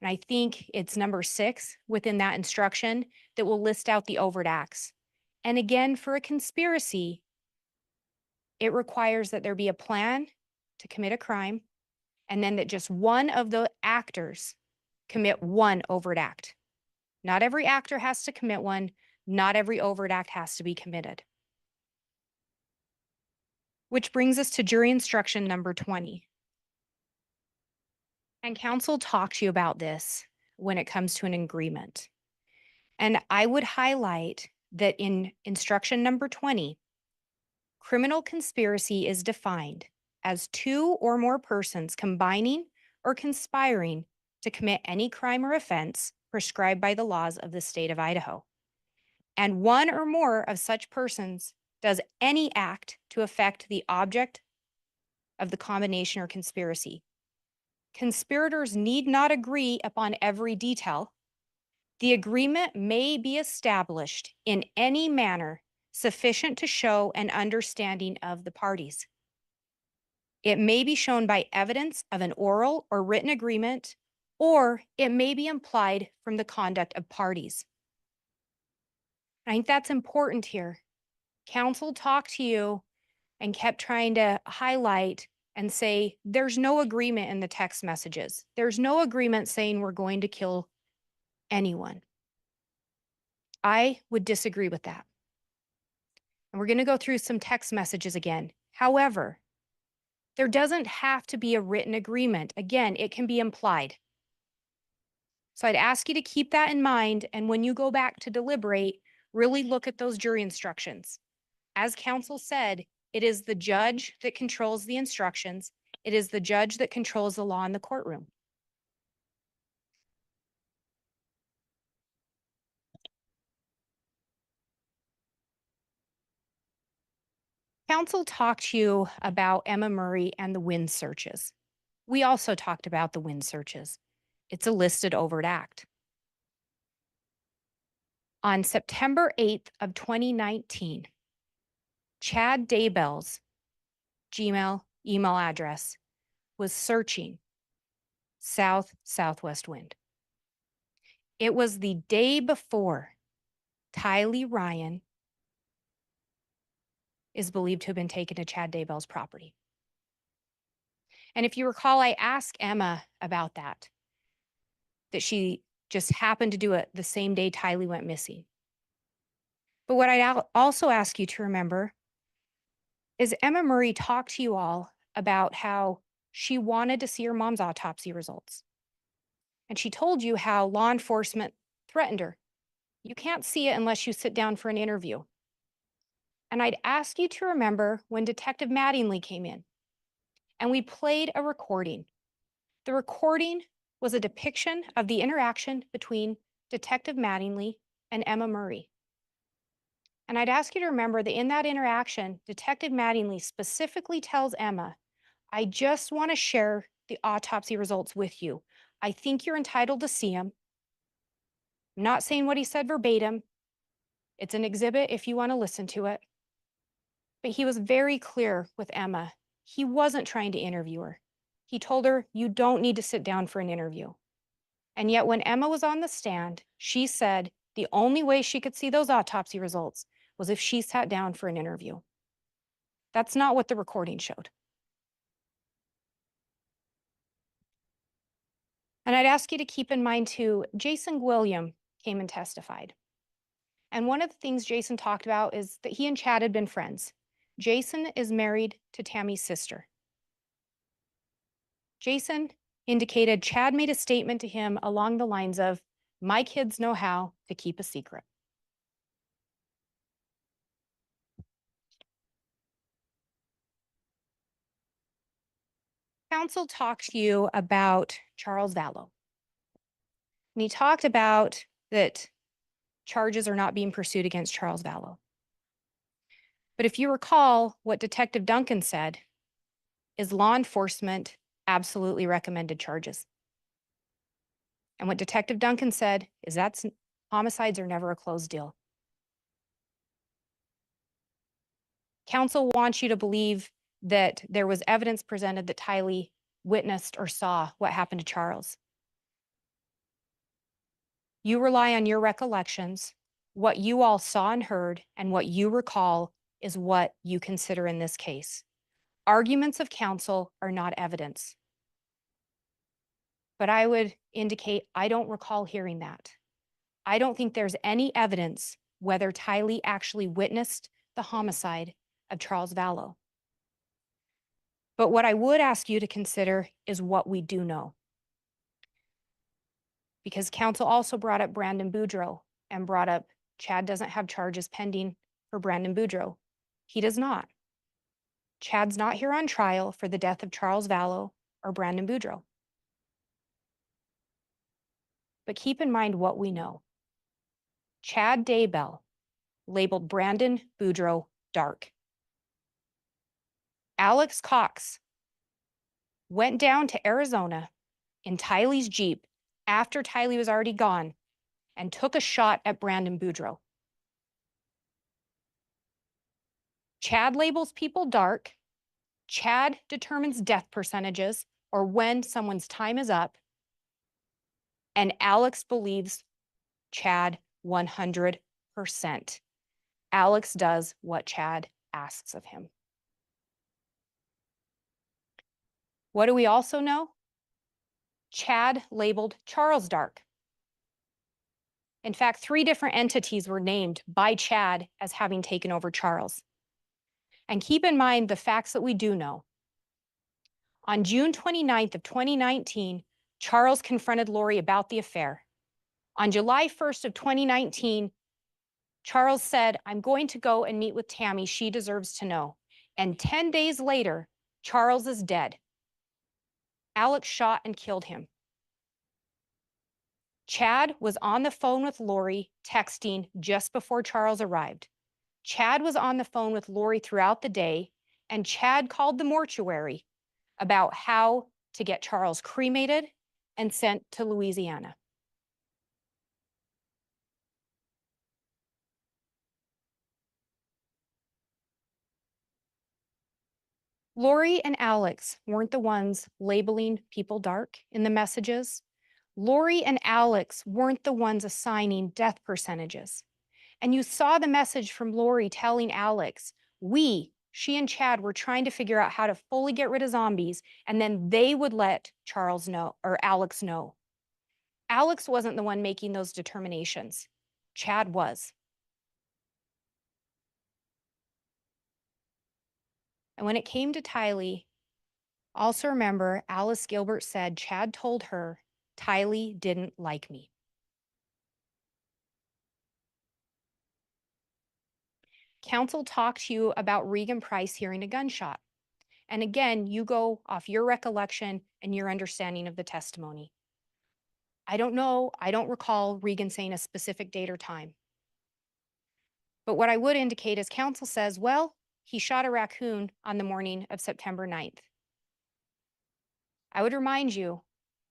And I think it's number 6 within that instruction that will list out the overt acts. And again, for a conspiracy, it requires that there be a plan to commit a crime, and then that just one of the actors commit one overt act. Not every actor has to commit one. Not every overt act has to be committed. Which brings us to jury instruction number 20. And counsel talked to you about this when it comes to an agreement. And I would highlight that in instruction number 20, criminal conspiracy is defined as 2 or more persons combining or conspiring to commit any crime or offense prescribed by the laws of the state of Idaho. And 1 or more of such persons does any act to affect the object of the combination or conspiracy. Conspirators need not agree upon every detail. The agreement may be established in any manner sufficient to show an understanding of the parties. It may be shown by evidence of an oral or written agreement, or it may be implied from the conduct of parties. I think that's important here. Counsel talked to you and kept trying to highlight and say, there's no agreement in the text messages. There's no agreement saying we're going to kill anyone. I would disagree with that. And we're going to go through some text messages again. However, there doesn't have to be a written agreement. Again, it can be implied. So I'd ask you to keep that in mind. And when you go back to deliberate, really look at those jury instructions. As counsel said, it is the judge that controls the instructions. It is the judge that controls the law in the courtroom. Counsel talked to you about Emma Murray and the wind searches. We also talked about the wind searches. It's a listed overt act. On September 8th of 2019, Chad Daybell's Gmail email address was searching southwest wind. It was the day before Tylee Ryan is believed to have been taken to Chad Daybell's property. And if you recall, I asked Emma about that she just happened to do it the same day Tylee went missing. But what I'd also ask you to remember is Emma Murray talked to you all about how she wanted to see her mom's autopsy results. And she told you how law enforcement threatened her. You can't see it unless you sit down for an interview. And I'd ask you to remember when Detective Mattingly came in and we played a recording. The recording was a depiction of the interaction between Detective Mattingly and Emma Murray. And I'd ask you to remember that in that interaction, Detective Mattingly specifically tells Emma, I just want to share the autopsy results with you. I think you're entitled to see them. I'm not saying what he said verbatim. It's an exhibit if you want to listen to it. But he was very clear with Emma. He wasn't trying to interview her. He told her, you don't need to sit down for an interview. And yet when Emma was on the stand, she said the only way she could see those autopsy results was if she sat down for an interview. That's not what the recording showed. And I'd ask you to keep in mind too, Jason William came and testified. And one of the things Jason talked about is that he and Chad had been friends. Jason is married to Tammy's sister. Jason indicated Chad made a statement to him along the lines of, my kids know how to keep a secret. Counsel talked to you about Charles Vallow. And he talked about that charges are not being pursued against Charles Vallow. But if you recall what Detective Duncan said, is law enforcement absolutely recommended charges. And what Detective Duncan said is that's homicides are never a closed deal. Counsel wants you to believe that there was evidence presented that Tylee witnessed or saw what happened to Charles. You rely on your recollections. What you all saw and heard and what you recall is what you consider in this case. Arguments of counsel are not evidence. But I would indicate I don't recall hearing that. I don't think there's any evidence whether Tylee actually witnessed the homicide of Charles Vallow. But what I would ask you to consider is what we do know. Because counsel also brought up Brandon Boudreaux and brought up Chad doesn't have charges pending for Brandon Boudreaux. He does not. Chad's not here on trial for the death of Charles Vallow or Brandon Boudreaux. But keep in mind what we know. Chad Daybell labeled Brandon Boudreaux dark. Alex Cox went down to Arizona in Tylee's Jeep after Tylee was already gone and took a shot at Brandon Boudreaux. Chad labels people dark. Chad determines death percentages or when someone's time is up. And Alex believes Chad 100%. Alex does what Chad asks of him. What do we also know? Chad labeled Charles dark. In fact, 3 different entities were named by Chad as having taken over Charles. And keep in mind the facts that we do know. On June 29th of 2019, Charles confronted Lori about the affair. On July 1st of 2019, Charles said, I'm going to go and meet with Tammy. She deserves to know. And 10 days later, Charles is dead. Alex shot and killed him. Chad was on the phone with Lori, texting just before Charles arrived. Chad was on the phone with Lori throughout the day, and Chad called the mortuary about how to get Charles cremated and sent to Louisiana. Lori and Alex weren't the ones labeling people dark in the messages. Lori and Alex weren't the ones assigning death percentages. And you saw the message from Lori telling Alex, she and Chad were trying to figure out how to fully get rid of zombies, and then they would let Charles know, or Alex know. Alex wasn't the one making those determinations. Chad was. And when it came to Tylee, also remember, Alice Gilbert said Chad told her, Tylee didn't like me. Counsel talked to you about Regan Price hearing a gunshot. And again, you go off your recollection and your understanding of the testimony. I don't know, I don't recall Regan saying a specific date or time. But what I would indicate is counsel says, well, he shot a raccoon on the morning of September 9th. I would remind you,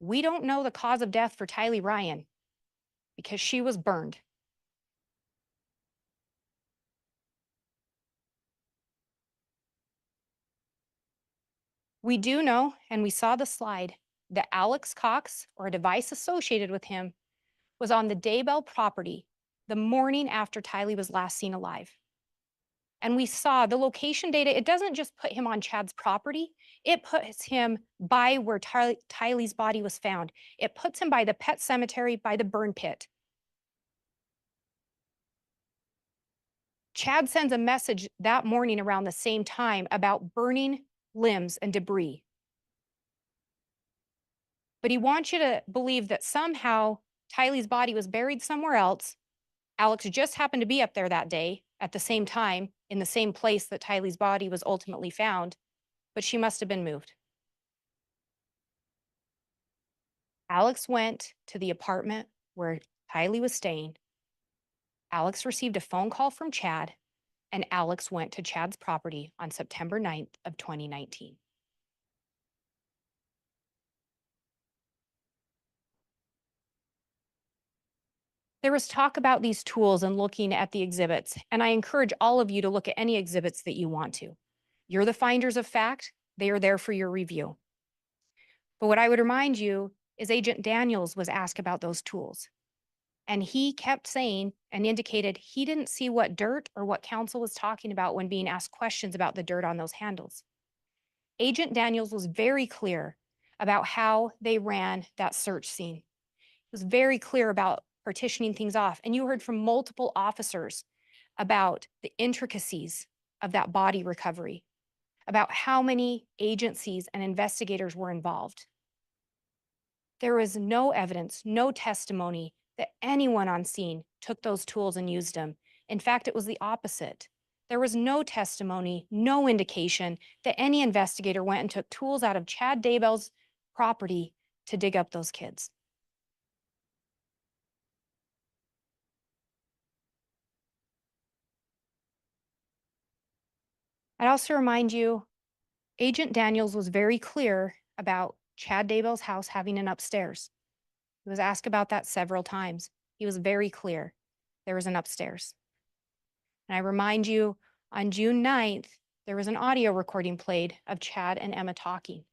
we don't know the cause of death for Tylee Ryan because she was burned. We do know, and we saw the slide, that Alex Cox, or a device associated with him, was on the Daybell property the morning after Tylee was last seen alive. And we saw the location data, it doesn't just put him on Chad's property, it puts him by where Tylee's body was found. It puts him by the pet cemetery, by the burn pit. Chad sends a message that morning around the same time about burning limbs and debris. But he wants you to believe that somehow Tylee's body was buried somewhere else. Alex just happened to be up there that day at the same time, in the same place that Tylee's body was ultimately found, but she must have been moved. Alex went to the apartment where Tylee was staying. Alex received a phone call from Chad, and Alex went to Chad's property on September 9th of 2019. There was talk about these tools and looking at the exhibits, and I encourage all of you to look at any exhibits that you want to. You're the finders of fact, they are there for your review. But what I would remind you is Agent Daniels was asked about those tools. And he kept saying and indicated he didn't see what dirt or what counsel was talking about when being asked questions about the dirt on those handles. Agent Daniels was very clear about how they ran that search scene. He was very clear about partitioning things off. And you heard from multiple officers about the intricacies of that body recovery, about how many agencies and investigators were involved. There was no evidence, no testimony that anyone on scene took those tools and used them. In fact, it was the opposite. There was no testimony, no indication that any investigator went and took tools out of Chad Daybell's property to dig up those kids. I'd also remind you, Agent Daniels was very clear about Chad Daybell's house having an upstairs. He was asked about that several times. He was very clear. There was an upstairs. And I remind you, on June 9th, there was an audio recording played of Chad and Emma talking.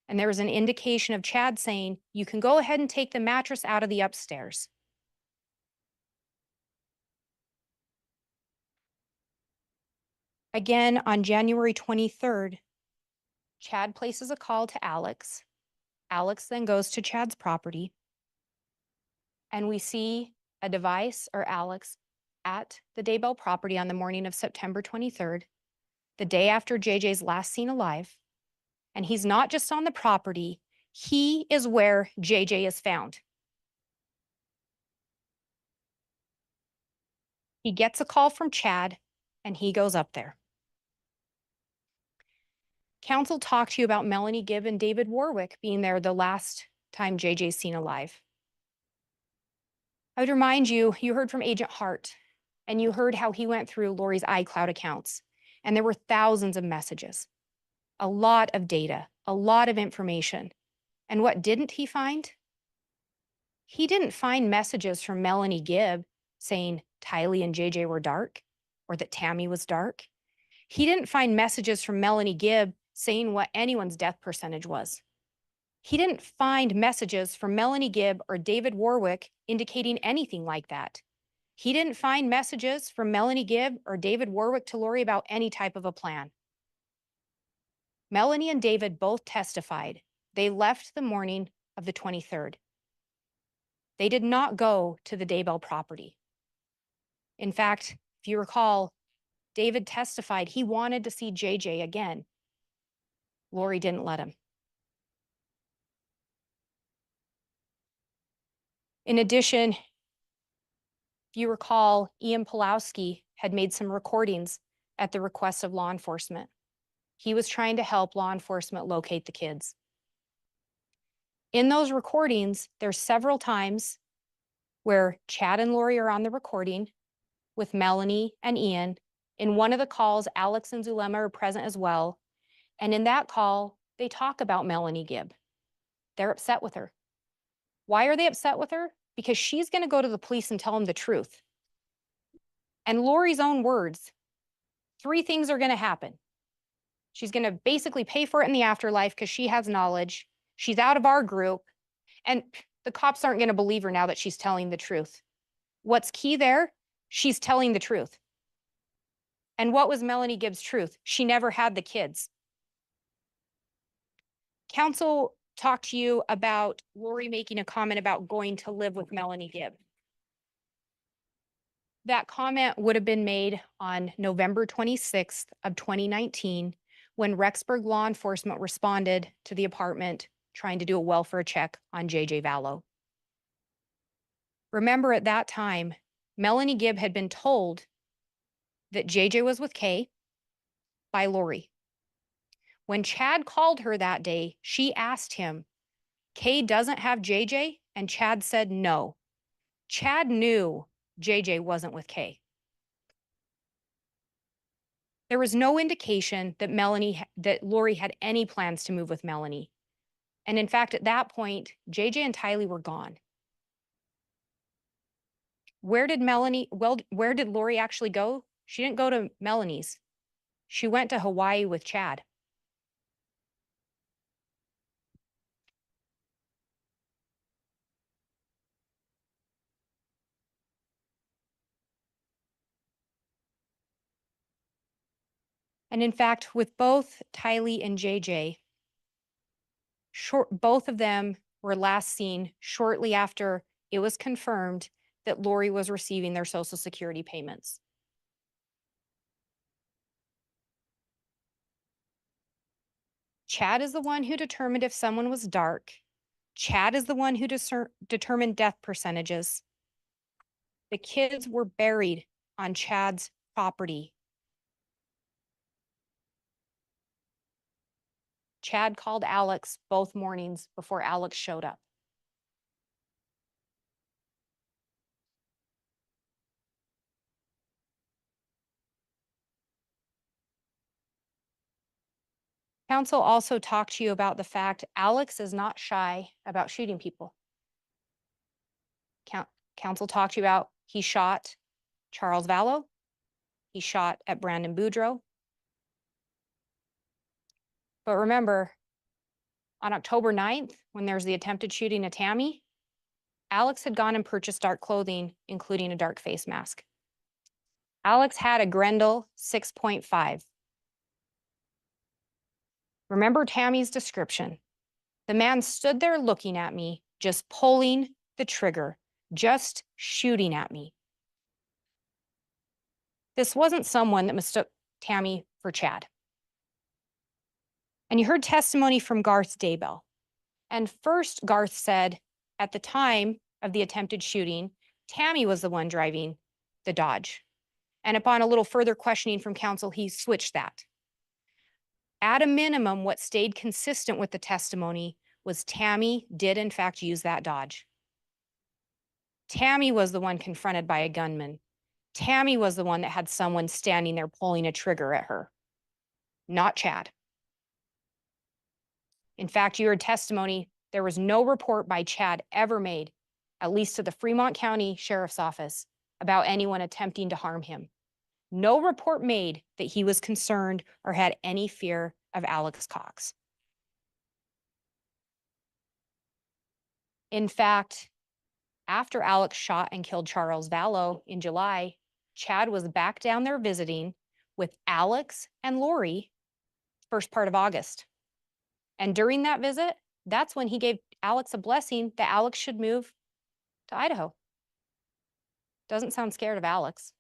And there was an indication of Chad saying, you can go ahead and take the mattress out of the upstairs. Again, on January 23rd, Chad places a call to Alex. Alex then goes to Chad's property. And we see a device or Alex at the Daybell property on the morning of September 23rd, the day after JJ's last seen alive. And he's not just on the property, he is where JJ is found. He gets a call from Chad and he goes up there. Counsel talked to you about Melanie Gibb and David Warwick being there the last time JJ's seen alive. I would remind you, you heard from Agent Hart and you heard how he went through Lori's iCloud accounts, and there were thousands of messages, a lot of data, a lot of information. And what didn't he find? He didn't find messages from Melanie Gibb saying Tylee and JJ were dark or that Tammy was dark. He didn't find messages from Melanie Gibb saying what anyone's death percentage was. He didn't find messages from Melanie Gibb or David Warwick indicating anything like that. He didn't find messages from Melanie Gibb or David Warwick to Lori about any type of a plan. Melanie and David both testified. They left the morning of the 23rd. They did not go to the Daybell property. In fact, if you recall, David testified he wanted to see JJ again. Lori didn't let him. In addition, if you recall, Ian Pulowski had made some recordings at the request of law enforcement. He was trying to help law enforcement locate the kids. In those recordings, there's several times where Chad and Lori are on the recording with Melanie and Ian. In one of the calls, Alex and Zulema are present as well. And in that call, they talk about Melanie Gibb. They're upset with her. Why are they upset with her? Because she's going to go to the police and tell them the truth. And Lori's own words, 3 things are going to happen. She's going to basically pay for it in the afterlife because she has knowledge. She's out of our group. And the cops aren't going to believe her now that she's telling the truth. What's key there? She's telling the truth. And what was Melanie Gibb's truth? She never had the kids. Counsel talked to you about Lori making a comment about going to live with Melanie Gibb. That comment would have been made on November 26th of 2019 when Rexburg law enforcement responded to the apartment trying to do a welfare check on JJ Vallow. Remember, at that time, Melanie Gibb had been told that JJ was with Kay by Lori. When Chad called her that day, she asked him, Kay doesn't have JJ? And Chad said no. Chad knew JJ wasn't with Kay. There was no indication that Lori had any plans to move with Melanie. And in fact, at that point, JJ and Tylee were gone. Where did Lori actually go? She didn't go to Melanie's. She went to Hawaii with Chad. And in fact, with both Tylee and JJ, both of them were last seen shortly after it was confirmed that Lori was receiving their Social Security payments. Chad is the one who determined if someone was dark. Chad is the one who determined death percentages. The kids were buried on Chad's property. Chad called Alex both mornings before Alex showed up. Counsel also talked to you about the fact Alex is not shy about shooting people. Counsel talked to you about he shot Charles Vallow. He shot at Brandon Boudreaux. But remember, on October 9th, when there's the attempted shooting of Tammy, Alex had gone and purchased dark clothing, including a dark face mask. Alex had a Grendel 6.5. Remember Tammy's description. The man stood there looking at me, just pulling the trigger, just shooting at me. This wasn't someone that mistook Tammy for Chad. And you heard testimony from Garth Daybell. And first, Garth said at the time of the attempted shooting, Tammy was the one driving the Dodge. And upon a little further questioning from counsel, he switched that. At a minimum, what stayed consistent with the testimony was Tammy did in fact use that Dodge. Tammy was the one confronted by a gunman. Tammy was the one that had someone standing there pulling a trigger at her, not Chad. In fact, you heard testimony, there was no report by Chad ever made, at least to the Fremont County Sheriff's Office, about anyone attempting to harm him. No report made that he was concerned or had any fear of Alex Cox. In fact, after Alex shot and killed Charles Vallow in July, Chad was back down there visiting with Alex and Lori first part of August. And during that visit, that's when he gave Alex a blessing that Alex should move to Idaho. Doesn't sound scared of Alex.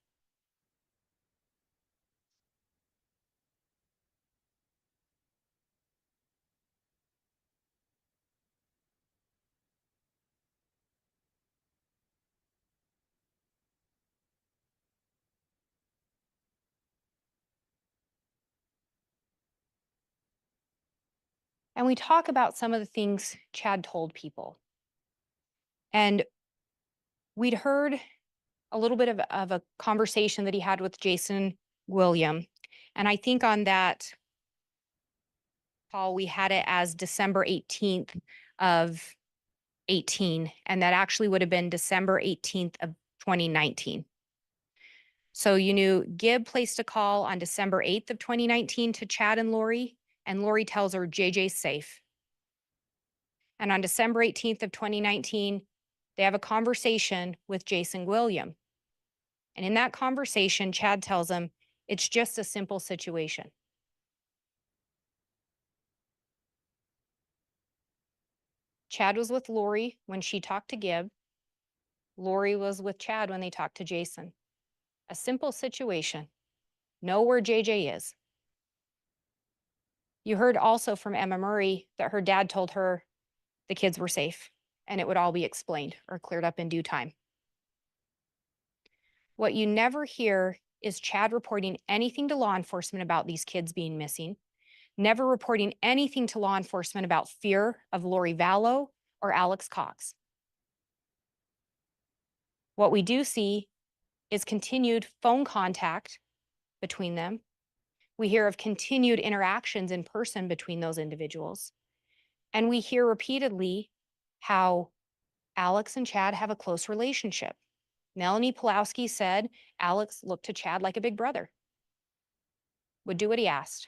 And we talk about some of the things Chad told people. And we'd heard a little bit of a conversation that he had with Jason William. And I think on that call, we had it as December 18th of 18, and that actually would have been December 18th of 2019. So you knew Gibb placed a call on December 8th of 2019 to Chad and Lori tells her JJ's safe. And on December 18th of 2019, they have a conversation with Jason William. And in that conversation, Chad tells him, it's just a simple situation. Chad was with Lori when she talked to Gibb. Lori was with Chad when they talked to Jason. A simple situation. Know where JJ is. You heard also from Emma Murray that her dad told her the kids were safe and it would all be explained or cleared up in due time. What you never hear is Chad reporting anything to law enforcement about these kids being missing, never reporting anything to law enforcement about fear of Lori Vallow or Alex Cox. What we do see is continued phone contact between them. We hear of continued interactions in person between those individuals. And we hear repeatedly how Alex and Chad have a close relationship. Melanie Pulowski said Alex looked to Chad like a big brother, would do what he asked.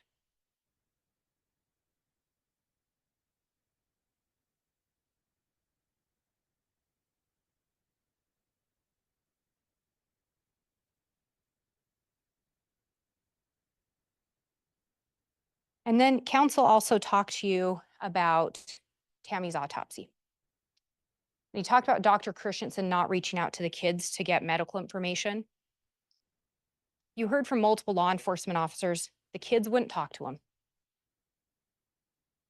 And then counsel also talked to you about Tammy's autopsy. And he talked about Dr. Christensen not reaching out to the kids to get medical information. You heard from multiple law enforcement officers, the kids wouldn't talk to him.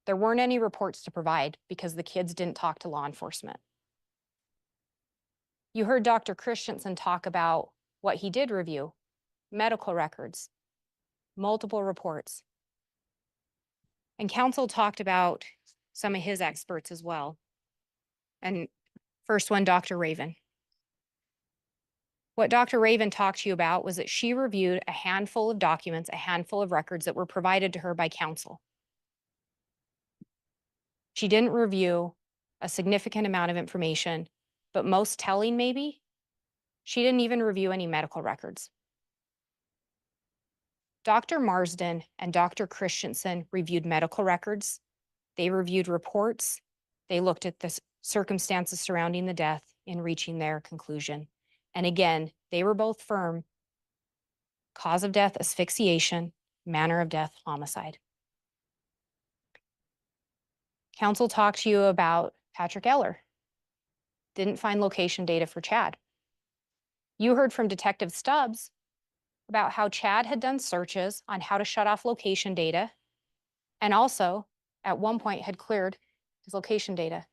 There weren't any reports to provide because the kids didn't talk to law enforcement. You heard Dr. Christensen talk about what he did review, medical records, multiple reports. And counsel talked about some of his experts as well. And first one, Dr. Raven. What Dr. Raven talked to you about was that she reviewed a handful of documents, a handful of records that were provided to her by counsel. She didn't review a significant amount of information, but most telling maybe, she didn't even review any medical records. Dr. Marsden and Dr. Christensen reviewed medical records. They reviewed reports. They looked at the circumstances surrounding the death in reaching their conclusion. And again, they were both firm. Cause of death, asphyxiation, manner of death, homicide. Counsel talked to you about Patrick Eller. Didn't find location data for Chad. You heard from Detective Stubbs about how Chad had done searches on how to shut off location data and also at one point had cleared his location data.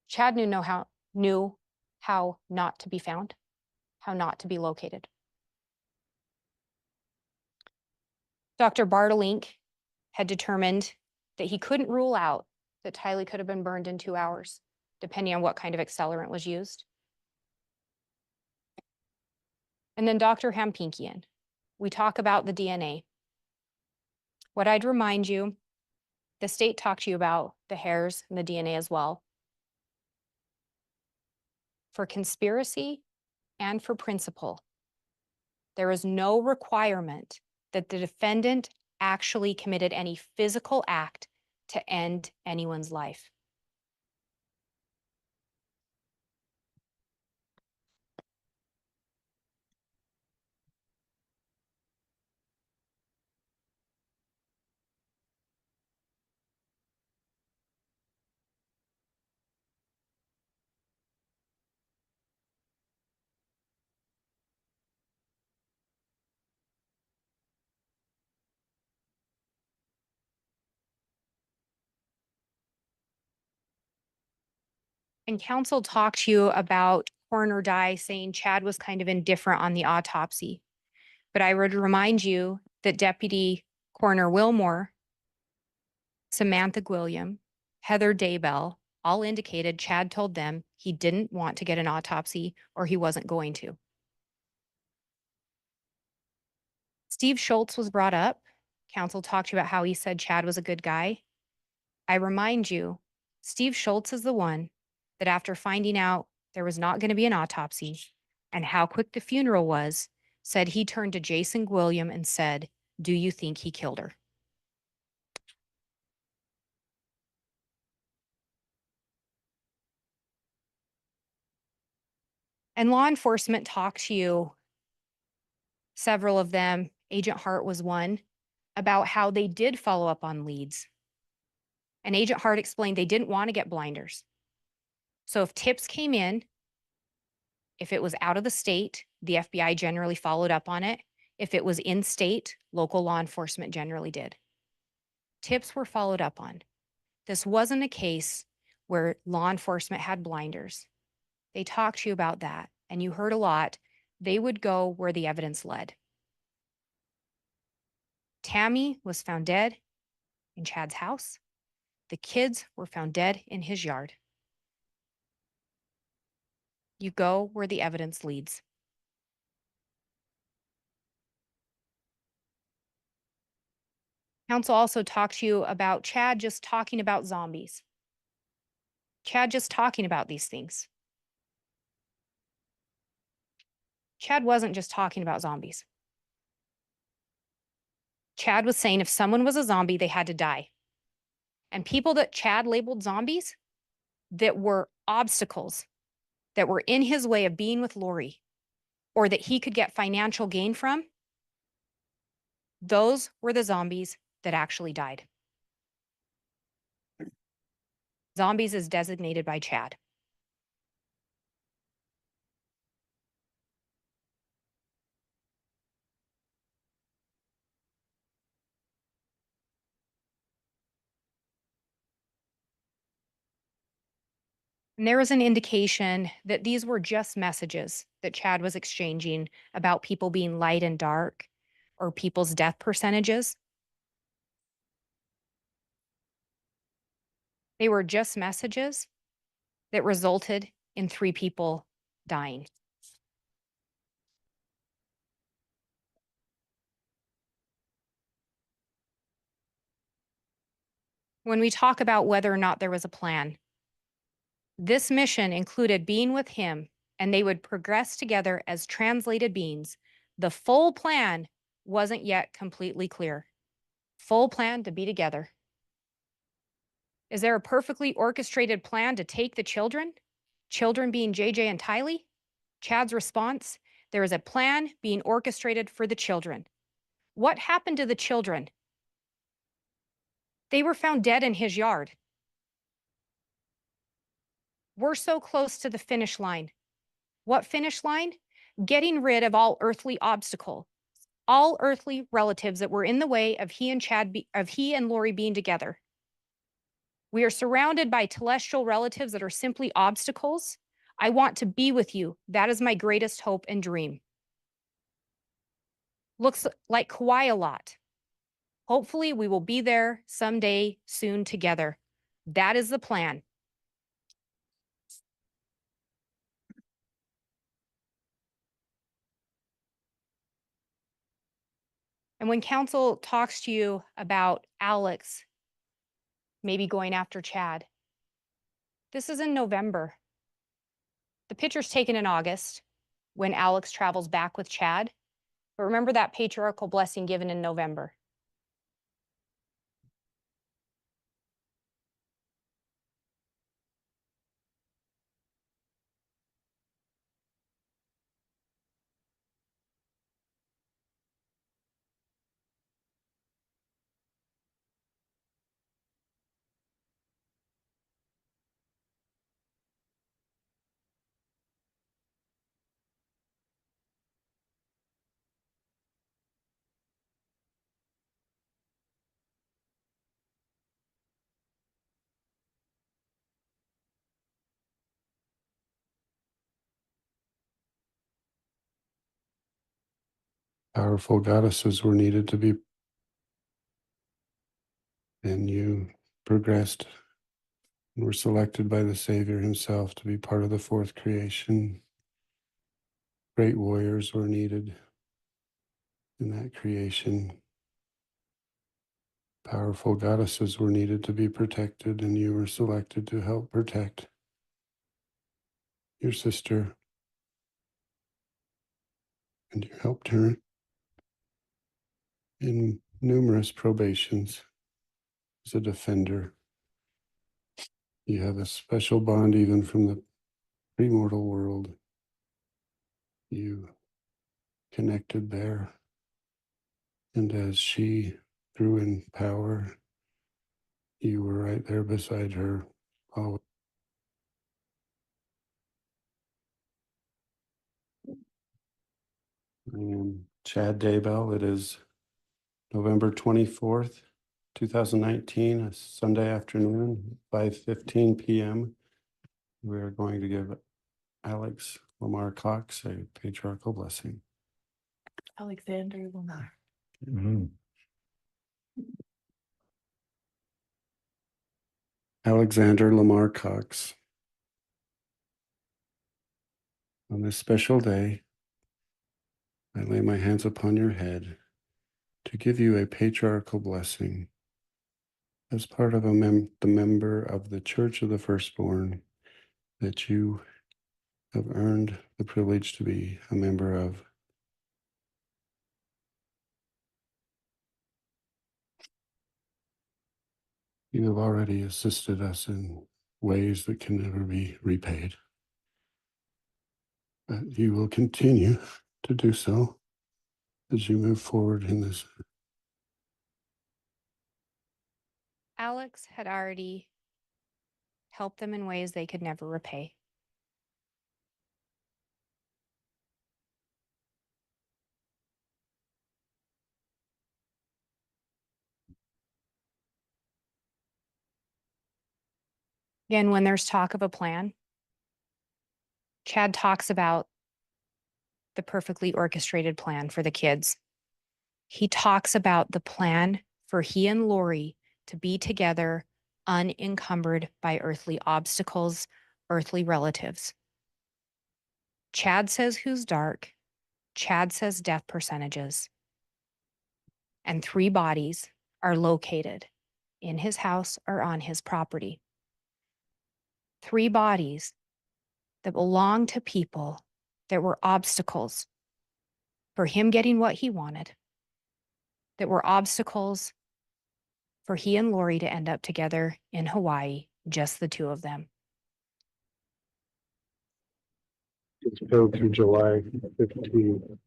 Chad knew how not to be found, how not to be located. Dr. Bartelink had determined that he couldn't rule out that Tylee could have been burned in 2 hours, depending on what kind of accelerant was used. And then Dr. Hampinkian, we talk about the DNA. What I'd remind you, the state talked to you about the hairs and the DNA as well. For conspiracy and for principle, there is no requirement that the defendant actually committed any physical act to end anyone's life. And counsel talked to you about coroner Dye saying Chad was kind of indifferent on the autopsy. But I would remind you that Deputy Coroner Wilmore, Samantha Gwilliam, Heather Daybell all indicated Chad told them he didn't want to get an autopsy or he wasn't going to. Steve Schultz was brought up. Counsel talked to you about how he said Chad was a good guy. I remind you, Steve Schultz is the one that after finding out there was not going to be an autopsy and how quick the funeral was, said he turned to Jason Gwilliam and said, "Do you think he killed her?" And law enforcement talked to you, several of them, Agent Hart was one, about how they did follow up on leads. And Agent Hart explained they didn't want to get blinders. So if tips came in, if it was out of the state, the FBI generally followed up on it. If it was in state, local law enforcement generally did. Tips were followed up on. This wasn't a case where law enforcement had blinders. They talked to you about that, and you heard a lot. They would go where the evidence led. Tammy was found dead in Chad's house. The kids were found dead in his yard. You go where the evidence leads. Counsel also talked to you about Chad just talking about zombies. Chad just talking about these things. Chad wasn't just talking about zombies. Chad was saying if someone was a zombie, they had to die. And people that Chad labeled zombies that were obstacles that were in his way of being with Lori or that he could get financial gain from, those were the zombies that actually died. Zombies is designated by Chad. And there was an indication that these were just messages that Chad was exchanging about people being light and dark or people's death percentages. They were just messages that resulted in 3 people dying. When we talk about whether or not there was a plan, this mission included being with him and they would progress together as translated beings. The full plan wasn't yet completely clear. Full plan to be together. Is there a perfectly orchestrated plan to take the children? Children being JJ and Tylee? Chad's response, there is a plan being orchestrated for the children. What happened to the children? They were found dead in his yard. We're so close to the finish line. What finish line? Getting rid of all earthly obstacle, all earthly relatives that were in the way of he and Lori being together. We are surrounded by celestial relatives that are simply obstacles. I want to be with you. That is my greatest hope and dream. Looks like Kauai a lot. Hopefully, we will be there someday soon together. That is the plan. And when counsel talks to you about Alex maybe going after Chad, this is in November. The picture's taken in August when Alex travels back with Chad. But remember that patriarchal blessing given in November. Powerful goddesses were needed to be, and you progressed and were selected by the Savior himself to be part of the 4th creation. Great warriors were needed in that creation. Powerful goddesses were needed to be protected, and you were selected to help protect your sister. And you helped her in numerous probations as a defender. You have a special bond even from the premortal world. You connected there. And as she grew in power, you were right there beside her. Always. I am Chad Daybell. It is November 24th, 2019, a Sunday afternoon, 5:15 p.m. We are going to give Alex Lamar Cox a patriarchal blessing. Alexander Lamar. Alexander Lamar Cox. On this special day, I lay my hands upon your head to give you a patriarchal blessing as part of the member of the Church of the Firstborn, that you have earned the privilege to be a member of. You have already assisted us in ways that can never be repaid. But you will continue to do so as you move forward in this. Alex had already helped them in ways they could never repay. Again, when there's talk of a plan, Chad talks about the perfectly orchestrated plan for the kids. He talks about the plan for he and Lori to be together unencumbered by earthly obstacles, earthly relatives. Chad says who's dark. Chad says death percentages. And 3 bodies are located in his house or on his property. 3 bodies that belong to people that were obstacles for him getting what he wanted, that were obstacles for he and Lori to end up together in Hawaii, just the 2 of them. It's billed through July 15th.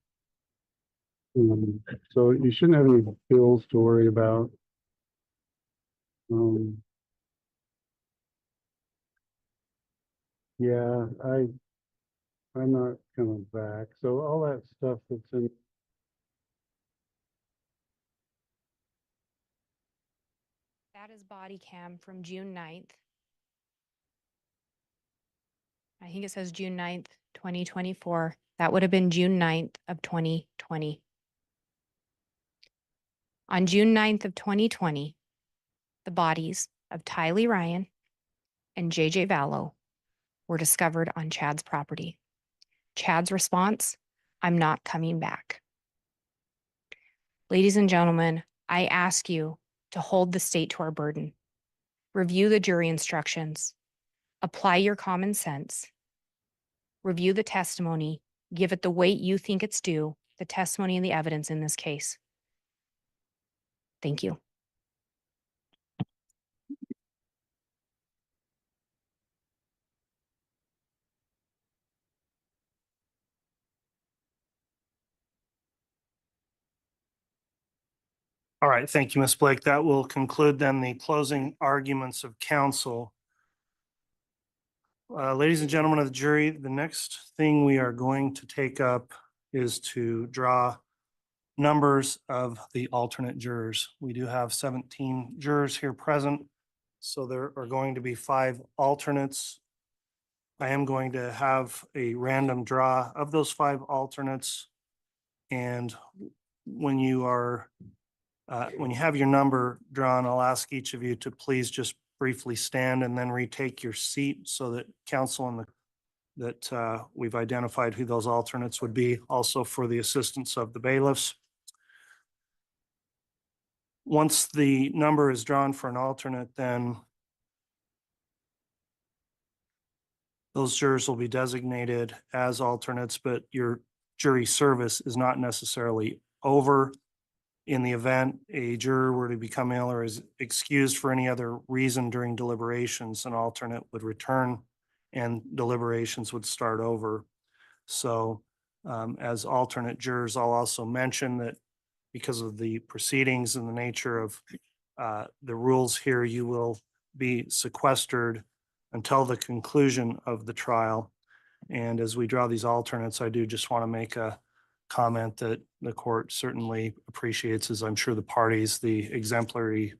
So you shouldn't have any bills to worry about. Yeah, I'm not coming back. So all that stuff that's in. That is body cam from June 9th. I think it says June 9th, 2024. That would have been June 9th of 2020. On June 9th of 2020, the bodies of Tylee Ryan and JJ Vallow were discovered on Chad's property. Chad's response, I'm not coming back. Ladies and gentlemen, I ask you to hold the state to our burden. Review the jury instructions. Apply your common sense. Review the testimony. Give it the weight you think it's due, the testimony and the evidence in this case. Thank you. All right, thank you, Ms. Blake. That will conclude then the closing arguments of counsel. Ladies and gentlemen of the jury, the next thing we are going to take up is to draw numbers of the alternate jurors. We do have 17 jurors here present, so there are going to be 5 alternates. I am going to have a random draw of those 5 alternates. And when you have your number drawn, I'll ask each of you to please just briefly stand and then retake your seat so that counsel and that we've identified who those alternates would be, also for the assistance of the bailiffs. Once the number is drawn for an alternate, then those jurors will be designated as alternates, but your jury service is not necessarily over. In the event a juror were to become ill or is excused for any other reason during deliberations, an alternate would return and deliberations would start over. So as alternate jurors, I'll also mention that because of the proceedings and the nature of the rules here, you will be sequestered until the conclusion of the trial. And as we draw these alternates, I do just want to make a comment that the court certainly appreciates, as I'm sure the parties, the exemplary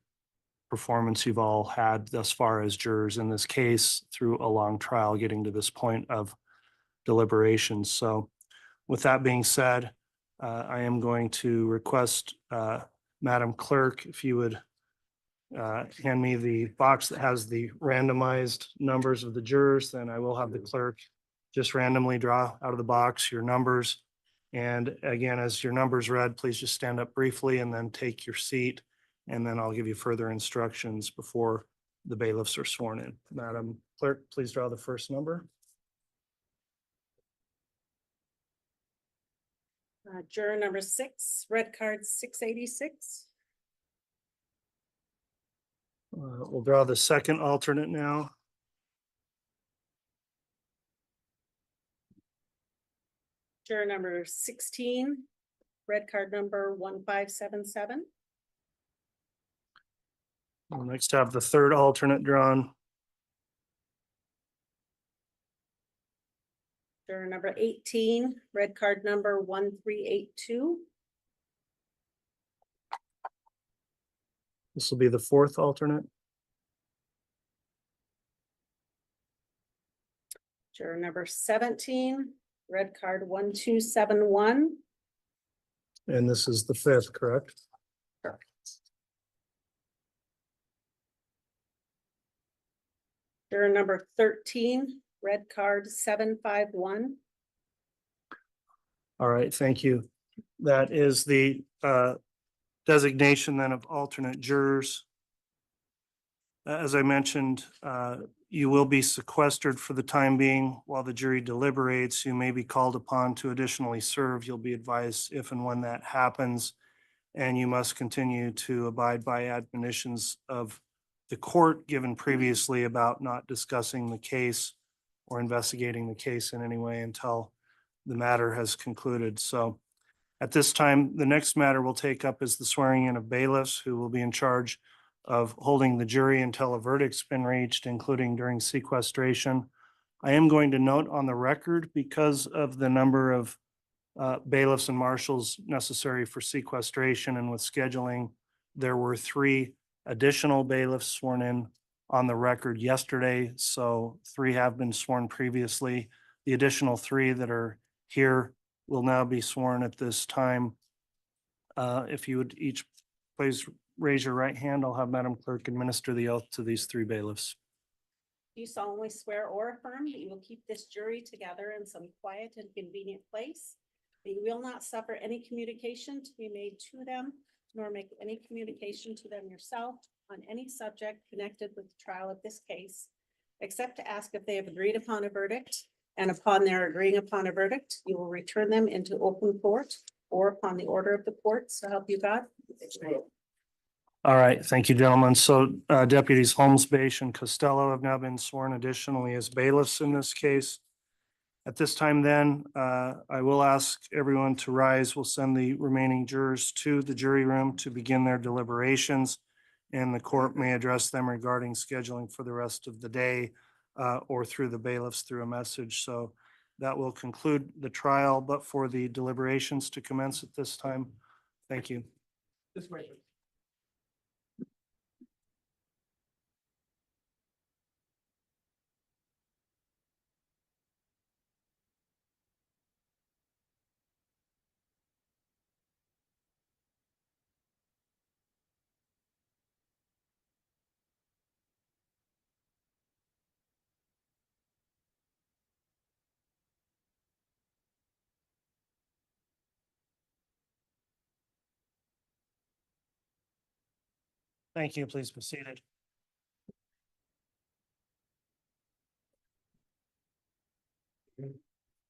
performance you've all had thus far as jurors in this case through a long trial, getting to this point of deliberations. So with that being said, I am going to request Madam Clerk, if you would hand me the box that has the randomized numbers of the jurors, then I will have the clerk just randomly draw out of the box your numbers. And again, as your numbers read, please just stand up briefly and then take your seat. And then I'll give you further instructions before the bailiffs are sworn in. Madam Clerk, please draw the first number. Juror number 6, red card 686. We'll draw the second alternate now. Juror number 16, red card number 1577. We'll next have the third alternate drawn. Juror number 18, red card number 1382. This will be the fourth alternate. Juror number 17, red card 1271. And this is the fifth, correct? Correct. Juror number 13, red card 751. All right, thank you. That is the designation then of alternate jurors. As I mentioned, you will be sequestered for the time being while the jury deliberates. You may be called upon to additionally serve. You'll be advised if and when that happens. And you must continue to abide by admonitions of the court given previously about not discussing the case or investigating the case in any way until the matter has concluded. So at this time, the next matter we'll take up is the swearing in of bailiffs who will be in charge of holding the jury until a verdict's been reached, including during sequestration. I am going to note on the record, because of the number of bailiffs and marshals necessary for sequestration and with scheduling, there were 3 additional bailiffs sworn in on the record yesterday. So 3 have been sworn previously. The additional 3 that are here will now be sworn at this time. If you would each please raise your right hand, I'll have Madam Clerk administer the oath to these 3 bailiffs. Do you solemnly swear or affirm that you will keep this jury together in some quiet and convenient place? That you will not suffer any communication to be made to them, nor make any communication to them yourself on any subject connected with the trial of this case, except to ask if they have agreed upon a verdict, and upon their agreeing upon a verdict, you will return them into open court or upon the order of the court, so help you God. All right, thank you, gentlemen. So Deputies Holmes, Bache, and Costello have now been sworn additionally as bailiffs in this case. At this time then, I will ask everyone to rise. We'll send the remaining jurors to the jury room to begin their deliberations, and the court may address them regarding scheduling for the rest of the day or through the bailiffs through a message. So that will conclude the trial, but for the deliberations to commence at this time. Thank you. This way. Thank you. Please be seated.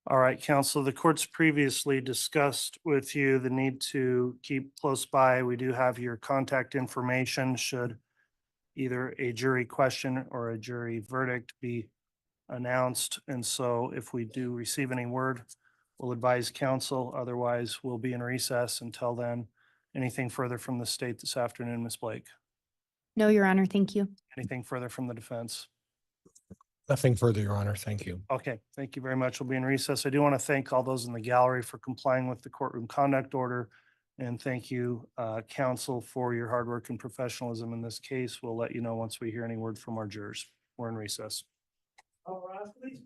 All right, counsel, the court's previously discussed with you the need to keep close by. We do have your contact information should either a jury question or a jury verdict be announced. And so if we do receive any word, we'll advise counsel. Otherwise, we'll be in recess until then. Anything further from the state this afternoon, Ms. Blake? No, Your Honor, thank you. Anything further from the defense? Nothing further, Your Honor. Thank you. Okay, thank you very much. We'll be in recess. I do want to thank all those in the gallery for complying with the courtroom conduct order. And thank you, counsel, for your hard work and professionalism in this case. We'll let you know once we hear any word from our jurors. We're in recess. All right, please.